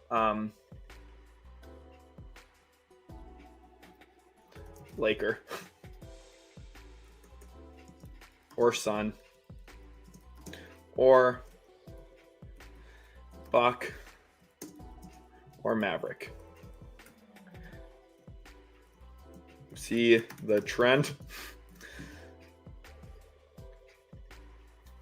Laker. Or Sun. Or Buck. Or Maverick. See the trend.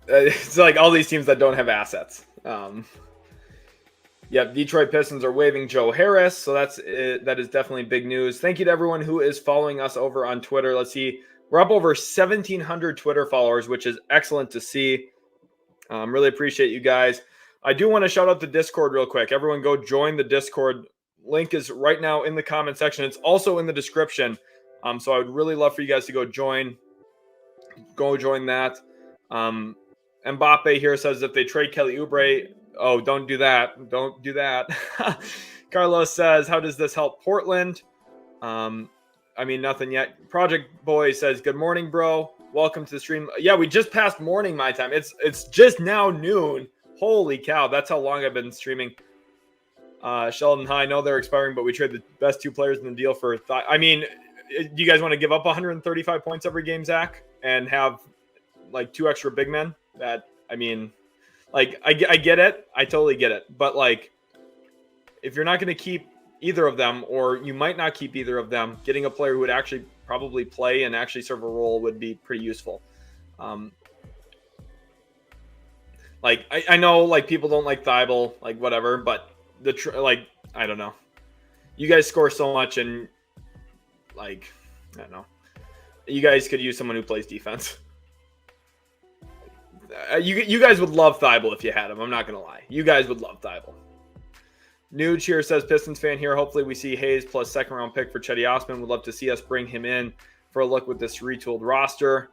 It's like all these teams that don't have assets. Yep, Detroit Pistons are waiving Joe Harris, so that is definitely big news. Thank you to everyone who is following us over on Twitter. Let's see, we're up over 1,700 Twitter followers, which is excellent to see. Really appreciate you guys. I do want to shout out the Discord real quick. Everyone go join the Discord. Link is right now in the comment section. It's also in the description. So I would really love for you guys to go join. Go join that. Mbappe here says if they trade Kelly Oubre, don't do that. Don't do that. Carlos says, how does this help Portland? I mean, nothing yet. Project Boy says, good morning, bro. Welcome to the stream. Yeah, we just passed morning my time. It's just now noon. Holy cow. That's how long I've been streaming. Sheldon, hi. I know they're expiring, but we trade the best 2 players in the deal for I mean, do you guys want to give up 135 points every game, Zach, and have like 2 extra big men? That, I mean, like, I get it. I totally get it. But like, if you're not going to keep either of them, or you might not keep either of them, getting a player who would actually probably play and actually serve a role would be pretty useful. Like, I know like people don't like Thibault, like whatever, but like, I don't know. You guys score so much and like, I don't know. You guys could use someone who plays defense. You guys would love Thibault if you had him. I'm not going to lie. You guys would love Thibault. New Cheer says, Pistons fan here. Hopefully we see Hayes plus second round pick for Cedi Osman. Would love to see us bring him in for a look with this retooled roster.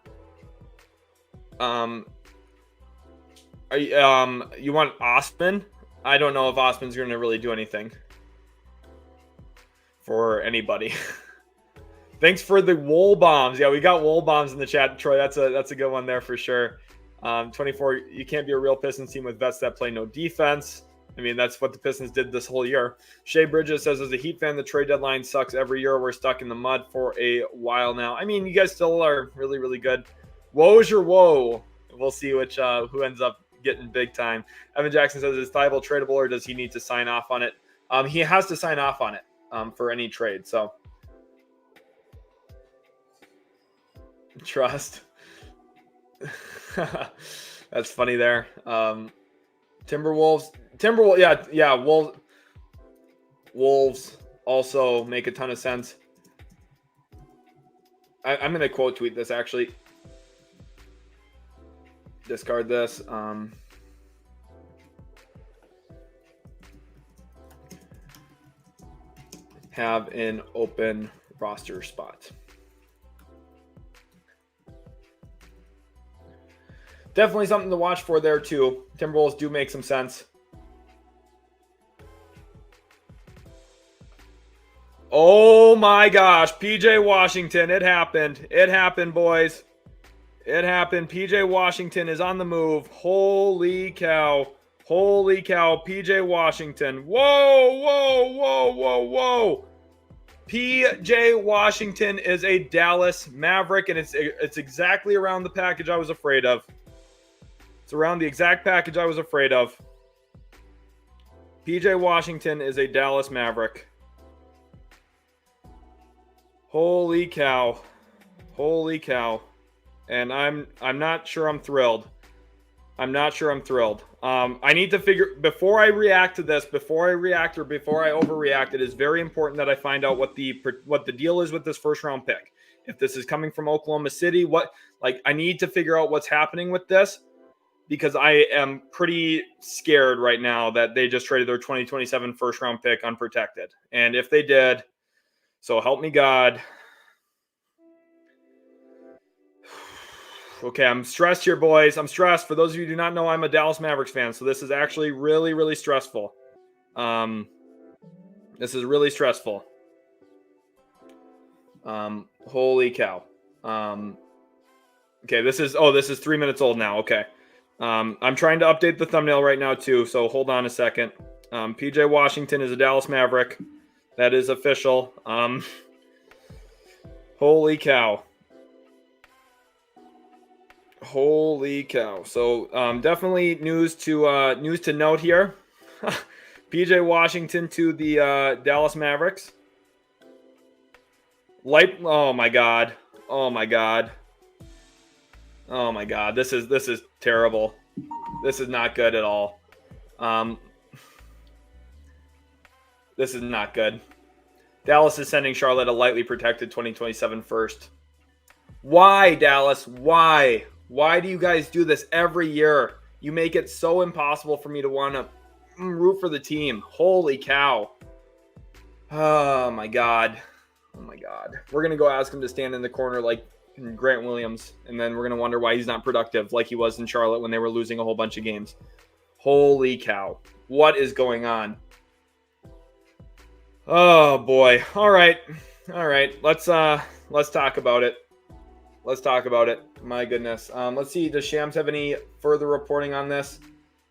You want Osman? I don't know if Osman's going to really do anything for anybody. Thanks for the wool bombs. Yeah, we got wool bombs in the chat, Troy. That's a good one there for sure. 24, you can't be a real Pistons team with vets that play no defense. I mean, that's what the Pistons did this whole year. Shea Bridges says, as a Heat fan, the trade deadline sucks every year. We're stuck in the mud for a while now. I mean, you guys still are really, really good. Woe's your woe. We'll see who ends up getting big time. Evan Jackson says, is Thibault tradable or does he need to sign off on it? He has to sign off on it for any trade. So trust. That's funny there. Timberwolves, yeah. Wolves also make a ton of sense. I'm going to quote tweet this actually. Discard this. Have an open roster spot. Definitely something to watch for there too. Timberwolves do make some sense. Oh my gosh, PJ Washington, it happened. It happened, boys. It happened. PJ Washington is on the move. Holy cow. Holy cow, PJ Washington. Whoa. PJ Washington is a Dallas Maverick, and it's exactly around the package I was afraid of. It's around the exact package I was afraid of. PJ Washington is a Dallas Maverick. Holy cow. Holy cow. And I'm not sure I'm thrilled. I'm not sure I'm thrilled. I need to figure, before I react to this, before I overreact, it is very important that I find out what the deal is with this first round pick. If this is coming from Oklahoma City, I need to figure out what's happening with this, because I am pretty scared right now that they just traded their 2027 first round pick unprotected. And if they did, so help me God. Okay, I'm stressed here, boys. I'm stressed. For those of you who do not know, I'm a Dallas Mavericks fan, so this is actually really, really stressful. This is really stressful. Holy cow. Okay, this is 3 minutes old now. Okay. I'm trying to update the thumbnail right now too, so hold on a second. PJ Washington is a Dallas Maverick. That is official. Holy cow. Holy cow. So definitely news to note here. PJ Washington to the Dallas Mavericks. Oh my god. This is terrible. This is not good at all. This is not good. Dallas is sending Charlotte a lightly protected 2027 first. Why, Dallas? Why? Why do you guys do this every year? You make it so impossible for me to want to root for the team. Holy cow. Oh my god. We're going to go ask him to stand in the corner like Grant Williams, and then we're going to wonder why he's not productive like he was in Charlotte when they were losing a whole bunch of games. Holy cow. What is going on? Oh boy. All right. Let's talk about it. My goodness. Let's see. Does Shams have any further reporting on this?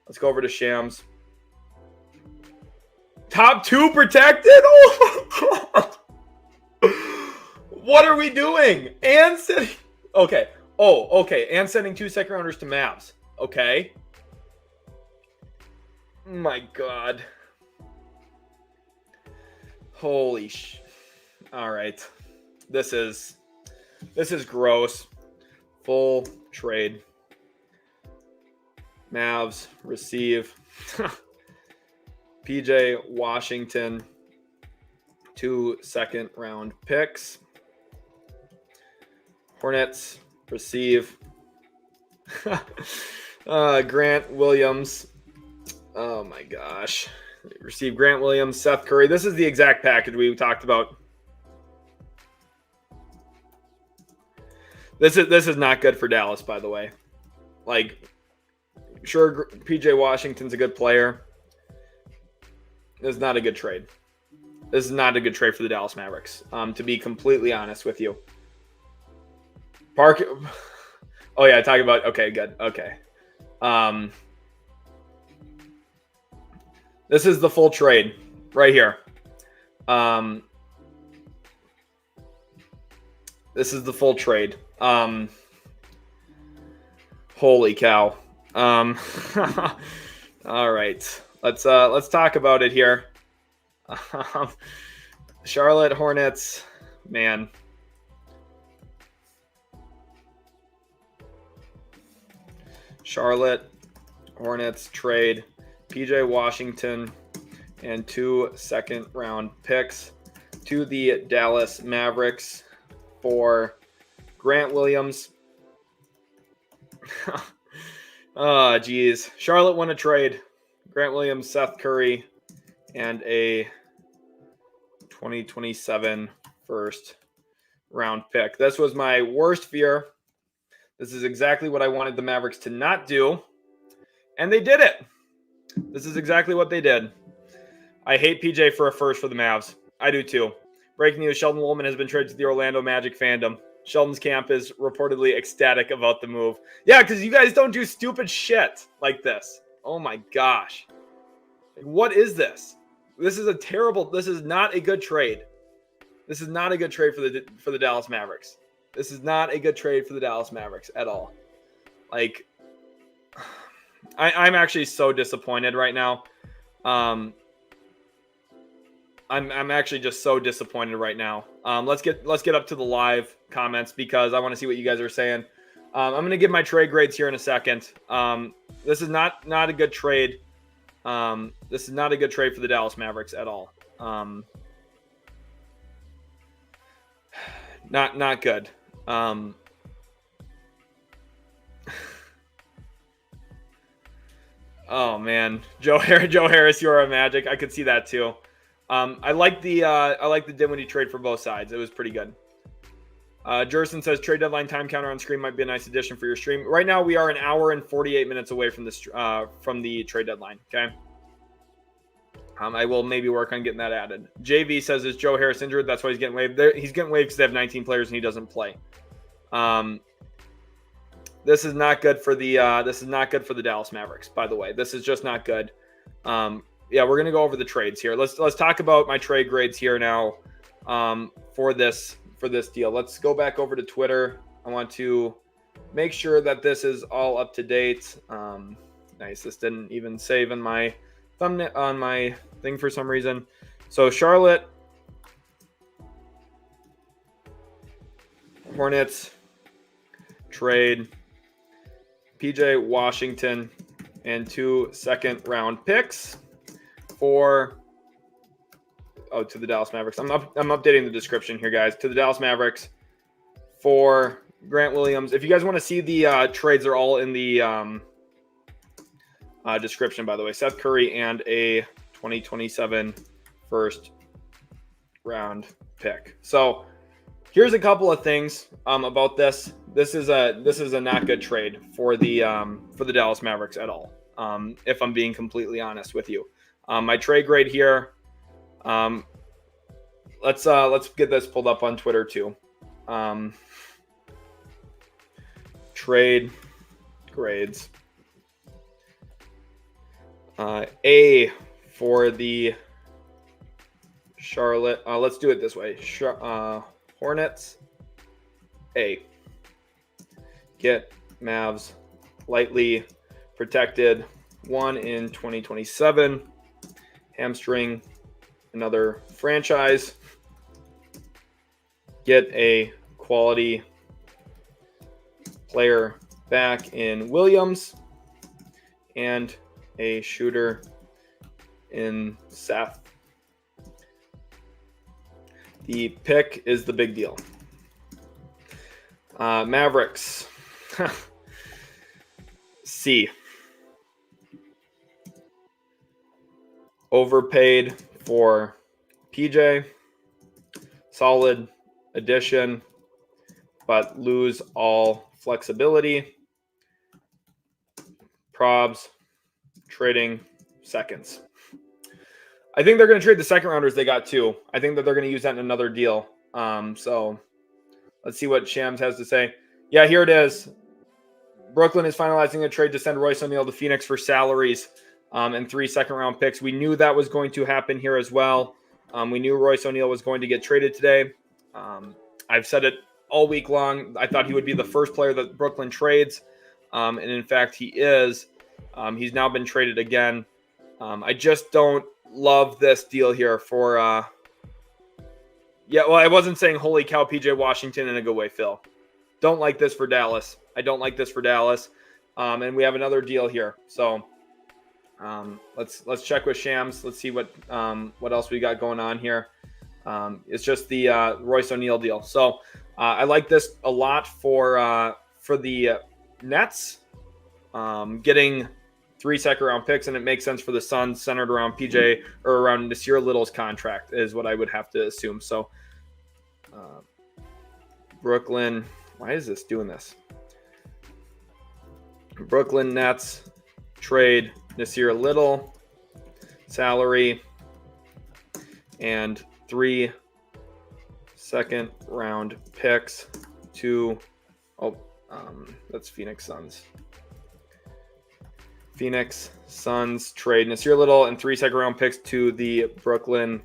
Let's go over to Shams. Top 2 protected? Oh my god. What are we doing? And sending. Okay. Oh, okay. And sending 2 second rounders to Mavs. Okay. My god. Holy sh. All right. This is gross. Full trade. Mavs receive PJ Washington 2 second round picks. Hornets receive Grant Williams. Oh my gosh. Receive Grant Williams, Seth Curry. This is the exact package we talked about. This is not good for Dallas, by the way. Like, sure, PJ Washington's a good player. This is not a good trade. This is not a good trade for the Dallas Mavericks, to be completely honest with you. Oh, yeah, talking about, okay, good, okay. This is the full trade right here. This is the full trade. Holy cow. All right. Let's talk about it here. Charlotte Hornets, man. Charlotte Hornets trade PJ Washington and 2 second-round picks to the Dallas Mavericks for Grant Williams. Oh, geez. Charlotte won a trade. Grant Williams, Seth Curry, and a 2027 first-round pick. This was my worst fear. This is exactly what I wanted the Mavericks to not do, and they did it. This is exactly what they did. I hate PJ for a first for the Mavs. I do too. Breaking news, Sheldon Woolman has been traded to the Orlando Magic fandom. Sheldon's camp is reportedly ecstatic about the move. Yeah, because you guys don't do stupid shit like this. Oh my gosh. What is this? This is not a good trade. This is not a good trade for the Dallas Mavericks. This is not a good trade for the Dallas Mavericks at all. Like, I'm actually so disappointed right now. I'm actually just so disappointed right now. Let's get up to the live comments because I want to see what you guys are saying. I'm going to give my trade grades here in a second. This is not a good trade. This is not a good trade for the Dallas Mavericks at all. Not good. Oh man, Joe Harris, you're a Magic. I could see that too. I like the Dinwiddie trade for both sides. It was pretty good. Jerson says trade deadline time counter on screen might be a nice addition for your stream. Right now we are an hour and 48 minutes away from this from the trade deadline. Okay. I will maybe work on getting that added. JV says, is Joe Harris injured? That's why he's getting waived. He's getting waived because they have 19 players and he doesn't play. This is not good for the Dallas Mavericks, by the way. This is just not good. Yeah, we're gonna go over the trades here. Let's talk about my trade grades here now for this deal. Let's go back over to Twitter. I want to make sure that this is all up to date. Nice. This didn't even save in my thumbnail on my thing for some reason. So Charlotte Hornets trade PJ Washington and 2 second-round picks to the Dallas Mavericks. I'm updating the description here, guys. To the Dallas Mavericks for Grant Williams. If you guys want to see the trades, they're all in the description, by the way. Seth Curry and a 2027 first-round pick. So here's a couple of things about this. This is a not good trade for the Dallas Mavericks at all. If I'm being completely honest with you, my trade grade here. Let's get this pulled up on Twitter too. Trade grades. A for the Charlotte. Let's do it this way. Hornets. A. Get Mavs lightly protected. 1 in 2027. Hamstring another franchise. Get a quality player back in Williams and a shooter in Seth. The pick is the big deal. Mavericks. C. Overpaid for PJ. Solid addition, but lose all flexibility. Probs, trading seconds. I think they're going to trade the second rounders they got too. I think that they're going to use that in another deal. So let's see what Shams has to say. Yeah, here it is. Brooklyn is finalizing a trade to send Royce O'Neal to Phoenix for salaries and 3 second-round picks. We knew that was going to happen here as well. We knew Royce O'Neal was going to get traded today. I've said it all week long. I thought he would be the first player that Brooklyn trades. And in fact, he is. He's now been traded again. I just don't love this deal here for I wasn't saying holy cow PJ Washington in a good way, Phil. Don't like this for Dallas. I don't like this for Dallas. And we have another deal here. So let's check with Shams. Let's see what else we got going on here. It's just the Royce O'Neal deal. So I like this a lot for the Nets getting 3 second-round picks, and it makes sense for the Suns centered around PJ or around Nasir Little's contract is what I would have to assume. So Brooklyn, why is this doing this? Brooklyn Nets trade Nasir Little, salary, and 3 second-round picks to that's Phoenix Suns. Phoenix Suns trade Nasir Little and 3 second-round picks to the Brooklyn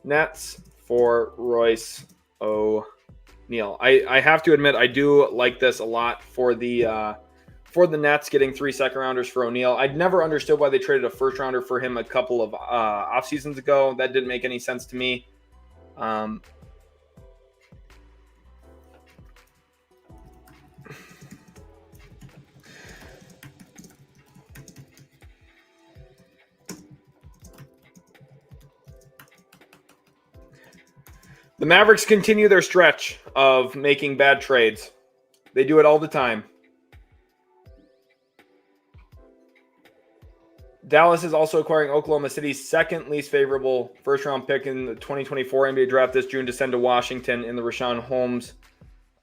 Nets for Royce O'Neal. I have to admit I do like this a lot for the Nets getting 3 second-rounders for O'Neal. I'd never understood why they traded a first-rounder for him a couple of off seasons ago. That didn't make any sense to me. The Mavericks continue their stretch of making bad trades. They do it all the time. Dallas is also acquiring Oklahoma City's second least favorable first-round pick in the 2024 NBA draft this June to send to Washington in the Rashawn Holmes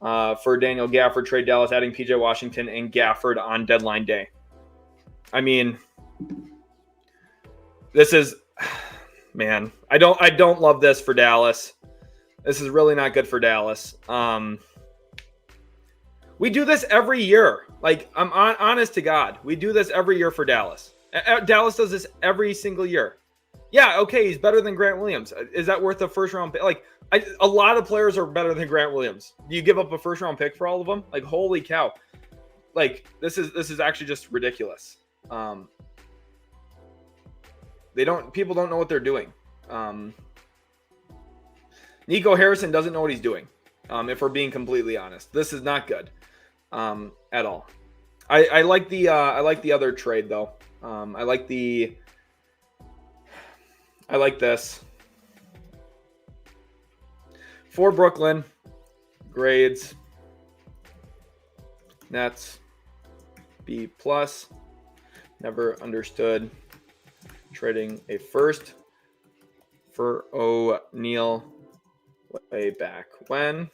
for Daniel Gafford trade. Dallas adding PJ Washington and Gafford on deadline day. I mean, this is, man, I don't love this for Dallas. This is really not good for Dallas. We do this every year. Like, I'm honest to God. We do this every year for Dallas. Dallas does this every single year. Yeah, okay, he's better than Grant Williams. Is that worth a first-round pick? Like, a lot of players are better than Grant Williams. Do you give up a first-round pick for all of them? Like, holy cow. Like, this is actually just ridiculous. People don't know what they're doing. Nico Harrison doesn't know what he's doing. If we're being completely honest, this is not good at all. I like the other trade though. I like this for Brooklyn. Grades Nets B+. Never understood trading a first for O'Neal way back when.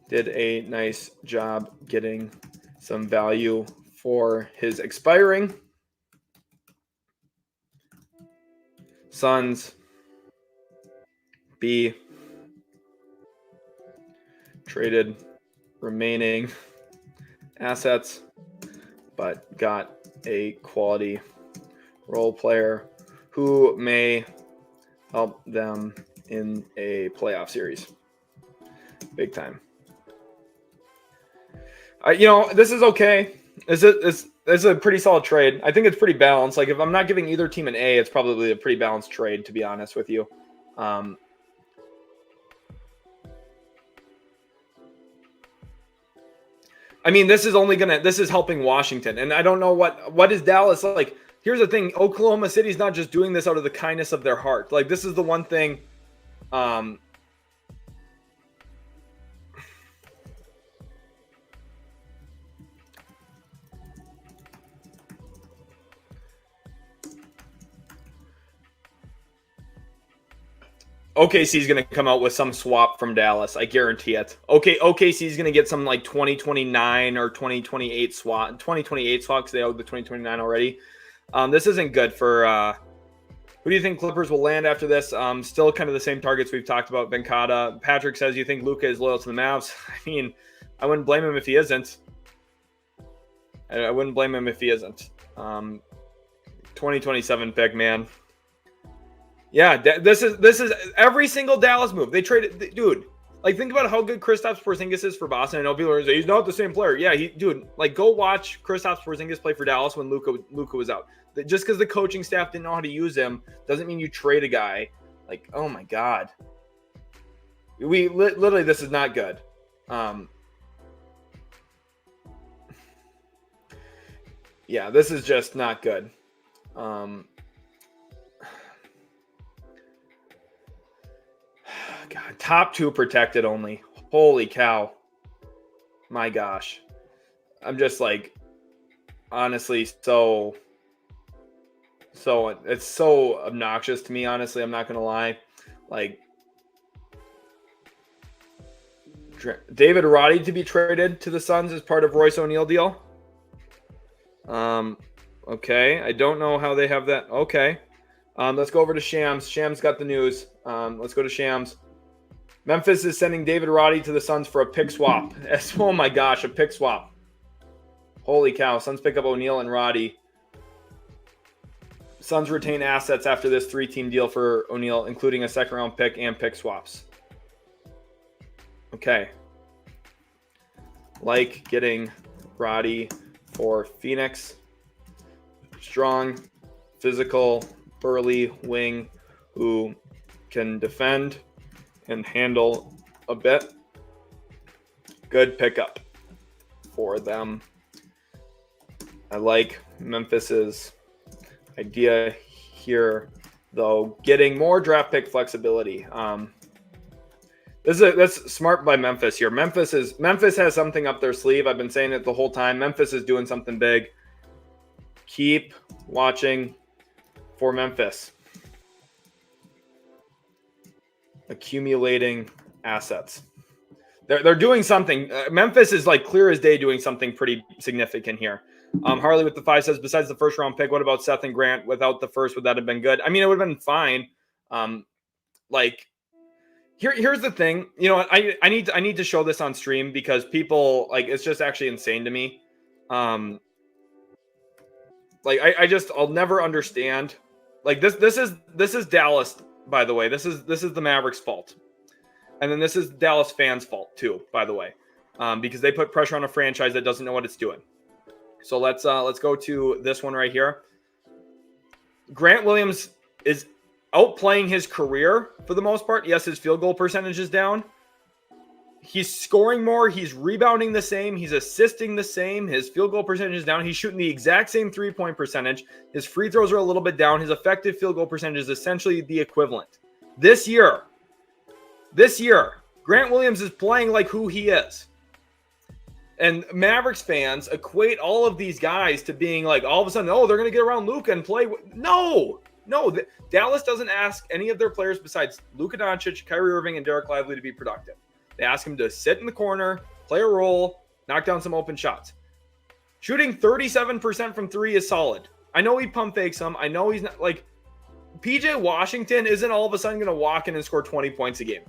Did a nice job getting some value for his expiring. Suns B. Traded remaining assets, but got a quality role player who may help them in a playoff series. Big time. This is okay. It's a pretty solid trade. I think it's pretty balanced. Like, if I'm not giving either team an A, it's probably a pretty balanced trade, to be honest with you. I mean, this is helping Washington. And I don't know what is Dallas like. Here's the thing. Oklahoma City's not just doing this out of the kindness of their heart. Like, this is the one thing. OKC is going to come out with some swap from Dallas. I guarantee it. OKC is going to get some like 2029 or 2028 swap. 2028 swap because they owe the 2029 already. This isn't good for. Who do you think Clippers will land after this? Still kind of the same targets we've talked about. Venkata. Patrick says, you think Luka is loyal to the Mavs? I mean, I wouldn't blame him if he isn't. I wouldn't blame him if he isn't. 2027 pick, man. Yeah, this is every single Dallas move. They traded, dude. Like, think about how good Kristaps Porzingis is for Boston. I know people are saying he's not the same player. Yeah, dude. Like, go watch Kristaps Porzingis play for Dallas when Luka was out. Just because the coaching staff didn't know how to use him doesn't mean you trade a guy. Like, oh my god, we literally this is not good. Yeah, this is just not good. God, top 2 protected only. Holy cow. My gosh. I'm just like, honestly, so it's so obnoxious to me, honestly. I'm not going to lie. Like, David Roddy to be traded to the Suns as part of Royce O'Neal deal. Okay. I don't know how they have that. Okay. Let's go over to Shams. Shams got the news. Let's go to Shams. Memphis is sending David Roddy to the Suns for a pick swap. Oh my gosh, a pick swap. Holy cow. Suns pick up O'Neal and Roddy. Suns retain assets after this 3-team deal for O'Neal, including a second-round pick and pick swaps. Okay. Like getting Roddy for Phoenix. Strong, physical, burly wing who can defend and handle a bit. Good pickup for them. I like Memphis's idea here, though, getting more draft pick flexibility. That's smart by Memphis here. Memphis has something up their sleeve. I've been saying it the whole time. Memphis is doing something big. Keep watching for Memphis. Accumulating assets. They're doing something. Memphis is like clear as day doing something pretty significant here. Harley with the 5 says, besides the first round pick, what about Seth and Grant? Without the first, would that have been good? I mean, it would have been fine. Here's the thing. You know, I need to show this on stream because people, like, it's just actually insane to me. I'll never understand. Like, this is Dallas, by the way. This is the Mavericks' fault. And then this is Dallas fans' fault too, by the way. Because they put pressure on a franchise that doesn't know what it's doing. So let's go to this one right here. Grant Williams is outplaying his career for the most part. Yes, his field goal percentage is down. He's scoring more. He's rebounding the same. He's assisting the same. His field goal percentage is down. He's shooting the exact same 3-point percentage. His free throws are a little bit down. His effective field goal percentage is essentially the equivalent. This year, Grant Williams is playing like who he is. And Mavericks fans equate all of these guys to being like, all of a sudden, oh, they're going to get around Luka and play. No. Dallas doesn't ask any of their players besides Luka Doncic, Kyrie Irving, and Derek Lively to be productive. They ask him to sit in the corner, play a role, knock down some open shots. Shooting 37% from 3 is solid. I know he pump fakes them. I know he's not like PJ Washington isn't all of a sudden going to walk in and score 20 points a game.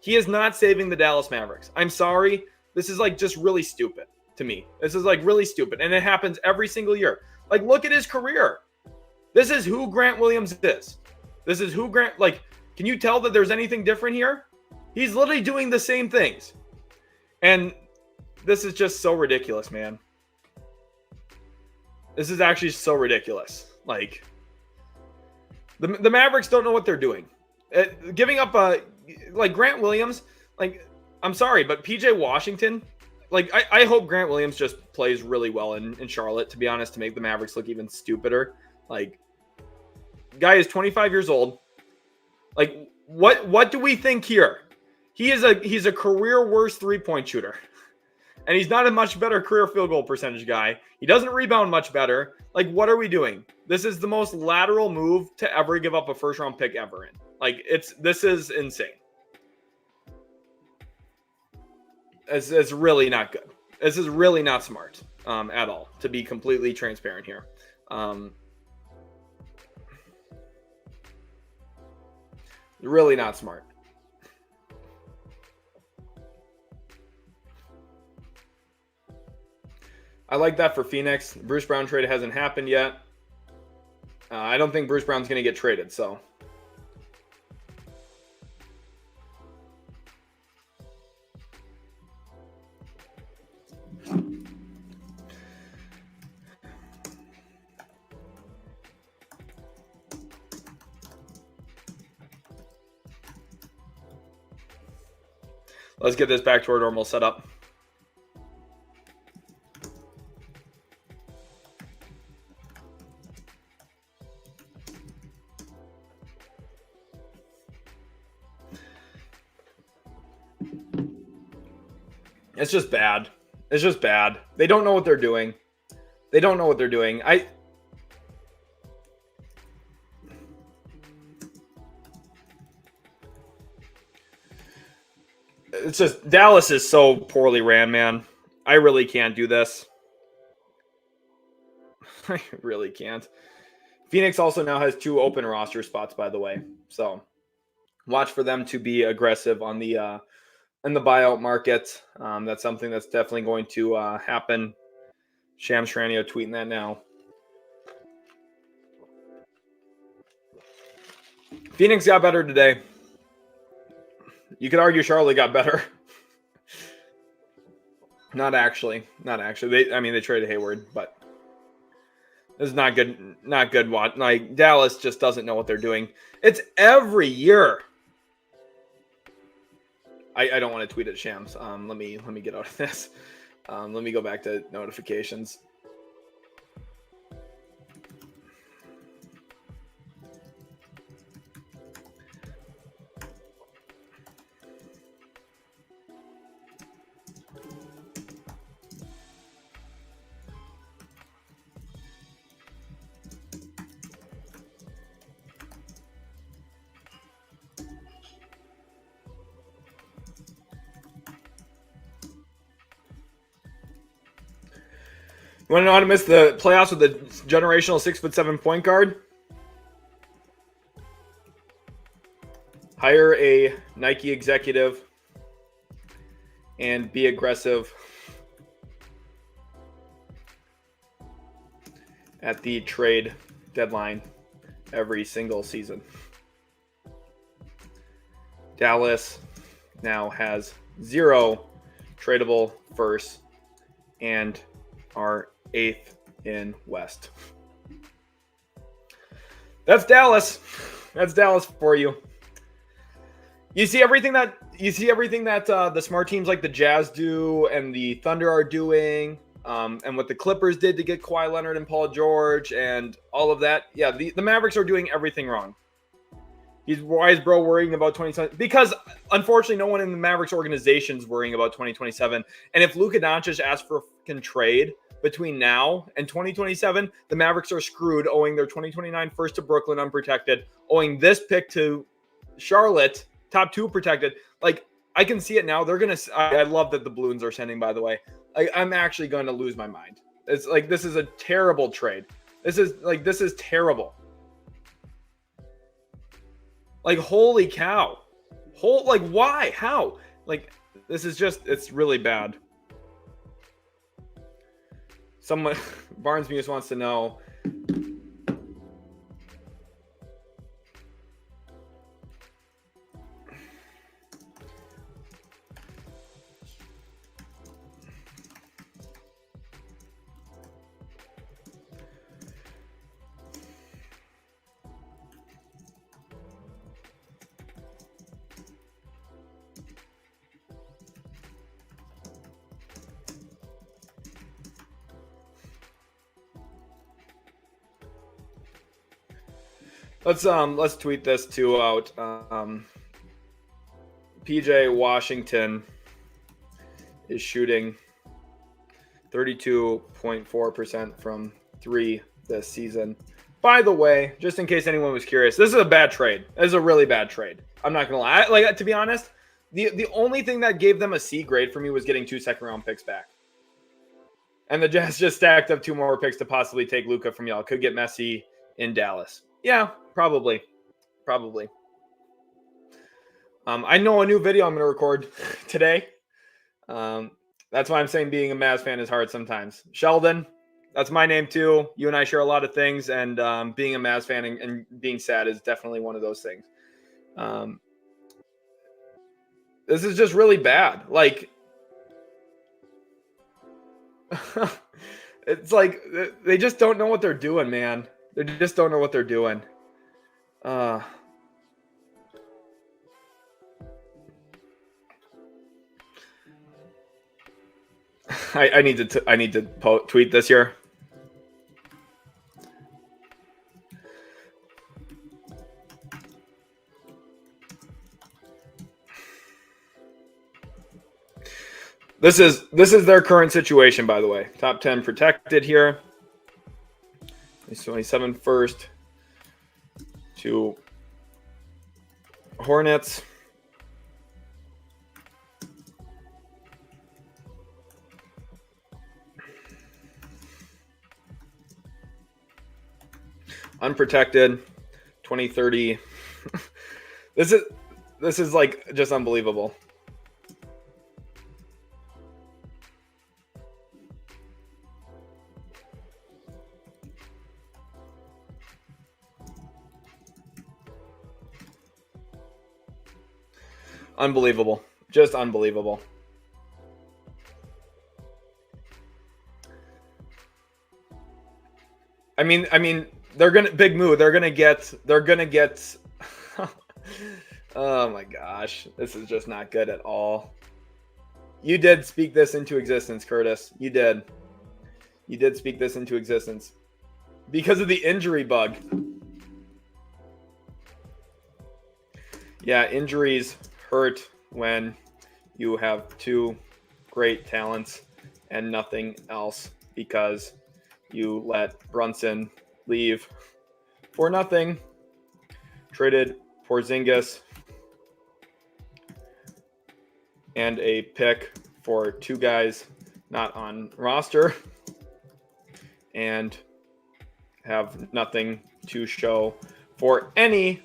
He is not saving the Dallas Mavericks. I'm sorry. This is like just really stupid to me. This is like really stupid. And it happens every single year. Like, look at his career. This is who Grant Williams is. This is who can you tell that there's anything different here? He's literally doing the same things. And this is just so ridiculous, man. This is actually so ridiculous. Like, the Mavericks don't know what they're doing. Giving up Grant Williams, I'm sorry, but PJ Washington, I hope Grant Williams just plays really well in Charlotte, to be honest, to make the Mavericks look even stupider. Guy is 25 years old. What do we think here? He's a career worst 3-point shooter. And he's not a much better career field goal percentage guy. He doesn't rebound much better. Like, what are we doing? This is the most lateral move to ever give up a first-round pick ever in. Like, this is insane. It's really not good. This is really not smart at all, to be completely transparent here. Really not smart. I like that for Phoenix. Bruce Brown trade hasn't happened yet. I don't think Bruce Brown's going to get traded, so. Let's get this back to our normal setup. It's just bad. It's just bad. They don't know what they're doing. They don't know what they're doing. It's just, Dallas is so poorly ran, man. I really can't do this. I really can't. Phoenix also now has 2 open roster spots, by the way. So watch for them to be aggressive on the in the buyout market. That's something that's definitely going to happen. Shams Tranio tweeting that now. Phoenix got better today. You could argue Charlotte got better. Not actually. They traded Hayward, but this is not good. Not good. Like, Dallas just doesn't know what they're doing. It's every year. I don't want to tweet at Shams. Let me get out of this. Let me go back to notifications. You want to know how to miss the playoffs with a generational 6'7" point guard? Hire a Nike executive and be aggressive at the trade deadline every single season. Dallas now has 0 tradable firsts and are 8th in West. That's Dallas. That's Dallas for you. You see everything that the smart teams like the Jazz do and the Thunder are doing, and what the Clippers did to get Kawhi Leonard and Paul George and all of that. Yeah, the Mavericks are doing everything wrong. Why is bro worrying about 2027? Because unfortunately, no one in the Mavericks organization is worrying about 2027. And if Luka Doncic asks for a fucking trade between now and 2027, the Mavericks are screwed, owing their 2029 first to Brooklyn unprotected, owing this pick to Charlotte, top 2 protected. Like, I can see it now. They're going to – I love that the balloons are sending, by the way. I'm actually going to lose my mind. It's like, this is a terrible trade. This is terrible. Like, holy cow. Why? How? Like, this is just – it's really bad. Someone, Barnes Muse wants to know. Let's tweet this too out. PJ Washington is shooting 32.4% from 3 this season. By the way, just in case anyone was curious, this is a bad trade. This is a really bad trade. I'm not going to lie. Like, to be honest, the only thing that gave them a C grade for me was getting 2 second-round picks back. And the Jazz just stacked up 2 more picks to possibly take Luka from y'all. Could get messy in Dallas. Yeah, probably. I know a new video I'm going to record today. That's why I'm saying being a Mavs fan is hard sometimes. Sheldon, that's my name too. You and I share a lot of things, and being a Mavs fan and being sad is definitely one of those things. This is just really bad. Like, it's like they just don't know what they're doing, man. They just don't know what they're doing. I need to tweet this here. This is their current situation, by the way. Top 10 protected here. He's 27 first to Hornets. Unprotected, 2030. This is like just unbelievable. Unbelievable. Just unbelievable. I mean, they're gonna big move. They're gonna get. Oh my gosh, this is just not good at all. You did speak this into existence, Curtis. You did speak this into existence because of the injury bug. Yeah, injuries hurt when you have 2 great talents and nothing else, because you let Brunson leave for nothing. Traded Porzingis and a pick for 2 guys not on roster, and have nothing to show for any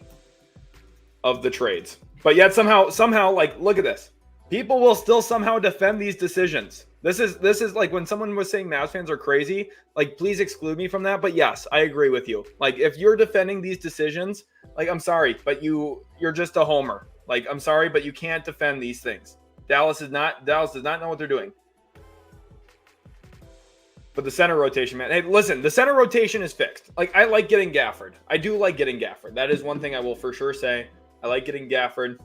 of the trades. But yet somehow, like, look at this. People will still somehow defend these decisions. This is like when someone was saying Mavs fans are crazy, like, please exclude me from that. But yes, I agree with you. Like, if you're defending these decisions, like, I'm sorry, but you're just a homer. Like, I'm sorry, but you can't defend these things. Dallas does not know what they're doing. But the center rotation, man. Hey, listen, the center rotation is fixed. Like, I like getting Gafford. I do like getting Gafford. That is one thing I will for sure say. I like getting Gafford.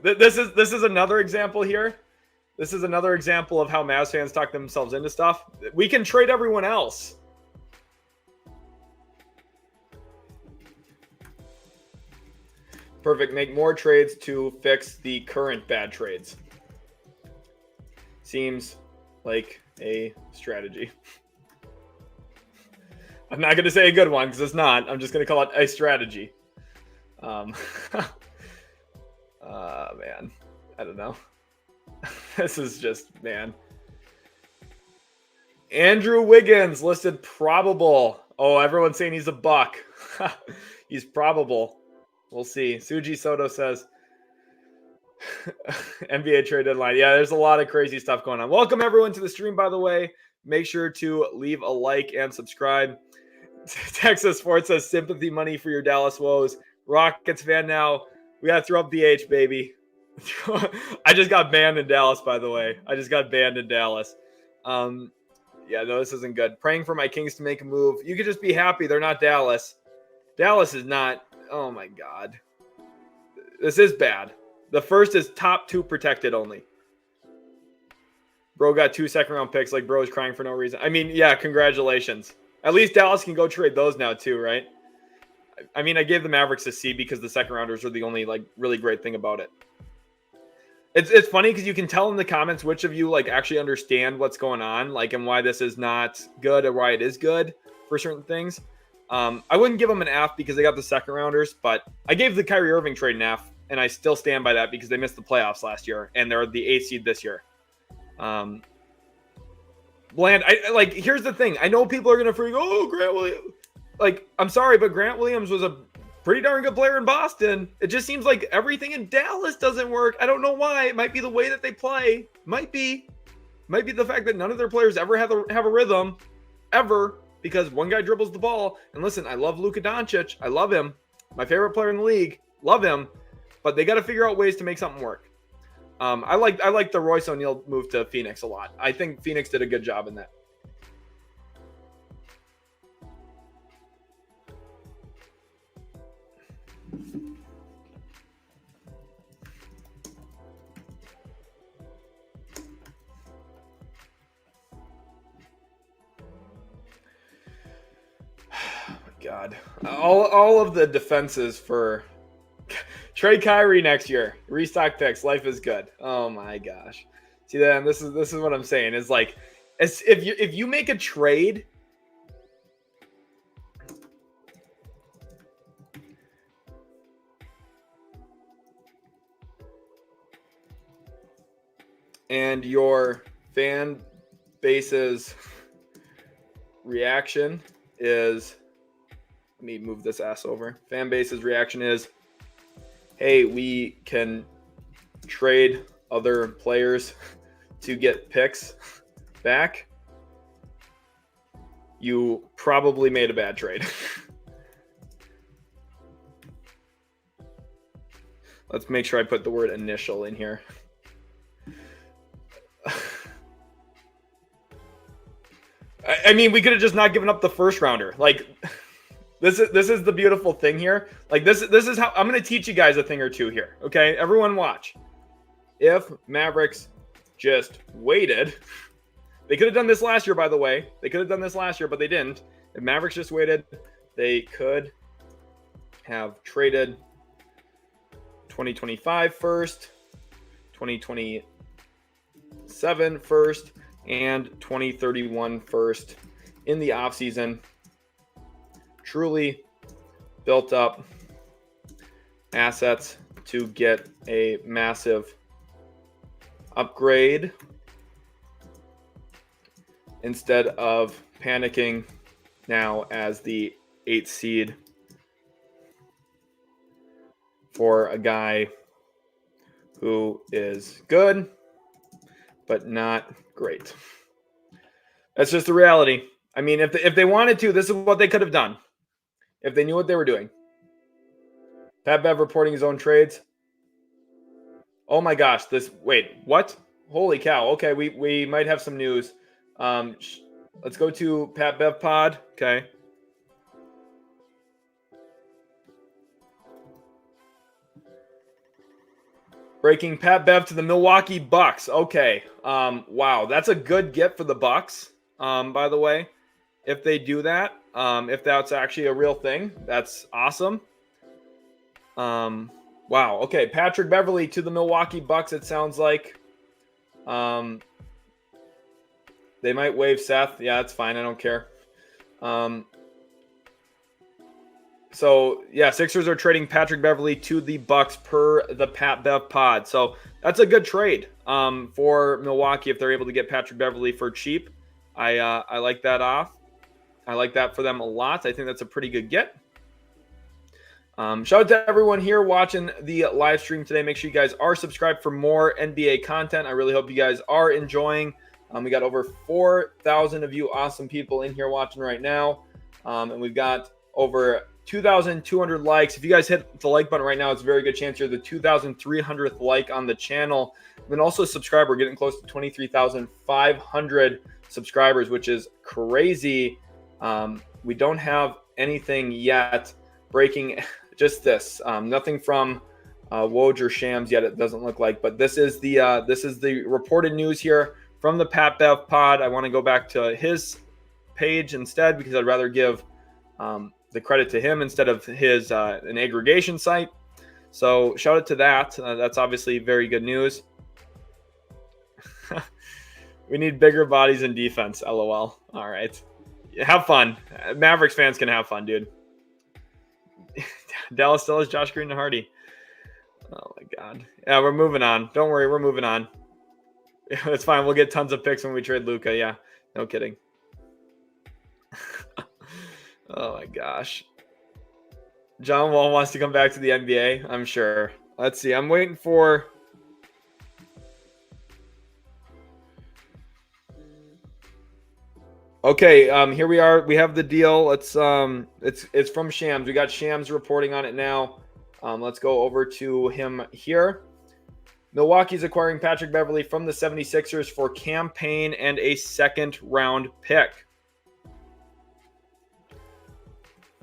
This is another example here. This is another example of how Mavs fans talk themselves into stuff. We can trade everyone else. Perfect. Make more trades to fix the current bad trades. Seems like a strategy. I'm not going to say a good one because it's not. I'm just going to call it a strategy. Man, I don't know. This is just, man. Andrew Wiggins listed probable. Oh, everyone's saying he's a buck. He's probable. We'll see. Suji Soto says NBA trade deadline. Yeah, there's a lot of crazy stuff going on. Welcome everyone to the stream, by the way. Make sure to leave a like and subscribe. Texas Sports says sympathy money for your Dallas woes. Rockets fan now. We got to throw up the H, baby. I just got banned in Dallas, by the way. I just got banned in Dallas. Yeah, no, this isn't good. Praying for my Kings to make a move. You could just be happy they're not Dallas. Dallas is not. Oh, my God. This is bad. The first is top 2 protected only. Bro got 2 second-round picks. Like, bro is crying for no reason. I mean, yeah, congratulations. At least Dallas can go trade those now, too, right? I mean, I gave the Mavericks a C because the second-rounders are the only, like, really great thing about it. It's funny because you can tell in the comments which of you like actually understand what's going on, like, and why this is not good or why it is good for certain things. I wouldn't give them an F because they got the second rounders, but I gave the Kyrie Irving trade an F, and I still stand by that because they missed the playoffs last year and they're the 8th seed this year. Bland, here's the thing. I know people are gonna freak. Oh, Grant Williams. Like, I'm sorry, but Grant Williams was a pretty darn good player in Boston. It just seems like everything in Dallas doesn't work. I don't know why. It might be the way that they play. Might be the fact that none of their players ever have a rhythm, ever, because one guy dribbles the ball. And listen, I love Luka Doncic. I love him. My favorite player in the league. Love him. But they got to figure out ways to make something work. I like the Royce O'Neal move to Phoenix a lot. I think Phoenix did a good job in that. God, all of the defenses for trade Kyrie next year, restock picks. Life is good. Oh my gosh, see that? This is what I'm saying. Is like, if you make a trade, and your fan base's reaction is. Let me move this ass over. Fan base's reaction is, hey, we can trade other players to get picks back. You probably made a bad trade. Let's make sure I put the word initial in here. I mean, we could have just not given up the first rounder. Like, This is the beautiful thing here. Like, this is how I'm going to teach you guys a thing or two here. Okay, everyone watch. If Mavericks just waited, they could have done this last year, by the way. They could have done this last year, but they didn't. If Mavericks just waited, they could have traded 2025 first, 2027 first, and 2031 first in the offseason. Truly built up assets to get a massive upgrade instead of panicking now as the 8th seed for a guy who is good but not great. That's just the reality. I mean, if they wanted to, this is what they could have done. If they knew what they were doing. Pat Bev reporting his own trades. Oh my gosh, wait, what? Holy cow. Okay, we might have some news. Let's go to Pat Bev Pod. Okay. Breaking Pat Bev to the Milwaukee Bucks. Okay. Wow, that's a good get for the Bucks. By the way, if they do that. If that's actually a real thing, that's awesome. Wow. Okay. Patrick Beverley to the Milwaukee Bucks. It sounds like, they might waive Seth. Yeah, that's fine. I don't care. So yeah, Sixers are trading Patrick Beverley to the Bucks per the Pat Bev Pod. So that's a good trade, for Milwaukee if they're able to get Patrick Beverley for cheap. I like that off. I like that for them a lot. I think that's a pretty good get. Shout out to everyone here watching the live stream today. Make sure you guys are subscribed for more NBA content. I really hope you guys are enjoying. We got over 4,000 of you awesome people in here watching right now. And we've got over 2,200 likes. If you guys hit the like button right now, it's a very good chance you're the 2,300th like on the channel. And then also subscribe. We're getting close to 23,500 subscribers, which is crazy. We don't have anything yet breaking, just this. Nothing from Woj or Shams yet, it doesn't look like. But this is the reported news here from the Pat Bev Pod. I want to go back to his page instead because I'd rather give the credit to him instead of his an aggregation site. So shout out to that. That's obviously very good news. We need bigger bodies in defense. LOL. All right. Have fun. Mavericks fans can have fun, dude. Dallas still has Josh Green and Hardy. Oh, my God. Yeah, we're moving on. Don't worry. We're moving on. It's fine. We'll get tons of picks when we trade Luka. Yeah. No kidding. Oh, my gosh. John Wall wants to come back to the NBA. I'm sure. Let's see. I'm waiting for... Okay, here we are. We have the deal. Let's it's from Shams. We got Shams reporting on it now. Let's go over to him here. Milwaukee's acquiring Patrick Beverley from the 76ers for Cam Payne and a second-round pick.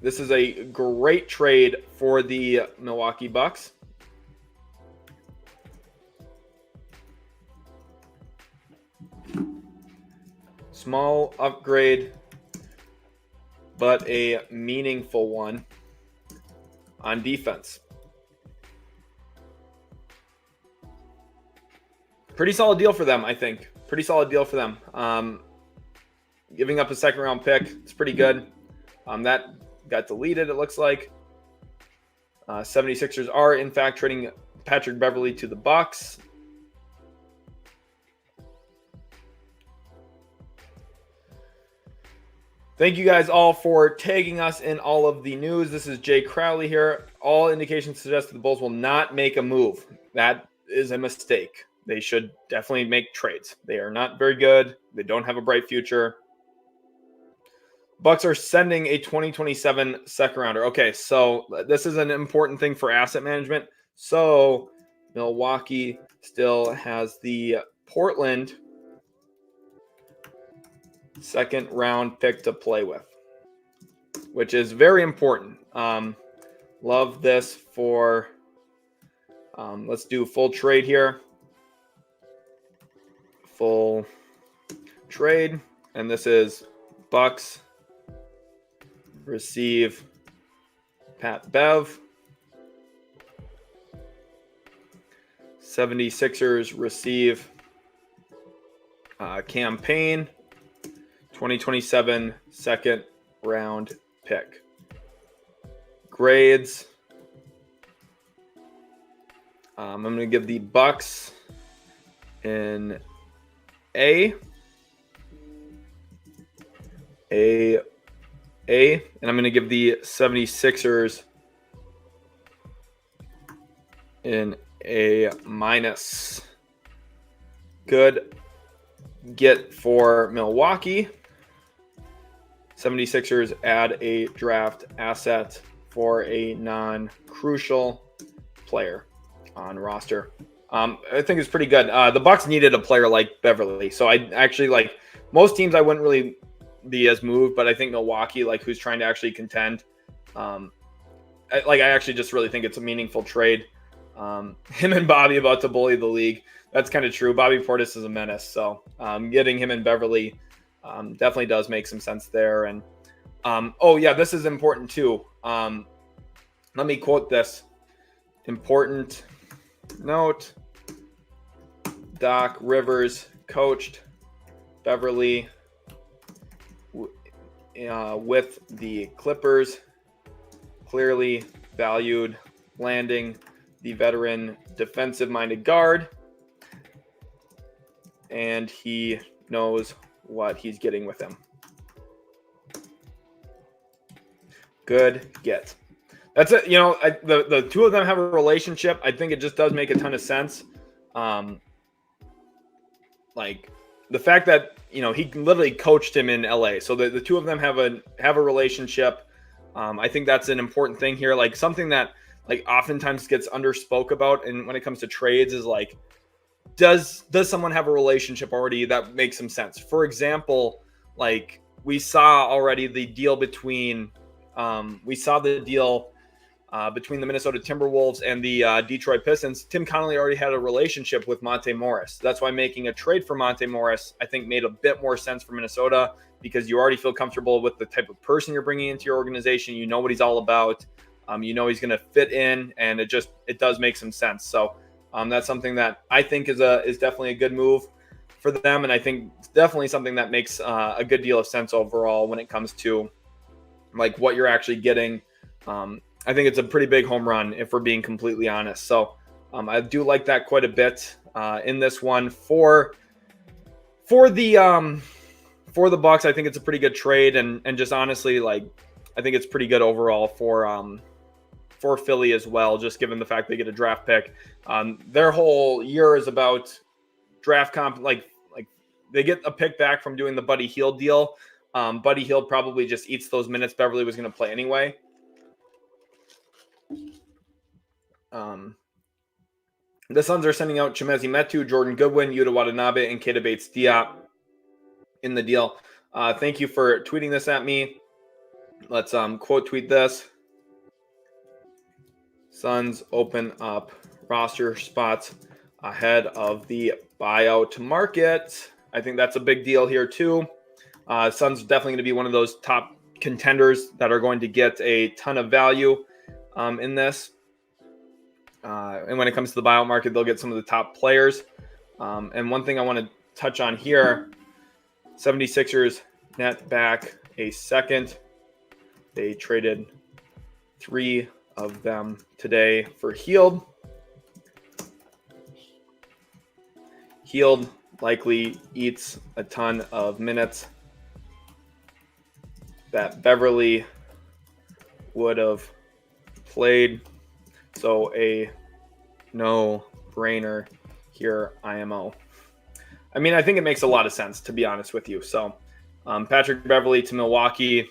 This is a great trade for the Milwaukee Bucks. Small upgrade, but a meaningful one on defense. Pretty solid deal for them, I think. Pretty solid deal for them. Giving up a second-round pick, it's pretty good. That got deleted, it looks like. 76ers are, in fact, trading Patrick Beverley to the Bucks. Thank you guys all for tagging us in all of the news. This is Jay Crowley here. All indications suggest that the Bulls will not make a move. That is a mistake. They should definitely make trades. They are not very good. They don't have a bright future. Bucks are sending a 2027 second rounder. Okay, so this is an important thing for asset management. So Milwaukee still has the Portland second round pick to play with, which is very important. Love this for, let's do full trade here. Full trade. And this is Bucks receive Pat Bev. 76ers receive Cam Payne. 2027 second round pick. Grades. I'm going to give the Bucks an A, and I'm going to give the 76ers an A minus. Good get for Milwaukee. 76ers add a draft asset for a non-crucial player on roster. I think it's pretty good. The Bucks needed a player like Beverley. So I actually, like, most teams I wouldn't really be as moved, but I think Milwaukee, like, who's trying to actually contend, I actually just really think it's a meaningful trade. Him and Bobby about to bully the league. That's kind of true. Bobby Portis is a menace. So getting him and Beverley definitely does make some sense there. And this is important too. Let me quote this. Important note. Doc Rivers coached Beverley with the Clippers. Clearly valued landing the veteran defensive-minded guard. And he knows what he's getting with him. Good get. That's it. The two of them have a relationship. I think it just does make a ton of sense. Like the fact that, he literally coached him in LA. So the two of them have a relationship. I think that's an important thing here. Like something that like oftentimes gets underspoke about. And when it comes to trades is like, does someone have a relationship already that makes some sense? For example, like we saw already the deal between the Minnesota Timberwolves and the Detroit Pistons. Tim Connolly already had a relationship with Monte Morris. That's why making a trade for Monte Morris, I think, made a bit more sense for Minnesota because you already feel comfortable with the type of person you're bringing into your organization. You know what he's all about. He's going to fit in, and it does make some sense. So that's something that I think is definitely a good move for them. And I think it's definitely something that makes a good deal of sense overall when it comes to like what you're actually getting. I think it's a pretty big home run if we're being completely honest. So I do like that quite a bit in this one for the Bucks. I think it's a pretty good trade, and just honestly, like I think it's pretty good overall for Philly as well, just given the fact they get a draft pick. Their whole year is about draft comp, like they get a pick back from doing the Buddy Hield deal. Buddy Hield probably just eats those minutes Beverly was going to play anyway. The Suns are sending out Chimezie Metu, Jordan Goodwin, Yuta Watanabe, and Keita Bates-Diop in the deal. Thank you for tweeting this at me. Let's quote tweet this. Suns open up roster spots ahead of the buyout market. I think that's a big deal here too. Suns definitely going to be one of those top contenders that are going to get a ton of value in this. And when it comes to the buyout market, they'll get some of the top players. And one thing I want to touch on here, 76ers net back a second. They traded 3 of them today for Hield. Hield likely eats a ton of minutes that Beverly would have played. So a no-brainer here, IMO. I mean, I think it makes a lot of sense, to be honest with you. So Patrick Beverly to Milwaukee,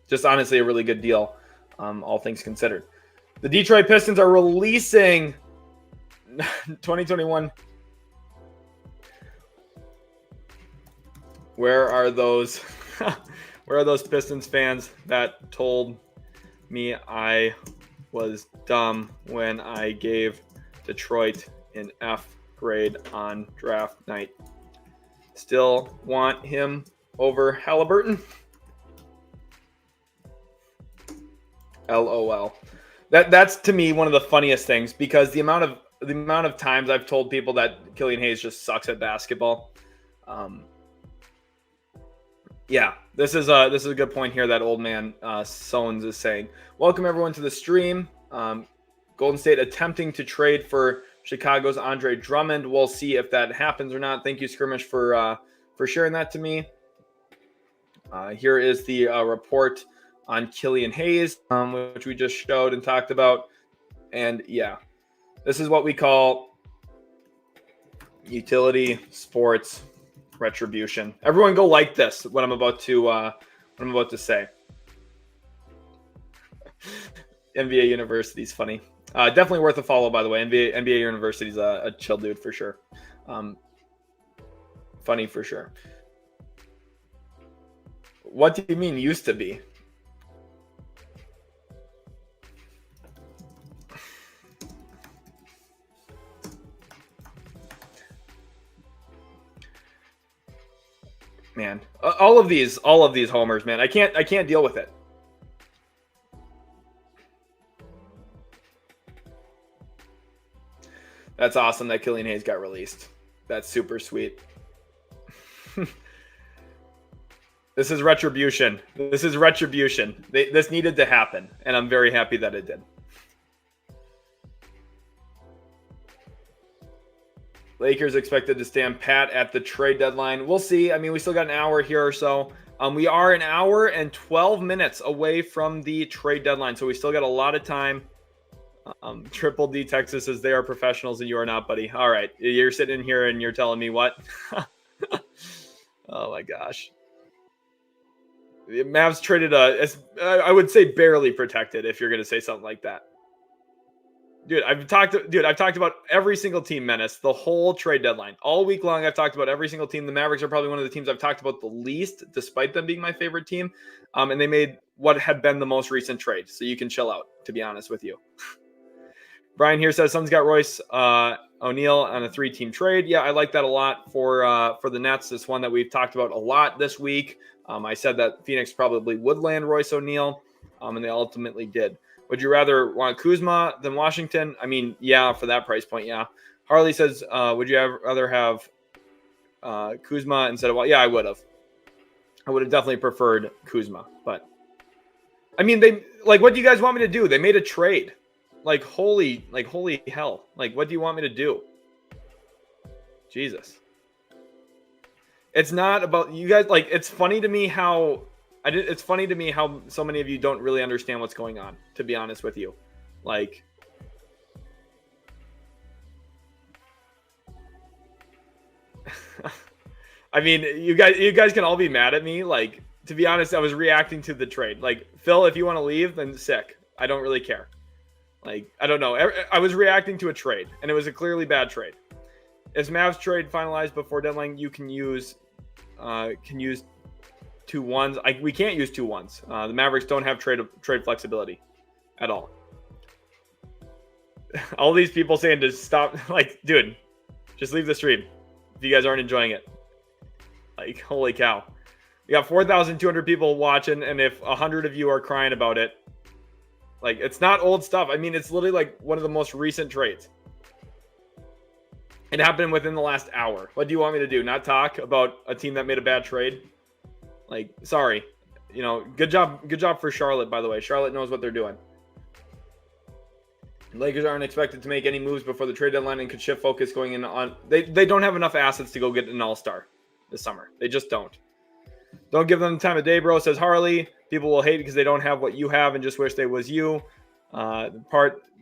just honestly a really good deal, all things considered. The Detroit Pistons are releasing 2021. Where are those Pistons fans that told me I was dumb when I gave Detroit an F grade on draft night? Still want him over Halliburton? LOL. That's to me one of the funniest things, because the amount of times I've told people that Killian Hayes just sucks at basketball. Yeah, this is a good point here that old man Sones is saying. Welcome everyone to the stream. Golden State attempting to trade for Chicago's Andre Drummond. We'll see if that happens or not. Thank you, Skirmish, for sharing that to me. Here is the report on Killian Hayes, which we just showed and talked about. And yeah, this is what we call utility sports retribution. Everyone go like this, what I'm about to say. NBA University is funny. Definitely worth a follow, by the way. NBA University is a chill dude for sure. Funny for sure. What do you mean used to be? Man, all of these homers, man. I can't deal with it. That's awesome that Killian Hayes got released. That's super sweet. This is retribution. This needed to happen, and I'm very happy that it did. Lakers expected to stand pat at the trade deadline. We'll see. I mean, we still got an hour here or so. We are an hour and 12 minutes away from the trade deadline, so we still got a lot of time. Triple D Texas says they are professionals and you are not, buddy. All right. You're sitting in here and you're telling me what? Oh, my gosh. The Mavs traded I would say barely protected, if you're going to say something like that. Dude, I've talked about every single team, Menace, the whole trade deadline. All week long, I've talked about every single team. The Mavericks are probably one of the teams I've talked about the least, despite them being my favorite team. And they made what had been the most recent trade. So you can chill out, to be honest with you. Brian here says Suns got Royce O'Neal on a 3-team trade. Yeah, I like that a lot for the Nets. It's one that we've talked about a lot this week. I said that Phoenix probably would land Royce O'Neal, and they ultimately did. Would you rather want Kuzma than Washington? I mean, yeah, for that price point, yeah. Harley says, would you rather have Kuzma instead of, well, yeah, I would have. I would have definitely preferred Kuzma, but I mean, what do you guys want me to do? They made a trade. Holy hell. What do you want me to do? Jesus. It's not about you guys. It's funny to me how it's funny to me how so many of you don't really understand what's going on, to be honest with you. I mean, you guys can all be mad at me. To be honest, I was reacting to the trade. Phil, if you want to leave, then sick. I don't really care. I don't know. I was reacting to a trade, and it was a clearly bad trade. Is Mavs trade finalized before deadline? You can use 2 ones. We can't use 2 ones. The Mavericks don't have trade flexibility at all. All these people saying to stop, dude, just leave the stream if you guys aren't enjoying it. Holy cow. We got 4,200 people watching, and if 100 of you are crying about it, it's not old stuff. I mean, it's literally one of the most recent trades. It happened within the last hour. What do you want me to do? Not talk about a team that made a bad trade? Sorry. Good job for Charlotte, by the way. Charlotte knows what they're doing. Lakers aren't expected to make any moves before the trade deadline and could shift focus going in on... They don't have enough assets to go get an all-star this summer. They just don't. Don't give them the time of day, bro, says Harley. People will hate because they don't have what you have and just wish they was you.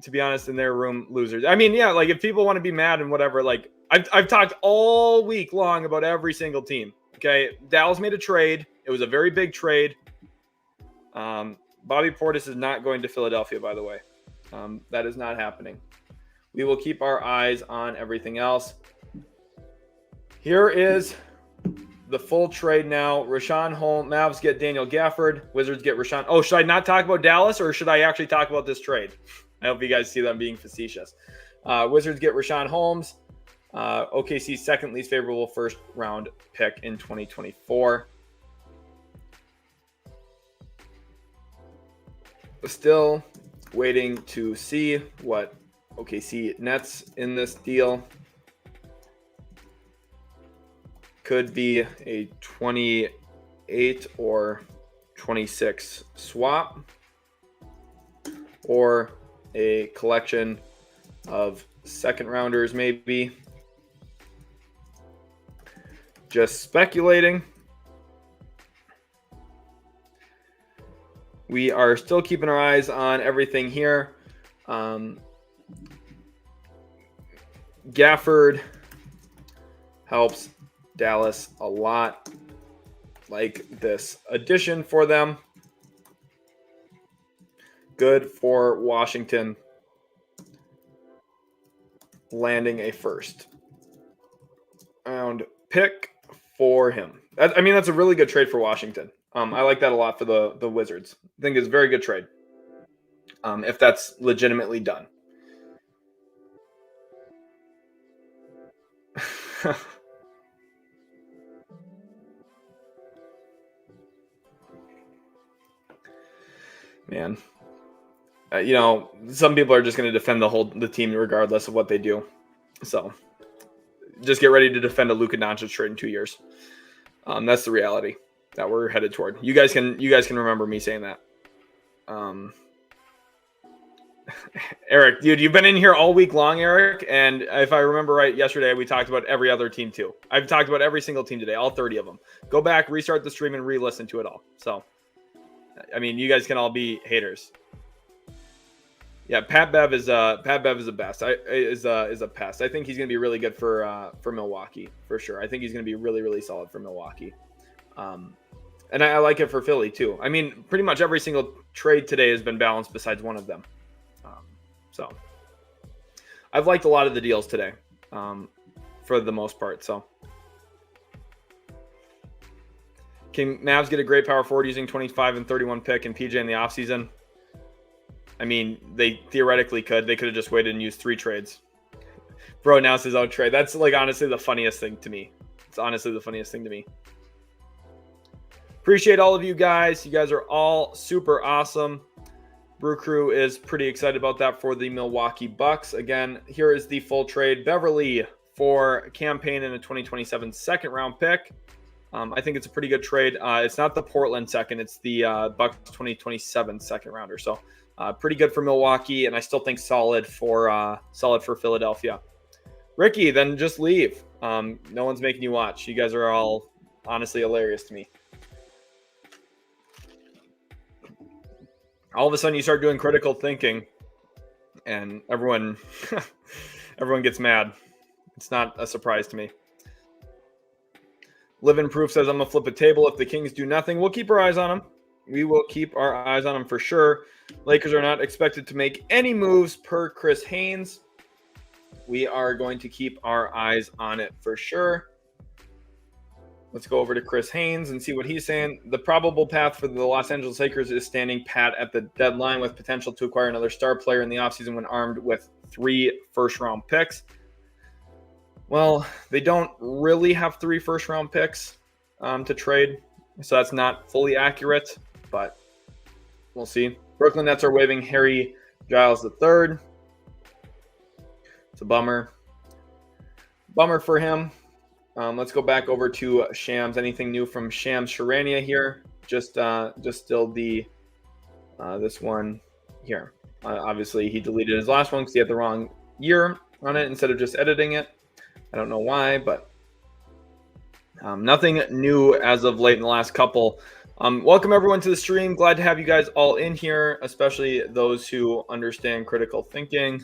To be honest, in their room, losers. I mean, yeah, if people want to be mad and whatever, I've talked all week long about every single team. Okay, Dallas made a trade. It was a very big trade. Bobby Portis is not going to Philadelphia, by the way. That is not happening. We will keep our eyes on everything else. Here is the full trade now. Rashawn Holmes, Mavs get Daniel Gafford. Wizards get Rashawn. Oh, should I not talk about Dallas, or should I actually talk about this trade? I hope you guys see that I'm being facetious. Wizards get Rashawn Holmes. OKC's second least favorable first round pick in 2024. Still waiting to see what OKC nets in this deal. Could be a 28 or 26 swap, or a collection of second rounders, maybe. Just speculating. We are still keeping our eyes on everything here. Gafford helps Dallas a lot. This addition for them. Good for Washington. Landing a first round pick for him. That's a really good trade for Washington. I like that a lot for the Wizards. I think it's a very good trade. If that's legitimately done. Man, some people are just going to defend the team regardless of what they do. So just get ready to defend a Luka Doncic trade in 2 years. That's the reality that we're headed toward. You guys can remember me saying that. Eric, dude, you've been in here all week long, Eric. And if I remember right, yesterday we talked about every other team too. I've talked about every single team today, all 30 of them. Go back, restart the stream, and re-listen to it all. So, you guys can all be haters. Yeah, Pat Bev is the best. Is a pest. I think he's going to be really good for Milwaukee for sure. I think he's going to be really, really solid for Milwaukee. And I like it for Philly too. Pretty much every single trade today has been balanced besides one of them. So I've liked a lot of the deals today, for the most part. So can Mavs get a great power forward using 25 and 31 pick and PJ in the offseason? They theoretically could. They could have just waited and used 3 trades. Bro announced his own trade. That's honestly the funniest thing to me. It's honestly the funniest thing to me. Appreciate all of you guys. You guys are all super awesome. Brew Crew is pretty excited about that for the Milwaukee Bucks. Again, here is the full trade. Beverly for campaign and a 2027 second round pick. I think it's a pretty good trade. It's not the Portland second, it's the Bucks 2027 second rounder. So pretty good for Milwaukee, and I still think solid for Philadelphia. Ricky, then just leave. No one's making you watch. You guys are all honestly hilarious to me. All of a sudden you start doing critical thinking and everyone gets mad. It's not a surprise to me. Live in Proof says, I'm going to flip a table if the Kings do nothing. We'll keep our eyes on them. We will keep our eyes on them for sure. Lakers are not expected to make any moves per Chris Haynes. We are going to keep our eyes on it for sure. Let's go over to Chris Haynes and see what he's saying. The probable path for the Los Angeles Lakers is standing pat at the deadline with potential to acquire another star player in the offseason when armed with 3 first-round picks. Well, they don't really have 3 first-round picks to trade, so that's not fully accurate, but we'll see. Brooklyn Nets are waiving Harry Giles III. It's a bummer. Bummer for him. Let's go back over to Shams. Anything new from Shams Charania here? Just still the this one here. Obviously, he deleted his last one because he had the wrong year on it instead of just editing it. I don't know why, but nothing new as of late in the last couple. Welcome everyone to the stream. Glad to have you guys all in here, especially those who understand critical thinking.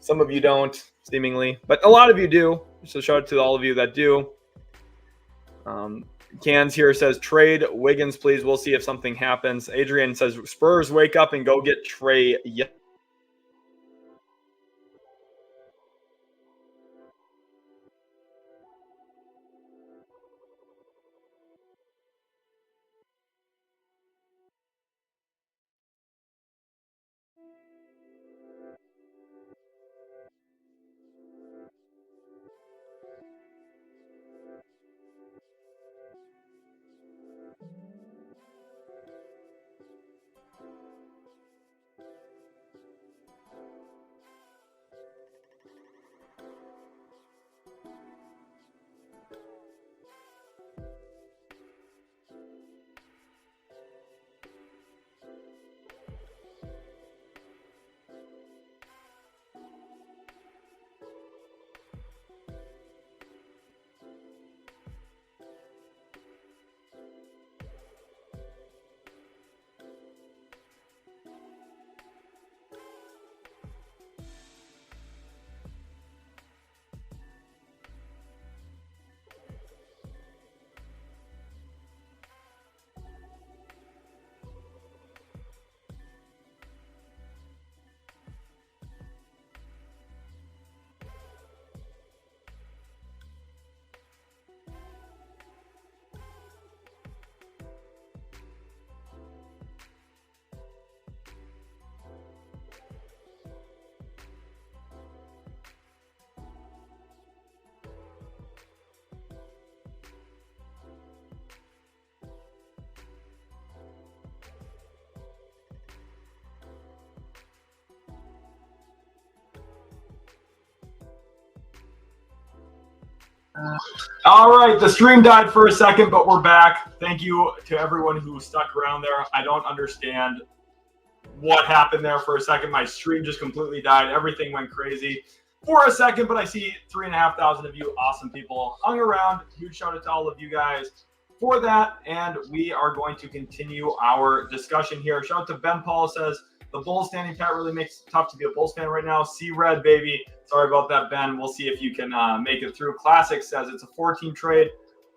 Some of you don't, seemingly, but a lot of you do. So shout out to all of you that do. Cans here says, trade Wiggins, please. We'll see if something happens. Adrian says, Spurs, wake up and go get Trey. Yeah. All right, the stream died for a second, but we're back. Thank you to everyone who stuck around there. I don't understand what happened there for a second. My stream just completely died. Everything went crazy for a second, but I see 3,500 of you awesome people hung around. Huge shout out to all of you guys for that, and we are going to continue our discussion here. Shout out to Ben Paul says, the Bulls standing pat really makes it tough to be a Bulls fan right now. See red, baby. Sorry about that, Ben. We'll see if you can make it through. Classic says it's a 4-team trade.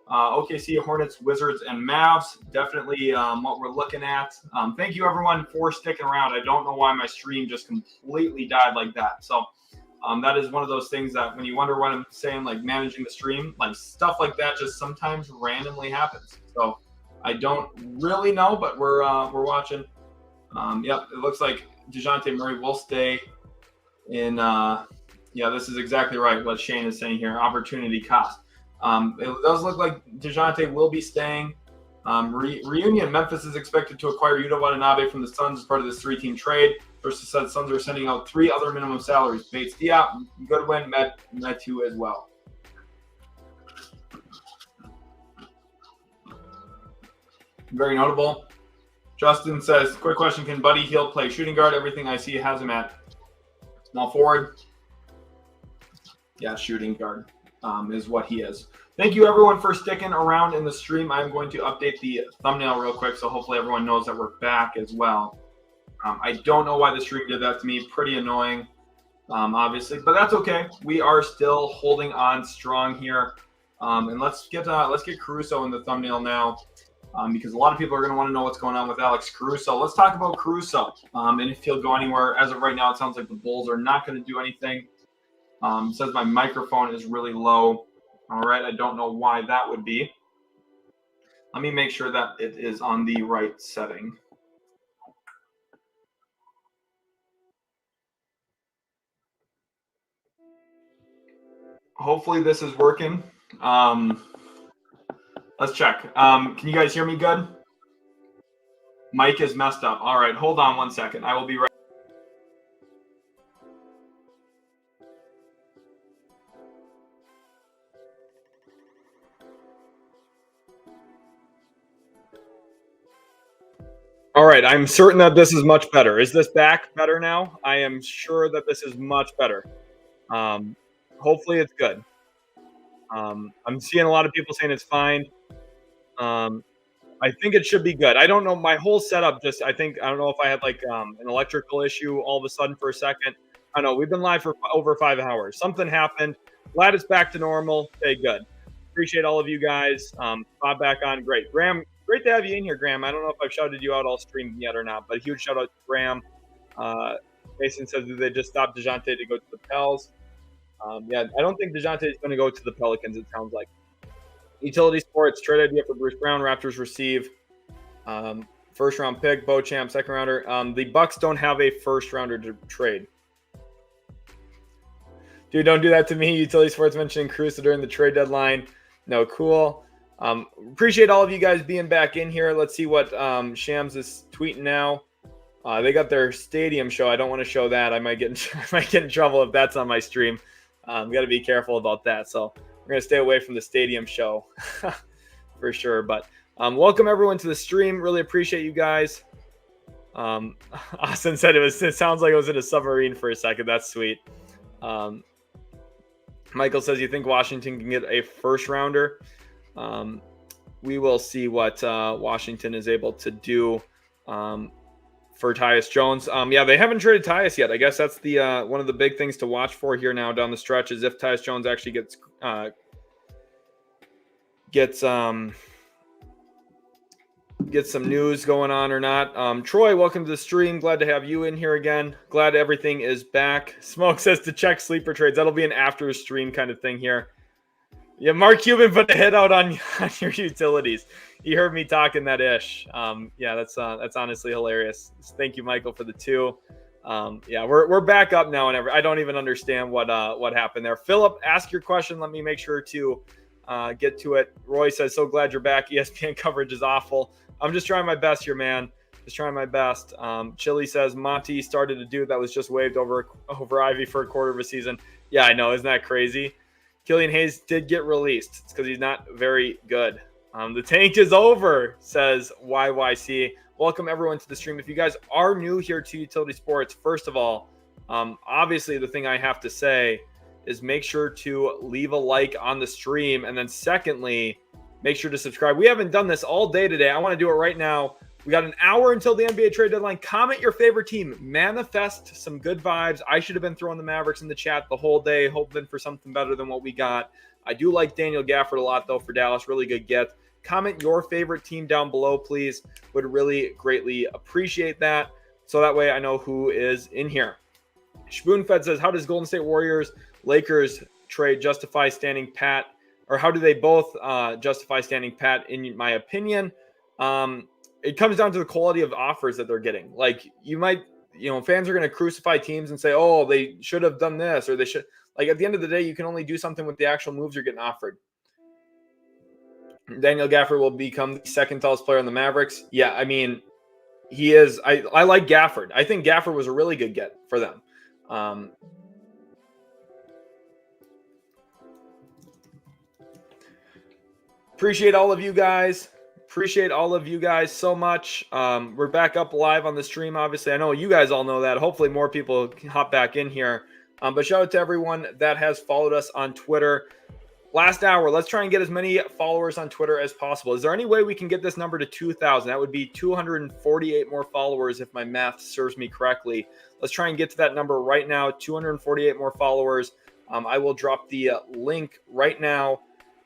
OKC, Hornets, Wizards, and Mavs. Definitely what we're looking at. Thank you, everyone, for sticking around. I don't know why my stream just completely died like that. So that is one of those things that when you wonder what I'm saying, like managing the stream, like stuff like that just sometimes randomly happens. So I don't really know, but we're watching. Yep, it looks like DeJounte Murray will stay in. Yeah, this is exactly right what Shane is saying here. Opportunity cost. It does look like DeJounte will be staying. Reunion. Memphis is expected to acquire Yuta Watanabe from the Suns as part of this 3-team trade. Sources said Suns are sending out 3 other minimum salaries. Bates Diop, Goodwin, Metu as well. Very notable. Justin says, quick question, can Buddy Hield play shooting guard? Everything I see has him at small forward. Yeah, shooting guard is what he is. Thank you, everyone, for sticking around in the stream. I'm going to update the thumbnail real quick, so hopefully everyone knows that we're back as well. I don't know why the stream did that to me. Pretty annoying, obviously, but that's okay. We are still holding on strong here. And let's get Caruso in the thumbnail now, because a lot of people are going to want to know what's going on with Alex Caruso. Let's talk about Caruso. And if he'll go anywhere, as of right now, it sounds like the Bulls are not going to do anything. It says my microphone is really low. All right, I don't know why that would be. Let me make sure that it is on the right setting. Hopefully this is working. Let's check. Can you guys hear me good? Mic is messed up. All right, hold on one second. I will be right. All right, I'm certain that this is much better. Is this back better now? I am sure that this is much better. Hopefully it's good. I'm seeing a lot of people saying it's fine. I think it should be good. I don't know. My whole setup I don't know if I had like an electrical issue all of a sudden for a second. I know we've been live for over 5 hours. Something happened. Glad it's back to normal. Okay, good. Appreciate all of you guys. Bob back on. Great. Graham, great to have you in here, Graham. I don't know if I've shouted you out all stream yet or not, but a huge shout out to Graham. Mason says, did they just stop DeJounte to go to the Pels? Yeah, I don't think DeJounte is going to go to the Pelicans, it sounds like. Utility Sports, trade idea for Bruce Brown. Raptors receive first-round pick, Beauchamp, second-rounder. The Bucks don't have a first-rounder to trade. Dude, don't do that to me. Utility Sports mentioning Caruso during the trade deadline. No, cool. Appreciate all of you guys being back in here. Let's see what Shams is tweeting now. They got their stadium show. I don't want to show that. I might get in trouble if that's on my stream. Got to be careful about that. So we're going to stay away from the stadium show for sure. But welcome everyone to the stream. Really appreciate you guys. Austin said it sounds like it was in a submarine for a second. That's sweet. Michael says, you think Washington can get a first rounder? We will see what Washington is able to do for Tyus Jones. Yeah, they haven't traded Tyus yet. I guess that's the one of the big things to watch for here now down the stretch is if Tyus Jones actually gets some news going on or not. Troy, welcome to the stream. Glad to have you in here again. Glad everything is back. Smoke says to check sleeper trades. That'll be an after stream kind of thing here. Yeah, Mark Cuban put the hit out on your utilities. He heard me talking that ish. Yeah, that's honestly hilarious. Thank you, Michael, for the 2. Yeah, we're back up now, and I don't even understand what happened there. Philip, ask your question. Let me make sure to get to it. Roy says, so glad you're back. ESPN coverage is awful. I'm just trying my best here, man. Just trying my best. Chili says Monty started a dude that was just waived over Ivy for a quarter of a season. Yeah, I know. Isn't that crazy? Killian Hayes did get released. It's because he's not very good. The tank is over, says YYC. Welcome everyone to the stream. If you guys are new here to Utility Sports, first of all, obviously the thing I have to say is make sure to leave a like on the stream. And then secondly, make sure to subscribe. We haven't done this all day today. I want to do it right now. We got an hour until the NBA trade deadline. Comment your favorite team. Manifest some good vibes. I should have been throwing the Mavericks in the chat the whole day, hoping for something better than what we got. I do like Daniel Gafford a lot, though, for Dallas. Really good get. Comment your favorite team down below, please. Would really greatly appreciate that. So that way I know who is in here. Spoonfed says, how does Golden State Warriors, Lakers trade justify standing pat? Or how do they both justify standing pat, in my opinion? It comes down to the quality of offers that they're getting. Like, fans are going to crucify teams and say, oh, they should have done this, or they should. Like, at the end of the day, you can only do something with the actual moves you're getting offered. Daniel Gafford will become the second tallest player in the Mavericks. Yeah, I mean, he is. I like Gafford. I think Gafford was a really good get for them. Appreciate all of you guys. Appreciate all of you guys so much. We're back up live on the stream, obviously. I know you guys all know that. Hopefully more people can hop back in here. But shout out to everyone that has followed us on Twitter. Last hour, let's try and get as many followers on Twitter as possible. Is there any way we can get this number to 2,000? That would be 248 more followers if my math serves me correctly. Let's try and get to that number right now, 248 more followers. I will drop the link right now.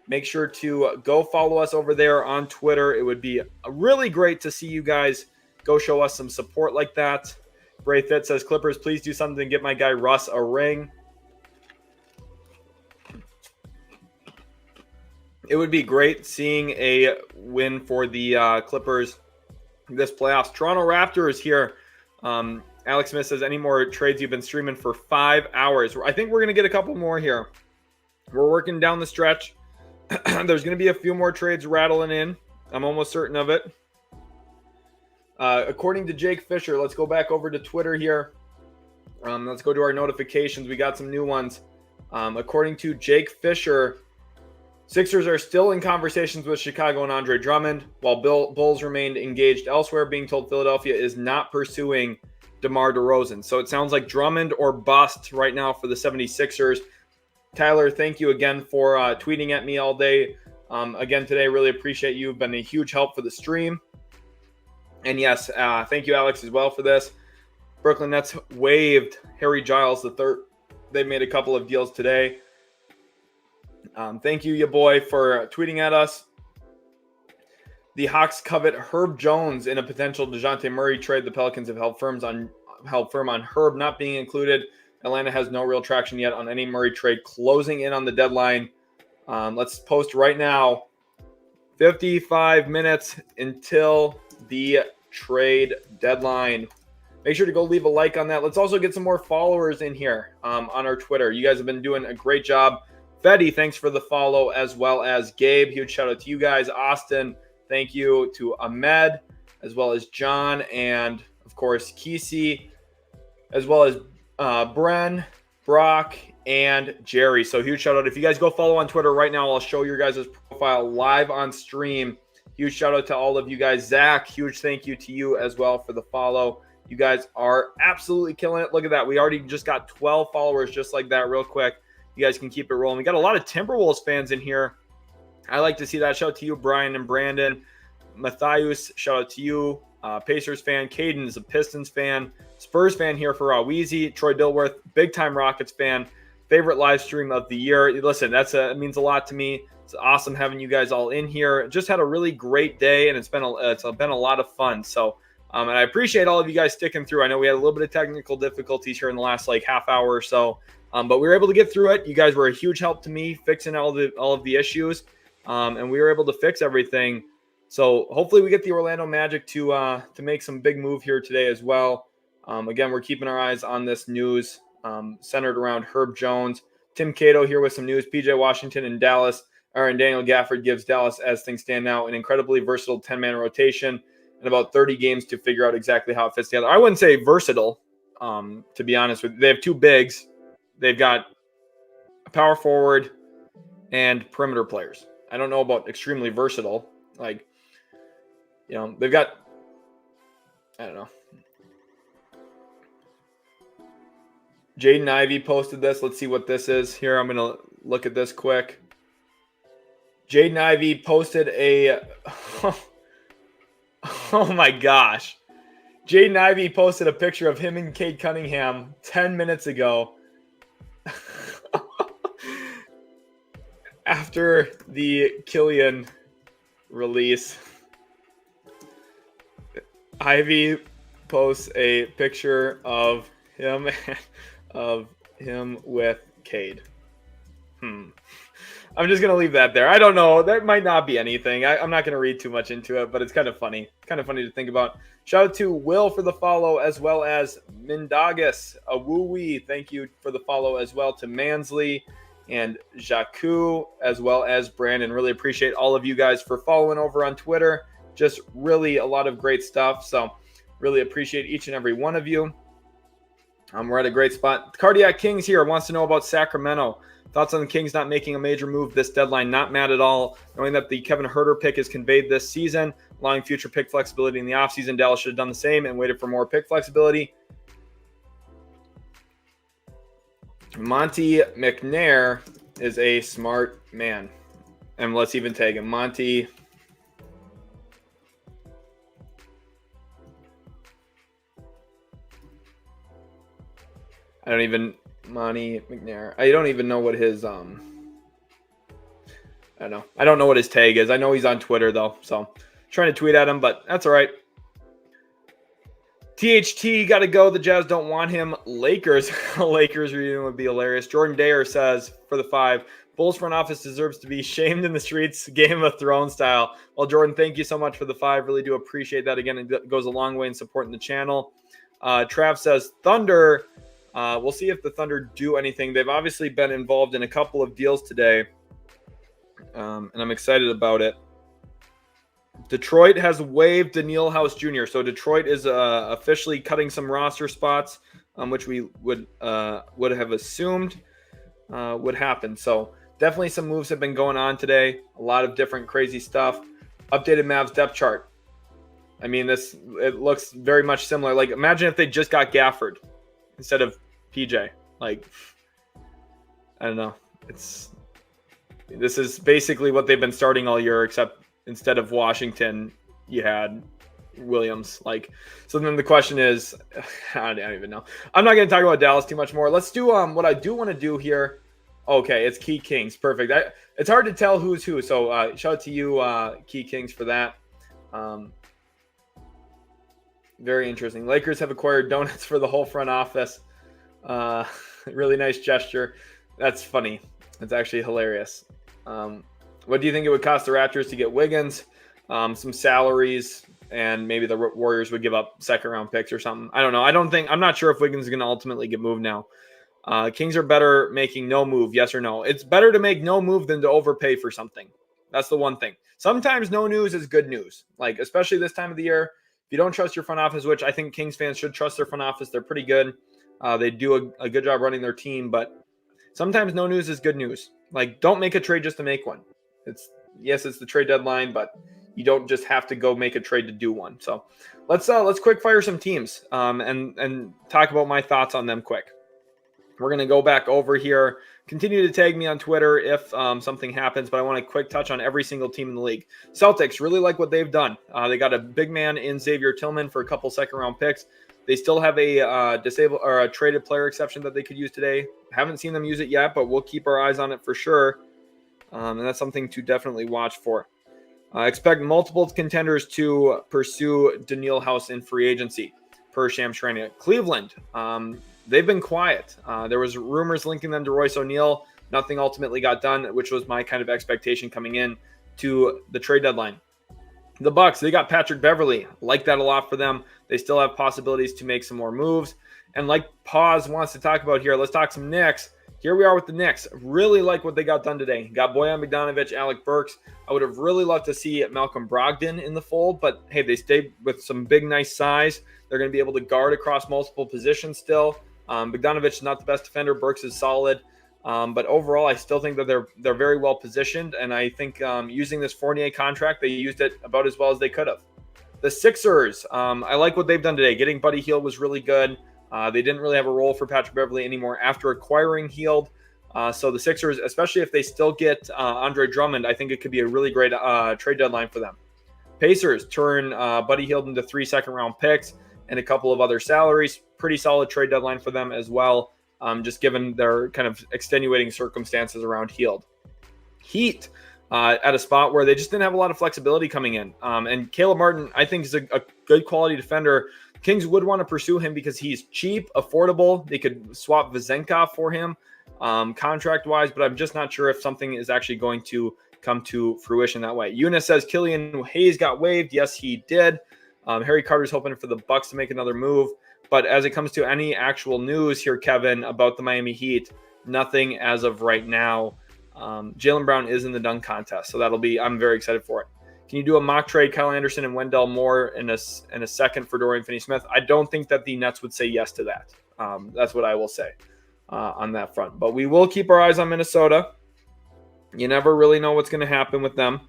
Make sure to go follow us over there on Twitter. It would be really great to see you guys go show us some support like that. Bray Fit says, Clippers, please do something to get my guy Russ a ring. It would be great seeing a win for the Clippers this playoffs. Toronto Raptors here. Alex Smith says, any more trades? You've been streaming for 5 hours. I think we're going to get a couple more here. We're working down the stretch. There's going to be a few more trades rattling in. I'm almost certain of it. According to Jake Fisher, let's go back over to Twitter here. Let's go to our notifications. We got some new ones. According to Jake Fisher, Sixers are still in conversations with Chicago and Andre Drummond, while Bulls remained engaged elsewhere, being told Philadelphia is not pursuing DeMar DeRozan. So it sounds like Drummond or bust right now for the 76ers. Tyler, thank you again for tweeting at me all day. Again today, really appreciate you. You've been a huge help for the stream. And yes, thank you, Alex, as well for this. Brooklyn Nets waived Harry Giles III. They've made a couple of deals today. Thank you, ya boy, for tweeting at us. The Hawks covet Herb Jones in a potential DeJounte Murray trade. The Pelicans have held firm on Herb not being included. Atlanta has no real traction yet on any Murray trade closing in on the deadline. Let's post right now. 55 minutes until the trade deadline. Make sure to go leave a like on that. Let's also get some more followers in here on our Twitter. You guys have been doing a great job. Fetty, thanks for the follow, as well as Gabe. Huge shout out to you guys. Austin, thank you to Ahmed, as well as John, and of course Kesey, as well as Bren, Brock, and Jerry. So huge shout out. If you guys go follow on Twitter right now, I'll show your guys' profile live on stream. Huge shout out to all of you guys. Zach, huge thank you to you as well for the follow. You guys are absolutely killing it. Look at that. We already just got 12 followers just like that real quick. You guys can keep it rolling. We got a lot of Timberwolves fans in here. I like to see that. Shout out to you, Brian and Brandon. Matthias, shout out to you. Pacers fan. Caden is a Pistons fan. Spurs fan here for Weezy. Troy Dilworth, big-time Rockets fan. Favorite live stream of the year. Listen, it means a lot to me. It's awesome having you guys all in here. Just had a really great day, and it's been a lot of fun. So, and I appreciate all of you guys sticking through. I know we had a little bit of technical difficulties here in the last half hour or so. But we were able to get through it. You guys were a huge help to me fixing all of the issues, and we were able to fix everything. So hopefully we get the Orlando Magic to make some big move here today as well. Again, we're keeping our eyes on this news centered around Herb Jones. Tim Cato here with some news. PJ Washington and Daniel Gafford gives Dallas, as things stand now, an incredibly versatile 10-man rotation and about 30 games to figure out exactly how it fits together. I wouldn't say versatile, to be honest with you. They have two bigs. They've got a power forward and perimeter players. I don't know about extremely versatile. They've got, I don't know. Jaden Ivey posted this. Let's see what this is here. I'm going to look at this quick. Jaden Ivey posted a, oh my gosh. Jaden Ivey posted a picture of him and Cade Cunningham 10 minutes ago. After the Killian release, Ivy posts a picture of him with Cade. I'm just going to leave that there. I don't know. That might not be anything. I'm not going to read too much into it, but it's kind of funny. Kind of funny to think about. Shout out to Will for the follow, as well as Mindagus, a woo-wee. Thank you for the follow as well to Mansley. and Jaku, as well as Brandon. Really appreciate all of you guys for following over on Twitter. Just really a lot of great stuff. So really appreciate each and every one of you. We're at a great spot. Cardiac Kings here wants to know about Sacramento. Thoughts on the Kings not making a major move this deadline? Not mad at all, knowing that the Kevin Huerter pick is conveyed this season, allowing future pick flexibility in the offseason. Dallas should have done the same and waited for more pick flexibility. Monte McNair is a smart man. And let's even tag him. Monte McNair. I don't even know what his I don't know. I don't know what his tag is. I know he's on Twitter though, so trying to tweet at him, but that's all right. THT got to go. The Jazz don't want him. Lakers reunion would be hilarious. Jordan Dayer says for the 5, Bulls front office deserves to be shamed in the streets, Game of Thrones style. Well, Jordan, thank you so much for the 5. Really do appreciate that. Again, it goes a long way in supporting the channel. Trav says Thunder. We'll see if the Thunder do anything. They've obviously been involved in a couple of deals today, and I'm excited about it. Detroit has waived Danuel House Jr. So Detroit is officially cutting some roster spots, which we would have assumed would happen. So definitely some moves have been going on today. A lot of different crazy stuff. Updated Mavs depth chart. I mean, it looks very much similar. Like, imagine if they just got Gafford instead of PJ. Like, I don't know. This is basically what they've been starting all year, except instead of Washington, you had Williams. Like, so then the question is, I don't even know. I'm not going to talk about Dallas too much more. Let's do what I do want to do here. Okay, it's Key Kings. Perfect. It's hard to tell who's who. So shout out to you, Key Kings, for that. Very interesting. Lakers have acquired donuts for the whole front office. Really nice gesture. That's funny. It's actually hilarious. What do you think it would cost the Raptors to get Wiggins? Some salaries, and maybe the Warriors would give up second-round picks or something. I don't know. I'm not sure if Wiggins is going to ultimately get moved now. Kings are better making no move, yes or no? It's better to make no move than to overpay for something. That's the one thing. Sometimes no news is good news, like especially this time of the year. If you don't trust your front office, which I think Kings fans should trust their front office, they're pretty good. They do a good job running their team, but sometimes no news is good news. Like, don't make a trade just to make one. It's the trade deadline, but you don't just have to go make a trade to do one. So let's quick fire some teams and talk about my thoughts on them quick. We're going to go back over here. Continue to tag me on Twitter if something happens, but I want a quick touch on every single team in the league. Celtics really like what they've done. They got a big man in Xavier Tillman for a couple second-round picks. They still have a disabled or a traded player exception that they could use today. Haven't seen them use it yet, but we'll keep our eyes on it for sure. And that's something to definitely watch for. Expect multiple contenders to pursue Danuel House in free agency, per Shams Charania. Cleveland, they've been quiet. There was rumors linking them to Royce O'Neal. Nothing ultimately got done, which was my kind of expectation coming in to the trade deadline. The Bucks, they got Patrick Beverley. Like that a lot for them. They still have possibilities to make some more moves. And like Paz wants to talk about here, let's talk some Knicks. Here we are with the Knicks. Really like what they got done today. Got Bojan Bogdanovic, Alec Burks. I would have really loved to see Malcolm Brogdon in the fold, but hey, they stayed with some big, nice size. They're going to be able to guard across multiple positions still. Bogdanovic is not the best defender. Burks is solid. But overall, I still think that they're very well positioned, and I think using this Fournier contract, they used it about as well as they could have. The Sixers, I like what they've done today. Getting Buddy Hield was really good. They didn't really have a role for Patrick Beverley anymore after acquiring Hield. So the Sixers, especially if they still get Andre Drummond, I think it could be a really great trade deadline for them. Pacers turn Buddy Hield into 3 second-round picks and a couple of other salaries. Pretty solid trade deadline for them as well, just given their kind of extenuating circumstances around Hield. Heat at a spot where they just didn't have a lot of flexibility coming in. And Caleb Martin, I think, is a good quality defender. Kings would want to pursue him because he's cheap, affordable. They could swap Vezenkov for him contract-wise, but I'm just not sure if something is actually going to come to fruition that way. Eunice says Killian Hayes got waived. Yes, he did. Harry Carter's hoping for the Bucks to make another move. But as it comes to any actual news here, Kevin, about the Miami Heat, nothing as of right now. Jaylen Brown is in the dunk contest, so I'm very excited for it. Can you do a mock trade, Kyle Anderson and Wendell Moore in a second for Dorian Finney-Smith? I don't think that the Nets would say yes to that. That's what I will say on that front. But we will keep our eyes on Minnesota. You never really know what's going to happen with them.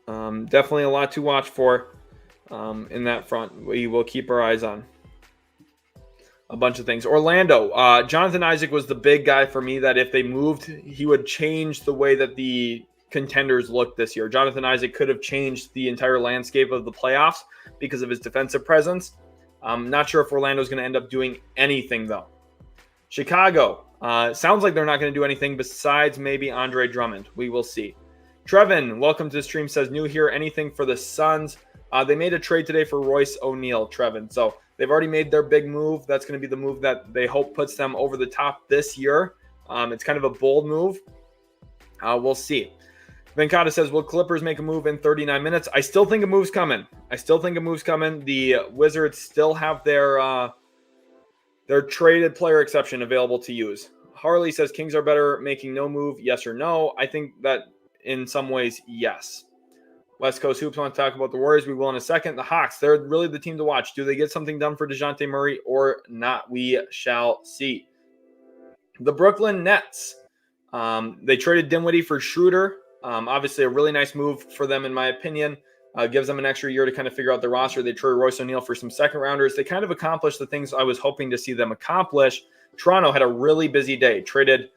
Definitely a lot to watch for in that front. We will keep our eyes on a bunch of things. Orlando, Jonathan Isaac was the big guy for me that if they moved, he would change the way that the contenders looked this year. Jonathan Isaac could have changed the entire landscape of the playoffs because of his defensive presence. I'm not sure if Orlando's going to end up doing anything, though. Chicago, sounds like they're not going to do anything besides maybe Andre Drummond. We will see. Trevin, welcome to the stream, says, new here, anything for the Suns? They made a trade today for Royce O'Neal, Trevin. So they've already made their big move. That's going to be the move that they hope puts them over the top this year. It's kind of a bold move. We'll see. Venkata says, will Clippers make a move in 39 minutes? I still think a move's coming. The Wizards still have their traded player exception available to use. Harley says, Kings are better making no move, yes or no? I think that in some ways, yes. West Coast Hoops want to talk about the Warriors. We will in a second. The Hawks, they're really the team to watch. Do they get something done for DeJounte Murray or not? We shall see. The Brooklyn Nets, they traded Dinwiddie for Schroeder. Obviously, a really nice move for them, in my opinion. Gives them an extra year to kind of figure out their roster. They traded Royce O'Neal for some second-rounders. They kind of accomplished the things I was hoping to see them accomplish. Toronto had a really busy day. Traded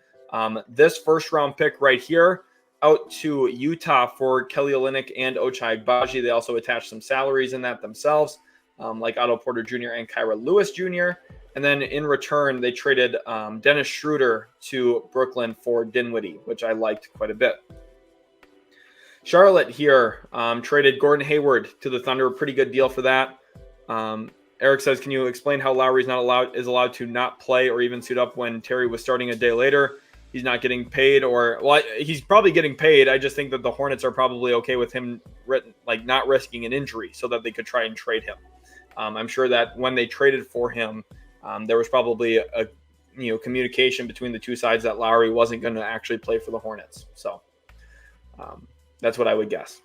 this first-round pick right here out to Utah for Kelly Olynyk and Ochai Agbaji. They also attached some salaries in that themselves, like Otto Porter Jr. and Kyra Lewis Jr. And then in return, they traded Dennis Schroeder to Brooklyn for Dinwiddie, which I liked quite a bit. Charlotte here traded Gordon Hayward to the Thunder. A pretty good deal for that. Eric says, can you explain how Lowry is allowed to not play or even suit up when Terry was starting a day later? He's not getting paid, he's probably getting paid. I just think that the Hornets are probably okay with him not risking an injury so that they could try and trade him. I'm sure that when they traded for him, there was probably a communication between the two sides that Lowry wasn't going to actually play for the Hornets. So that's what I would guess.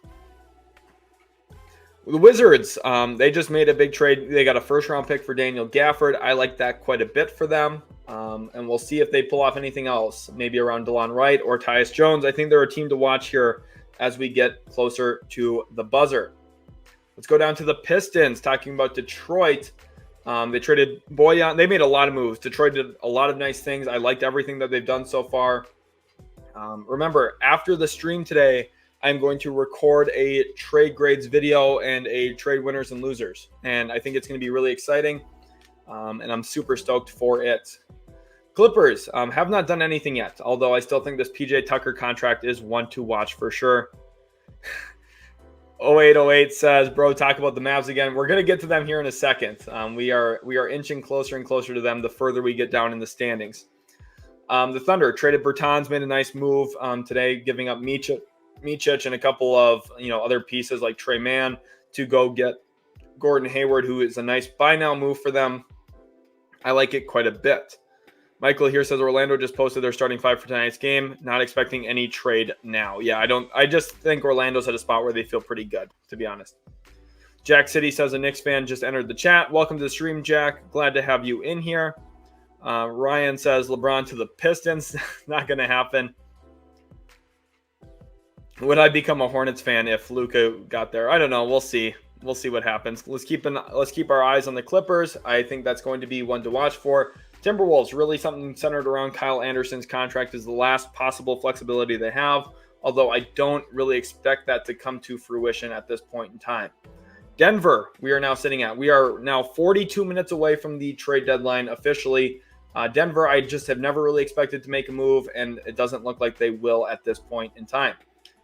The Wizards, they just made a big trade. They got a first-round pick for Daniel Gafford. I like that quite a bit for them. And we'll see if they pull off anything else, maybe around DeLon Wright or Tyus Jones. I think they're a team to watch here as we get closer to the buzzer. Let's go down to the Pistons, talking about Detroit. They traded Bojan. They made a lot of moves. Detroit did a lot of nice things. I liked everything that they've done so far. Remember, after the stream today, I'm going to record a trade grades video and a trade winners and losers. And I think it's going to be really exciting. And I'm super stoked for it. Clippers have not done anything yet, although I still think this PJ Tucker contract is one to watch for sure. 0808 says, bro, talk about the Mavs again. We're going to get to them here in a second. We are inching closer and closer to them the further we get down in the standings. The Thunder traded Bertans, made a nice move today, giving up Micic and a couple of other pieces like Trey Mann to go get Gordon Hayward, who is a nice buy now move for them. I like it quite a bit. Michael here says Orlando just posted their starting five for tonight's game. Not expecting any trade now. Yeah, I just think Orlando's at a spot where they feel pretty good, to be honest. Jack City says a Knicks fan just entered the chat. Welcome to the stream, Jack. Glad to have you in here. Ryan says LeBron to the Pistons. Not going to happen. Would I become a Hornets fan if Luka got there? I don't know. We'll see. We'll see what happens. Let's keep our eyes on the Clippers. I think that's going to be one to watch for. Timberwolves, really something centered around Kyle Anderson's contract is the last possible flexibility they have, although I don't really expect that to come to fruition at this point in time. Denver, we are now 42 minutes away from the trade deadline officially. Denver, I just have never really expected to make a move, and it doesn't look like they will at this point in time.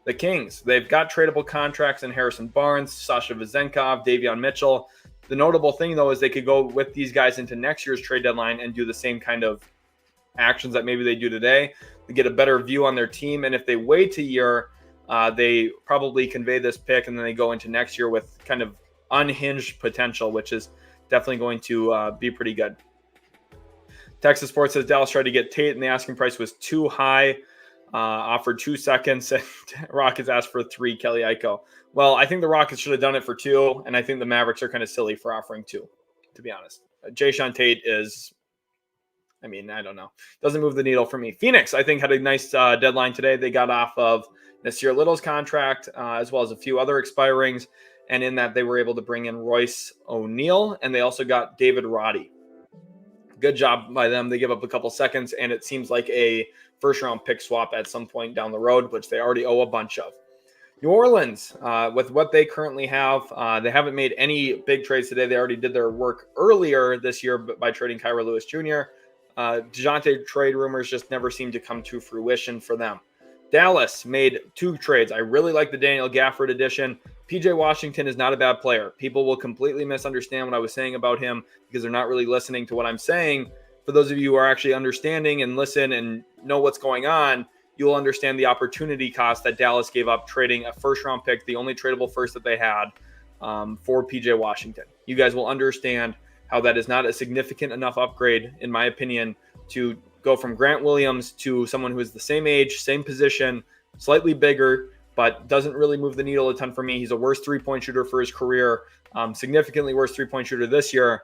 The Kings, they've got tradable contracts in Harrison Barnes, Sasha Vezenkov, Davion Mitchell. The notable thing, though, is they could go with these guys into next year's trade deadline and do the same kind of actions that maybe they do today to get a better view on their team. And if they wait a year, they probably convey this pick, and then they go into next year with kind of unhinged potential, which is definitely going to be pretty good. Texas Sports says Dallas tried to get Tate and the asking price was too high. Offered 2 seconds, and Rockets asked for 3. Kelly Iko. Well, I think the Rockets should have done it for 2, and I think the Mavericks are kind of silly for offering 2, to be honest. Jayshawn Tate is, I don't know. Doesn't move the needle for me. Phoenix, I think, had a nice deadline today. They got off of Nasir Little's contract, as well as a few other expirings, and in that they were able to bring in Royce O'Neal, and they also got David Roddy. Good job by them. They give up a couple seconds, and it seems like a first-round pick swap at some point down the road, which they already owe a bunch of. New Orleans, with what they currently have, they haven't made any big trades today. They already did their work earlier this year by trading Kyra Lewis Jr. DeJounte trade rumors just never seem to come to fruition for them. Dallas made 2 trades. I really like the Daniel Gafford addition. PJ Washington is not a bad player. People will completely misunderstand what I was saying about him because they're not really listening to what I'm saying. For those of you who are actually understanding and listen and know what's going on, you'll understand the opportunity cost that Dallas gave up trading a first-round pick, the only tradable first that they had, for PJ Washington. You guys will understand how that is not a significant enough upgrade, in my opinion, to go from Grant Williams to someone who is the same age, same position, slightly bigger, but doesn't really move the needle a ton for me. He's a worse three-point shooter for his career, significantly worse three-point shooter this year.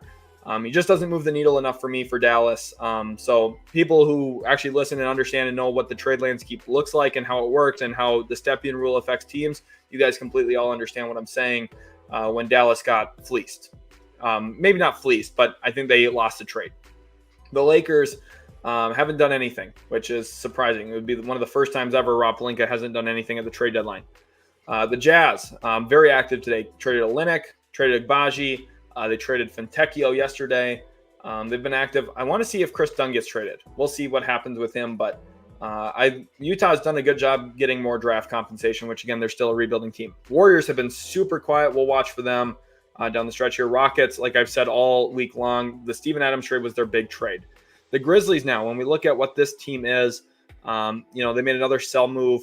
He just doesn't move the needle enough for me for Dallas. So people who actually listen and understand and know what the trade landscape looks like and how it works and how the Stepien rule affects teams, you guys completely all understand what I'm saying when Dallas got fleeced. Maybe not fleeced, but I think they lost the trade. The Lakers haven't done anything, which is surprising. It would be one of the first times ever Rob Pelinka hasn't done anything at the trade deadline. The Jazz, very active today. Traded Olynyk, traded Agbaji. They traded Fontecchio yesterday. They've been active. I want to see if Chris Dunn gets traded. We'll see what happens with him, but Utah's done a good job getting more draft compensation, which, again, they're still a rebuilding team. Warriors have been super quiet. We'll watch for them down the stretch here. Rockets, like I've said all week long, the Steven Adams trade was their big trade. The Grizzlies now, when we look at what this team is, they made another sell move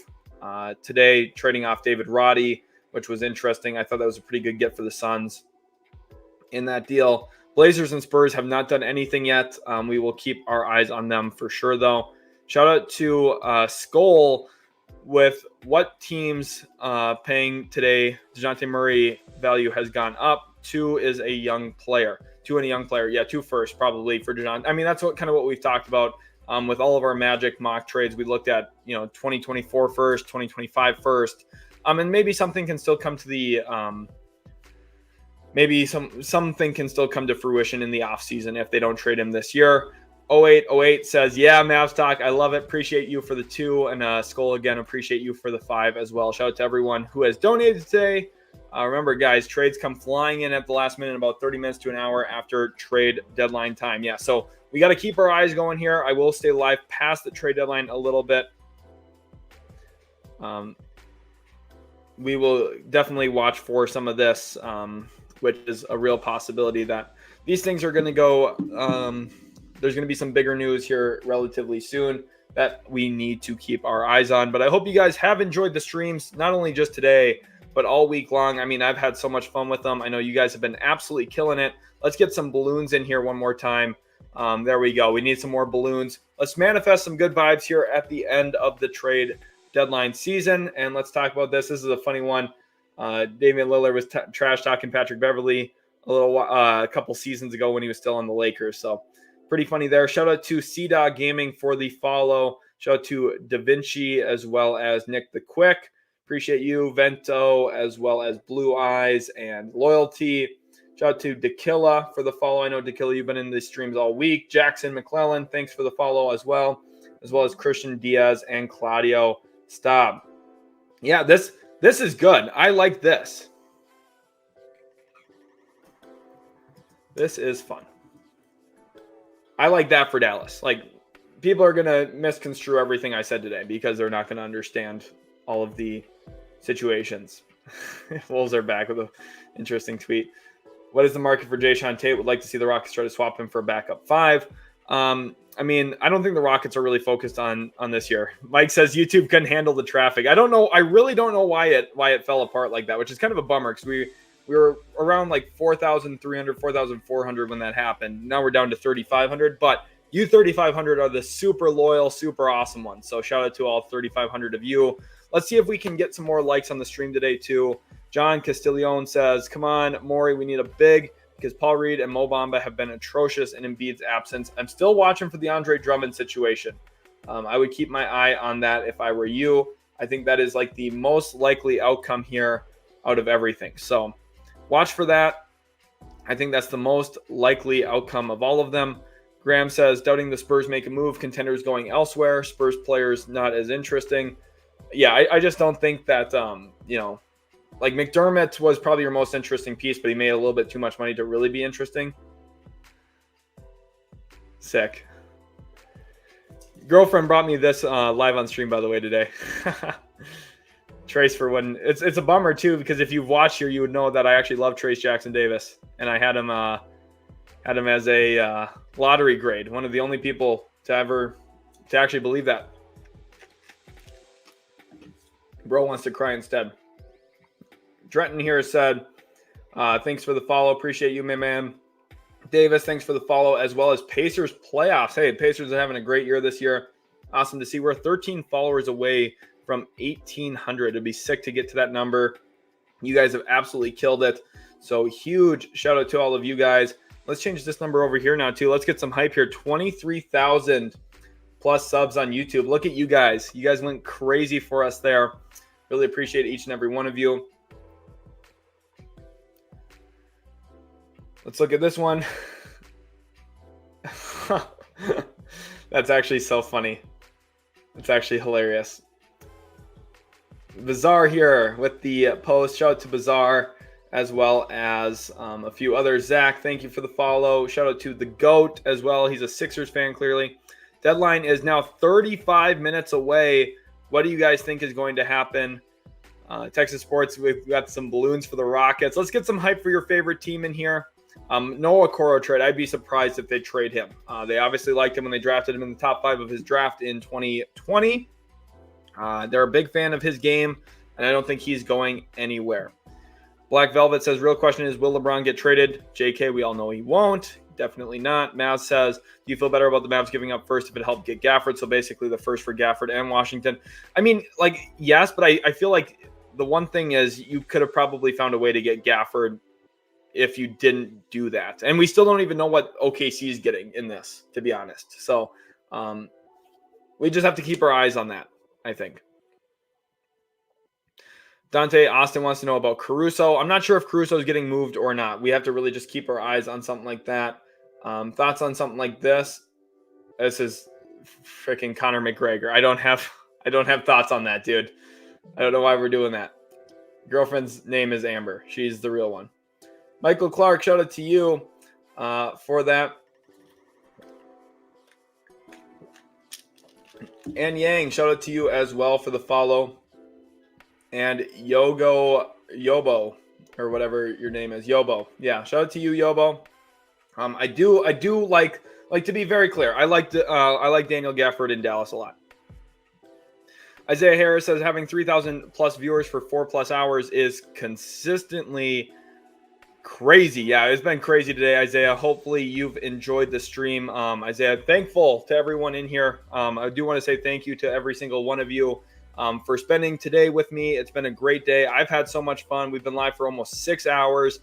today, trading off David Roddy, which was interesting. I thought that was a pretty good get for the Suns in that deal. Blazers and Spurs have not done anything yet. We will keep our eyes on them for sure, though. Shout out to Skoll with what teams paying today. DeJounte Murray value has gone up. 2 is a young player. 2 and a young player. Yeah, 2 first probably for DeJounte. I mean, that's what we've talked about with all of our Magic mock trades. We looked at 2024 first, 2025 first, and maybe something can still come to the maybe something can still come to fruition in the offseason if they don't trade him this year. 0808 says, yeah, Mavs talk. I love it. Appreciate you for the 2. And Skull, again, appreciate you for the 5 as well. Shout out to everyone who has donated today. Remember, guys, trades come flying in at the last minute, about 30 minutes to an hour after trade deadline time. Yeah, so we got to keep our eyes going here. I will stay live past the trade deadline a little bit. We will definitely watch for some of this, which is a real possibility that these things are going to go. There's going to be some bigger news here relatively soon that we need to keep our eyes on. But I hope you guys have enjoyed the streams, not only just today, but all week long. I mean, I've had so much fun with them. I know you guys have been absolutely killing it. Let's get some balloons in here one more time. There we go. We need some more balloons. Let's manifest some good vibes here at the end of the trade deadline season. And let's talk about this. This is a funny one. Damian Lillard was trash talking Patrick Beverley a couple seasons ago when he was still on the Lakers. So pretty funny there. Shout out to C-Dog Gaming for the follow. Shout out to Da Vinci as well as Nick the Quick. Appreciate you, Vento, as well as Blue Eyes and Loyalty. Shout out to Dakilla for the follow. I know, Dakilla, you've been in these streams all week. Jackson McClellan, thanks for the follow as well as Christian Diaz and Claudio Staub. Yeah, this is good. I like this. This is fun. I like that for Dallas. Like, people are going to misconstrue everything I said today because they're not going to understand all of the situations. Wolves are back with an interesting tweet. What is the market for Jayshawn Tate? Would like to see the Rockets try to swap him for a backup 5. I mean, I don't think the Rockets are really focused on this year. Mike says YouTube couldn't handle the traffic. I don't know. I really don't know why it fell apart like that, which is kind of a bummer because we were around like 4,300, 4,400 when that happened. Now we're down to 3,500, but You 3,500 are the super loyal, super awesome ones. So shout out to all 3,500 of you. Let's see if we can get some more likes on the stream today too. John Castiglione says, come on, Maury, we need a big because Paul Reed and Mo Bamba have been atrocious in Embiid's absence. I'm still watching for the Andre Drummond situation. I would keep my eye on that if I were you. I think that is like the most likely outcome here out of everything. So watch for that. I think that's the most likely outcome of all of them. Graham says, doubting the Spurs make a move, contenders going elsewhere, Spurs players not as interesting. Yeah, I just don't think that, like McDermott was probably your most interesting piece, but he made a little bit too much money to really be interesting. Sick. Girlfriend brought me this live on stream, by the way, today. Trace for when it's a bummer too, because if you've watched here, you would know that I actually love Trace Jackson Davis, and I had him as a lottery grade. One of the only people to actually believe that. Bro wants to cry instead. Drenton here said, thanks for the follow. Appreciate you, my man. Davis, thanks for the follow, as well as Pacers playoffs. Hey, Pacers are having a great year this year. Awesome to see. We're 13 followers away from 1,800. It'd be sick to get to that number. You guys have absolutely killed it. So huge shout out to all of you guys. Let's change this number over here now too. Let's get some hype here. 23,000 plus subs on YouTube. Look at you guys. You guys went crazy for us there. Really appreciate each and every one of you. Let's look at this one. That's actually so funny. It's actually hilarious. Bizarre here with the post. Shout out to Bizarre, as well as a few others. Zach, thank you for the follow. Shout out to the GOAT as well. He's a Sixers fan, clearly. Deadline is now 35 minutes away. What do you guys think is going to happen? Texas Sports, we've got some balloons for the Rockets. Let's get some hype for your favorite team in here. Noah Okoro trade. I'd be surprised if they trade him. They obviously liked him when they drafted him in the top 5 of his draft in 2020. They're a big fan of his game, and I don't think he's going anywhere. Black Velvet says, real question is, will LeBron get traded? JK, we all know he won't. Definitely not. Mavs says, do you feel better about the Mavs giving up first if it helped get Gafford? So basically the first for Gafford and Washington. I mean, like, yes, but I feel like the one thing is you could have probably found a way to get Gafford if you didn't do that. And we still don't even know what OKC is getting in this, to be honest. So we just have to keep our eyes on that, I think. Dante Austin wants to know about Caruso. I'm not sure if Caruso is getting moved or not. We have to really just keep our eyes on something like that. Thoughts on something like this? This is freaking Conor McGregor. I don't have thoughts on that, dude. I don't know why we're doing that. Girlfriend's name is Amber. She's the real one. Michael Clark, shout out to you for that. And Yang, shout out to you as well for the follow. And Yobo, or whatever your name is, Yobo. Yeah, shout out to you, Yobo. I do like to be very clear. I like Daniel Gafford in Dallas a lot. Isaiah Harris says having 3,000 plus viewers for 4+ hours is consistently crazy. Yeah, it's been crazy today, Isaiah. Hopefully you've enjoyed the stream. Isaiah, thankful to everyone in here. I do want to say thank you to every single one of you for spending today with me. It's been a great day. I've had so much fun. We've been live for almost 6 hours.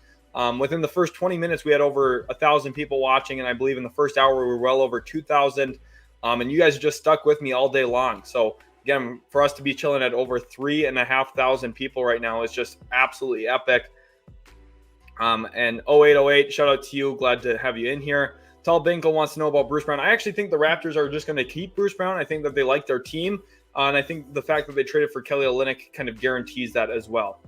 Within the first 20 minutes, we had over 1,000 people watching, and I believe in the first hour we were well over 2,000. And you guys just stuck with me all day long. So again, for us to be chilling at over 3,500 people right now is just absolutely epic. And 0808, shout out to you. Glad to have you in here. Tal Binkle wants to know about Bruce Brown. I actually think the Raptors are just going to keep Bruce Brown. I think that they like their team. And I think the fact that they traded for Kelly Olynyk kind of guarantees that as well.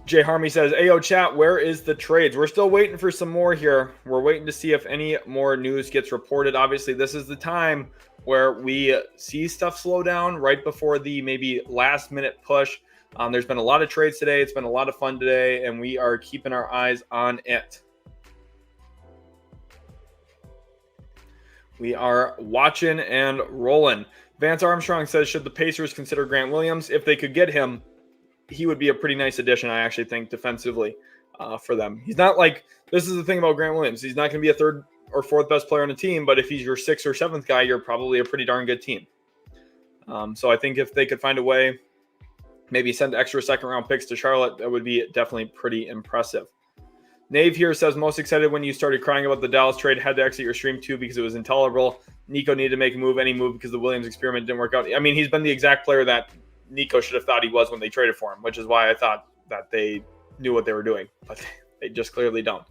Jay Harmey says, Ayo chat, where is the trades? We're still waiting for some more here. We're waiting to see if any more news gets reported. Obviously, this is the time where we see stuff slow down right before the maybe last minute push. There's been a lot of trades today. It's been a lot of fun today, and we are keeping our eyes on it. We are watching and rolling. Vance Armstrong says, should the Pacers consider Grant Williams? If they could get him, he would be a pretty nice addition, I actually think, defensively. for them. He's not like, this is the thing about Grant Williams. He's not going to be a third or fourth best player on the team, but if he's your sixth or seventh guy, you're probably a pretty darn good team. So I think if they could find a way, maybe send extra second-round picks to Charlotte, that would be definitely pretty impressive. Nave here says, most excited when you started crying about the Dallas trade. Had to exit your stream too because it was intolerable. Nico needed to make a move, any move, because the Williams experiment didn't work out. I mean, he's been the exact player that Nico should have thought he was when they traded for him, which is why I thought that they knew what they were doing, but they just clearly don't.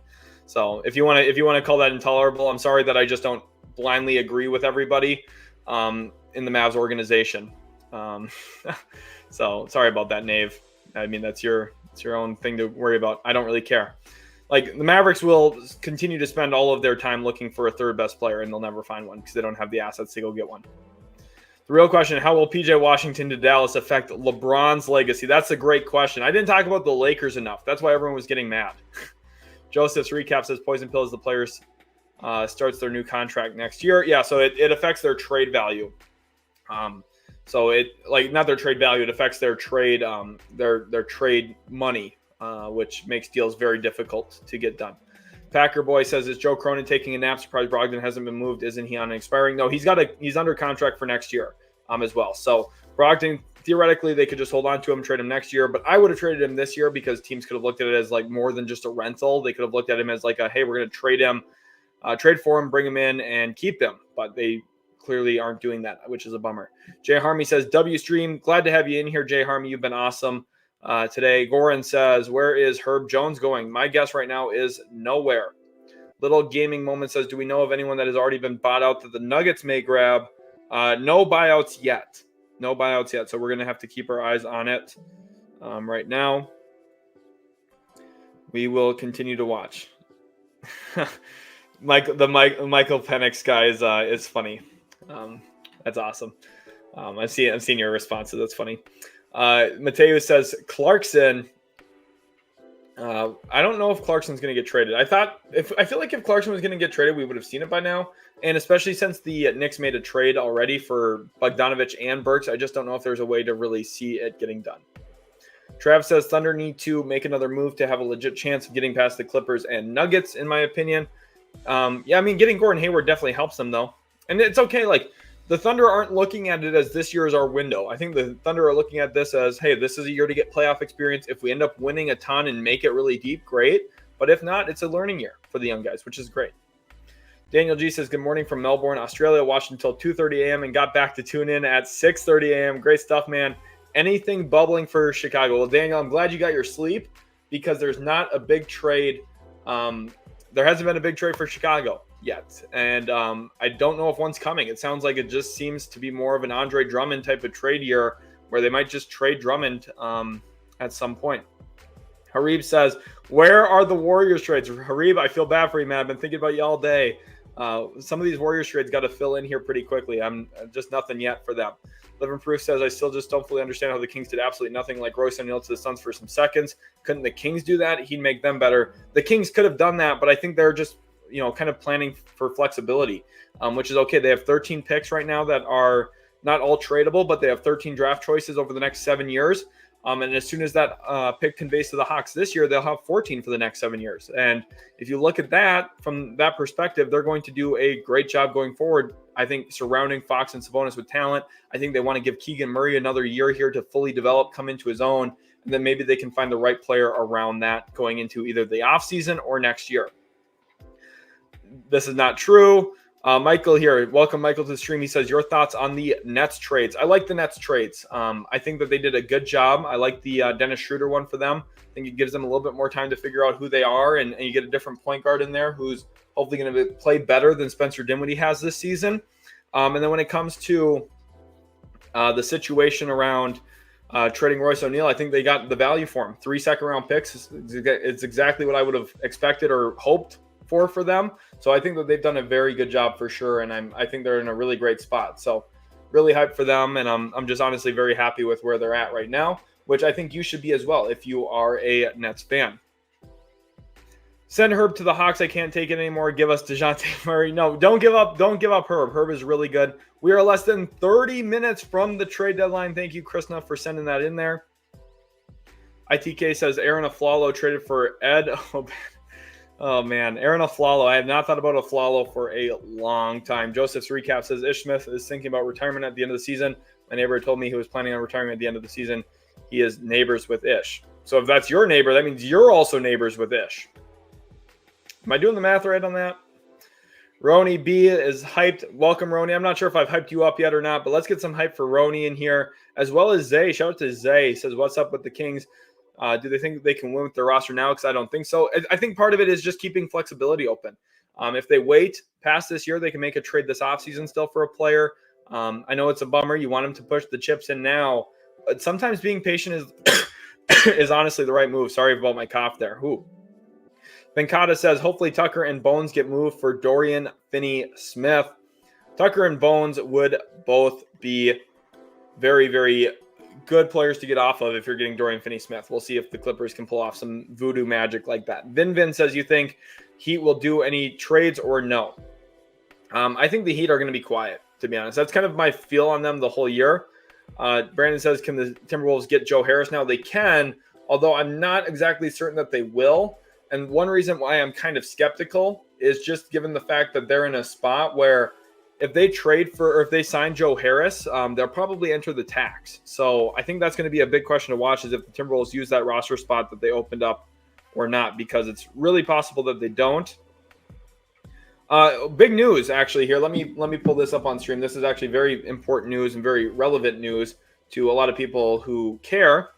So if you want to call that intolerable, I'm sorry that I just don't blindly agree with everybody in the Mavs organization. So sorry about that, Nave. I mean, it's your own thing to worry about. I don't really care. Like, the Mavericks will continue to spend all of their time looking for a third best player, and they'll never find one because they don't have the assets to go get one. The real question, how will PJ Washington to Dallas affect LeBron's legacy? That's a great question. I didn't talk about the Lakers enough. That's why everyone was getting mad. Joseph's recap says poison pill as the players starts their new contract next year. Yeah, so it affects their trade value. So it, like, not their trade value, it affects their trade their trade money, which makes deals very difficult to get done. Packer Boy says, is Joe Cronin taking a nap? Surprised Brogdon hasn't been moved. Isn't he on expiring? No, he's under contract for next year as well. So Brogdon, theoretically, they could just hold on to him, trade him next year. But I would have traded him this year because teams could have looked at it as like more than just a rental. They could have looked at him as like hey, we're going to trade for him, bring him in, and keep him. But they clearly aren't doing that, which is a bummer. Jay Harmey says, W Stream, glad to have you in here, Jay Harmey. You've been awesome today. Goran says, where is Herb Jones going? My guess right now is nowhere. Little Gaming Moment says, do we know of anyone that has already been bought out that the Nuggets may grab? No buyouts yet. No buyouts yet. So we're going to have to keep our eyes on it right now. We will continue to watch. Michael Penix guy is funny. That's awesome. I've seen your responses. That's funny. Mateo says Clarkson. I don't know if Clarkson's going to get traded. I feel like if Clarkson was going to get traded, we would have seen it by now. And especially since the Knicks made a trade already for Bogdanovic and Burks, I just don't know if there's a way to really see it getting done. Trav says Thunder need to make another move to have a legit chance of getting past the Clippers and Nuggets, in my opinion. Yeah, I mean, getting Gordon Hayward definitely helps them, though. And it's okay. Like, the Thunder aren't looking at it as this year is our window. I think the Thunder are looking at this as, hey, this is a year to get playoff experience. If we end up winning a ton and make it really deep, great. But if not, it's a learning year for the young guys, which is great. Daniel G says, good morning from Melbourne, Australia. Watched until 2:30 a.m. and got back to tune in at 6:30 a.m. Great stuff, man. Anything bubbling for Chicago? Well, Daniel, I'm glad you got your sleep because there's not a big trade. There hasn't been a big trade for Chicago yet. And I don't know if one's coming. It sounds like it just seems to be more of an Andre Drummond type of trade year where they might just trade Drummond at some point. Harib says, where are the Warriors trades? Harib, I feel bad for you, man. I've been thinking about you all day. Some of these Warriors trades got to fill in here pretty quickly. I'm just nothing yet for them. Living Proof says, I still just don't fully understand how the Kings did absolutely nothing like Royce O'Neal to the Suns for some seconds. Couldn't the Kings do that? He'd make them better. The Kings could have done that, but I think they're just, kind of planning for flexibility, which is okay. They have 13 picks right now that are not all tradable, but they have 13 draft choices over the next 7 years. And as soon as that pick conveys to the Hawks this year, they'll have 14 for the next 7 years. And if you look at that from that perspective, they're going to do a great job going forward, I think, surrounding Fox and Sabonis with talent. I think they want to give Keegan Murray another year here to fully develop, come into his own, and then maybe they can find the right player around that going into either the offseason or next year. This is not true. Michael here. Welcome, Michael, to the stream. He says, your thoughts on the Nets trades. I like the Nets trades. I think that they did a good job. I like the Dennis Schroeder one for them. I think it gives them a little bit more time to figure out who they are, and you get a different point guard in there who's hopefully going to play better than Spencer Dinwiddie has this season. And then when it comes to the situation around trading Royce O'Neal, I think they got the value for him. 3 second-round picks. It's exactly what I would have expected or hoped for them. So I think that they've done a very good job for sure, and I think they're in a really great spot. So really hyped for them, and I'm just honestly very happy with where they're at right now, which I think you should be as well if you are a Nets fan. Send Herb to the Hawks. I can't take it anymore. Give us DeJounte Murray. No, don't give up. Don't give up Herb. Herb is really good. We are less than 30 minutes from the trade deadline. Thank you, Krishna, for sending that in there. ITK says Aaron Aflalo traded for Ed. Oh, man. Aaron Aflalo. I have not thought about Aflalo for a long time. Joseph's recap says Ish Smith is thinking about retirement at the end of the season. My neighbor told me he was planning on retiring at the end of the season. He is neighbors with Ish. So if that's your neighbor, that means you're also neighbors with Ish. Am I doing the math right on that? Roni B is hyped. Welcome, Roni. I'm not sure if I've hyped you up yet or not, but let's get some hype for Roni in here, as well as Zay. Shout out to Zay. He says, what's up with the Kings? Do they think they can win with their roster now? Because I don't think so. I think part of it is just keeping flexibility open. If they wait past this year, they can make a trade this offseason still for a player. I know it's a bummer. You want them to push the chips in now. But sometimes being patient is is honestly the right move. Sorry about my cough there. Ooh. Venkata says, hopefully Tucker and Bones get moved for Dorian Finney-Smith. Tucker and Bones would both be very, very good players to get off of if you're getting Dorian Finney-Smith. We'll see if the Clippers can pull off some voodoo magic like that. Vin says, you think Heat will do any trades or no? I think the Heat are going to be quiet, to be honest. That's kind of my feel on them the whole year. Brandon says, can the Timberwolves get Joe Harris now? They can, although I'm not exactly certain that they will. And one reason why I'm kind of skeptical is just given the fact that they're in a spot where if they trade for, or if they sign Joe Harris, they'll probably enter the tax. So I think that's going to be a big question to watch, is if the Timberwolves use that roster spot that they opened up or not, because it's really possible that they don't. Big news actually here. Let me pull this up on stream. This is actually very important news and very relevant news to a lot of people who care.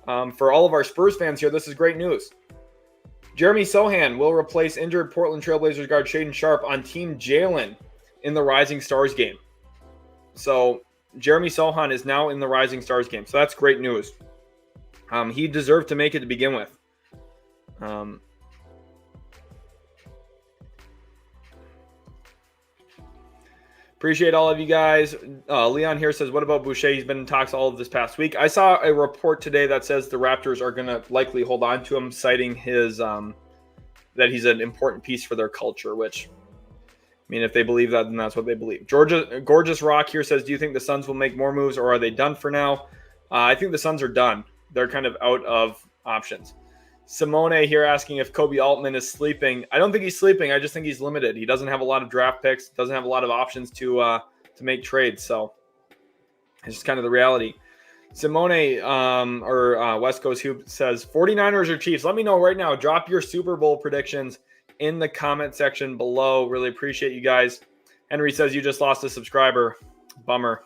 For all of our Spurs fans here, this is great news. Jeremy Sohan will replace injured Portland Trailblazers guard Shaedon Sharpe on Team Jalen in the Rising Stars game. So Jeremy Sohan is now in the Rising Stars game. So that's great news. He deserved to make it to begin with. Appreciate all of you guys. Leon here says, what about Boucher? He's been in talks all of this past week. I saw a report today that says the Raptors are going to likely hold on to him, citing his that he's an important piece for their culture, which, I mean, if they believe that, then that's what they believe. Gorgeous Rock here says, do you think the Suns will make more moves, or are they done for now? I think the Suns are done. They're kind of out of options. Simone here asking if Kobe Altman is sleeping. I don't think he's sleeping. I just think he's limited. He doesn't have a lot of draft picks, doesn't have a lot of options to make trades. So it's just kind of the reality. Simone West Coast Hoop says 49ers or Chiefs. Let me know right now. Drop your Super Bowl predictions in the comment section below. Really appreciate you guys. Henry says you just lost a subscriber. Bummer.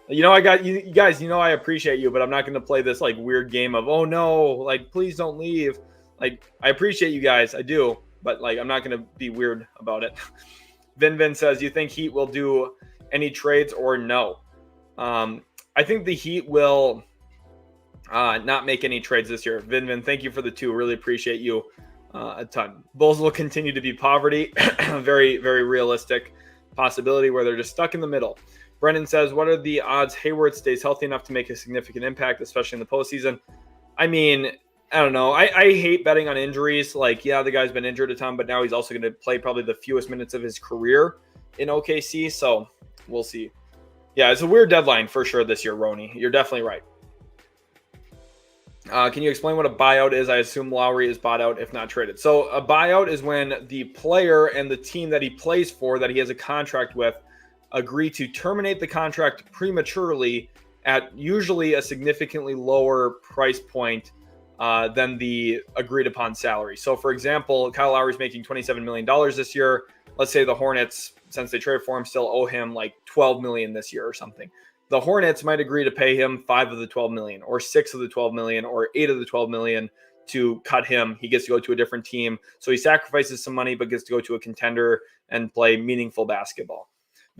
You know, I got you guys, you know, I appreciate you, but I'm not going to play this like weird game of, oh no, like, please don't leave. Like, I appreciate you guys. I do, but like, I'm not going to be weird about it. Vin says, you think Heat will do any trades or no? I think the Heat will not make any trades this year. Vin, thank you for the 2. Really appreciate you a ton. Bulls will continue to be poverty. Very, very realistic possibility where they're just stuck in the middle. Brendan says, what are the odds Hayward stays healthy enough to make a significant impact, especially in the postseason? I mean, I don't know. I hate betting on injuries. Like, yeah, the guy's been injured a ton, but now he's also going to play probably the fewest minutes of his career in OKC. So we'll see. Yeah, it's a weird deadline for sure this year, Roni. You're definitely right. Can you explain what a buyout is? I assume Lowry is bought out if not traded. So a buyout is when the player and the team that he plays for, that he has a contract with, agree to terminate the contract prematurely at usually a significantly lower price point than the agreed upon salary. So for example, Kyle Lowry's making $27 million this year. Let's say the Hornets, since they traded for him, still owe him like $12 million this year or something. The Hornets might agree to pay him 5 of the 12 million or 6 of the 12 million or 8 of the 12 million to cut him. He gets to go to a different team. So he sacrifices some money, but gets to go to a contender and play meaningful basketball.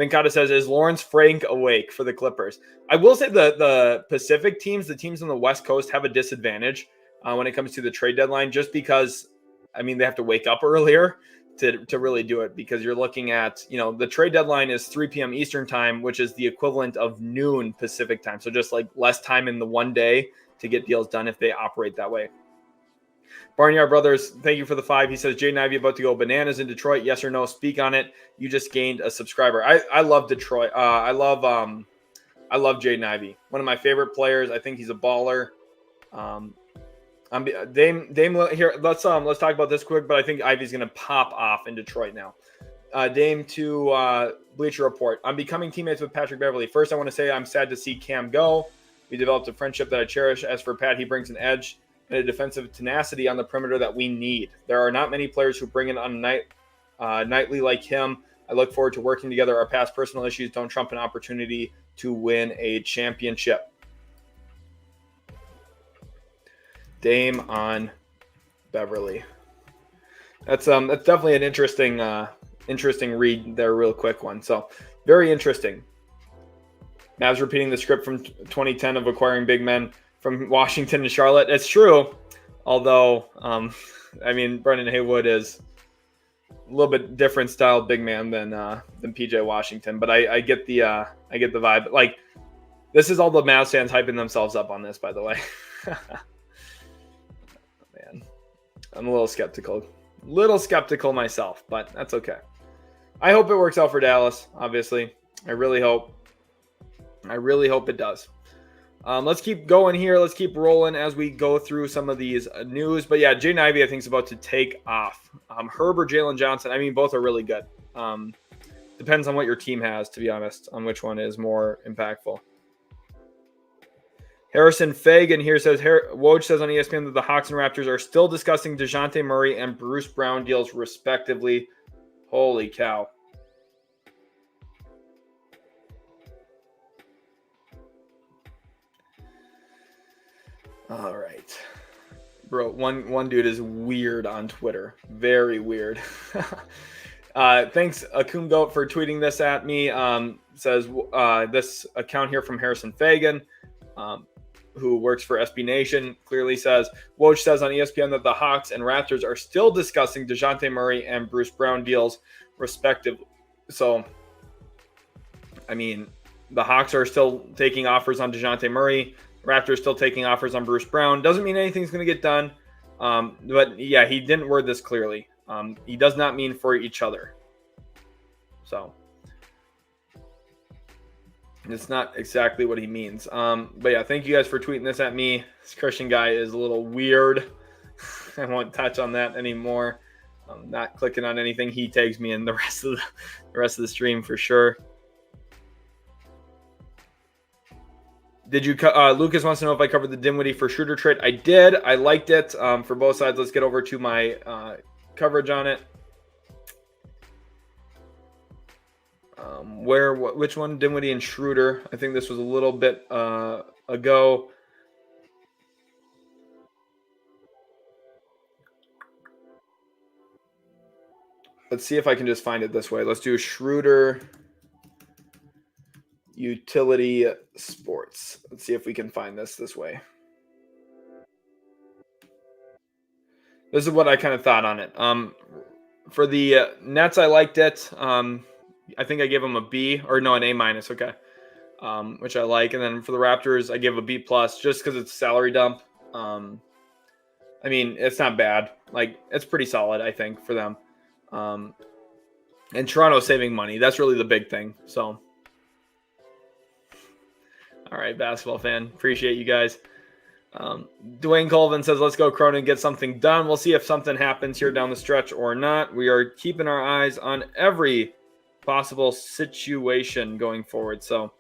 Venkata says, is Lawrence Frank awake for the Clippers? I will say the Pacific teams, the teams on the West Coast, have a disadvantage when it comes to the trade deadline, just because, I mean, they have to wake up earlier to really do it, because you're looking at, you know, the trade deadline is 3 p.m. Eastern time, which is the equivalent of noon Pacific time. So just like less time in the one day to get deals done if they operate that way. Barnyard Brothers, thank you for the 5. He says, Jaden Ivey about to go bananas in Detroit. Yes or no? Speak on it. You just gained a subscriber. I love Detroit. I love Jaden Ivey. One of my favorite players. I think he's a baller. Um, Dame here. Let's talk about this quick, but I think Ivy's going to pop off in Detroit now. Dame to Bleacher Report. I'm becoming teammates with Patrick Beverley. First, I want to say I'm sad to see Cam go. We developed a friendship that I cherish. As for Pat, he brings an edge and a defensive tenacity on the perimeter that we need. There are not many players who bring it on nightly like him. I look forward to working together. Our past personal issues don't trump an opportunity to win a championship. Dame on Beverley. That's definitely an interesting read there, real quick one. So very interesting. Mavs repeating the script from 2010 of acquiring big men from Washington and Charlotte. It's true, although Brendan Haywood is a little bit different style big man than PJ Washington. But I get the vibe. Like, this is all the Mavs fans hyping themselves up on this, by the way. Man, I'm a little skeptical myself, but that's okay. I hope it works out for Dallas, obviously. I really hope it does. Let's keep going here. Let's keep rolling as we go through some of these news. But yeah, Jaden Ivey, I think, is about to take off. Herb or Jalen Johnson, both are really good. Depends on what your team has, to be honest, on which one is more impactful. Harrison Fagan here says, Woj says on ESPN that the Hawks and Raptors are still discussing DeJounte Murray and Bruce Brown deals respectively. Holy cow. All right. Bro, one dude is weird on Twitter. Very weird. Thanks, Akum Goat, for tweeting this at me. Says this account here from Harrison Fagan, who works for SB Nation, clearly says, Woj says on ESPN that the Hawks and Raptors are still discussing DeJounte Murray and Bruce Brown deals respectively. So, the Hawks are still taking offers on DeJounte Murray. Raptors still taking offers on Bruce Brown. Doesn't mean anything's going to get done. But yeah, he didn't word this clearly. He does not mean for each other. So it's not exactly what he means. But yeah, thank you guys for tweeting this at me. This Christian guy is a little weird. I won't touch on that anymore. I'm not clicking on anything. He tags me in the rest of the stream for sure. Did you? Lucas wants to know if I covered the Dinwiddie for Schroeder trade. I did. I liked it for both sides. Let's get over to my coverage on it. Which one? Dinwiddie and Schroeder. I think this was a little bit ago. Let's see if I can just find it this way. Let's do Schroeder Utility Sports. Let's see if we can find this way. This is what I kind of thought on it. For the Nets, I liked it. I think I gave them a B, or no, an A minus. Okay, which I like. And then for the Raptors, I give a B plus just because it's salary dump. It's not bad. Like, it's pretty solid, I think, for them. And Toronto's saving money. That's really the big thing. So. All right, basketball fan. Appreciate you guys. Dwayne Colvin says, let's go, Cronin, get something done. We'll see if something happens here down the stretch or not. We are keeping our eyes on every possible situation going forward. So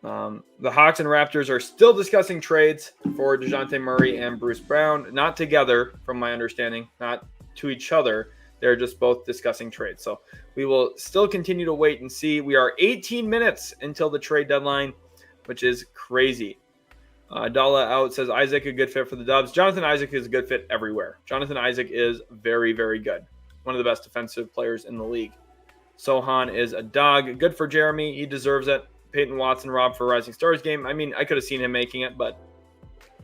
the Hawks and Raptors are still discussing trades for DeJounte Murray and Bruce Brown. Not together, from my understanding, not to each other. They're just both discussing trades. So we will still continue to wait and see. We are 18 minutes until the trade deadline, which is crazy. Dalla out says, Isaac, a good fit for the Dubs. Jonathan Isaac is a good fit everywhere. Jonathan Isaac is very, very good. One of the best defensive players in the league. Sohan is a dog. Good for Jeremy. He deserves it. Peyton Watson, Rob for Rising Stars game. I could have seen him making it, but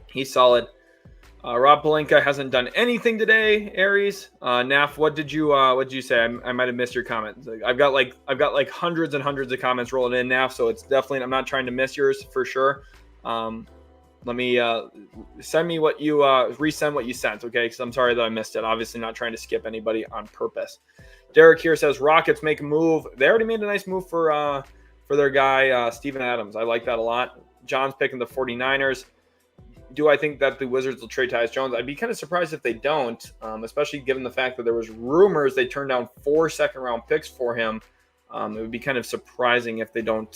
he's solid. Rob Pelinka hasn't done anything today, Aries. Naf, what did you say? I might have missed your comment. I've got like hundreds and hundreds of comments rolling in, Naf, so it's definitely, I'm not trying to miss yours for sure. Let me send me what you resend what you sent, okay? Because I'm sorry that I missed it. Obviously not trying to skip anybody on purpose. Derek here says Rockets make a move. They already made a nice move for their guy Steven Adams. I like that a lot. John's picking the 49ers. do I think that the Wizards will trade Tyus Jones? I'd be kind of surprised if they don't, especially given the fact that there was rumors they turned down 4 second-round picks for him. It would be kind of surprising if they don't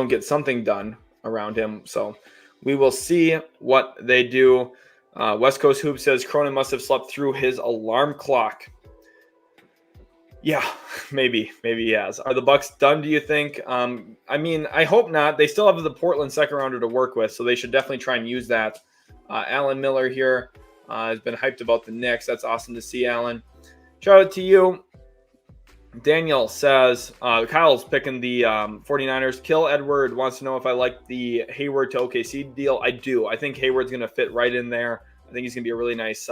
get something done around him. So we will see what they do. West Coast Hoop says Cronin must have slept through his alarm clock. Yeah, maybe he has. Are the Bucks done, do you think? I mean, I hope not. They still have the Portland second rounder to work with, so they should definitely try and use that. Alan Miller here has been hyped about the Knicks. That's awesome to see, Alan. Shout out to you. Daniel says, Kyle's picking the 49ers. Kill Edward wants to know if I like the Hayward to OKC deal. I do. I think Hayward's going to fit right in there. I think he's going to be a really nice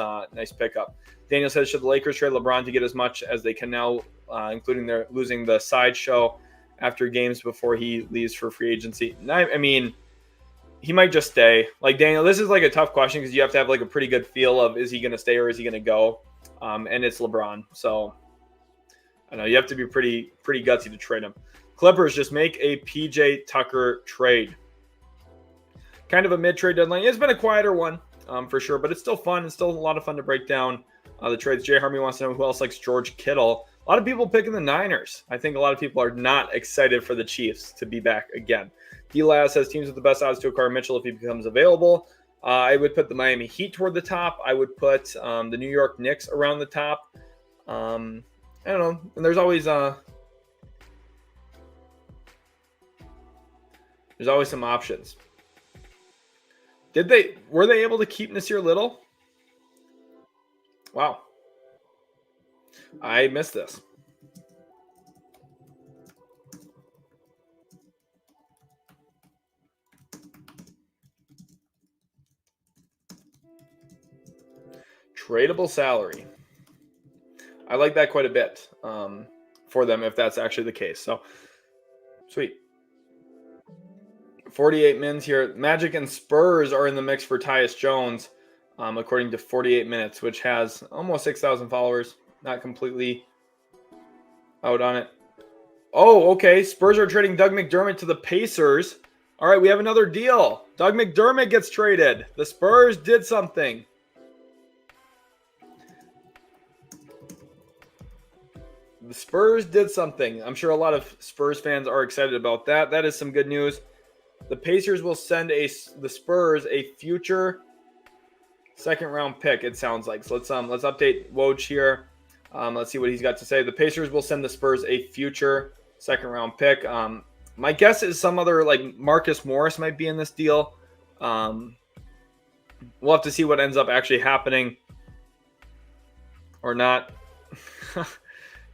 pickup. Daniel says, should the Lakers trade LeBron to get as much as they can now, including their losing the sideshow after games before he leaves for free agency? I mean, he might just stay. Like, Daniel, this is like a tough question because you have to have like a pretty good feel of, is he going to stay or is he going to go? And it's LeBron. So I know you have to be pretty gutsy to trade him. Clippers just make a PJ Tucker trade. Kind of a mid-trade deadline. It's been a quieter one for sure, but it's still fun. It's still a lot of fun to break down the trades. Jay Harmony wants to know who else likes George Kittle. A lot of people picking the Niners. I think a lot of people are not excited for the Chiefs to be back again. D-Laz says teams with the best odds to acquire Mitchell if he becomes available. I would put the Miami Heat toward the top. I would put the New York Knicks around the top. I don't know. And there's always some options. Were they able to keep Nasir Little? Wow. I missed this. Tradable salary. I like that quite a bit for them if that's actually the case. So, sweet. 48 mins here. Magic and Spurs are in the mix for Tyus Jones, according to 48 Minutes, which has almost 6,000 followers. Not completely out on it. Oh, okay. Spurs are trading Doug McDermott to the Pacers. All right, we have another deal. Doug McDermott gets traded. The Spurs did something. The Spurs did something. I'm sure a lot of Spurs fans are excited about that. That is some good news. The Pacers will send the Spurs a future second-round pick, it sounds like. So let's update Woj here. Let's see what he's got to say. The Pacers will send the Spurs a future second-round pick. My guess is some other, like Marcus Morris might be in this deal. We'll have to see what ends up actually happening or not.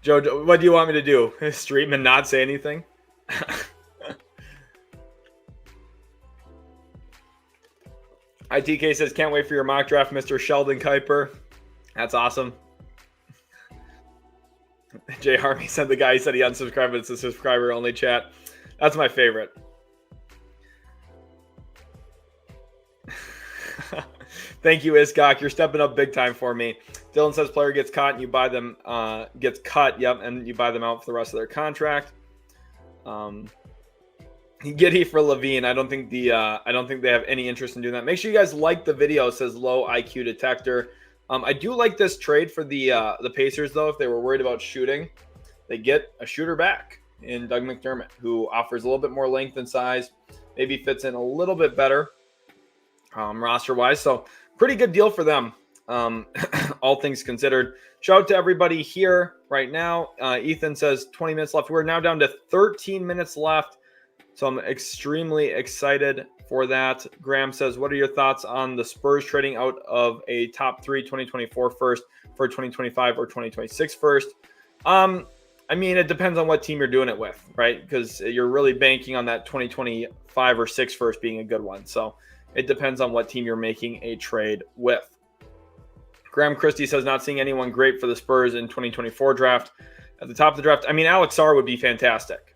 Joe, what do you want me to do? Stream and not say anything? ITK says, can't wait for your mock draft, Mr. Sheldon Kuiper. That's awesome. Jay Harvey said the guy he said he unsubscribed, but it's a subscriber-only chat. That's my favorite. Thank you, Iskok. You're stepping up big time for me. Dylan says player gets caught and you buy them, gets cut, yep, and you buy them out for the rest of their contract. Giddy for Levine. I don't think they have any interest in doing that. Make sure you guys like the video. It says low IQ detector. I do like this trade for the Pacers though. If they were worried about shooting, they get a shooter back in Doug McDermott, who offers a little bit more length and size, maybe fits in a little bit better roster wise. So pretty good deal for them. All things considered. Shout out to everybody here right now. Ethan says 20 minutes left. We're now down to 13 minutes left. So I'm extremely excited for that. Graham says, what are your thoughts on the Spurs trading out of a top 3 2024 first for 2025 or 2026 first? I mean, it depends on what team you're doing it with, right? Because you're really banking on that 2025 or 6 first being a good one. So it depends on what team you're making a trade with. Graham Christie says, not seeing anyone great for the Spurs in 2024 draft. At the top of the draft, I mean, Alex Sarr would be fantastic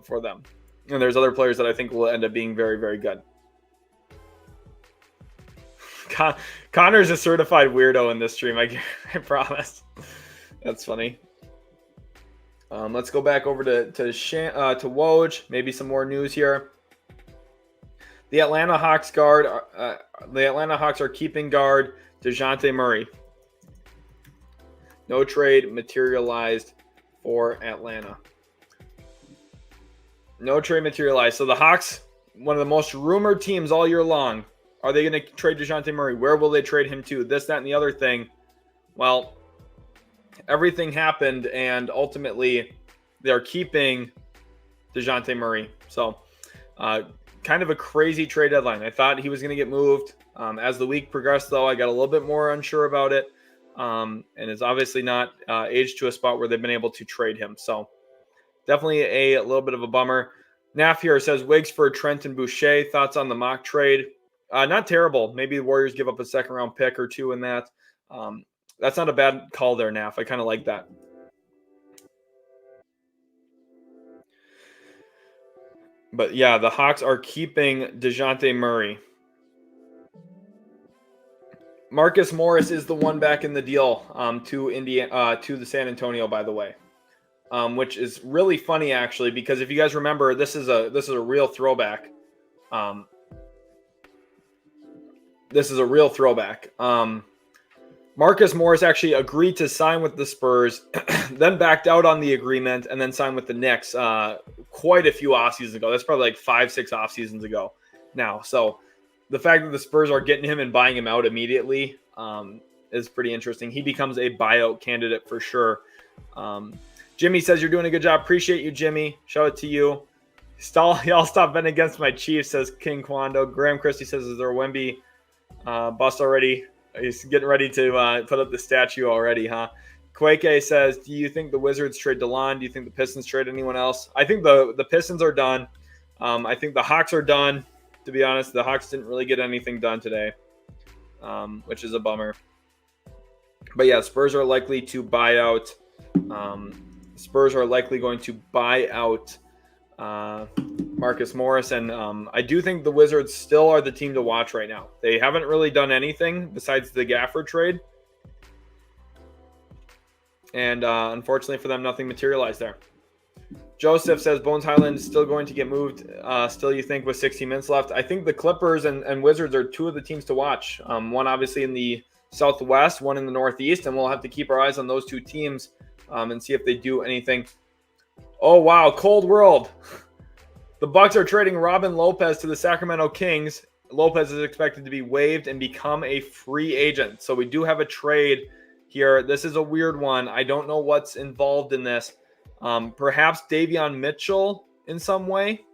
for them. And there's other players that I think will end up being very, very good. Connor's a certified weirdo in this stream, I promise. That's funny. Let's go back over to Woj. Maybe some more news here. The Atlanta Hawks are keeping guard DeJounte Murray. No trade materialized for Atlanta. No trade materialized. So the Hawks, one of the most rumored teams all year long. Are they going to trade DeJounte Murray? Where will they trade him to? This, that, and the other thing. Well, everything happened, and ultimately they're keeping DeJounte Murray. So kind of a crazy trade deadline. I thought he was going to get moved. As the week progressed, though, I got a little bit more unsure about it. And it's obviously not aged to a spot where they've been able to trade him. So definitely a little bit of a bummer. Naf here says, Wigs for Trent and Boucher. Thoughts on the mock trade? Not terrible. Maybe the Warriors give up a second-round pick or two in that. That's not a bad call there, Naf. I kind of like that. But, yeah, the Hawks are keeping DeJounte Murray. Marcus Morris is the one back in the deal to the San Antonio, by the way, which is really funny, actually, because if you guys remember, this is a real throwback. This is a real throwback. Marcus Morris actually agreed to sign with the Spurs, then backed out on the agreement, and then signed with the Knicks quite a few off seasons ago. That's probably like 5-6 off seasons ago now. So the fact that the Spurs are getting him and buying him out immediately is pretty interesting. He becomes a buyout candidate for sure. Jimmy says, you're doing a good job. Appreciate you, Jimmy. Shout out to you. Y'all stop betting against my Chiefs, says King Kwando. Graham Christie says, is there a Wemby bust already? He's getting ready to put up the statue already, huh? Quake says, do you think the Wizards trade DeLon? Do you think the Pistons trade anyone else? I think the Pistons are done. I think the Hawks are done. To be honest, the Hawks didn't really get anything done today, which is a bummer. But yeah, Spurs are likely to buy out. Spurs are likely going to buy out Marcus Morris, and I do think the Wizards still are the team to watch right now. They haven't really done anything besides the Gafford trade, and unfortunately for them, nothing materialized there. Joseph says Bones Highland is still going to get moved. Still, you think with 16 minutes left? I think the Clippers and Wizards are two of the teams to watch. One obviously in the Southwest, one in the Northeast, and we'll have to keep our eyes on those two teams and see if they do anything. Oh wow, cold world. The Bucks are trading Robin Lopez to the Sacramento Kings. Lopez is expected to be waived and become a free agent. So we do have a trade here. This is a weird one. I don't know what's involved in this. Perhaps Davion Mitchell in some way.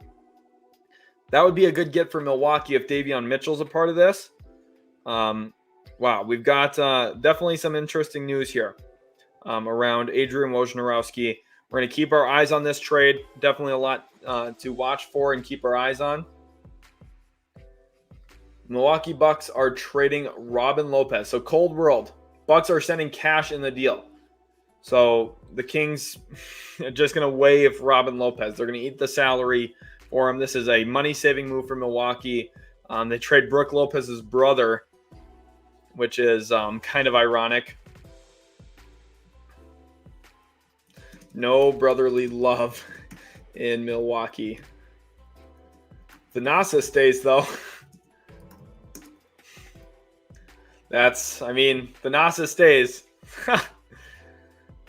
That would be a good get for Milwaukee if Davion Mitchell's a part of this. Wow, we've got definitely some interesting news here around Adrian Wojnarowski. We're going to keep our eyes on this trade. Definitely a lot to watch for and keep our eyes on. Milwaukee Bucks are trading Robin Lopez. So cold world. Bucks are sending cash in the deal. So the Kings are just going to waive Robin Lopez. They're going to eat the salary for him. This is a money-saving move for Milwaukee. They trade Brooke Lopez's brother, which is kind of ironic. No brotherly love in Milwaukee. Vanessa stays, though. Vanessa stays.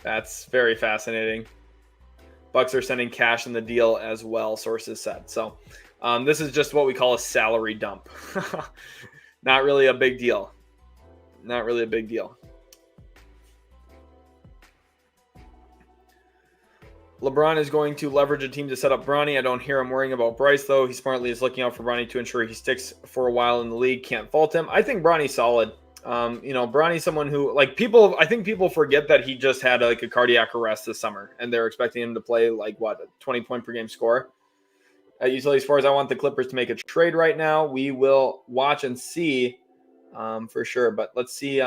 That's very fascinating. Bucks are sending cash in the deal as well, sources said. So this is just what we call a salary dump. Not really a big deal. Not really a big deal. LeBron is going to leverage a team to set up Bronny. I don't hear him worrying about Bryce, though. He smartly is looking out for Bronny to ensure he sticks for a while in the league. Can't fault him. I think Bronny's solid. Bronny's someone who, I think people forget that he just had a cardiac arrest this summer, and they're expecting him to play a 20-point per game score. At Utility Sports, I want the Clippers to make a trade right now. We will watch and see for sure. But let's see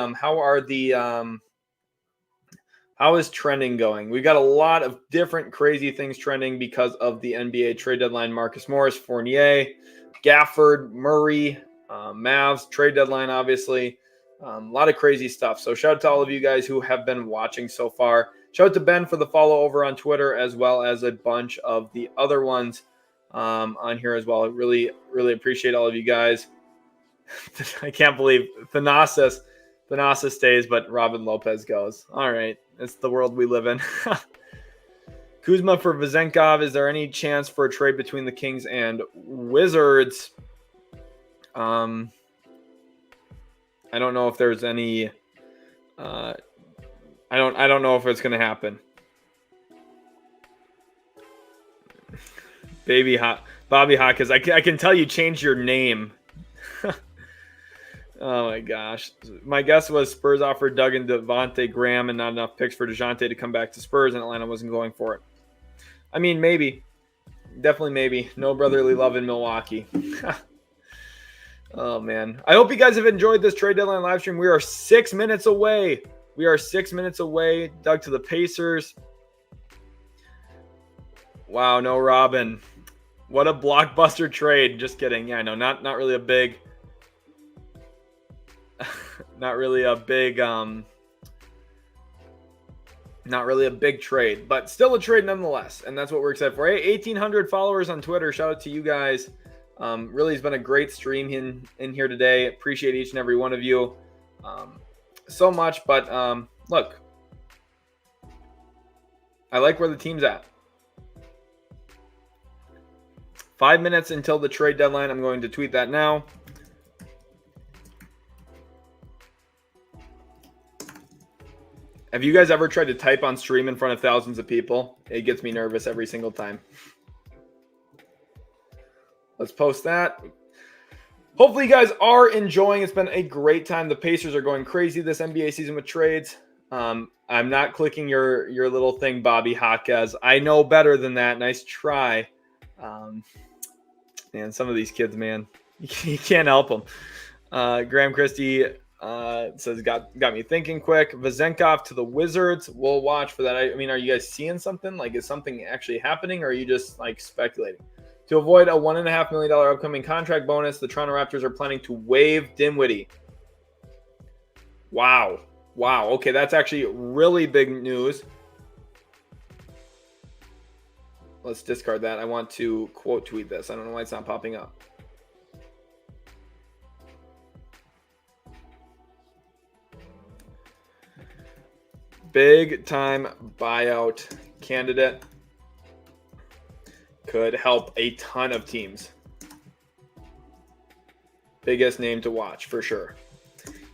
how is trending going? We've got a lot of different crazy things trending because of the NBA trade deadline. Marcus Morris, Fournier, Gafford, Murray, Mavs trade deadline, obviously. A lot of crazy stuff. So shout out to all of you guys who have been watching so far. Shout out to Ben for the follow over on Twitter, as well as a bunch of the other ones. on here as well. I really, really appreciate all of you guys. I can't believe Thanasis stays, but Robin Lopez goes. All right. It's the world we live in. Kuzma for Vezenkov. Is there any chance for a trade between the Kings and Wizards? I don't know if there's any. I don't know if it's going to happen. Bobby Hot, because I can tell you changed your name. Oh my gosh. My guess was Spurs offered Doug and Devontae Graham and not enough picks for DeJounte to come back to Spurs, and Atlanta wasn't going for it. I mean, maybe. Definitely maybe. No brotherly love in Milwaukee. Oh, man. I hope you guys have enjoyed this trade deadline live stream. We are 6 minutes away. Doug to the Pacers. Wow, no Robin. What a blockbuster trade. Just kidding. Yeah, I know. Not really a big not really a big trade, but still a trade nonetheless. And that's what we're excited for. Hey, 1,800 followers on Twitter. Shout out to you guys. Really has been a great stream in here today. Appreciate each and every one of you so much. But look, I like where the team's at. 5 minutes until the trade deadline. I'm going to tweet that now. Have you guys ever tried to type on stream in front of thousands of people? It gets me nervous every single time. Let's post that. Hopefully you guys are enjoying. It's been a great time. The Pacers are going crazy this NBA season with trades. I'm not clicking your little thing, Bobby Hawkes. I know better than that. Nice try. Man, some of these kids, man, you can't help them. Graham Christie says got me thinking quick. Vezenkov to the Wizards. We'll watch for that. I mean, are you guys seeing something? Like, is something actually happening, or are you just like speculating? To avoid a $1.5 million upcoming contract bonus, the Toronto Raptors are planning to waive Dinwiddie. Wow. Okay, that's actually really big news. Let's discard that. I want to quote tweet this. I don't know why it's not popping up. Big time buyout candidate. Could help a ton of teams. Biggest name to watch for sure.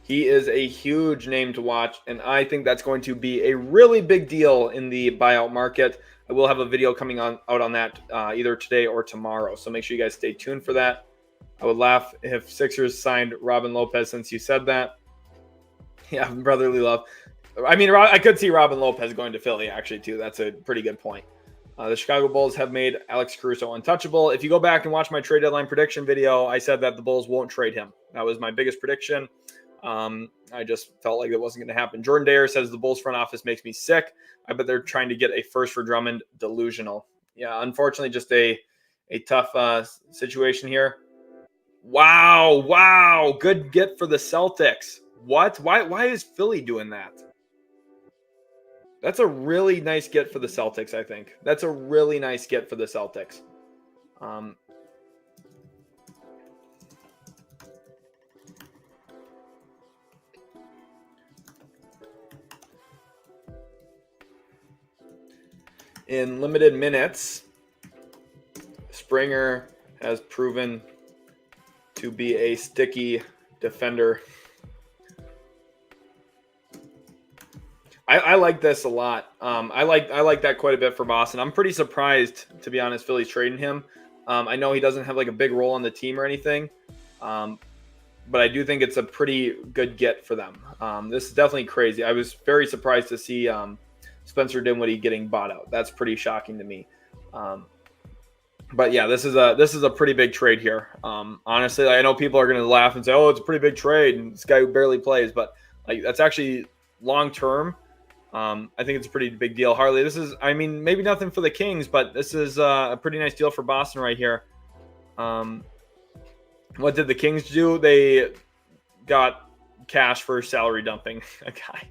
He is a huge name to watch, and I think that's going to be a really big deal in the buyout market. I will have a video coming out on that either today or tomorrow, so make sure you guys stay tuned for that. I would laugh if Sixers signed Robin Lopez since you said that. Yeah, brotherly love. I mean, I could see Robin Lopez going to Philly, actually, too. That's a pretty good point. The Chicago Bulls have made Alex Caruso untouchable. If you go back and watch my trade deadline prediction video, I said that the Bulls won't trade him. That was my biggest prediction. I just felt like it wasn't going to happen. Jordan Dare says the Bulls front office makes me sick. I bet they're trying to get a first for Drummond. Delusional. Yeah, unfortunately, just a tough situation here. Wow. Good get for the Celtics. What? Why is Philly doing that? That's a really nice get for the Celtics, I think. That's a really nice get for the Celtics. In limited minutes, Springer has proven to be a sticky defender. I like this a lot. I like that quite a bit for Boston. I'm pretty surprised, to be honest, Philly's trading him. I know he doesn't have like a big role on the team or anything, but I do think it's a pretty good get for them. This is definitely crazy. I was very surprised to see Spencer Dinwiddie getting bought out. That's pretty shocking to me. But yeah, this is a pretty big trade here. Honestly, I know people are going to laugh and say, "Oh, it's a pretty big trade," and this guy who barely plays, but like that's actually long term. I think it's a pretty big deal. Harley, this is, I mean, maybe nothing for the Kings, but this is a pretty nice deal for Boston right here. What did the Kings do? They got cash for salary dumping a guy.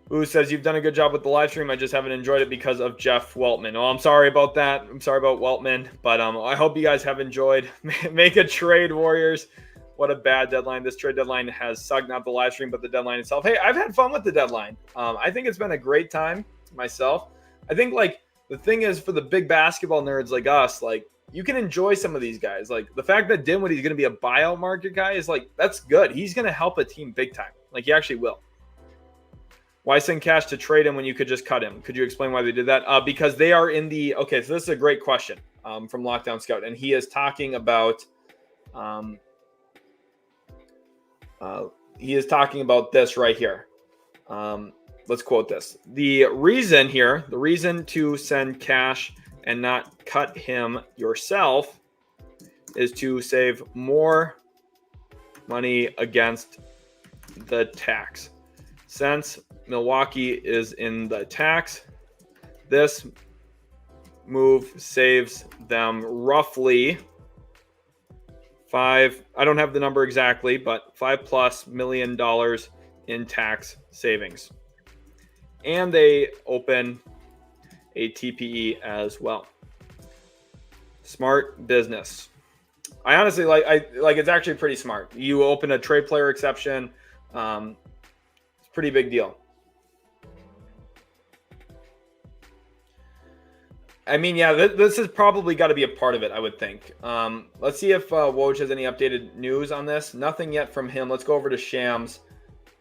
Who says, you've done a good job with the live stream. I just haven't enjoyed it because of Jeff Weltman. Oh, I'm sorry about that. I'm sorry about Weltman. But I hope you guys have enjoyed. Make a trade, Warriors. What a bad deadline. This trade deadline has sucked, not the live stream, but the deadline itself. Hey, I've had fun with the deadline. I think it's been a great time myself. I think, like, the thing is, for the big basketball nerds like us, like, you can enjoy some of these guys. Like, the fact that Dinwiddie's going to be a buyout market guy is, like, that's good. He's going to help a team big time. Like, he actually will. Why send cash to trade him when you could just cut him? Could you explain why they did that? Because they are in the – okay, so this is a great question from Lockdown Scout. And he is talking about this right here. Let's quote this. The reason to send cash and not cut him yourself is to save more money against the tax. Since Milwaukee is in the tax, this move saves them roughly I don't have the number exactly, but $5+ million in tax savings. And they open a TPE as well. Smart business. I honestly like it's actually pretty smart. You open a trade player exception. It's a pretty big deal. I mean, yeah, this has probably got to be a part of it, I would think. Let's see if Woj has any updated news on this. Nothing yet from him. Let's go over to Shams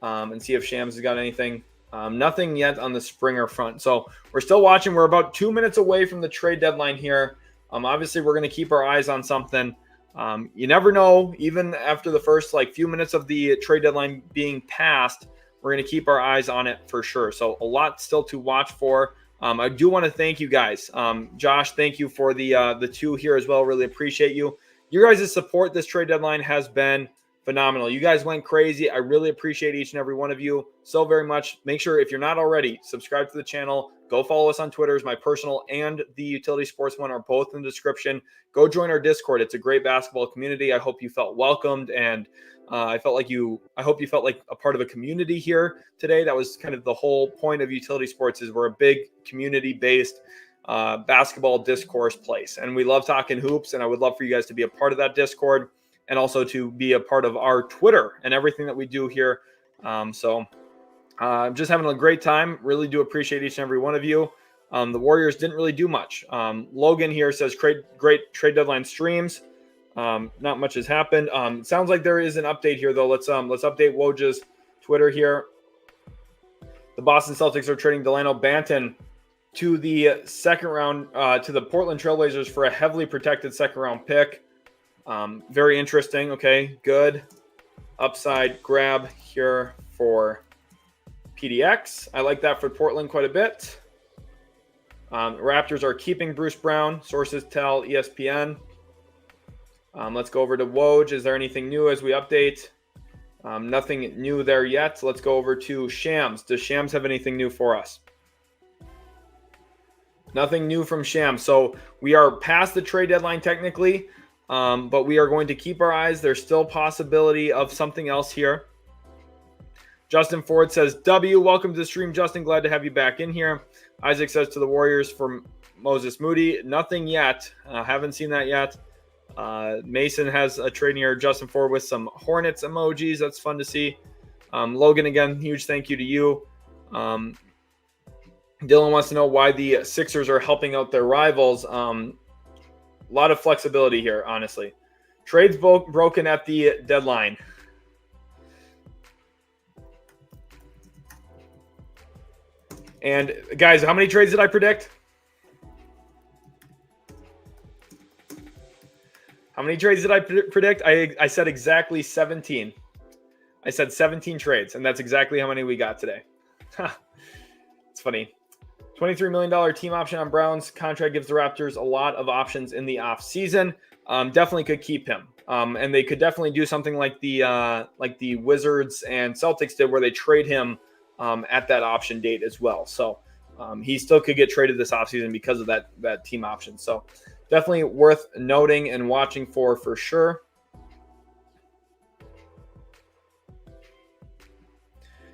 and see if Shams has got anything. Nothing yet on the Springer front. So we're still watching. We're about 2 minutes away from the trade deadline here. Obviously, we're going to keep our eyes on something. You never know. Even after the first few minutes of the trade deadline being passed, we're going to keep our eyes on it for sure. So a lot still to watch for. I do want to thank you guys. Josh, thank you for the two here as well. Really appreciate you. Your guys' support this trade deadline has been phenomenal. You guys went crazy. I really appreciate each and every one of you so very much. Make sure, if you're not already, subscribe to the channel. Go follow us on Twitter. My personal and the Utility Sports one are both in the description. Go join our Discord. It's a great basketball community. I hope you felt welcomed, and I hope you felt like a part of a community here today. That was kind of the whole point of Utility Sports, is we're a big community-based basketball discourse place. And we love talking hoops, and I would love for you guys to be a part of that Discord and also to be a part of our Twitter and everything that we do here. So I'm just having a great time. Really do appreciate each and every one of you. The Warriors didn't really do much. Logan here says great trade deadline streams. Not much has happened. It sounds like there is an update here, though. Let's update Woj's Twitter here. The Boston Celtics are trading Delano Banton to the second round to the Portland Trailblazers for a heavily protected second round pick. Very interesting. Okay, good upside grab here for PDX. I like that for Portland quite a bit. Raptors are keeping Bruce Brown. Sources tell ESPN. Let's go over to Woj. Is there anything new as we update? Nothing new there yet. Let's go over to Shams. Does Shams have anything new for us? Nothing new from Shams. So we are past the trade deadline technically, but we are going to keep our eyes. There's still possibility of something else here. Justin Ford says, W, welcome to the stream, Justin. Glad to have you back in here. Isaac says to the Warriors from Moses Moody, nothing yet. Haven't seen that yet. Mason has a trade here. Justin Ford with some Hornets emojis. That's fun to see. Logan, again, huge thank you to you. Dylan wants to know why the Sixers are helping out their rivals. A lot of flexibility here, honestly. Trades broken at the deadline. And guys, how many trades did I predict? How many trades did I predict? I said exactly 17. I said 17 trades, and that's exactly how many we got today. It's funny. $23 million team option on Brown's contract gives the Raptors a lot of options in the offseason. Definitely could keep him. And they could definitely do something like the Wizards and Celtics did, where they trade him at that option date as well. So he still could get traded this offseason because of that team option. So definitely worth noting and watching for sure.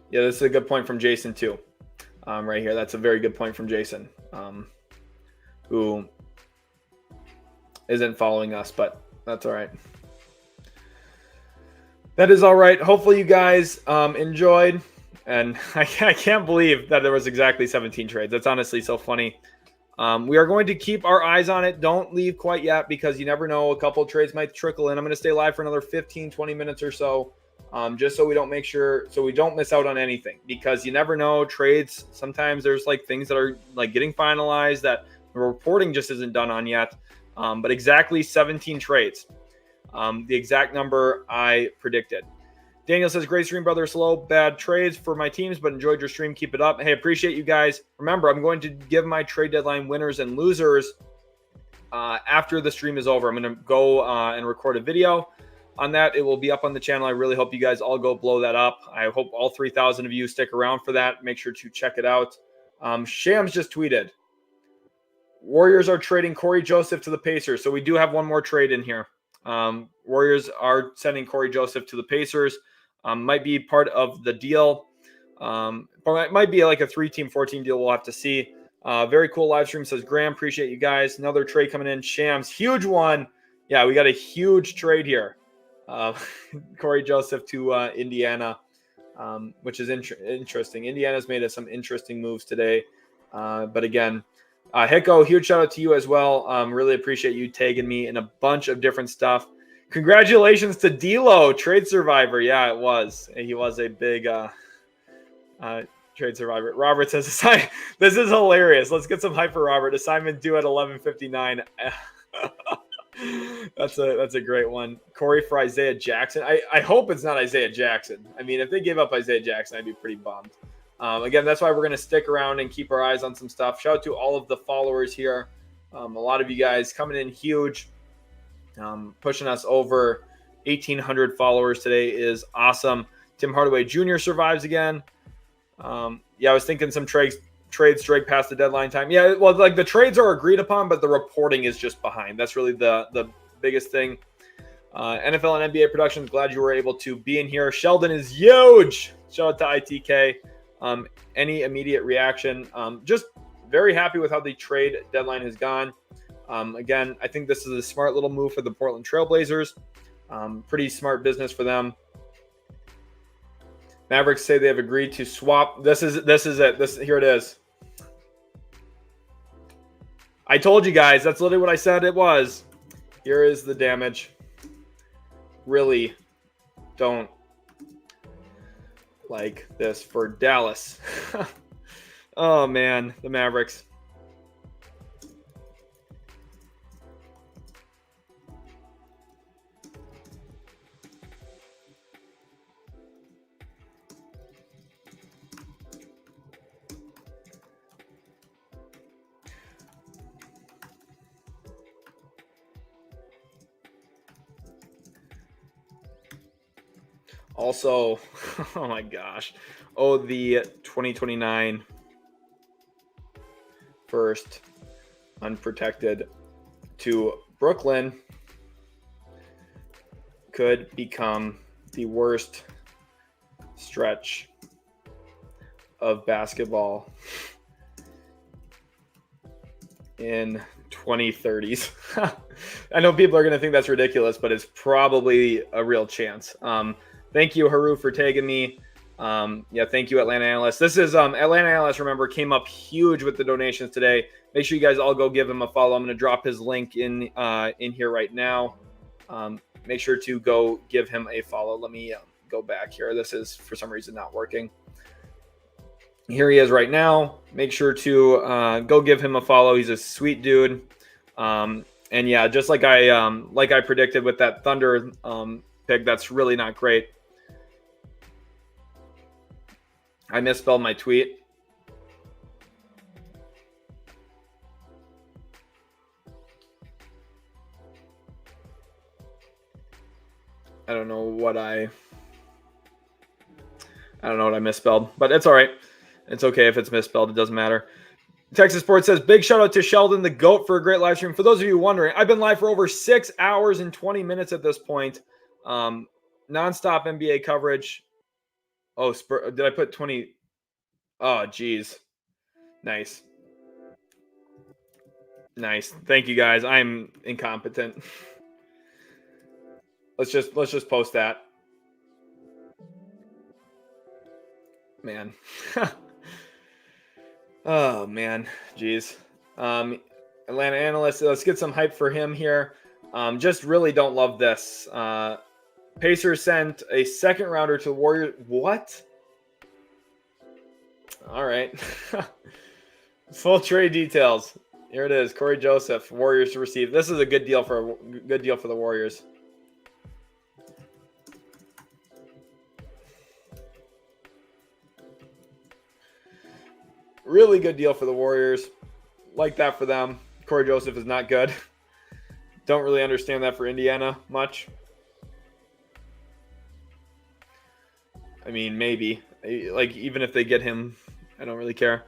Yeah, this is a good point from Jason too. right here. That's a very good point from Jason, who isn't following us, but that's all right. That is all right. Hopefully you guys enjoyed. And I can't believe that there was exactly 17 trades. That's honestly so funny. We are going to keep our eyes on it. Don't leave quite yet because you never know. A couple of trades might trickle in. I'm going to stay live for another 15, 20 minutes or so, just so we don't miss out on anything, because you never know. Trades, sometimes there's like things that are like getting finalized that the reporting just isn't done on yet. But exactly 17 trades, the exact number I predicted. Daniel says, great stream, brother. Slow, bad trades for my teams, but enjoyed your stream. Keep it up. Hey, appreciate you guys. Remember, I'm going to give my trade deadline winners and losers after the stream is over. I'm going to go and record a video on that. It will be up on the channel. I really hope you guys all go blow that up. I hope all 3,000 of you stick around for that. Make sure to check it out. Shams just tweeted, Warriors are trading Corey Joseph to the Pacers. So we do have one more trade in here. Warriors are sending Corey Joseph to the Pacers. Might be part of the deal. Or it might be like a 3-team, 4-team deal. We'll have to see. Very cool live stream, says Graham. Appreciate you guys. Another trade coming in. Shams, huge one. Yeah, we got a huge trade here. Corey Joseph to Indiana, which is interesting. Indiana's made some interesting moves today. But again, Hicko, huge shout out to you as well. Really appreciate you tagging me in a bunch of different stuff. Congratulations to D'Lo, trade survivor. Yeah, it was. He was a big trade survivor. Robert says, this is hilarious. Let's get some hype for Robert. Assignment due at 11:59. That's a great one. Corey for Isaiah Jackson. I hope it's not Isaiah Jackson. I mean, if they gave up Isaiah Jackson, I'd be pretty bummed. Again, that's why we're going to stick around and keep our eyes on some stuff. Shout out to all of the followers here. A lot of you guys coming in huge. Pushing us over 1,800 followers today is awesome. Tim Hardaway Jr. survives again. I was thinking some trades straight past the deadline time. Yeah, well, like the trades are agreed upon, but the reporting is just behind. That's really the biggest thing. NFL and NBA Productions, glad you were able to be in here. Sheldon is huge. Shout out to ITK. Any immediate reaction? Just very happy with how the trade deadline has gone. Again, I think this is a smart little move for the Portland Trailblazers. Pretty smart business for them. Mavericks say they have agreed to swap. This is it. Here it is. I told you guys. That's literally what I said it was. Here is the damage. Really don't like this for Dallas. Oh, man. The Mavericks. Also, oh my gosh. Oh, the 2029 first unprotected to Brooklyn could become the worst stretch of basketball in 2030s. I know people are going to think that's ridiculous, but it's probably a real chance. Thank you, Haru, for tagging me. Thank you, Atlanta Analyst. This is Atlanta Analyst, remember, came up huge with the donations today. Make sure you guys all go give him a follow. I'm going to drop his link in here right now. Make sure to go give him a follow. Let me go back here. This is, for some reason, not working. Here he is right now. Make sure to go give him a follow. He's a sweet dude. And yeah, just like I predicted with that Thunder pick, that's really not great. I misspelled my tweet. I don't know what I misspelled, but it's all right. It's okay if it's misspelled. It doesn't matter. Texas Sports says, big shout out to Sheldon, the GOAT, for a great live stream. For those of you wondering, I've been live for over 6 hours and 20 minutes at this point. Nonstop NBA coverage. Oh, did I put 20? Oh, geez. Nice. Nice. Thank you guys. I'm incompetent. Let's just post that. Man. Oh man. Jeez. Atlanta analyst, let's get some hype for him here. Just really don't love this. Pacers sent a second rounder to Warriors. What? All right. Full trade details. Here it is. Corey Joseph, Warriors to receive. This is a good deal for the Warriors. Really good deal for the Warriors. Like that for them. Corey Joseph is not good. Don't really understand that for Indiana much. I mean, maybe. Like, even if they get him, I don't really care.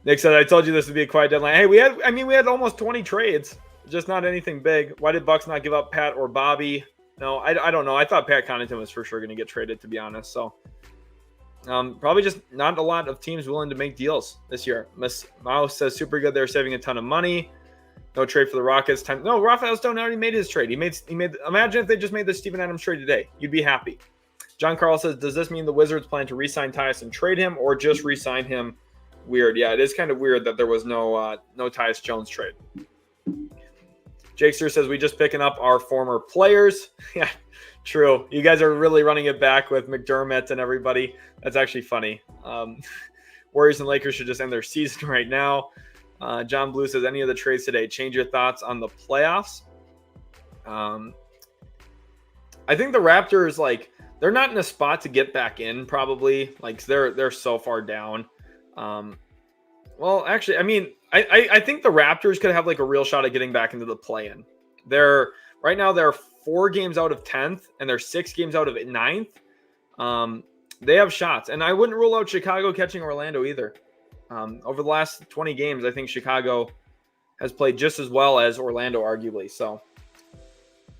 Nick said, I told you this would be a quiet deadline. Hey, we had almost 20 trades. Just not anything big. Why did Bucks not give up Pat or Bobby? No, I don't know. I thought Pat Connaughton was for sure going to get traded, to be honest. So, probably just not a lot of teams willing to make deals this year. Miss Mouse says, super good. They're saving a ton of money. No trade for the Rockets. No, Rafael Stone already made his trade. He made. Imagine if they just made the Steven Adams trade today. You'd be happy. John Carl says, does this mean the Wizards plan to re-sign Tyus and trade him, or just re-sign him? Weird. Yeah, it is kind of weird that there was no Tyus Jones trade. Jakester says, we just picking up our former players. Yeah, true. You guys are really running it back with McDermott and everybody. That's actually funny. Warriors and Lakers should just end their season right now. John Blue says, any of the trades today, change your thoughts on the playoffs? I think the Raptors, like, they're not in a spot to get back in, probably. Like, they're so far down. Well, actually, I mean, I think the Raptors could have, like, a real shot at getting back into the play-in. Right now, they're 4 games out of 10th, and they're 6 games out of 9th. They have shots. And I wouldn't rule out Chicago catching Orlando either. Over the last 20 games, I think Chicago has played just as well as Orlando, arguably. So,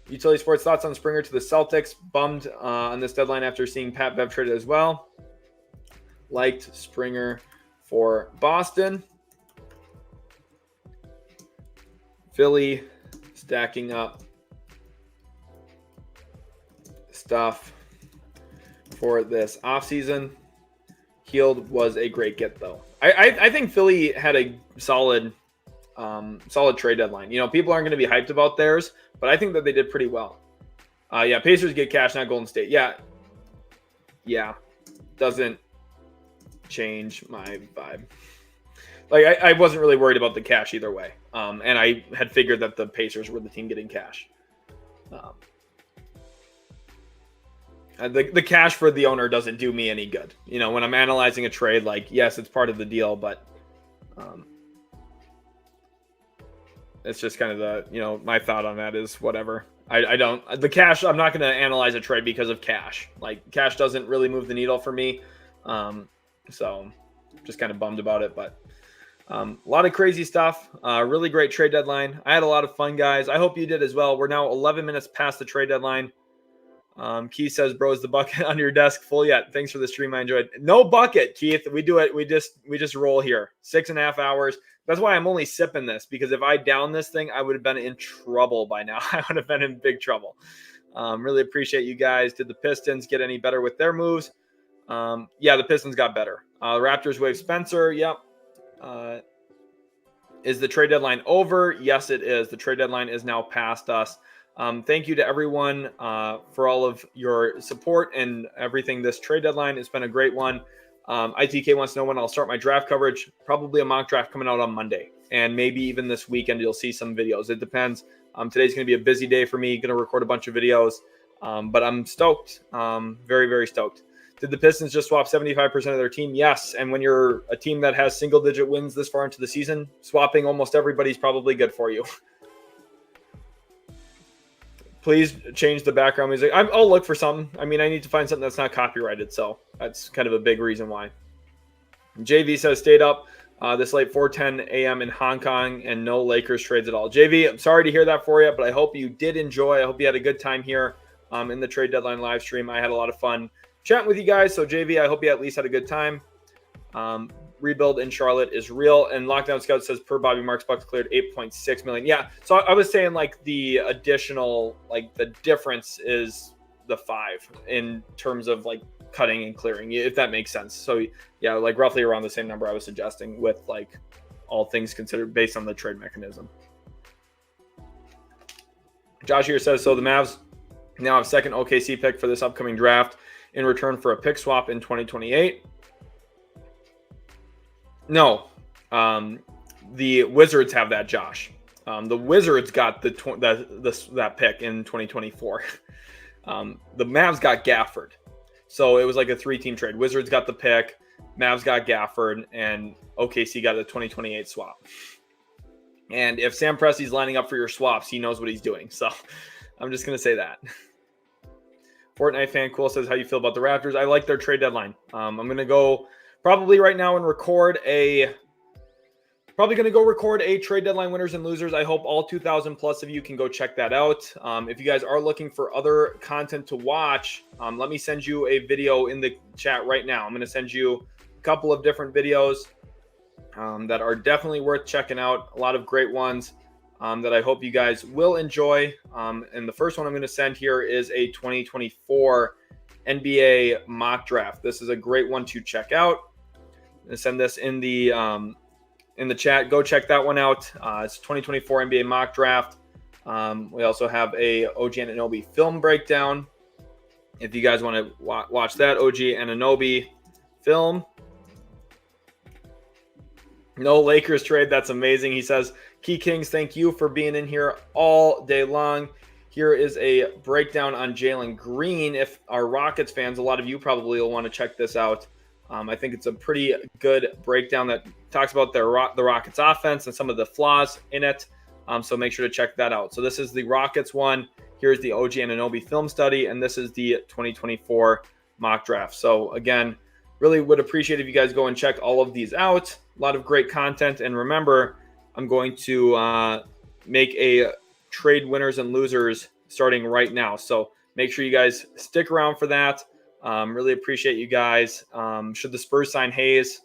Utility Sports, thoughts on Springer to the Celtics. Bummed on this deadline after seeing Pat Bev traded as well. Liked Springer for Boston. Philly stacking up stuff for this offseason. Hield was a great get, though. I think Philly had a solid trade deadline. You know, people aren't going to be hyped about theirs, but I think that they did pretty well. Yeah, Pacers get cash, not Golden State. Yeah, doesn't change my vibe. Like, I wasn't really worried about the cash either way. And I had figured that the Pacers were the team getting cash. The cash for the owner doesn't do me any good. You know, when I'm analyzing a trade, like, yes, it's part of the deal, but it's just kind of my thought on that is whatever. The cash, I'm not going to analyze a trade because of cash. Like, cash doesn't really move the needle for me. So just kind of bummed about it, but a lot of crazy stuff. Really great trade deadline. I had a lot of fun, guys. I hope you did as well. We're now 11 minutes past the trade deadline. Keith says, bro, is the bucket under your desk full yet? Thanks for the stream. I enjoyed. No bucket, Keith. We do it. We just roll here. 6.5 hours. That's why I'm only sipping this, because if I down this thing, I would have been in trouble by now. I would have been in big trouble. Really appreciate you guys. Did the Pistons get any better with their moves? Yeah, the Pistons got better. Raptors waive Spencer. Yep. Is the trade deadline over? Yes, it is. The trade deadline is now past us. Thank you to everyone for all of your support and everything this trade deadline. It's been a great one. ITK wants to know when I'll start my draft coverage. Probably a mock draft coming out on Monday. And maybe even this weekend you'll see some videos. It depends. Today's going to be a busy day for me. Going to record a bunch of videos. But I'm stoked. Very, very stoked. Did the Pistons just swap 75% of their team? Yes. And when you're a team that has single-digit wins this far into the season, swapping almost everybody's probably good for you. Please change the background music. I'll look for something. I mean, I need to find something that's not copyrighted, so that's kind of a big reason why. JV says, stayed up this late, 4:10 a.m. in Hong Kong, and no Lakers trades at all. JV, I'm sorry to hear that for you, but I hope you did enjoy. I hope you had a good time here in the trade deadline live stream. I had a lot of fun chatting with you guys, so JV, I hope you at least had a good time. rebuild in Charlotte is real. And Lockdown Scout says per Bobby Marks, Bucks cleared $8.6 million. Yeah, so I was saying like the additional, like the difference is the 5 in terms of like cutting and clearing, if that makes sense. So yeah, like roughly around the same number I was suggesting with like all things considered based on the trade mechanism. Josh here says, so the Mavs now have second OKC pick for this upcoming draft in return for a pick swap in 2028. No, the Wizards have that, Josh. The Wizards got that pick in 2024. The Mavs got Gafford. So it was like a 3-team trade. Wizards got the pick, Mavs got Gafford, and OKC got the 2028 swap. And if Sam Presti's lining up for your swaps, he knows what he's doing. So I'm just going to say that. Fortnite fan cool says, how you feel about the Raptors? I like their trade deadline. I'm going to go probably right now and record a trade deadline winners and losers. I hope all 2,000 plus of you can go check that out. If you guys are looking for other content to watch, let me send you a video in the chat right now. I'm going to send you a couple of different videos that are definitely worth checking out. A lot of great ones that I hope you guys will enjoy. And the first one I'm going to send here is a 2024 NBA mock draft. This is a great one to check out. I'm going to send this in the chat. Go check that one out. It's 2024 NBA mock draft. We also have a OG Anunoby film breakdown. If you guys want to watch that OG Anunoby film. No Lakers trade. That's amazing. He says, Key Kings, thank you for being in here all day long. Here is a breakdown on Jalen Green. If our Rockets fans, a lot of you probably will want to check this out. I think it's a pretty good breakdown that talks about the Rockets offense and some of the flaws in it. So make sure to check that out. So this is the Rockets one. Here's the OG Anunoby film study. And this is the 2024 mock draft. So again, really would appreciate if you guys go and check all of these out. A lot of great content. And remember, I'm going to make a trade winners and losers starting right now. So make sure you guys stick around for that. Really appreciate you guys. Should the Spurs sign Hayes?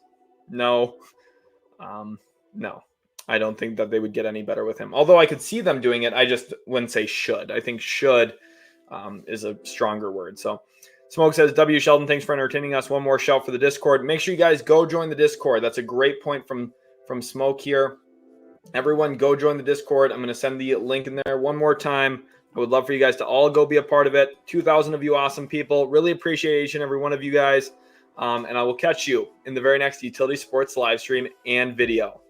No. No. I don't think that they would get any better with him. Although I could see them doing it, I just wouldn't say should. I think should is a stronger word. So Smoke says, W. Sheldon, thanks for entertaining us. One more shout for the Discord. Make sure you guys go join the Discord. That's a great point from Smoke here. Everyone go join the Discord. I'm going to send the link in there one more time. I would love for you guys to all go be a part of it. 2,000 of you awesome people. Really appreciate each and every one of you guys. And I will catch you in the very next Utility Sports live stream and video.